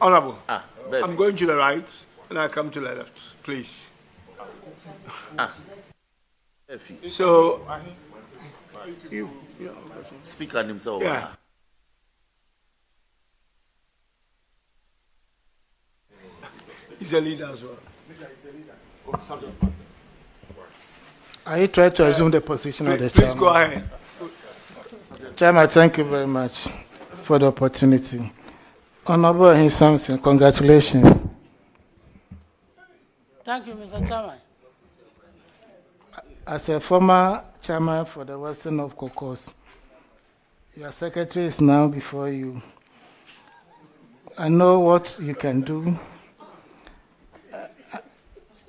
Honorable, Beth. I'm going to the right and I come to the left, please. So, you know, Speak on himself. yeah. He's a leader as well. I try to assume the position of the Please chairman. go ahead. Chairman, thank you very much for the opportunity. Honorable Ahin Samson, congratulations. Thank you, Mr. Chairman. As a former chairman for the Western of Caucus, your secretary is now before you. I know what you can do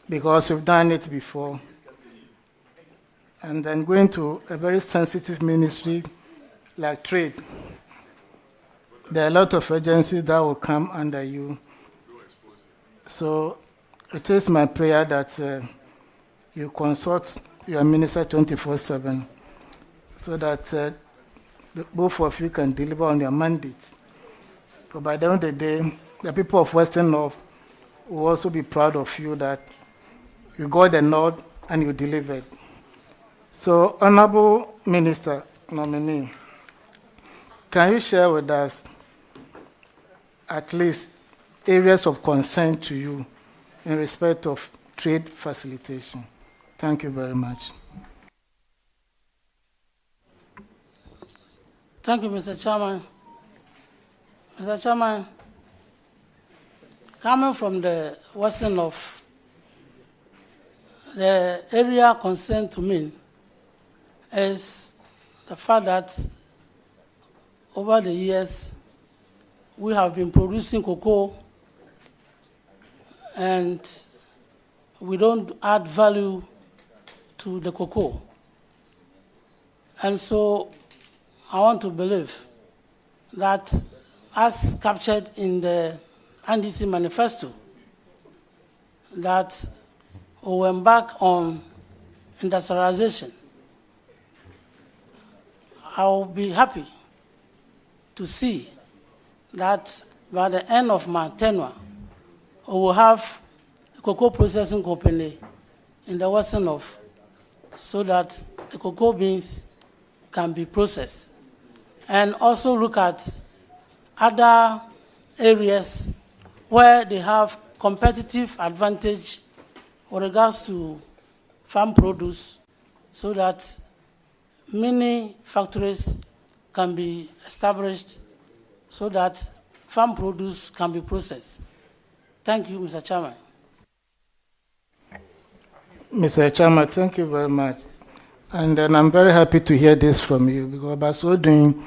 because you've done it before. And then going to a very sensitive ministry like trade, there are a lot of agencies that will come under you. So it is my prayer that you consult your minister 24/7 so that both of you can deliver on your mandate. But by the end of the day, the people of Western North will also be proud of you that you got the nod and you delivered. So, Honorable Minister Nominee, can you share with us at least areas of concern to you in respect of trade facilitation? Thank you very much. Thank you, Mr. Chairman. Mr. Chairman, coming from the Western North, the area concerned to me is the fact that over the years we have been producing cocoa and we don't add value to the cocoa. And so I want to believe that as captured in the NDC manifesto, that we will embark on industrialization. I will be happy to see that by the end of my tenure, we will have a cocoa processing company in the Western North so that the cocoa beans can be processed. And also look at other areas where they have competitive advantage with regards to farm produce so that many factories can be established so that farm produce can be processed. Thank you, Mr. Chairman. Mr. Chairman, thank you very much. And then I'm very happy to hear this from you because by so doing,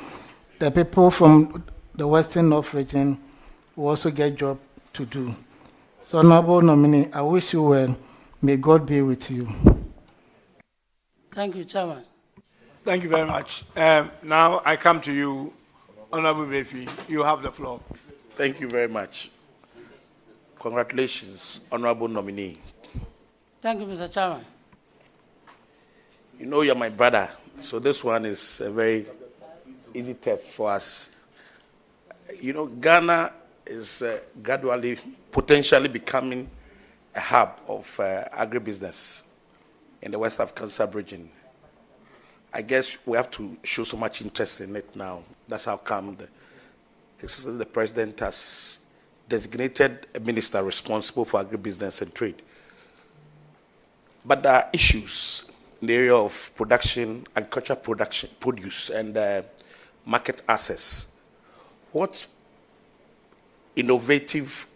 the people from the Western North region will also get job to do. So, Honorable Nominee, I wish you well. May God be with you. Thank you, Chairman. Thank you very much. Now I come to you, Honorable Befi. You have the floor. Thank you very much. Congratulations, Honorable Nominee. Thank you, Mr. Chairman. You know you're my brother, so this one is a very easy test for us. You know, Ghana is gradually, potentially becoming a hub of agribusiness in the West African sub-region. I guess we have to show so much interest in it now. That's how come the president has designated a minister responsible for agribusiness and trade. But there are issues in the area of production, agricultural production, produce, and market access. What innovative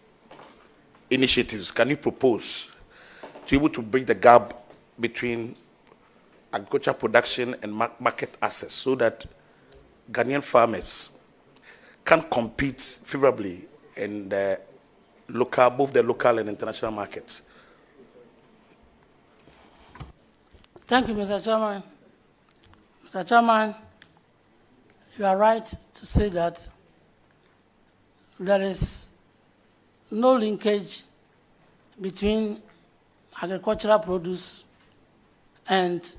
initiatives can you propose to be able to bridge the gap between agricultural production and market access so that Ghanaian farmers can compete favorably in the local, both the local and international markets? Thank you, Mr. Chairman. Mr. Chairman, you are right to say that there is no linkage between agricultural produce and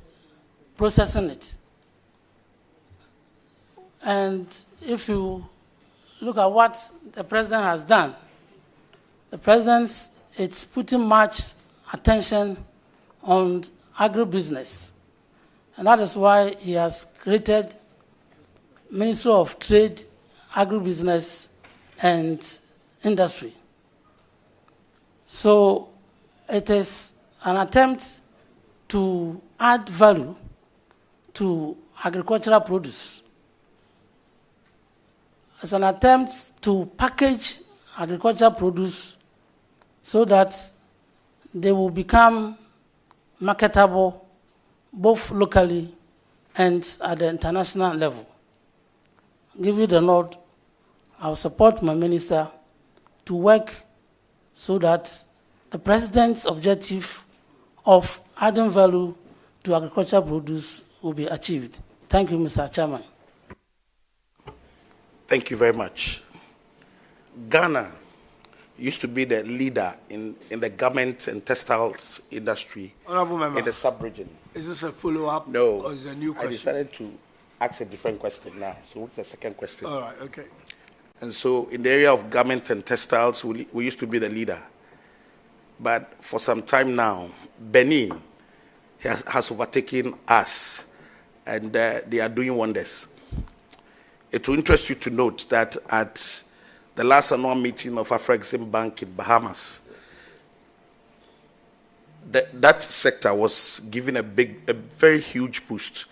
processing it. And if you look at what the president has done. The president is putting much attention on agribusiness. And that is why he has created Ministry of Trade, Agribusiness, and Industry. So it is an attempt to add value to agricultural produce. It's an attempt to package agricultural produce so that they will become marketable both locally and at the international level. Give you the nod. I'll support my minister to work so that the president's objective of adding value to agricultural produce will be achieved. Thank you, Mr. Chairman. Thank you very much. Ghana used to be the leader in the garment and textiles industry in the sub-region. Is this a follow-up? No. Or is it a new question? I decided to ask a different question now. So what's the second question? All right, okay. And so in the area of garment and textiles, we used to be the leader. But for some time now, Benin has overtaken us, and they are doing wonders. It will interest you to note that at the last annual meeting of Afrexim Bank in Bahamas, that sector was given a very huge boost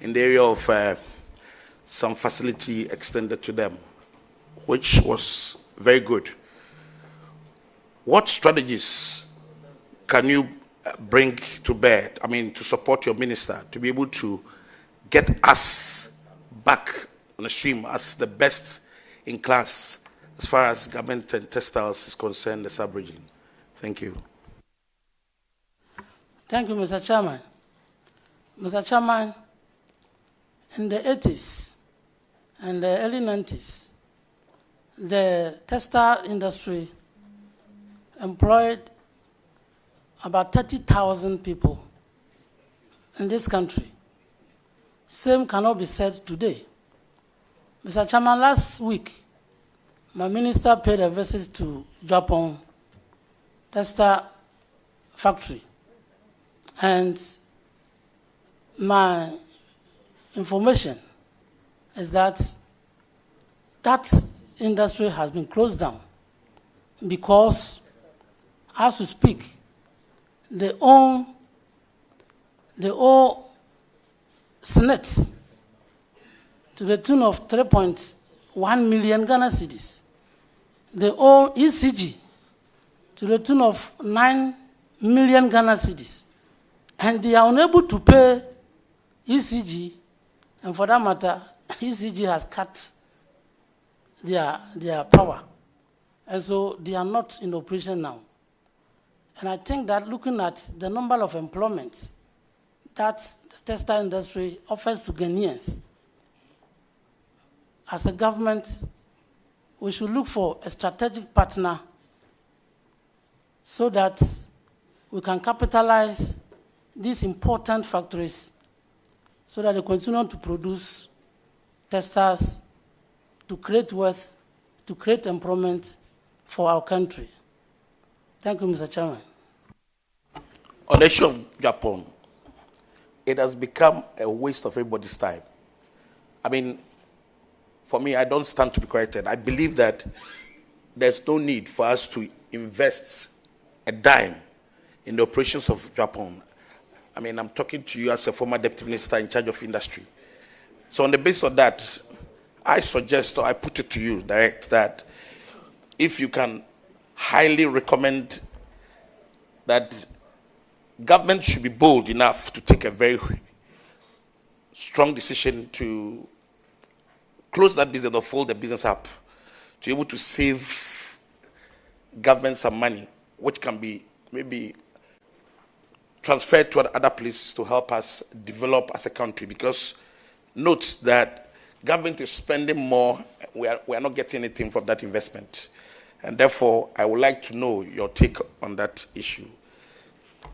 in the area of some facility extended to them, which was very good. What strategies can you bring to bear, to support your minister, to be able to get us back on the stream as the best in class as far as garment and textiles is concerned, the sub-region? Thank you. Thank you, Mr. Chairman. Mr. Chairman, in the 80s and the early 90s, the textile industry employed about 30,000 people in this country. Same cannot be said today. Mr. Chairman, last week, my minister paid a visit to Japan textile factory. And my information is that that industry has been closed down because, as we speak, they owe SNET to the tune of 3.1 million Ghana cedis. They owe ECG to the tune of 9 million Ghana cedis. And they are unable to pay ECG, and for that matter, ECG has cut their power. And so they are not in operation now. And I think that looking at the number of employments that the textile industry offers to Ghanaians, as a government, we should look for a strategic partner so that we can capitalize these important factories so that they continue to produce textiles, to create wealth, to create employment for our country. Thank you, Mr. Chairman. On the issue of Japan, it has become a waste of everybody's time. For me, I don't stand to be corrected. I believe that there's no need for us to invest a dime in the operations of Japan. I'm talking to you as a former deputy minister in charge of industry. So on the basis of that, I suggest, or I put it to you direct, that if you can highly recommend that government should be bold enough to take a very strong decision to close that business or fold the business up, to be able to save government some money, which can be maybe transferred to other places to help us develop as a country. Because note that government is spending more, we are not getting anything from that investment. And therefore, I would like to know your take on that issue.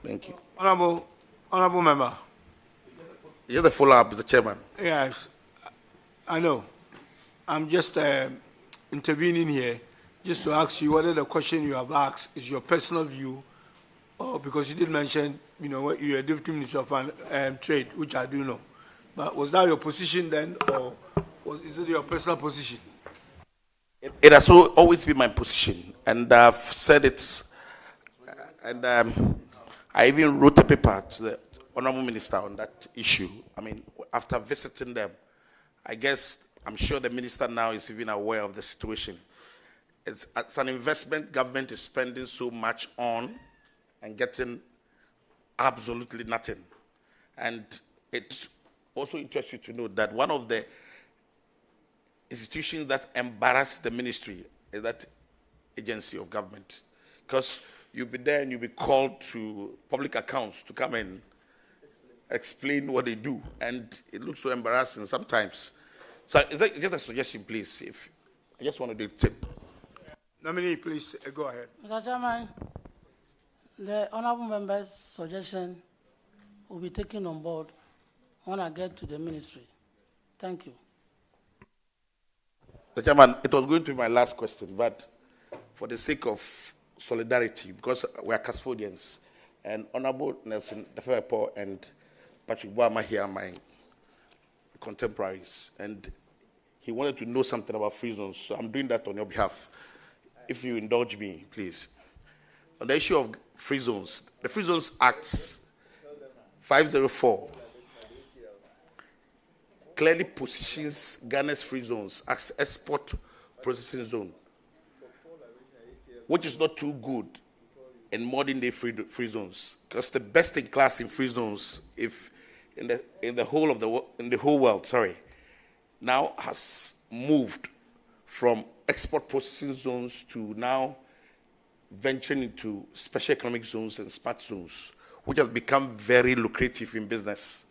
Thank you. Honorable member. Just a follow-up, Mr. Chairman. Yes, I know. I'm just intervening here just to ask you whether the question you have asked is your personal view, or because you did mention, you're a Deputy Minister of Trade, which I do know. But was that your position then, or is it your personal position? It has always been my position, and I've said it, and I even wrote a paper to the Honourable Minister on that issue. I mean, after visiting them, I'm sure the Minister now is even aware of the situation. It's an investment government is spending so much on and getting absolutely nothing. And it also interests you to know that one of the institutions that embarrasses the ministry is that agency of government. Because you'll be there and you'll be called to public accounts to come and explain what they do. And it looks so embarrassing sometimes. So is that just a suggestion, please? If I just want to do it. Nominee, please go ahead. Mr. Chairman, the honourable member's suggestion will be taken on board when I get to the ministry. Thank you. Mr. Chairman, it was going to be my last question, but for the sake of solidarity, because we are custodians, and Honourable Nelson Defepo and Patrick Boama here are my contemporaries, and he wanted to know something about free zones, so I'm doing that on your behalf. If you indulge me, please. On the issue of free zones, the Free Zones Act 504 clearly positions Ghana's free zones as export processing zone, which is not too good in modern day free zones, because the best in class in free zones, if in the whole world, now has moved from export processing zones to now venturing into special economic zones and smart zones, which has become very lucrative in business.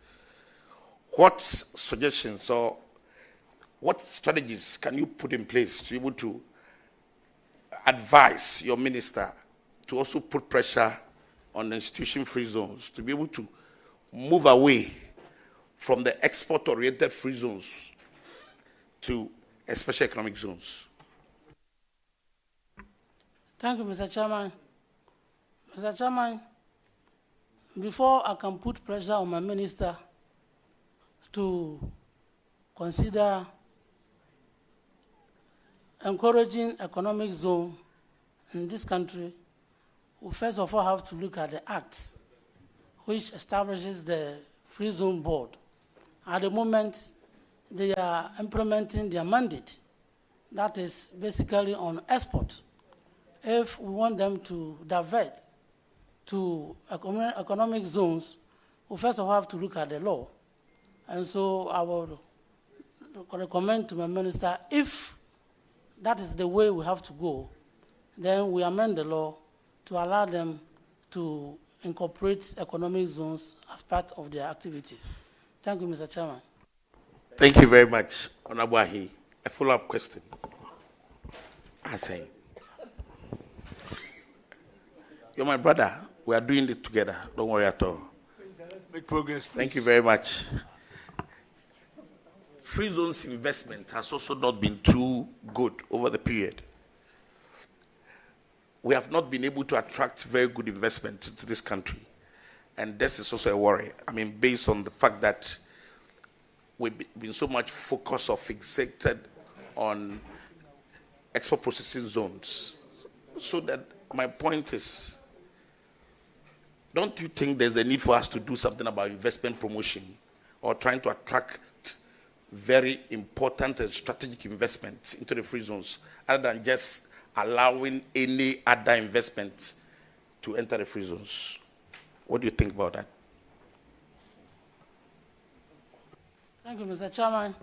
What suggestions or what strategies can you put in place to be able to advise your minister to also put pressure on institution-free zones to be able to move away from the export-oriented free zones to special economic zones? Thank you, Mr. Chairman. Mr. Chairman, before I can put pressure on my minister to consider encouraging economic zone in this country, we first of all have to look at the Act, which establishes the Free Zone Board. At the moment, they are implementing their mandate. That is basically on export. If we want them to divert to economic zones, we first of all have to look at the law. And so I would recommend to my minister, if that is the way we have to go, then we amend the law to allow them to incorporate economic zones as part of their activities. Thank you, Mr. Chairman. Thank you very much, Honorable Ahi. A follow-up question. I say, you're my brother. We are doing it together. Don't worry at all. Let's make progress, please. Thank you very much. Free zones investment has also not been too good over the period. We have not been able to attract very good investment into this country. And this is also a worry. I mean, based on the fact that we've been so much focused or fixated on export processing zones. So that my point is, don't you think there's a need for us to do something about investment promotion or trying to attract very important and strategic investments into the free zones, other than just allowing any other investment to enter the free zones? What do you think about that? Thank you, Mr. Chairman.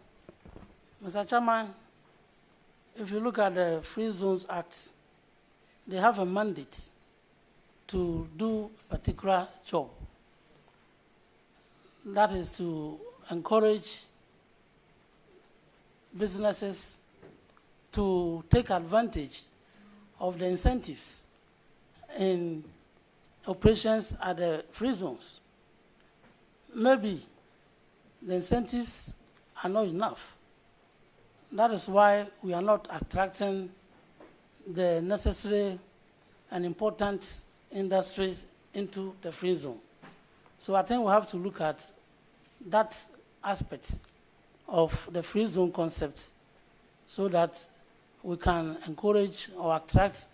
Mr. Chairman, if you look at the Free Zones Act, they have a mandate to do a particular job. That is to encourage businesses to take advantage of the incentives in operations at the free zones. Maybe the incentives are not enough. that is why we are not attracting the necessary and important industries into the free zone. So I think we have to look at that aspect of the free zone concept so that we can encourage or attract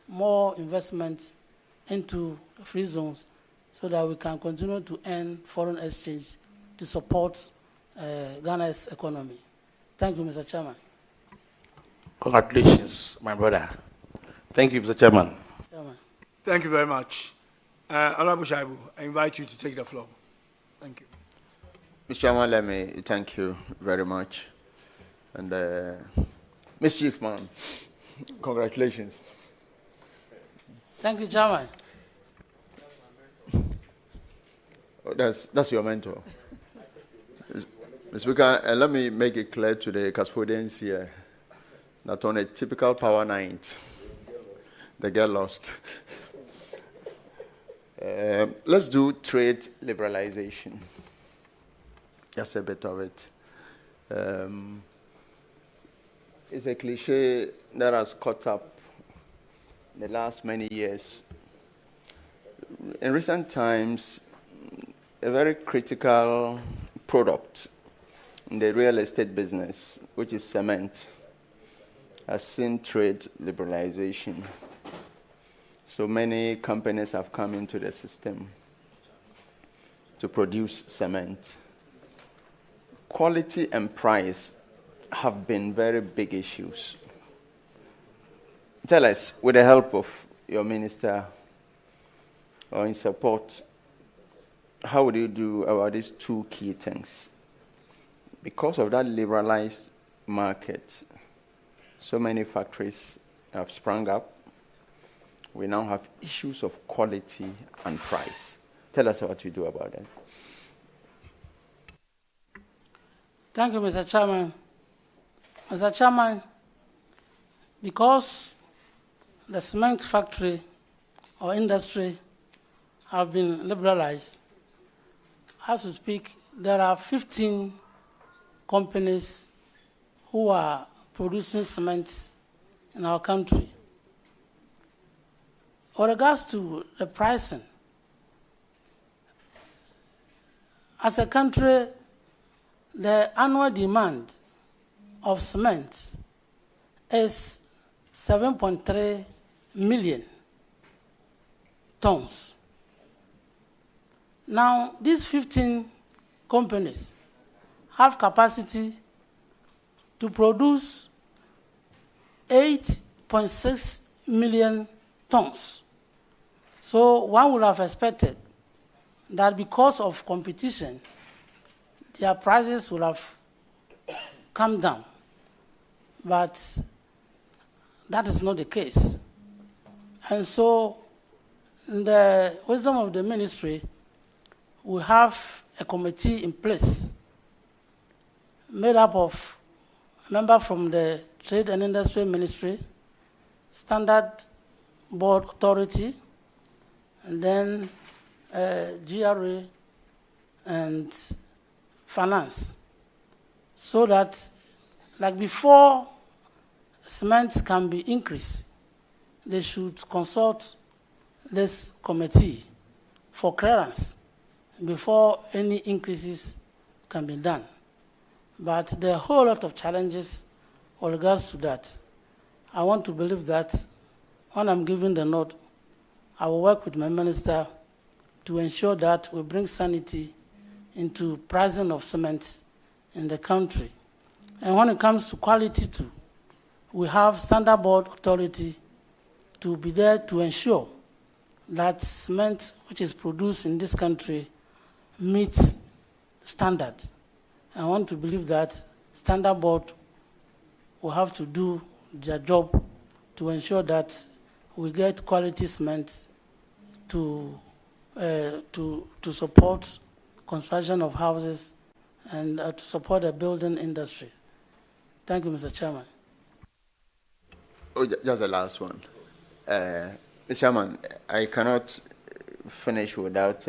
more investment into the free zones so that we can continue to earn foreign exchange to support Ghana's economy. Thank you, Mr. Chairman. Congratulations, my brother. Thank you, Mr. Chairman. Thank you very much. Honorable Shaibu, I invite you to take the floor. Thank you. Mr. Chairman, let me thank you very much. And Ms. Chief, man, congratulations. Thank you, Chairman. Oh, that's your mentor. Mr. Speaker, let me make it clear to the custodians here that on a typical power night, they get lost. Let's do trade liberalization. Just a bit of it. It's a cliche that has caught up in the last many years. In recent times, a very critical product in the real estate business, which is cement, has seen trade liberalization. So many companies have come into the system to produce cement. Quality and price have been very big issues. Tell us, with the help of your minister or in support, how would you do about these two key things? Because of that liberalized market, so many factories have sprung up. We now have issues of quality and price. Tell us what you do about that. Thank you, Mr. Chairman. Mr. Chairman, because the cement factory or industry have been liberalized, as we speak, there are 15 companies who are producing cement in our country. With regards to the pricing, as a country, the annual demand of cement is 7.3 million tons. Now, these 15 companies have capacity to produce 8.6 million tons. So one would have expected that because of competition, their prices would have come down. But that is not the case. And so, in the wisdom of the ministry, we have a committee in place made up of a member from the Trade and Industry Ministry, Standard Board Authority, and then GRA and Finance, so that, like before cement can be increased, they should consult this committee for clearance before any increases can be done. But there are a whole lot of challenges with regards to that. I want to believe that when I'm giving the nod, I will work with my minister to ensure that we bring sanity into pricing of cement in the country. And when it comes to quality too, we have Standard Board Authority to be there to ensure that cement which is produced in this country meets standard. I want to believe that Standard Board will have to do their job to ensure that we get quality cement to support construction of houses and to support the building industry. Thank you, Mr. Chairman. Oh, just the last one. Mr. Chairman, I cannot finish without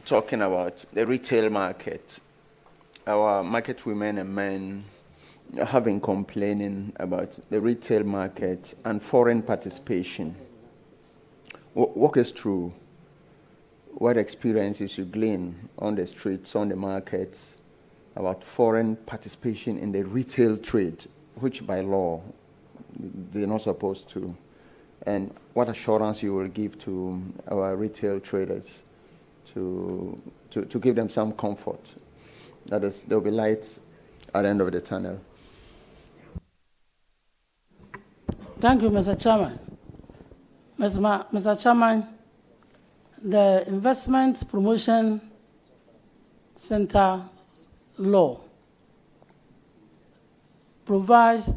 talking about the retail market. Our market women and men have been complaining about the retail market and foreign participation. Walk us through what experiences you glean on the streets, on the markets, about foreign participation in the retail trade, which by law they're not supposed to, and what assurance you will give to our retail traders to give them some comfort. That is, there will be lights at the end of the tunnel. Thank you, Mr. Chairman. Mr. Chairman, the Investment Promotion Center law provides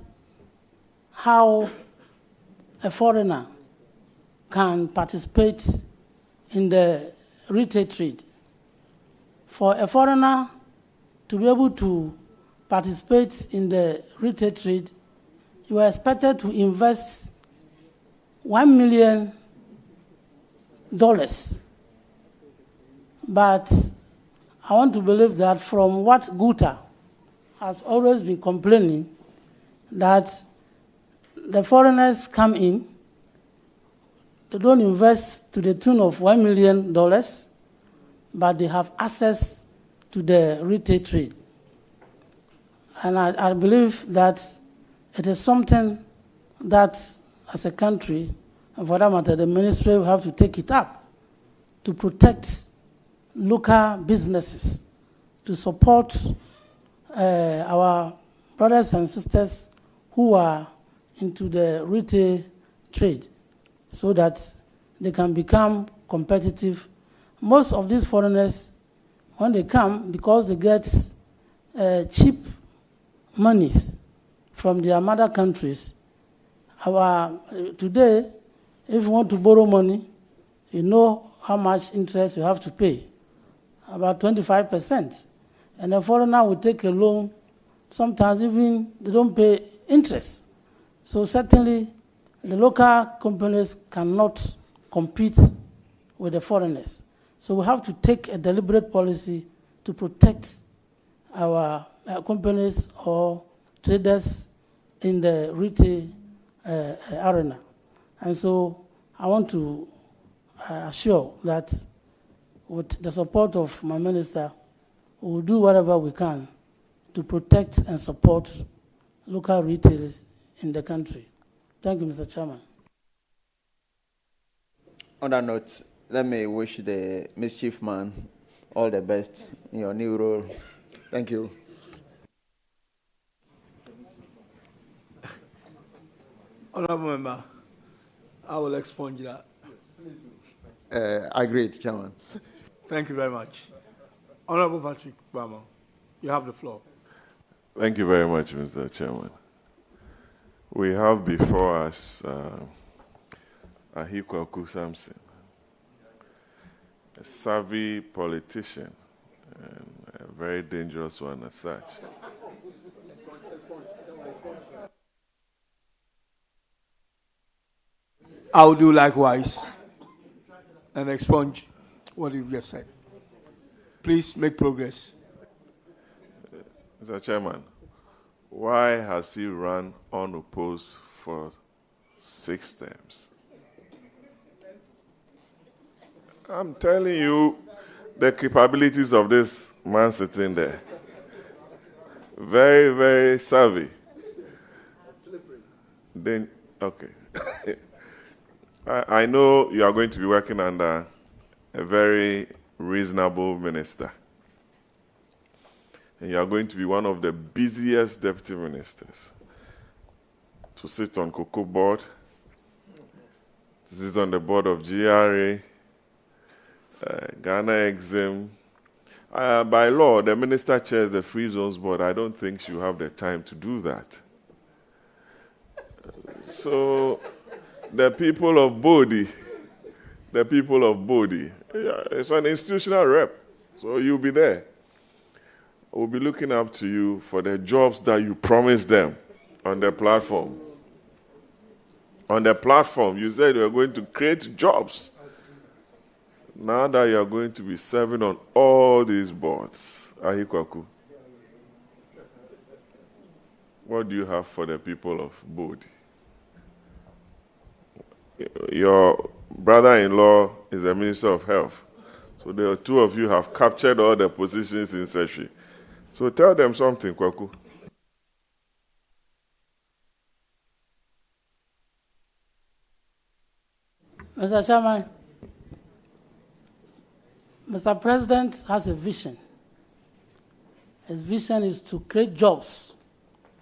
how a foreigner can participate in the retail trade. For a foreigner to be able to participate in the retail trade, you are expected to invest $1 million. But I want to believe that from what Guta has always been complaining, that the foreigners come in, they don't invest to the tune of $1 million, but they have access to the retail trade. And I believe that it is something that, as a country, and for that matter, the ministry will have to take it up to protect local businesses, to support our brothers and sisters who are into the retail trade so that they can become competitive. Most of these foreigners, when they come, because they get cheap monies from their mother countries, today, if you want to borrow money, you know how much interest you have to pay, about 25%. And a foreigner will take a loan, sometimes even they don't pay interest. So certainly, the local companies cannot compete with the foreigners. So we have to take a deliberate policy to protect our companies or traders in the retail arena. And so I want to assure that with the support of my minister, we will do whatever we can to protect and support local retailers in the country. Thank you, Mr. Chairman. On that note, let me wish the mischief man all the best in your new role. Thank you. Honorable Member, I will expunge that. Agreed, Chairman. Thank you very much. Honorable Patrick Bama, you have the floor. Thank you very much, Mr. Chairman. We have before us Ahikwaku Samson, a savvy politician, and a very dangerous one as such. I will do likewise and expunge what you've just said. Please make progress. Mr. Chairman, why has he run unopposed for 6 terms? I'm telling you the capabilities of this man sitting there. Very, very savvy. Then, okay. I know you are going to be working under a very reasonable minister. And you are going to be one of the busiest deputy ministers to sit on Cocoa Board, to sit on the board of GRA, Ghana Exim. By law, the minister chairs the Free Zones Board. I don't think she'll have the time to do that. So the people of Bodie, it's an institutional rep, so you'll be there. We'll be looking up to you for the jobs that you promised them on the platform. On the platform, you said you were going to create jobs. Now that you are going to be serving on all these boards, Ahikwaku, what do you have for the people of Bodi? Your brother-in-law is the Minister of Health. So the two of you have captured all the positions in Session. So tell them something, Kwaku. Mr. Chairman, Mr. President has a vision. His vision is to create jobs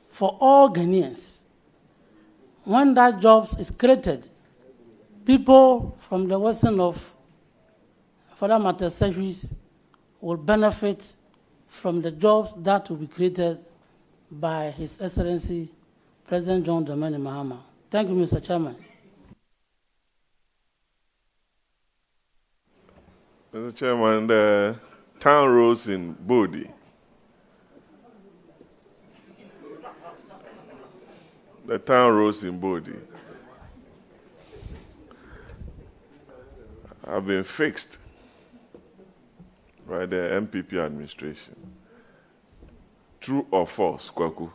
for all Ghanaians. When that jobs is created, people from the western of, for that matter, centuries, will benefit from the jobs that will be created by His Excellency President John Dramani Mahama. Thank you, Mr. Chairman. Mr. Chairman, the town roads in Bodi, have been fixed by the MPP administration. True or false, Kwaku?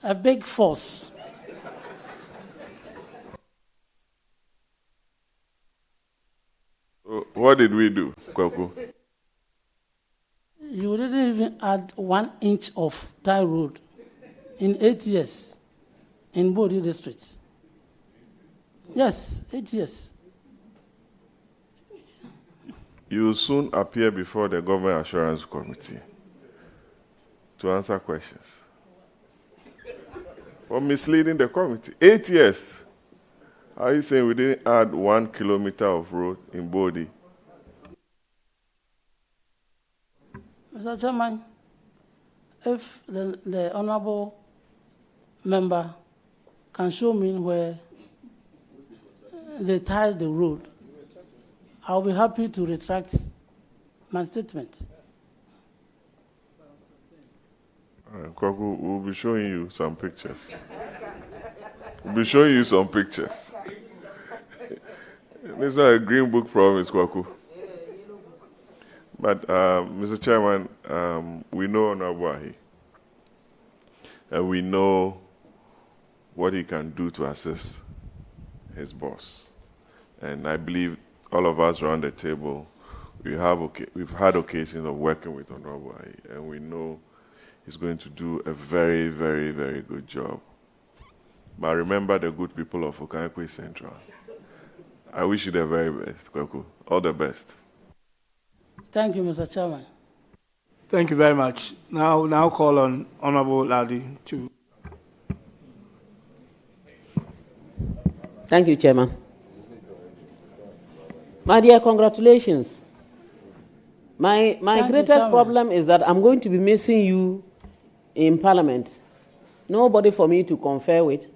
A big force. What did we do, Kwaku? You didn't even add 1 inch of tie road in 8 years in Bodi districts. Yes, 8 years. You will soon appear before the Government Assurance Committee to answer questions for misleading the committee. 8 years. Are you saying we didn't add 1 kilometer of road in Bodi? Mr. Chairman, if the honorable member can show me where they tied the road, I'll be happy to retract my statement. Kwaku, we'll be showing you some pictures. We'll be showing you some pictures. This is not a green book promise, Kwaku. But, Mr. Chairman, we know Honorable Ahi, and we know what he can do to assist his boss. And I believe all of us around the table, we've had occasions of working with Honorable Ahi, and we know he's going to do a very, very, very good job. But remember the good people of Okankwe Central. I wish you the very best, Kwaku. All the best. Thank you, Mr. Chairman. Thank you very much. Now call on Honorable Ladi to. Thank you, Chairman. My dear, congratulations. My greatest problem is that I'm going to be missing you in Parliament. Nobody for me to confer with.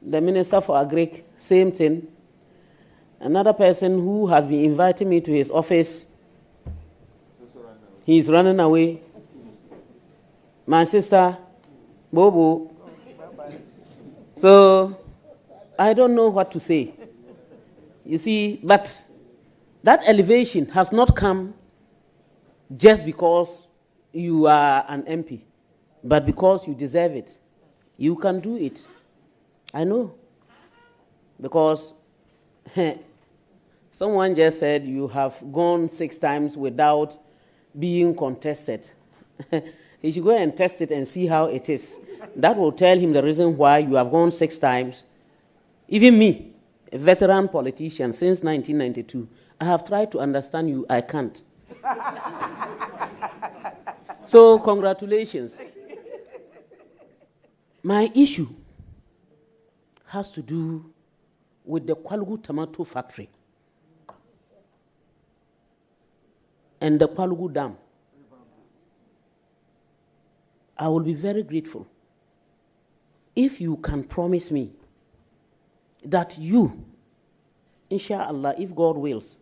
The Minister for Agri, same thing. Another person who has been inviting me to his office, he's running away. My sister, Bobo. So, I don't know what to say. You see, but that elevation has not come just because you are an MP, but because you deserve it. You can do it. I know. Because someone just said you have gone 6 times without being contested. He should go and test it and see how it is. That will tell him the reason why you have gone 6 times. Even me, a veteran politician since 1992, I have tried to understand you, I can't. So, congratulations. My issue has to do with the Kwalugu Tomato Factory and the Kwalugu Dam. I will be very grateful if you can promise me that you, inshallah, if God wills,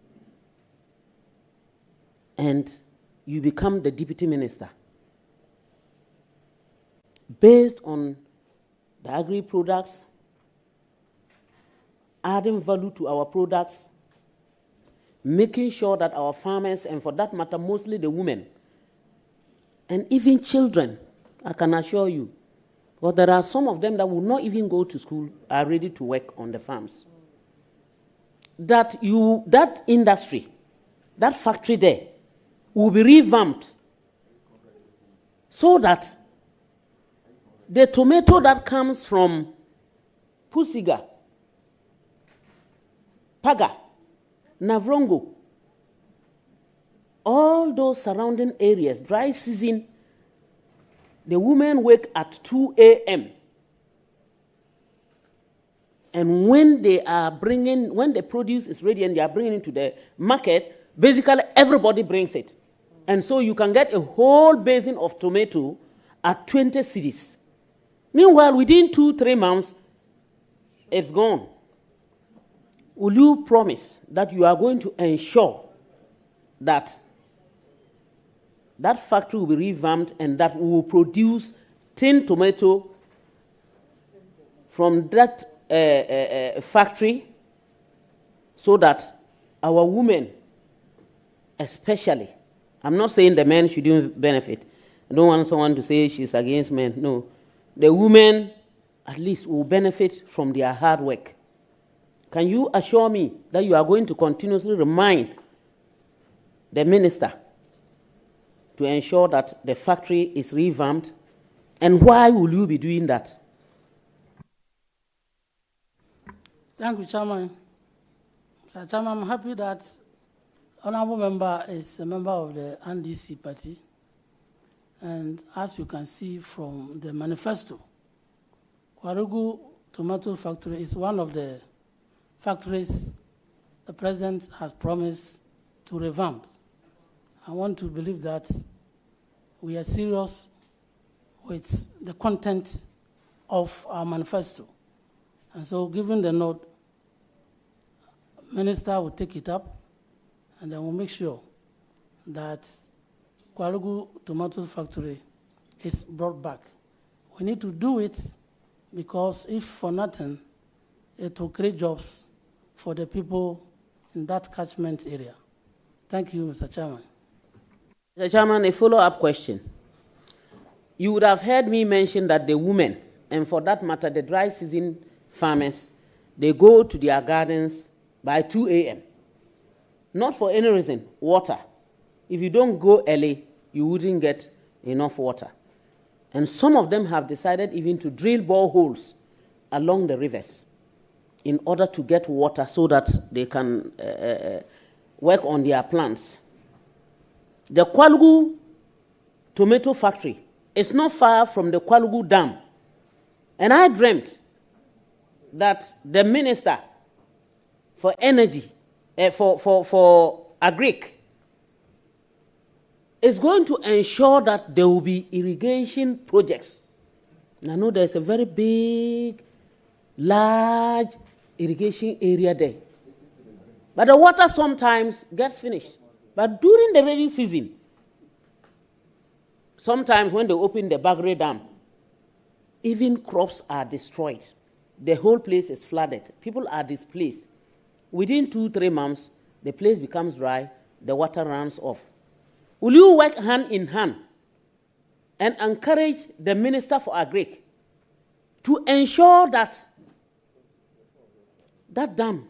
and you become the deputy minister, based on the agri products, adding value to our products, making sure that our farmers, and for that matter, mostly the women, and even children, I can assure you. But there are some of them that will not even go to school, are ready to work on the farms. That industry, that factory there, will be revamped so that the tomato that comes from Pusiga, Paga, Navrongo, all those surrounding areas, dry season, the women wake at 2 a.m. And when the produce is ready and they are bringing it to the market, basically everybody brings it. And so you can get a whole basin of tomato at 20 cedis. Meanwhile, within 2-3 months, it's gone. Will you promise that you are going to ensure that that factory will be revamped and that we will produce tin tomato from that factory so that our women, especially, I'm not saying the men shouldn't benefit. I don't want someone to say she's against men. No. The women, at least, will benefit from their hard work. Can you assure me that you are going to continuously remind the minister to ensure that the factory is revamped? And why will you be doing that? Thank you, Chairman. Mr. Chairman, I'm happy that Honorable Member is a member of the NDC party. And as you can see from the manifesto, Kwarugu Tomato Factory is one of the factories the President has promised to revamp. I want to believe that we are serious with the content of our manifesto. And so given the note, Minister will take it up and then we'll make sure that Kwarugu Tomato Factory is brought back. We need to do it because if for nothing, it will create jobs for the people in that catchment area. Thank you, Mr. Chairman. Mr. Chairman, a follow-up question. You would have heard me mention that the women, and for that matter, the dry season farmers, they go to their gardens by 2 a.m. Not for any reason, water. If you don't go early, you wouldn't get enough water. And some of them have decided even to drill boreholes along the rivers in order to get water so that they can work on their plants. The Kwalugu Tomato Factory is not far from the Kwalugu Dam. And I dreamt that the Minister for Energy, for Agric, is going to ensure that there will be irrigation projects. And I know there's a very big, large irrigation area there. But the water sometimes gets finished. But during the rainy season, sometimes when they open the Bagre Dam, even crops are destroyed. The whole place is flooded. People are displaced. Within 2-3 months, the place becomes dry, the water runs off. Will you work hand in hand and encourage the Minister for Agric to ensure that that dam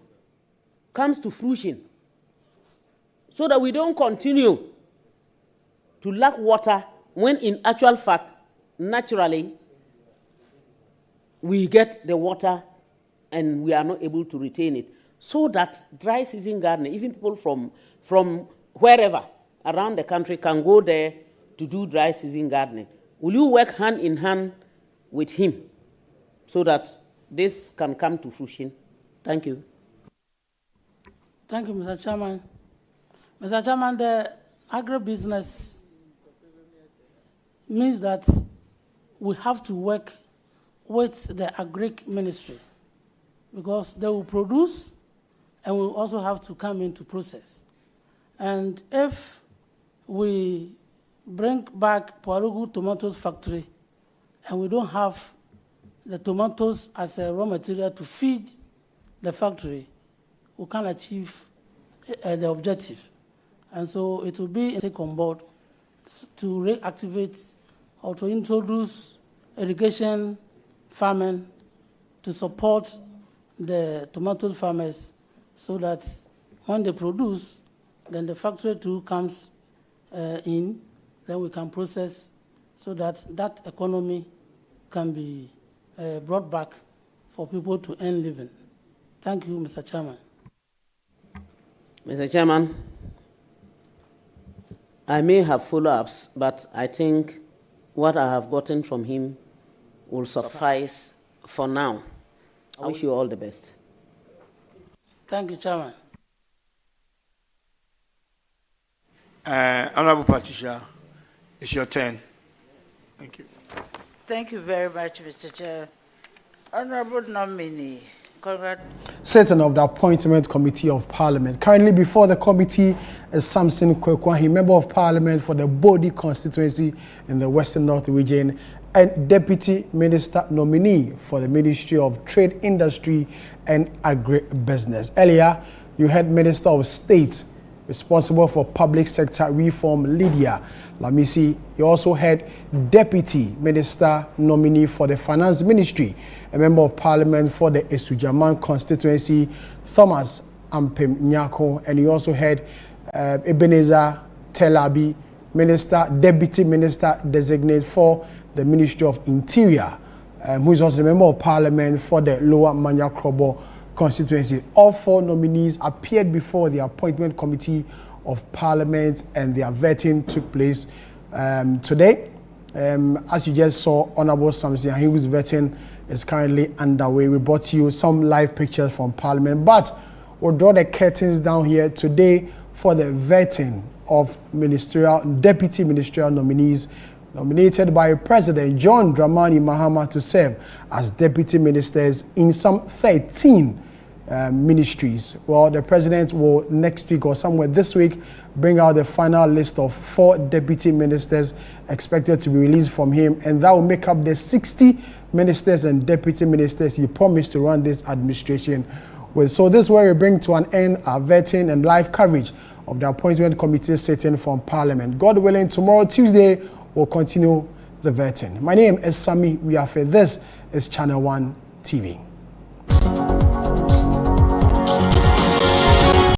comes to fruition so that we don't continue to lack water when in actual fact, naturally, we get the water and we are not able to retain it, so that dry season gardening, even people from wherever around the country can go there to do dry season gardening. Will you work hand in hand with him so that this can come to fruition? Thank you. Thank you, Mr. Chairman. Mr. Chairman, the agribusiness means that we have to work with the Agric Ministry because they will produce and we also have to come into process. And if we bring back Kwarugu Tomatoes Factory and we don't have the tomatoes as a raw material to feed the factory, we can't achieve the objective. And so it will be a take on board to reactivate or to introduce irrigation farming to support the tomato farmers so that when they produce, then the factory too comes in, then we can process so that that economy can be brought back for people to earn living. Thank you, Mr. Chairman. Mr. Chairman, I may have follow-ups, but I think what I have gotten from him will suffice for now. I wish you all the best. Thank you, Chairman. Honorable Patricia, it's your turn. Thank you. Thank you very much, Mr. Chair. Honorable nominee, Sitting of the Appointment Committee of Parliament. Currently before the committee is Samson Kwekwahi, Member of Parliament for the Bodi constituency in the Western North region, and Deputy Minister nominee for the Ministry of Trade, Industry and Agri-business. Earlier, you had Minister of State responsible for public sector reform, Lydia Lamisi. You also had Deputy Minister nominee for the Finance Ministry, a Member of Parliament for the Esujaman constituency, Thomas Ampem Nyako, and you also had Ebenezer Telabi, Deputy Minister-Designate for the Ministry of Interior, who is also a Member of Parliament for the Lower Manyakrobo constituency. All four nominees appeared before the Appointment Committee of Parliament, and their vetting took place today. As you just saw, Honorable Samson, whose vetting is currently underway. We brought you some live pictures from Parliament, but we'll draw the curtains down here today for the vetting of deputy ministerial nominees nominated by President John Dramani Mahama to serve as deputy ministers in some 13 ministries. Well, the president will next week or somewhere this week bring out the final list of 4 deputy ministers expected to be released from him, and that will make up the 60 ministers and deputy ministers he promised to run this administration with. So this is where we bring to an end our vetting and live coverage of the Appointment Committee sitting from Parliament. God willing, tomorrow, Tuesday, we'll continue the vetting. My name is Sami Wiafe. This is Channel 1 TV.